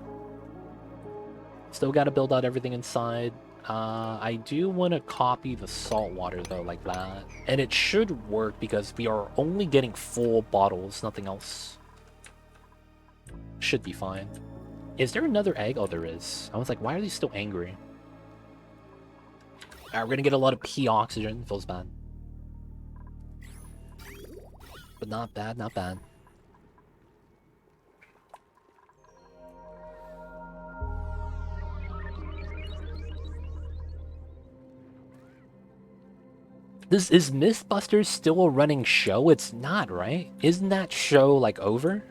Still gotta build out everything inside. I do want to copy the salt water though, like that. And it should work because we are only getting full bottles, nothing else. Should be fine. Is there another egg? Oh, there is. I was like, why are they still angry? Alright, we're gonna get a lot of pea oxygen. Feels bad. But not bad, not bad. Is Mythbusters still a running show? It's not, right? Isn't that show like over?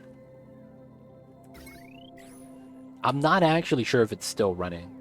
I'm not actually sure if it's still running.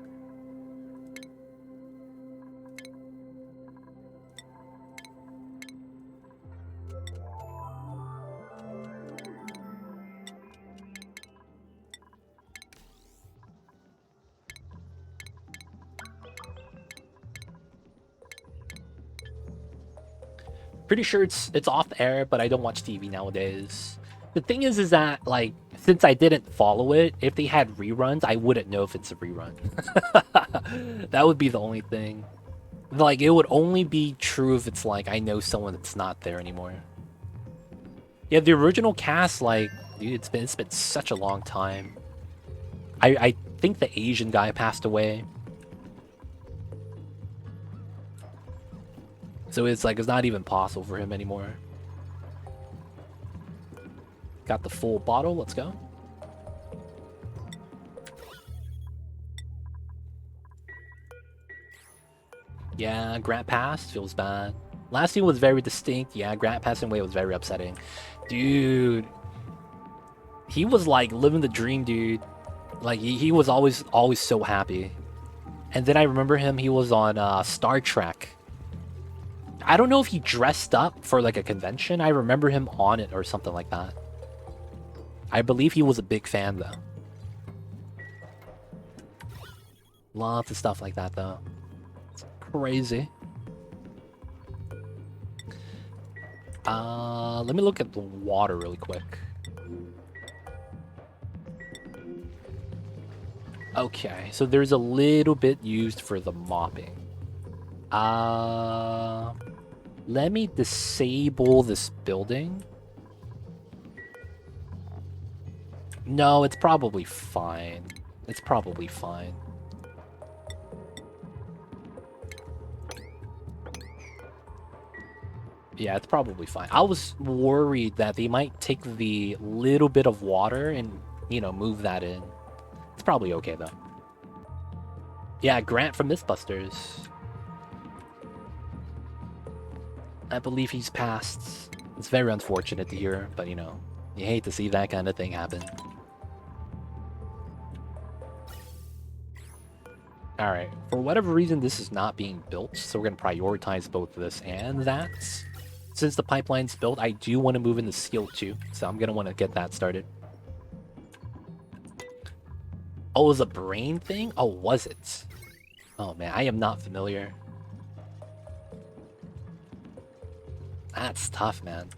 Pretty sure it's off the air, but I don't watch TV nowadays. The thing is that like since I didn't follow it, if they had reruns, I wouldn't know if it's a rerun. That would be the only thing. Like it would only be true if it's like I know someone that's not there anymore. Yeah, the original cast, like, dude, it's been such a long time. I think the Asian guy passed away. So it's like, it's not even possible for him anymore. Got the full bottle, let's go. Yeah, Grant passed, feels bad. Last scene was very distinct. Yeah, Grant passing away was very upsetting. Dude. He was like living the dream, dude. Like he was always so happy. And then I remember him, he was on Star Trek. I don't know if he dressed up for like a convention. I remember him on it or something like that. I believe he was a big fan though. Lots of stuff like that though. It's crazy. Let me look at the water really quick. Okay, so there's a little bit used for the mopping. Let me disable this building. No, it's probably fine. It's probably fine. Yeah, it's probably fine. I was worried that they might take the little bit of water and, you know, move that in. It's probably okay, though. Yeah, Grant from Mythbusters. I believe he's passed. It's very unfortunate to hear, but, you know, you hate to see that kind of thing happen. Alright, for whatever reason, this is not being built, so we're going to prioritize both this and that. Since the pipeline's built, I do want to move into skill 2, so I'm going to want to get that started. Oh, it was a brain thing? Oh, was it? Oh man, I am not familiar. That's tough, man.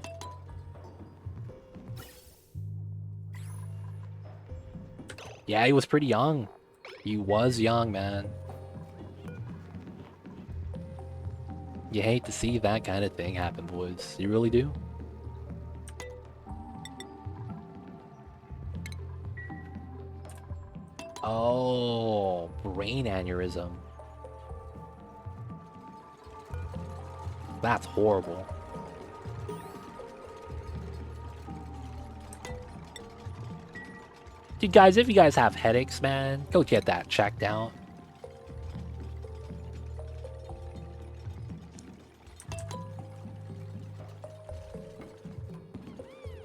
Yeah, he was pretty young. He was young, man. You hate to see that kind of thing happen, boys. You really do. Oh, brain aneurysm. That's horrible. Dude, guys, if you guys have headaches, man, go get that checked out.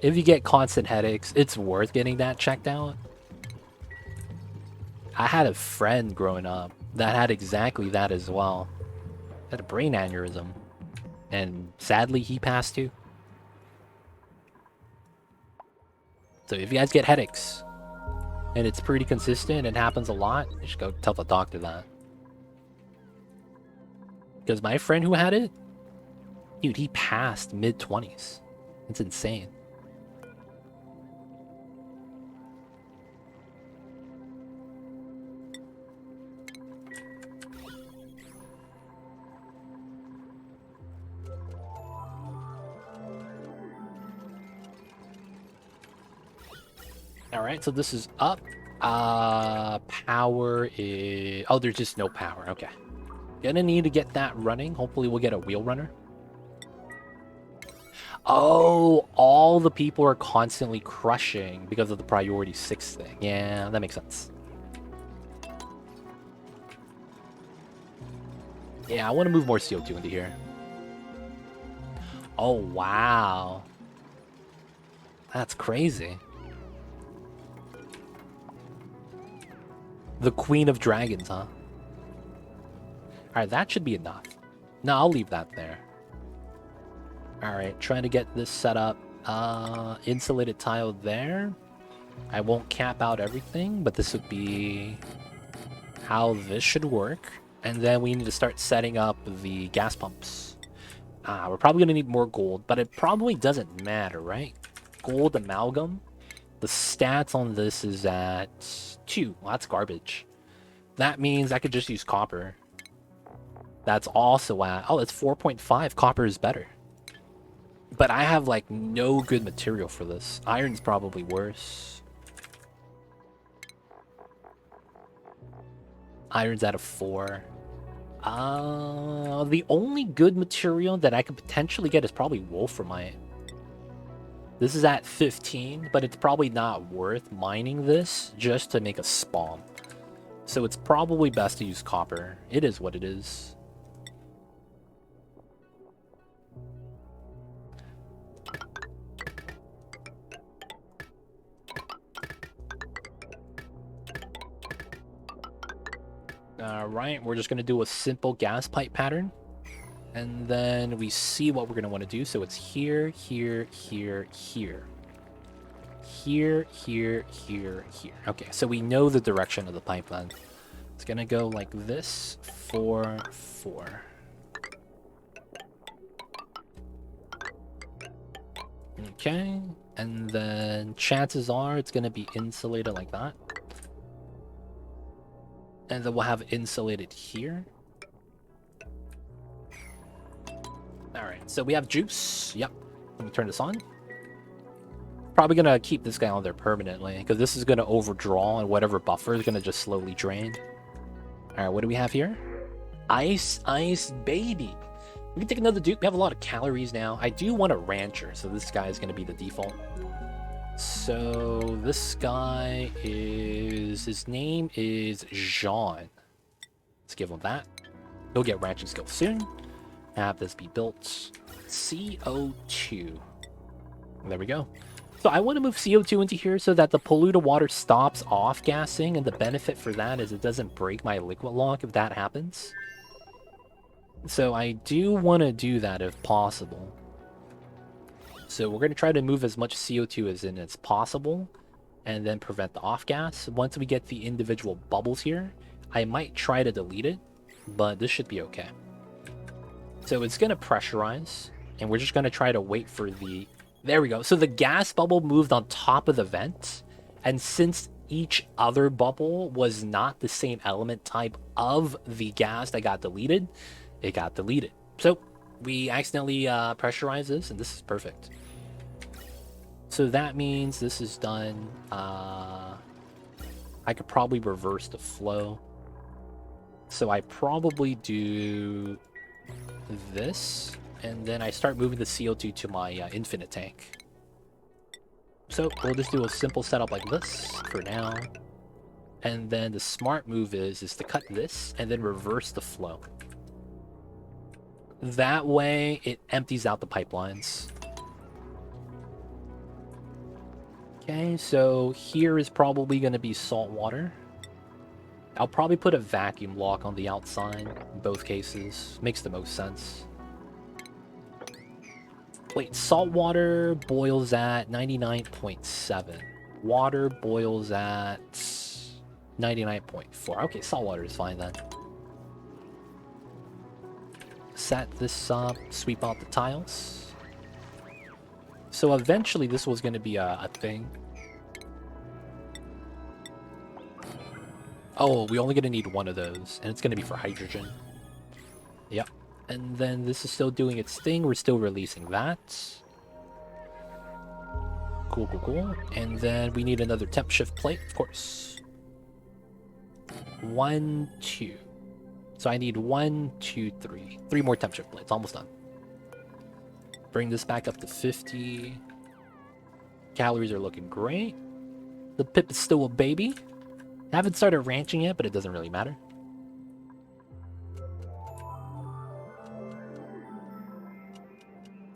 If you get constant headaches, it's worth getting that checked out. I had a friend growing up that had exactly that as well. Had a brain aneurysm. And sadly, he passed too. So if you guys get headaches, and it's pretty consistent and happens a lot, you should go tell the doctor that. Because my friend who had it, dude, he passed mid-20s. It's insane. Alright, so this is up. Power is... Oh, there's just no power. Okay. Gonna need to get that running. Hopefully we'll get a wheel runner. Oh, all the people are constantly crushing because of the priority 6 thing. Yeah, that makes sense. Yeah, I want to move more CO2 into here. Oh, wow. That's crazy. The Queen of Dragons, huh? Alright, that should be enough. No, I'll leave that there. Alright, trying to get this set up. Insulated tile there. I won't cap out everything, but this would be how this should work. And then we need to start setting up the gas pumps. We're probably going to need more gold, but it probably doesn't matter, right? Gold amalgam. The stats on this is at 2. Well, that's garbage. That means I could just use copper. That's also at... Oh, it's 4.5. Copper is better. But I have, like, no good material for this. Iron's probably worse. Iron's at a 4. The only good material that I could potentially get is probably wolframite. This is at 15, but it's probably not worth mining this just to make a spawn. So it's probably best to use copper. It is what it is. Alright, we're just going to do a simple gas pipe pattern. And then we see what we're going to want to do. So it's here, here, here, here. Here, here, here, here. Okay, so we know the direction of the pipeline. It's going to go like this. 4, 4. Okay, and then chances are it's going to be insulated like that. And then we'll have insulated here. Alright, so we have juice. Yep. Let me turn this on. Probably going to keep this guy on there permanently, because this is going to overdraw, and whatever buffer is going to just slowly drain. Alright, what do we have here? Ice, ice, baby. We can take another dupe. We have a lot of calories now. I do want a rancher, so this guy is going to be the default. So this guy is... His name is Jean. Let's give him that. He'll get ranching skill soon. Have this be built. CO2. There we go. So I want to move CO2 into here so that the polluted water stops off gassing, and the benefit for that is it doesn't break my liquid lock if that happens. So I do want to do that if possible. So we're going to try to move as much CO2 as in as possible, and then prevent the off gas. Once we get the individual bubbles here, I might try to delete it, but this should be okay. So it's going to pressurize, and we're just going to try to wait for the... There we go. So the gas bubble moved on top of the vent, and since each other bubble was not the same element type of the gas that got deleted, it got deleted. So we accidentally pressurized this, and this is perfect. So that means this is done. I could probably reverse the flow. So I probably do this, and then I start moving the CO2 to my infinite tank. So we'll just do a simple setup like this for now. And then the smart move is to cut this and then reverse the flow. That way it empties out the pipelines. Okay, so here is probably going to be salt water. I'll probably put a vacuum lock on the outside in both cases. Makes the most sense. Wait, salt water boils at 99.7. Water boils at 99.4. Okay, salt water is fine then. Set this up, sweep out the tiles. So eventually this was going to be a thing. Oh, we're only going to need one of those, and it's going to be for hydrogen. Yep. And then this is still doing its thing. We're still releasing that. Cool, cool, cool. And then we need another temp shift plate, of course. 1, 2. So I need 1, 2, 3. 3 more temp shift plates. Almost done. Bring this back up to 50. Calories are looking great. The pip is still a baby. Haven't started ranching yet, but it doesn't really matter.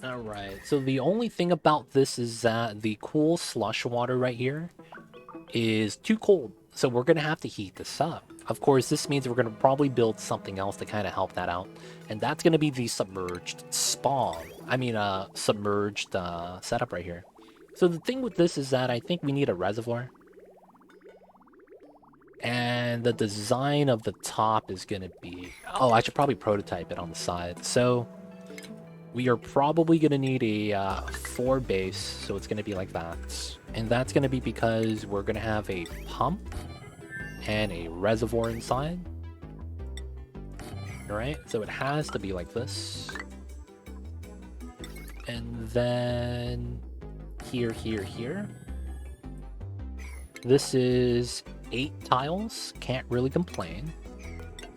Alright, so the only thing about this is that the cool slush water right here is too cold. So we're going to have to heat this up. Of course, this means we're going to probably build something else to kind of help that out. And that's going to be the submerged spawn. Submerged setup right here. So the thing with this is that I think we need a reservoir. And the design of the top is going to be... Oh, I should probably prototype it on the side. So we are probably going to need a 4 base. So it's going to be like that. And that's going to be because we're going to have a pump and a reservoir inside. Alright, so it has to be like this. And then here, here, here. This is 8 tiles, can't really complain.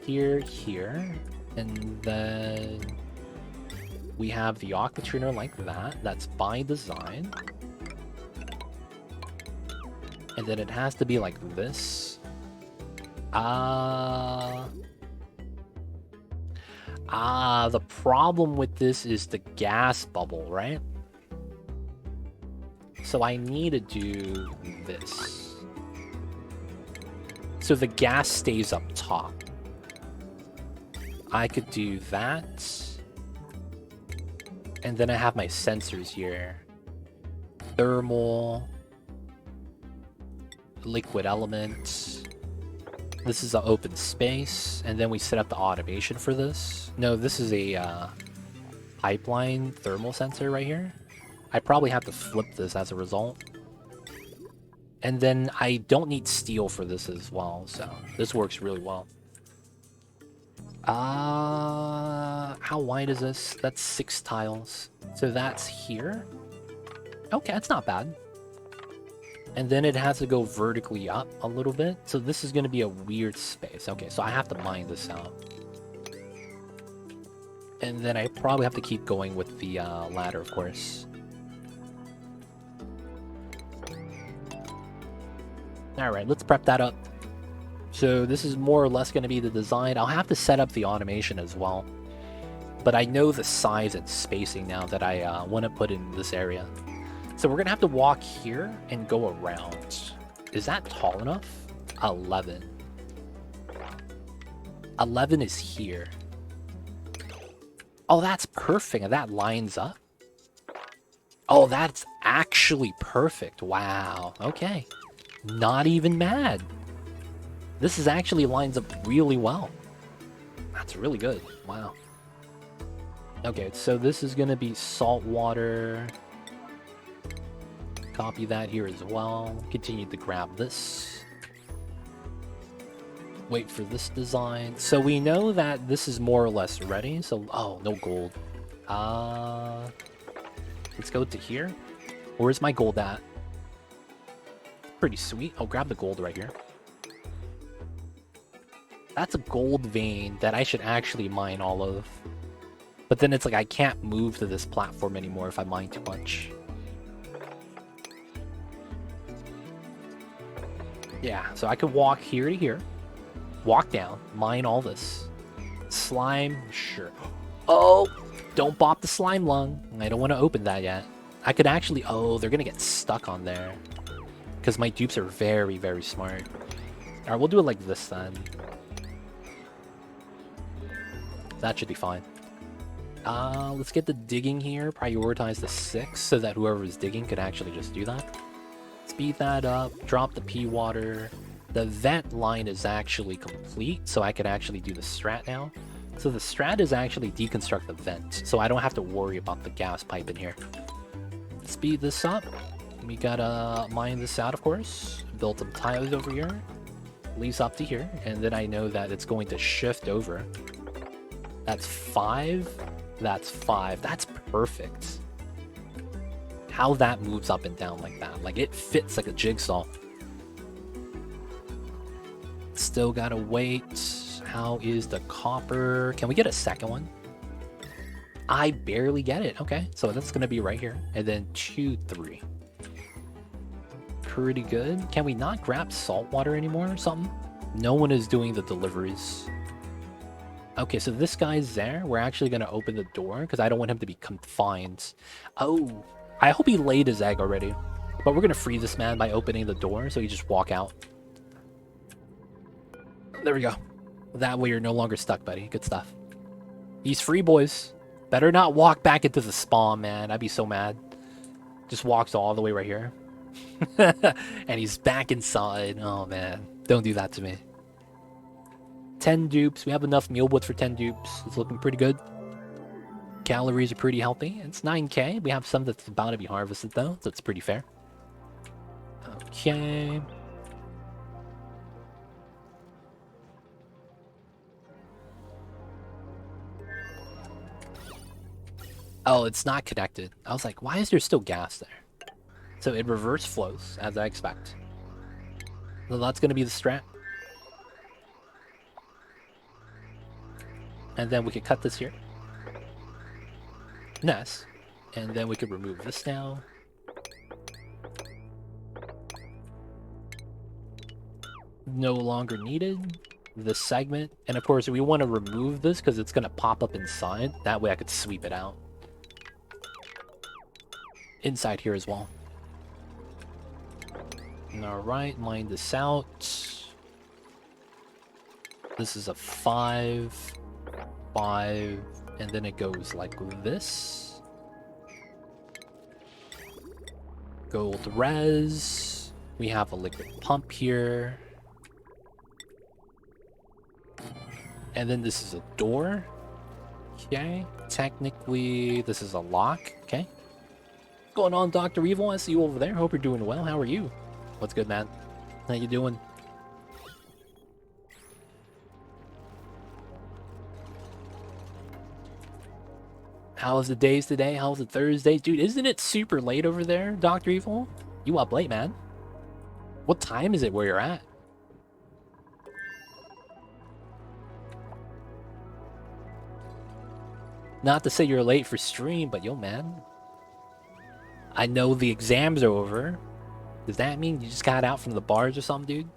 Here, here, and then we have the aqua tuner like that. That's by design. And then it has to be like this. The problem with this is the gas bubble, right? So I need to do this. So the gas stays up top. I could do that. And then I have my sensors here. Thermal. Liquid element. This is an open space. And then we set up the automation for this. No, this is a pipeline thermal sensor right here. I probably have to flip this as a result. And then I don't need steel for this as well, so this works really well. How wide is this? That's 6 tiles. So that's here. Okay, that's not bad. And then it has to go vertically up a little bit. So this is going to be a weird space. Okay, so I have to mine this out. And then I probably have to keep going with the ladder, of course. Alright, let's prep that up. So this is more or less going to be the design. I'll have to set up the automation as well. But I know the size and spacing now that I want to put in this area. So we're going to have to walk here and go around. Is that tall enough? 11. 11 is here. Oh, that's perfect. That lines up. Oh, that's actually perfect. Wow. Okay. Not even mad. This is actually lines up really well. That's really good. Wow. Okay, so this is going to be salt water. Copy that here as well. Continue to grab this. Wait for this design. So we know that this is more or less ready. So, oh, no gold. Let's go to here. Where's my gold at? Pretty sweet. I'll grab the gold right here. That's a gold vein that I should actually mine all of. But then it's like I can't move to this platform anymore if I mine too much. Yeah, so I could walk here to here. Walk down. Mine all this. Slime, sure. Oh, don't bop the slime lung. I don't want to open that yet. I could actually... Oh, they're going to get stuck on there. Because my dupes are very, very smart. Alright, we'll do it like this then. That should be fine. Let's get the digging here. Prioritize the 6 so that whoever is digging could actually just do that. Speed that up. Drop the pea water. The vent line is actually complete, so I could actually do the strat now. So the strat is actually deconstruct the vent, so I don't have to worry about the gas pipe in here. Speed this up. We gotta mine this out, of course. Build some tiles over here. Leaves up to here, and then I know that it's going to shift over. That's 5. That's 5. That's perfect. How that moves up and down like that. Like, it fits like a jigsaw. Still gotta wait. How is the copper? Can we get a second one? I barely get it. Okay, so that's gonna be right here. And then 2, 3. Pretty good. Can we not grab salt water anymore or something? No one is doing the deliveries. Okay, so this guy's there. We're actually going to open the door because I don't want him to be confined. Oh, I hope he laid his egg already. But we're going to free this man by opening the door so he just walk out. There we go. That way you're no longer stuck, buddy. Good stuff. He's free, boys. Better not walk back into the spawn, man. I'd be so mad. Just walks all the way right here. And he's back inside. Oh, man. Don't do that to me. 10 dupes. We have enough meal wood for 10 dupes. It's looking pretty good. Calories are pretty healthy. It's 9k. We have some that's about to be harvested, though. So it's pretty fair. Okay. Oh, it's not connected. I was like, why is there still gas there? So it reverse flows, as I expect. So that's going to be the strat. And then we could cut this here. Nice. And then we could remove this now. No longer needed. This segment. And of course, we want to remove this because it's going to pop up inside. That way I could sweep it out. Inside here as well. Alright, mine this out. This is a 5, 5, and then it goes like this. Gold res. We have a liquid pump here. And then this is a door. Okay. Technically, this is a lock. Okay. What's going on, Dr. Evil? I see you over there. Hope you're doing well. How are you? What's good, man? How you doing? How's the days today? How's the Thursday? Dude, isn't it super late over there, Dr. Evil? You up late, man. What time is it where you're at? Not to say you're late for stream, but yo, man. I know the exams are over. Does that mean you just got out from the bars or something,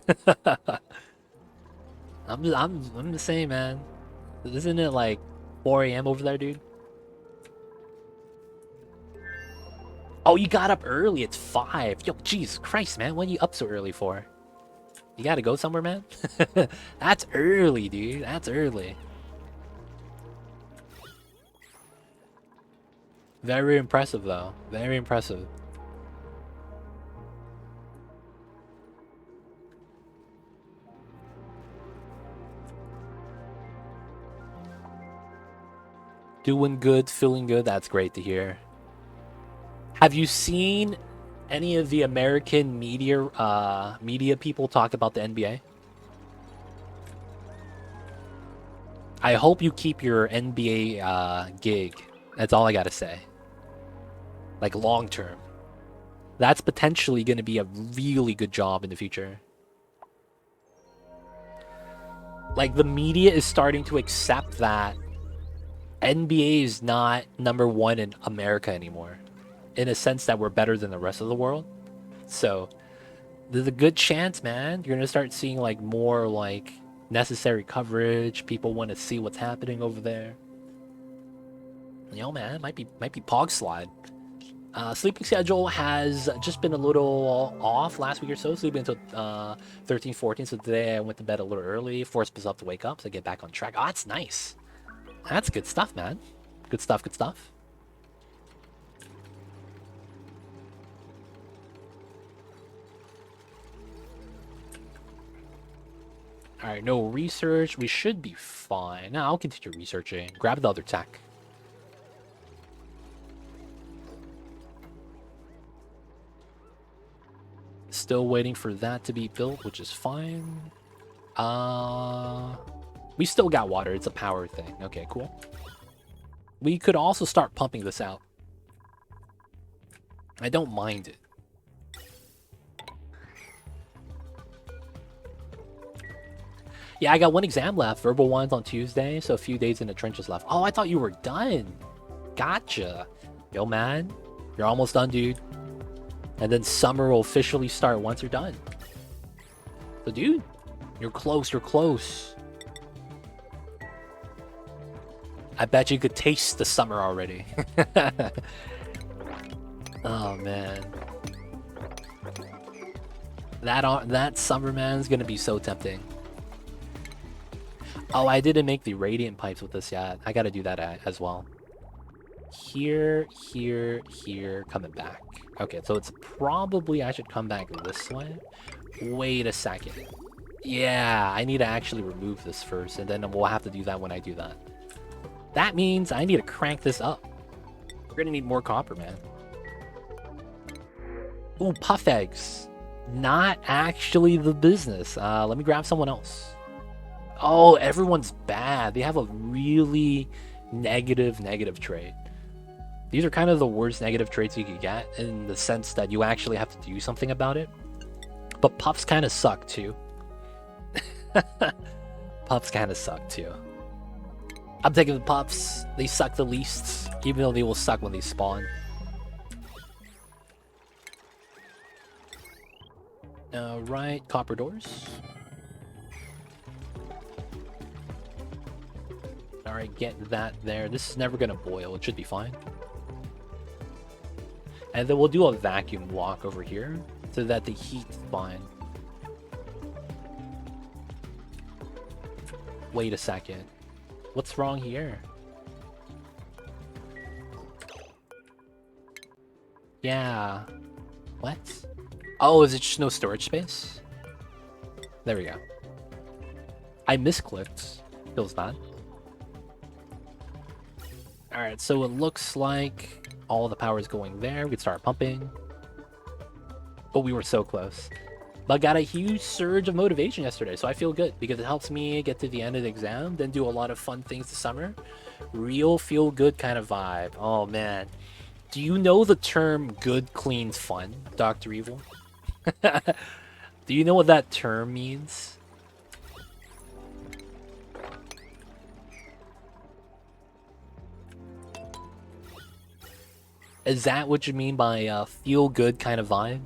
dude? I'm the same, man. Isn't it like 4 a.m. over there, dude? Oh, you got up early. It's 5. Yo, Jesus Christ, man. When are you up so early for? You gotta go somewhere, man? That's early, dude. That's early. Very impressive, though. Very impressive. Doing good, feeling good. That's great to hear. Have you seen any of the American media people talk about the NBA? I hope you keep your NBA gig. That's all I gotta say. Like long term. That's potentially going to be a really good job in the future. Like the media is starting to accept that NBA is not #1 in America anymore. In a sense that we're better than the rest of the world. So there's a good chance, man, you're going to start seeing like more like necessary coverage. People want to see what's happening over there. Yo, man, might be Pog Slide. Sleeping schedule has just been a little off last week or so, sleeping until 13, 14. So today I went to bed a little early, forced myself to wake up, so I get back on track. Oh, that's nice. That's good stuff, man. Good stuff, good stuff. Alright, no research. We should be fine. Now I'll continue researching. Grab the other tech. Still waiting for that to be built, which is fine. We still got water. It's a power thing. Okay, cool. We could also start pumping this out. I don't mind it. Yeah, I got 1 exam left. Verbal 1's on Tuesday, so a few days in the trenches left. Oh, I thought you were done. Gotcha. Yo, man. You're almost done, dude. And then summer will officially start once you're done. So, dude, you're close, you're close. I bet you could taste the summer already. Oh man. That summer man's gonna be so tempting. Oh, I didn't make the radiant pipes with this yet. I gotta do that as well. Here, here, here, coming back. Okay, so it's probably I should come back this way. Wait a second. Yeah, I need to actually remove this first, and then we'll have to do that when I do that. That means I need to crank this up. We're gonna need more copper, man. Ooh, puff eggs. Not actually the business. Let me grab someone else. Oh, everyone's bad. They have a really negative trait. These are kind of the worst negative traits you could get in the sense that you actually have to do something about it. But puffs kind of suck too. Puffs kind of suck too. I'm taking the puffs. They suck the least, even though they will suck when they spawn. Right, copper doors. Alright, get that there. This is never gonna boil. It should be fine. And then we'll do a vacuum walk over here so that the heat's fine. Wait a second. What's wrong here? Yeah. What? Oh, is it just no storage space? There we go. I misclicked. Feels bad. Alright, so it looks like all the power is going there. We can start pumping. But we were so close. But got a huge surge of motivation yesterday, so I feel good because it helps me get to the end of the exam, then do a lot of fun things this summer. Real feel good kind of vibe. Oh man. Do you know the term good, clean, fun, Dr. Evil? Do you know what that term means? Is that what you mean by feel good kind of vibe?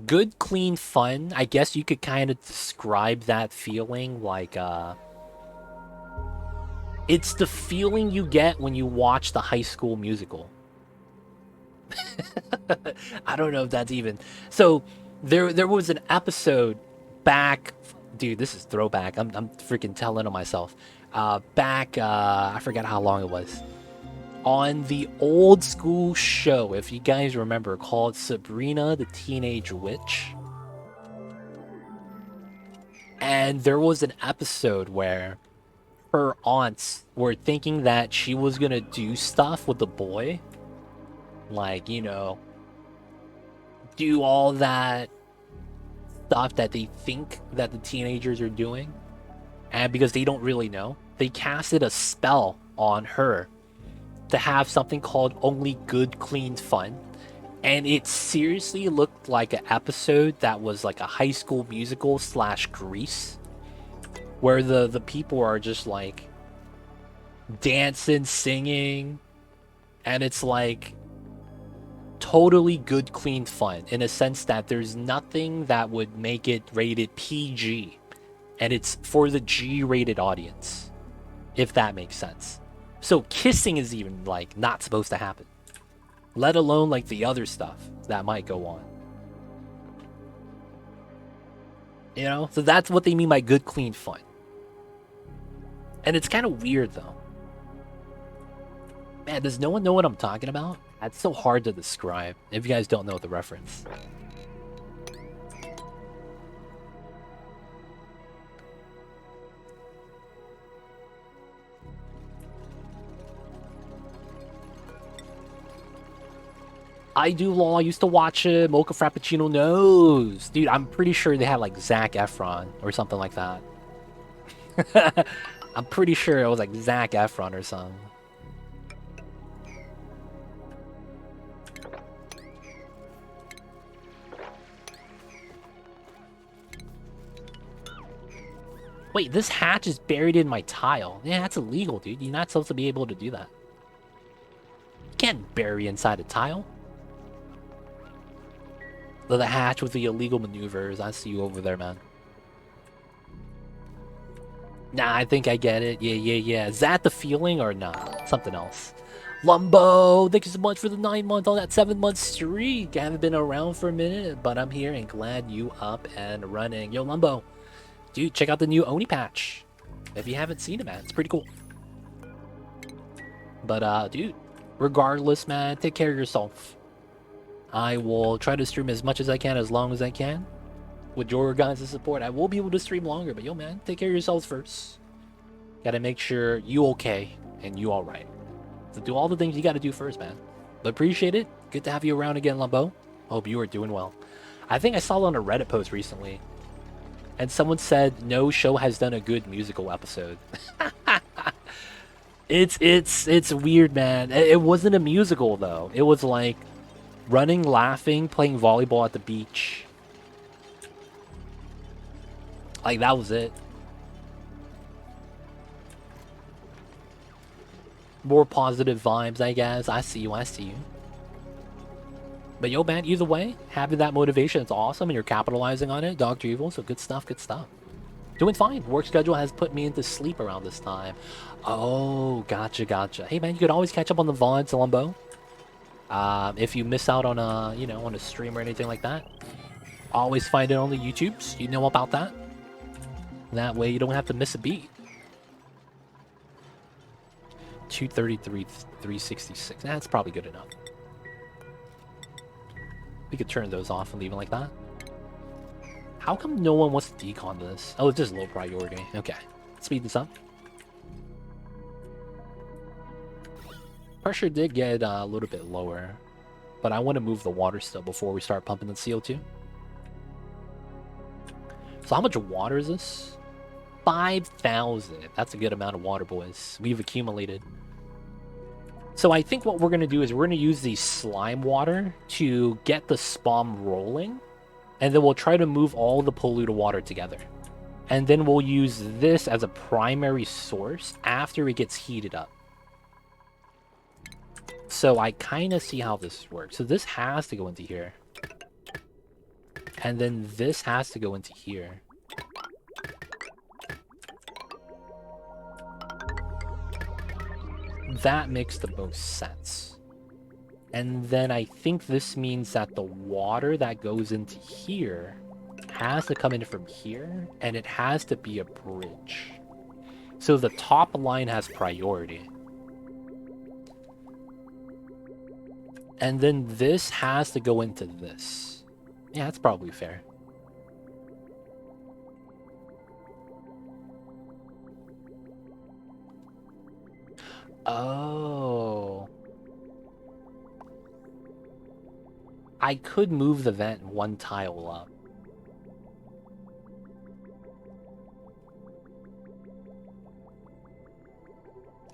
Good, clean, fun. I guess you could kind of describe that feeling like, it's the feeling you get when you watch the High School Musical. I don't know if that's even... So, there was an episode back... Dude, this is throwback. I'm freaking telling on myself. Back, I forgot how long it was. On the old school show, if you guys remember, called Sabrina the Teenage Witch. And there was an episode where her aunts were thinking that she was gonna do stuff with the boy. Like, you know, do all that stuff that they think that the teenagers are doing. And because they don't really know, they casted a spell on her to have something called Only Good, Clean, Fun. And it seriously looked like an episode that was like a High School Musical / Grease, where the people are just like dancing, singing, and it's like totally good, clean fun in a sense that there's nothing that would make it rated PG, and it's for the G-rated audience, if that makes sense. So kissing is even like not supposed to happen, let alone like the other stuff that might go on. You know, so that's what they mean by good, clean fun. And it's kind of weird though. Man, does no one know what I'm talking about? That's so hard to describe if you guys don't know the reference. I do law. I used to watch Mocha Frappuccino Knows. Dude, I'm pretty sure they had like Zac Efron or something like that. I'm pretty sure it was like Zac Efron or something. Wait, this hatch is buried in my tile. Yeah, that's illegal, dude. You're not supposed to be able to do that. You can't bury inside a tile. The hatch with the illegal maneuvers. I see you over there, man. Nah, I think I get it. Yeah. Is that the feeling or not? Something else. Lumbo, thank you so much for the 9 month on that 7-month streak. I haven't been around for a minute, but I'm here and glad you up and running. Yo, Lumbo, dude, check out the new Oni patch. If you haven't seen it, man, it's pretty cool. But, dude, regardless, man, take care of yourself. I will try to stream as much as I can, as long as I can. With your guys' support, I will be able to stream longer, but yo, man, take care of yourselves first. Gotta make sure you okay and you alright. So do all the things you gotta do first, man. But appreciate it. Good to have you around again, Lumbo. Hope you are doing well. I think I saw it on a Reddit post recently, and someone said no show has done a good musical episode. It's weird, man. It wasn't a musical though. It was like running, laughing, playing volleyball at the beach. Like, that was it. More positive vibes, I guess. I see you. But yo, man, either way, having that motivation, it's awesome, and you're capitalizing on it. Dr. Evil, so good stuff. Doing fine. Work schedule has put me into sleep around this time. Oh, gotcha. Hey, man, you could always catch up on the VODs, Lumbo. If you miss out on on a stream or anything like that, always find it on the YouTubes. You know about that. That way you don't have to miss a beat. 233, 366. That's probably good enough. We could turn those off and leave it like that. How come no one wants to decon this? Oh, it's just low priority. Okay. Speed this up. Pressure did get a little bit lower, but I want to move the water still before we start pumping the CO2. So how much water is this? 5,000. That's a good amount of water, boys. We've accumulated. So I think what we're going to do is we're going to use the slime water to get the spawn rolling, and then we'll try to move all the polluted water together. And then we'll use this as a primary source after it gets heated up. So I kind of see how this works. So this has to go into here. And then this has to go into here. That makes the most sense. And then I think this means that the water that goes into here has to come in from here, and it has to be a bridge. So the top line has priority. And then this has to go into this. Yeah, that's probably fair. Oh. I could move the vent one tile up.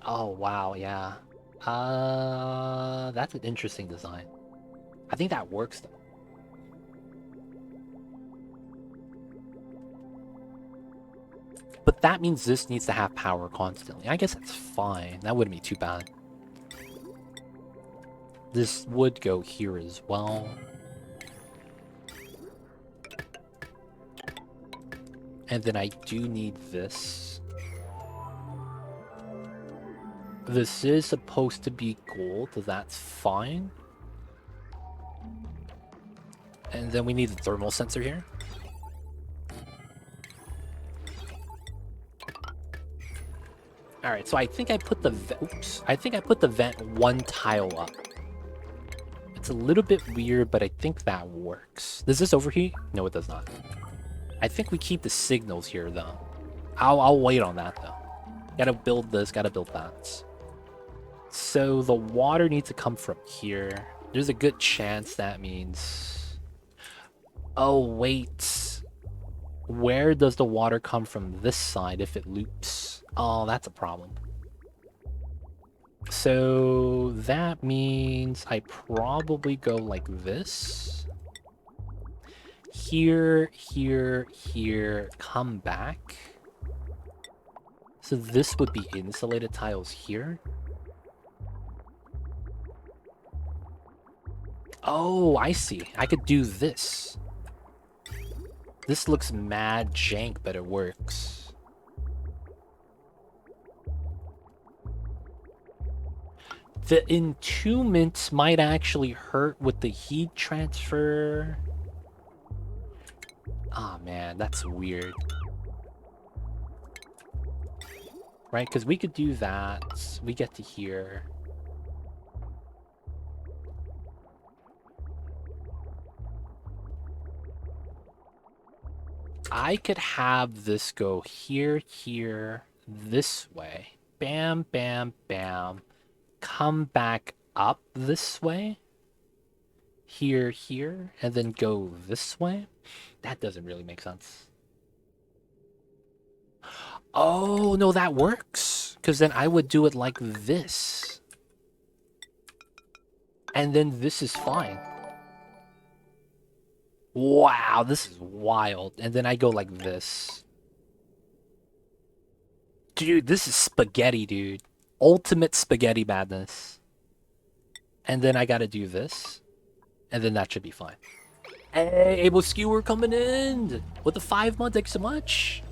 Oh, wow, yeah. That's an interesting design. I think that works, though. But that means this needs to have power constantly. I guess that's fine. That wouldn't be too bad. This would go here as well. And then I do need this. This is supposed to be gold, so that's fine. And then we need the thermal sensor here. Alright, so I think I put the vent one tile up. It's a little bit weird, but I think that works. Does this overheat? No, it does not. I think we keep the signals here, though. I'll wait on that, though. Gotta build this, gotta build that. So the water needs to come from here. There's a good chance that means... Oh, wait. Where does the water come from this side if it loops? Oh, that's a problem. So that means I probably go like this. Here, here, here, come back. So this would be insulated tiles here. Oh, I see. I could do this. This looks mad jank, but it works. The entombment might actually hurt with the heat transfer. Oh man, that's weird. Right, because we could do that. We get to here. I could have this go here, here, this way. Bam, bam, bam. Come back up this way. Here, here, and then go this way. That doesn't really make sense. Oh, no, that works. Because then I would do it like this. And then this is fine. Wow, this is wild. And then I go like this. Dude, this is spaghetti, dude. Ultimate spaghetti madness. And then I gotta do this. And then that should be fine. Hey, Able Skewer coming in with the 5 months. Thanks so much.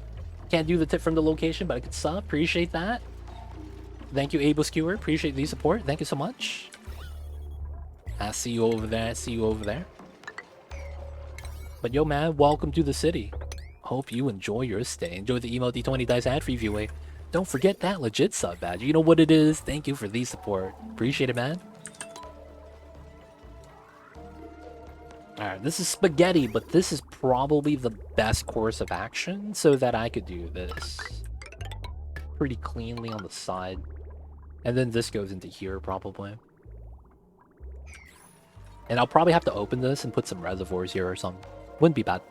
Can't do the tip from the location, but I could sub. Appreciate that. Thank you, Able Skewer. Appreciate the support. Thank you so much. I see you over there. I see you over there. But yo, man, welcome to the city. Hope you enjoy your stay. Enjoy the emo D20 dice ad free viewing. Don't forget that legit sub badge. You know what it is. Thank you for the support. Appreciate it, man. Alright, this is spaghetti, but this is probably the best course of action so that I could do this pretty cleanly on the side. And then this goes into here, probably. And I'll probably have to open this and put some reservoirs here or something. Wouldn't be bad.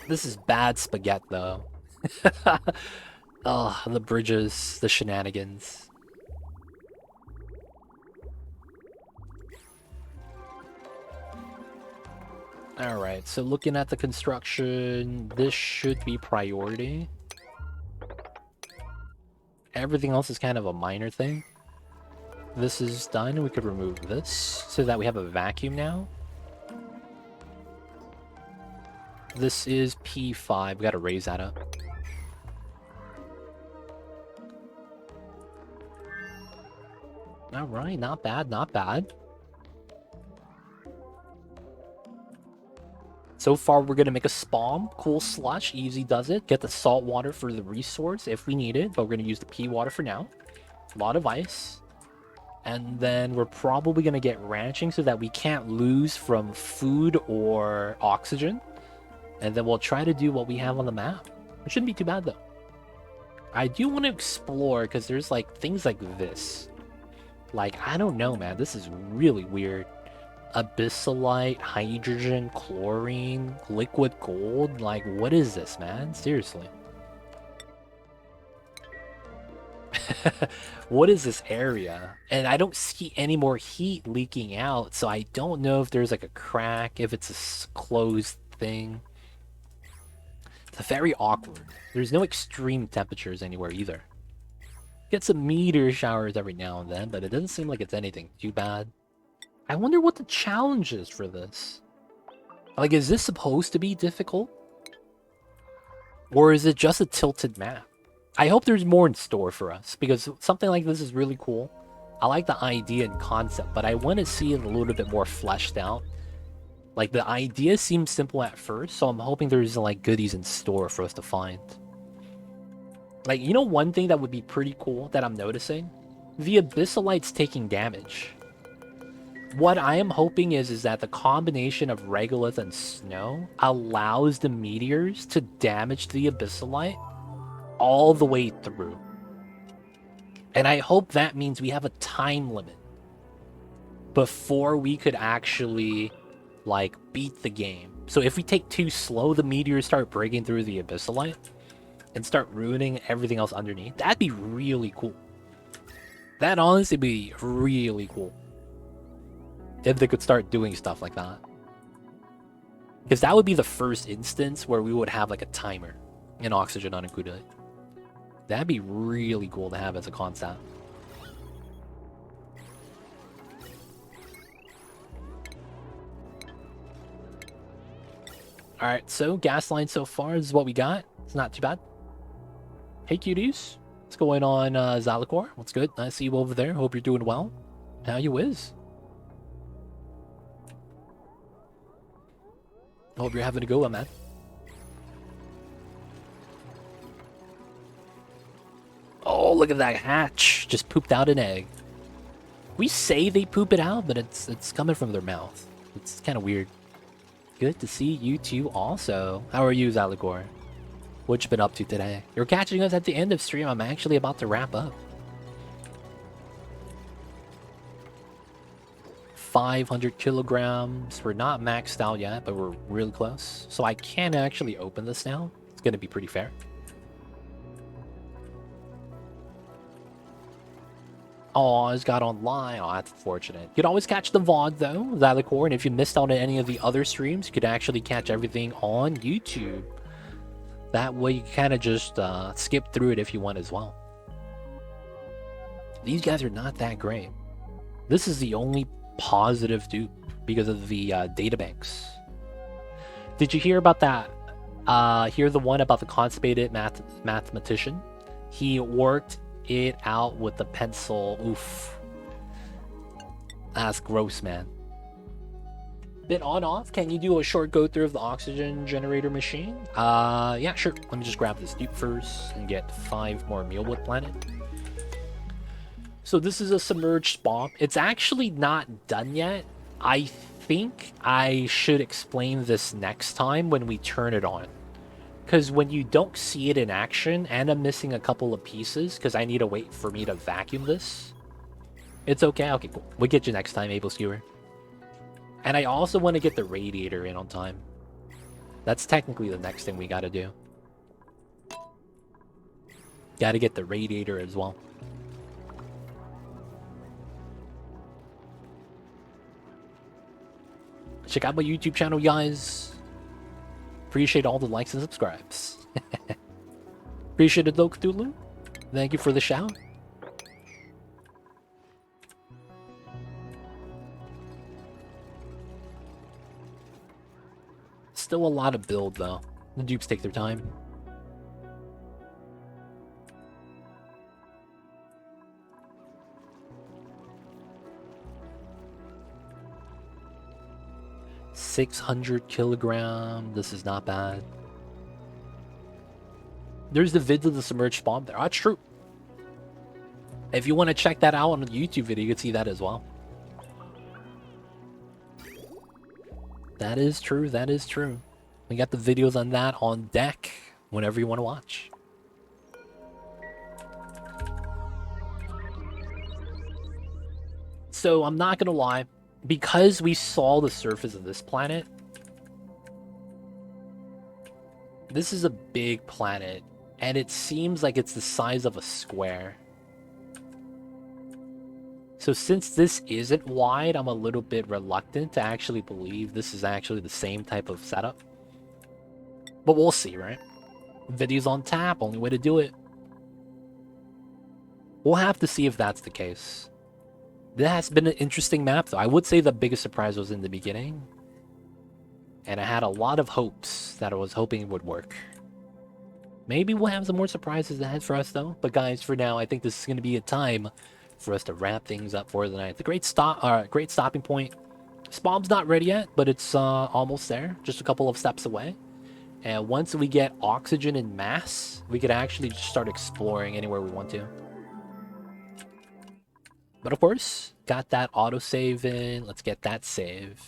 This is bad spaghetti, though. Oh, the bridges, the shenanigans. Alright, so looking at the construction, this should be priority. Everything else is kind of a minor thing. This is done, we could remove this so that we have a vacuum now. This is P5, we gotta raise that up. Alright, not bad, not bad. So far, we're going to make a spawn. Cool slush. Easy does it. Get the salt water for the resource if we need it. But we're going to use the pea water for now. A lot of ice. And then we're probably going to get ranching so that we can't lose from food or oxygen. And then we'll try to do what we have on the map. It shouldn't be too bad, though. I do want to explore because there's, like, things like this. Like, I don't know, man. This is really weird. Abyssalite, hydrogen, chlorine, liquid gold. Like, what is this, man? Seriously. What is this area? And I don't see any more heat leaking out, so I don't know if there's like a crack, if it's a closed thing. It's very awkward. There's no extreme temperatures anywhere either. Get some meteor showers every now and then, but it doesn't seem like it's anything too bad. I wonder what the challenge is for this. Like, is this supposed to be difficult? Or is it just a tilted map? I hope there's more in store for us, because something like this is really cool. I like the idea and concept, but I want to see it a little bit more fleshed out. Like, the idea seems simple at first, so I'm hoping there's, like, goodies in store for us to find. Like, you know one thing that would be pretty cool that I'm noticing? The Abyssalite's taking damage. What I am hoping is that the combination of regolith and snow allows the meteors to damage the Abyssalite all the way through. And I hope that means we have a time limit before we could actually, like, beat the game. So if we take too slow, the meteors start breaking through the Abyssalite and start ruining everything else underneath. That'd be really cool. That'd honestly be really cool. If they could start doing stuff like that. Because that would be the first instance where we would have like a timer in oxygen unincluded. That'd be really cool to have as a concept. Alright, so gas line so far is what we got. It's not too bad. Hey cuties. What's going on, Zalakor? What's good? I see you over there. Hope you're doing well. How you is? Hope you're having a good one, man. Oh, look at that hatch. Just pooped out an egg. We say they poop it out, but it's coming from their mouth. It's kind of weird. Good to see you two also. How are you, Zalagor? What you been up to today? You're catching us at the end of stream. I'm actually about to wrap up. 500 kilograms. We're not maxed out yet, but we're really close. So I can actually open this now. It's going to be pretty fair. Oh, it's got online. Oh, that's unfortunate. You could always catch the VOD, though, Zalakor, and if you missed out on any of the other streams, you could actually catch everything on YouTube. That way, you can kind of just skip through it if you want as well. These guys are not that great. This is the only positive dupe because of the databanks. Did you hear about that? Hear the one about the constipated mathematician? He worked it out with the pencil. Oof. That's gross, man. Bit on-off. Can you do a short go-through of the oxygen generator machine? Yeah, sure. Let me just grab this dupe first and get 5 more mealwood planet. So this is a submerged bomb. It's actually not done yet. I think I should explain this next time when we turn it on. Because when you don't see it in action, and I'm missing a couple of pieces, because I need to wait for me to vacuum this. It's okay. Okay, cool. We'll get you next time, Able Skewer. And I also want to get the radiator in on time. That's technically the next thing we gotta do. Gotta get the radiator as well. Check out my YouTube channel, guys. Appreciate all the likes and subscribes. Appreciate it, though, Cthulhu. Thank you for the shout. Still a lot of build, though. The dupes take their time. $600 kilogram. This is not bad. There's the vids of the submerged bomb there. Oh, that's true. If you want to check that out on the YouTube video, you can see that as well. That is true. That is true. We got the videos on that on deck whenever you want to watch. So I'm not going to lie. Because we saw the surface of this planet, this is a big planet, and it seems like it's the size of a square. So since this isn't wide, I'm a little bit reluctant to actually believe this is actually the same type of setup. But we'll see, right? Videos on tap, only way to do it. We'll have to see if that's the case. That has been an interesting map, though. I would say the biggest surprise was in the beginning. And I had a lot of hopes that I was hoping it would work. Maybe we'll have some more surprises ahead for us, though. But guys, for now, I think this is going to be a time for us to wrap things up for the night. The great stopping point. Spawn's not ready yet, but it's almost there. Just a couple of steps away. And once we get oxygen in mass, we could actually just start exploring anywhere we want to. But of course, got that autosave in. Let's get that save.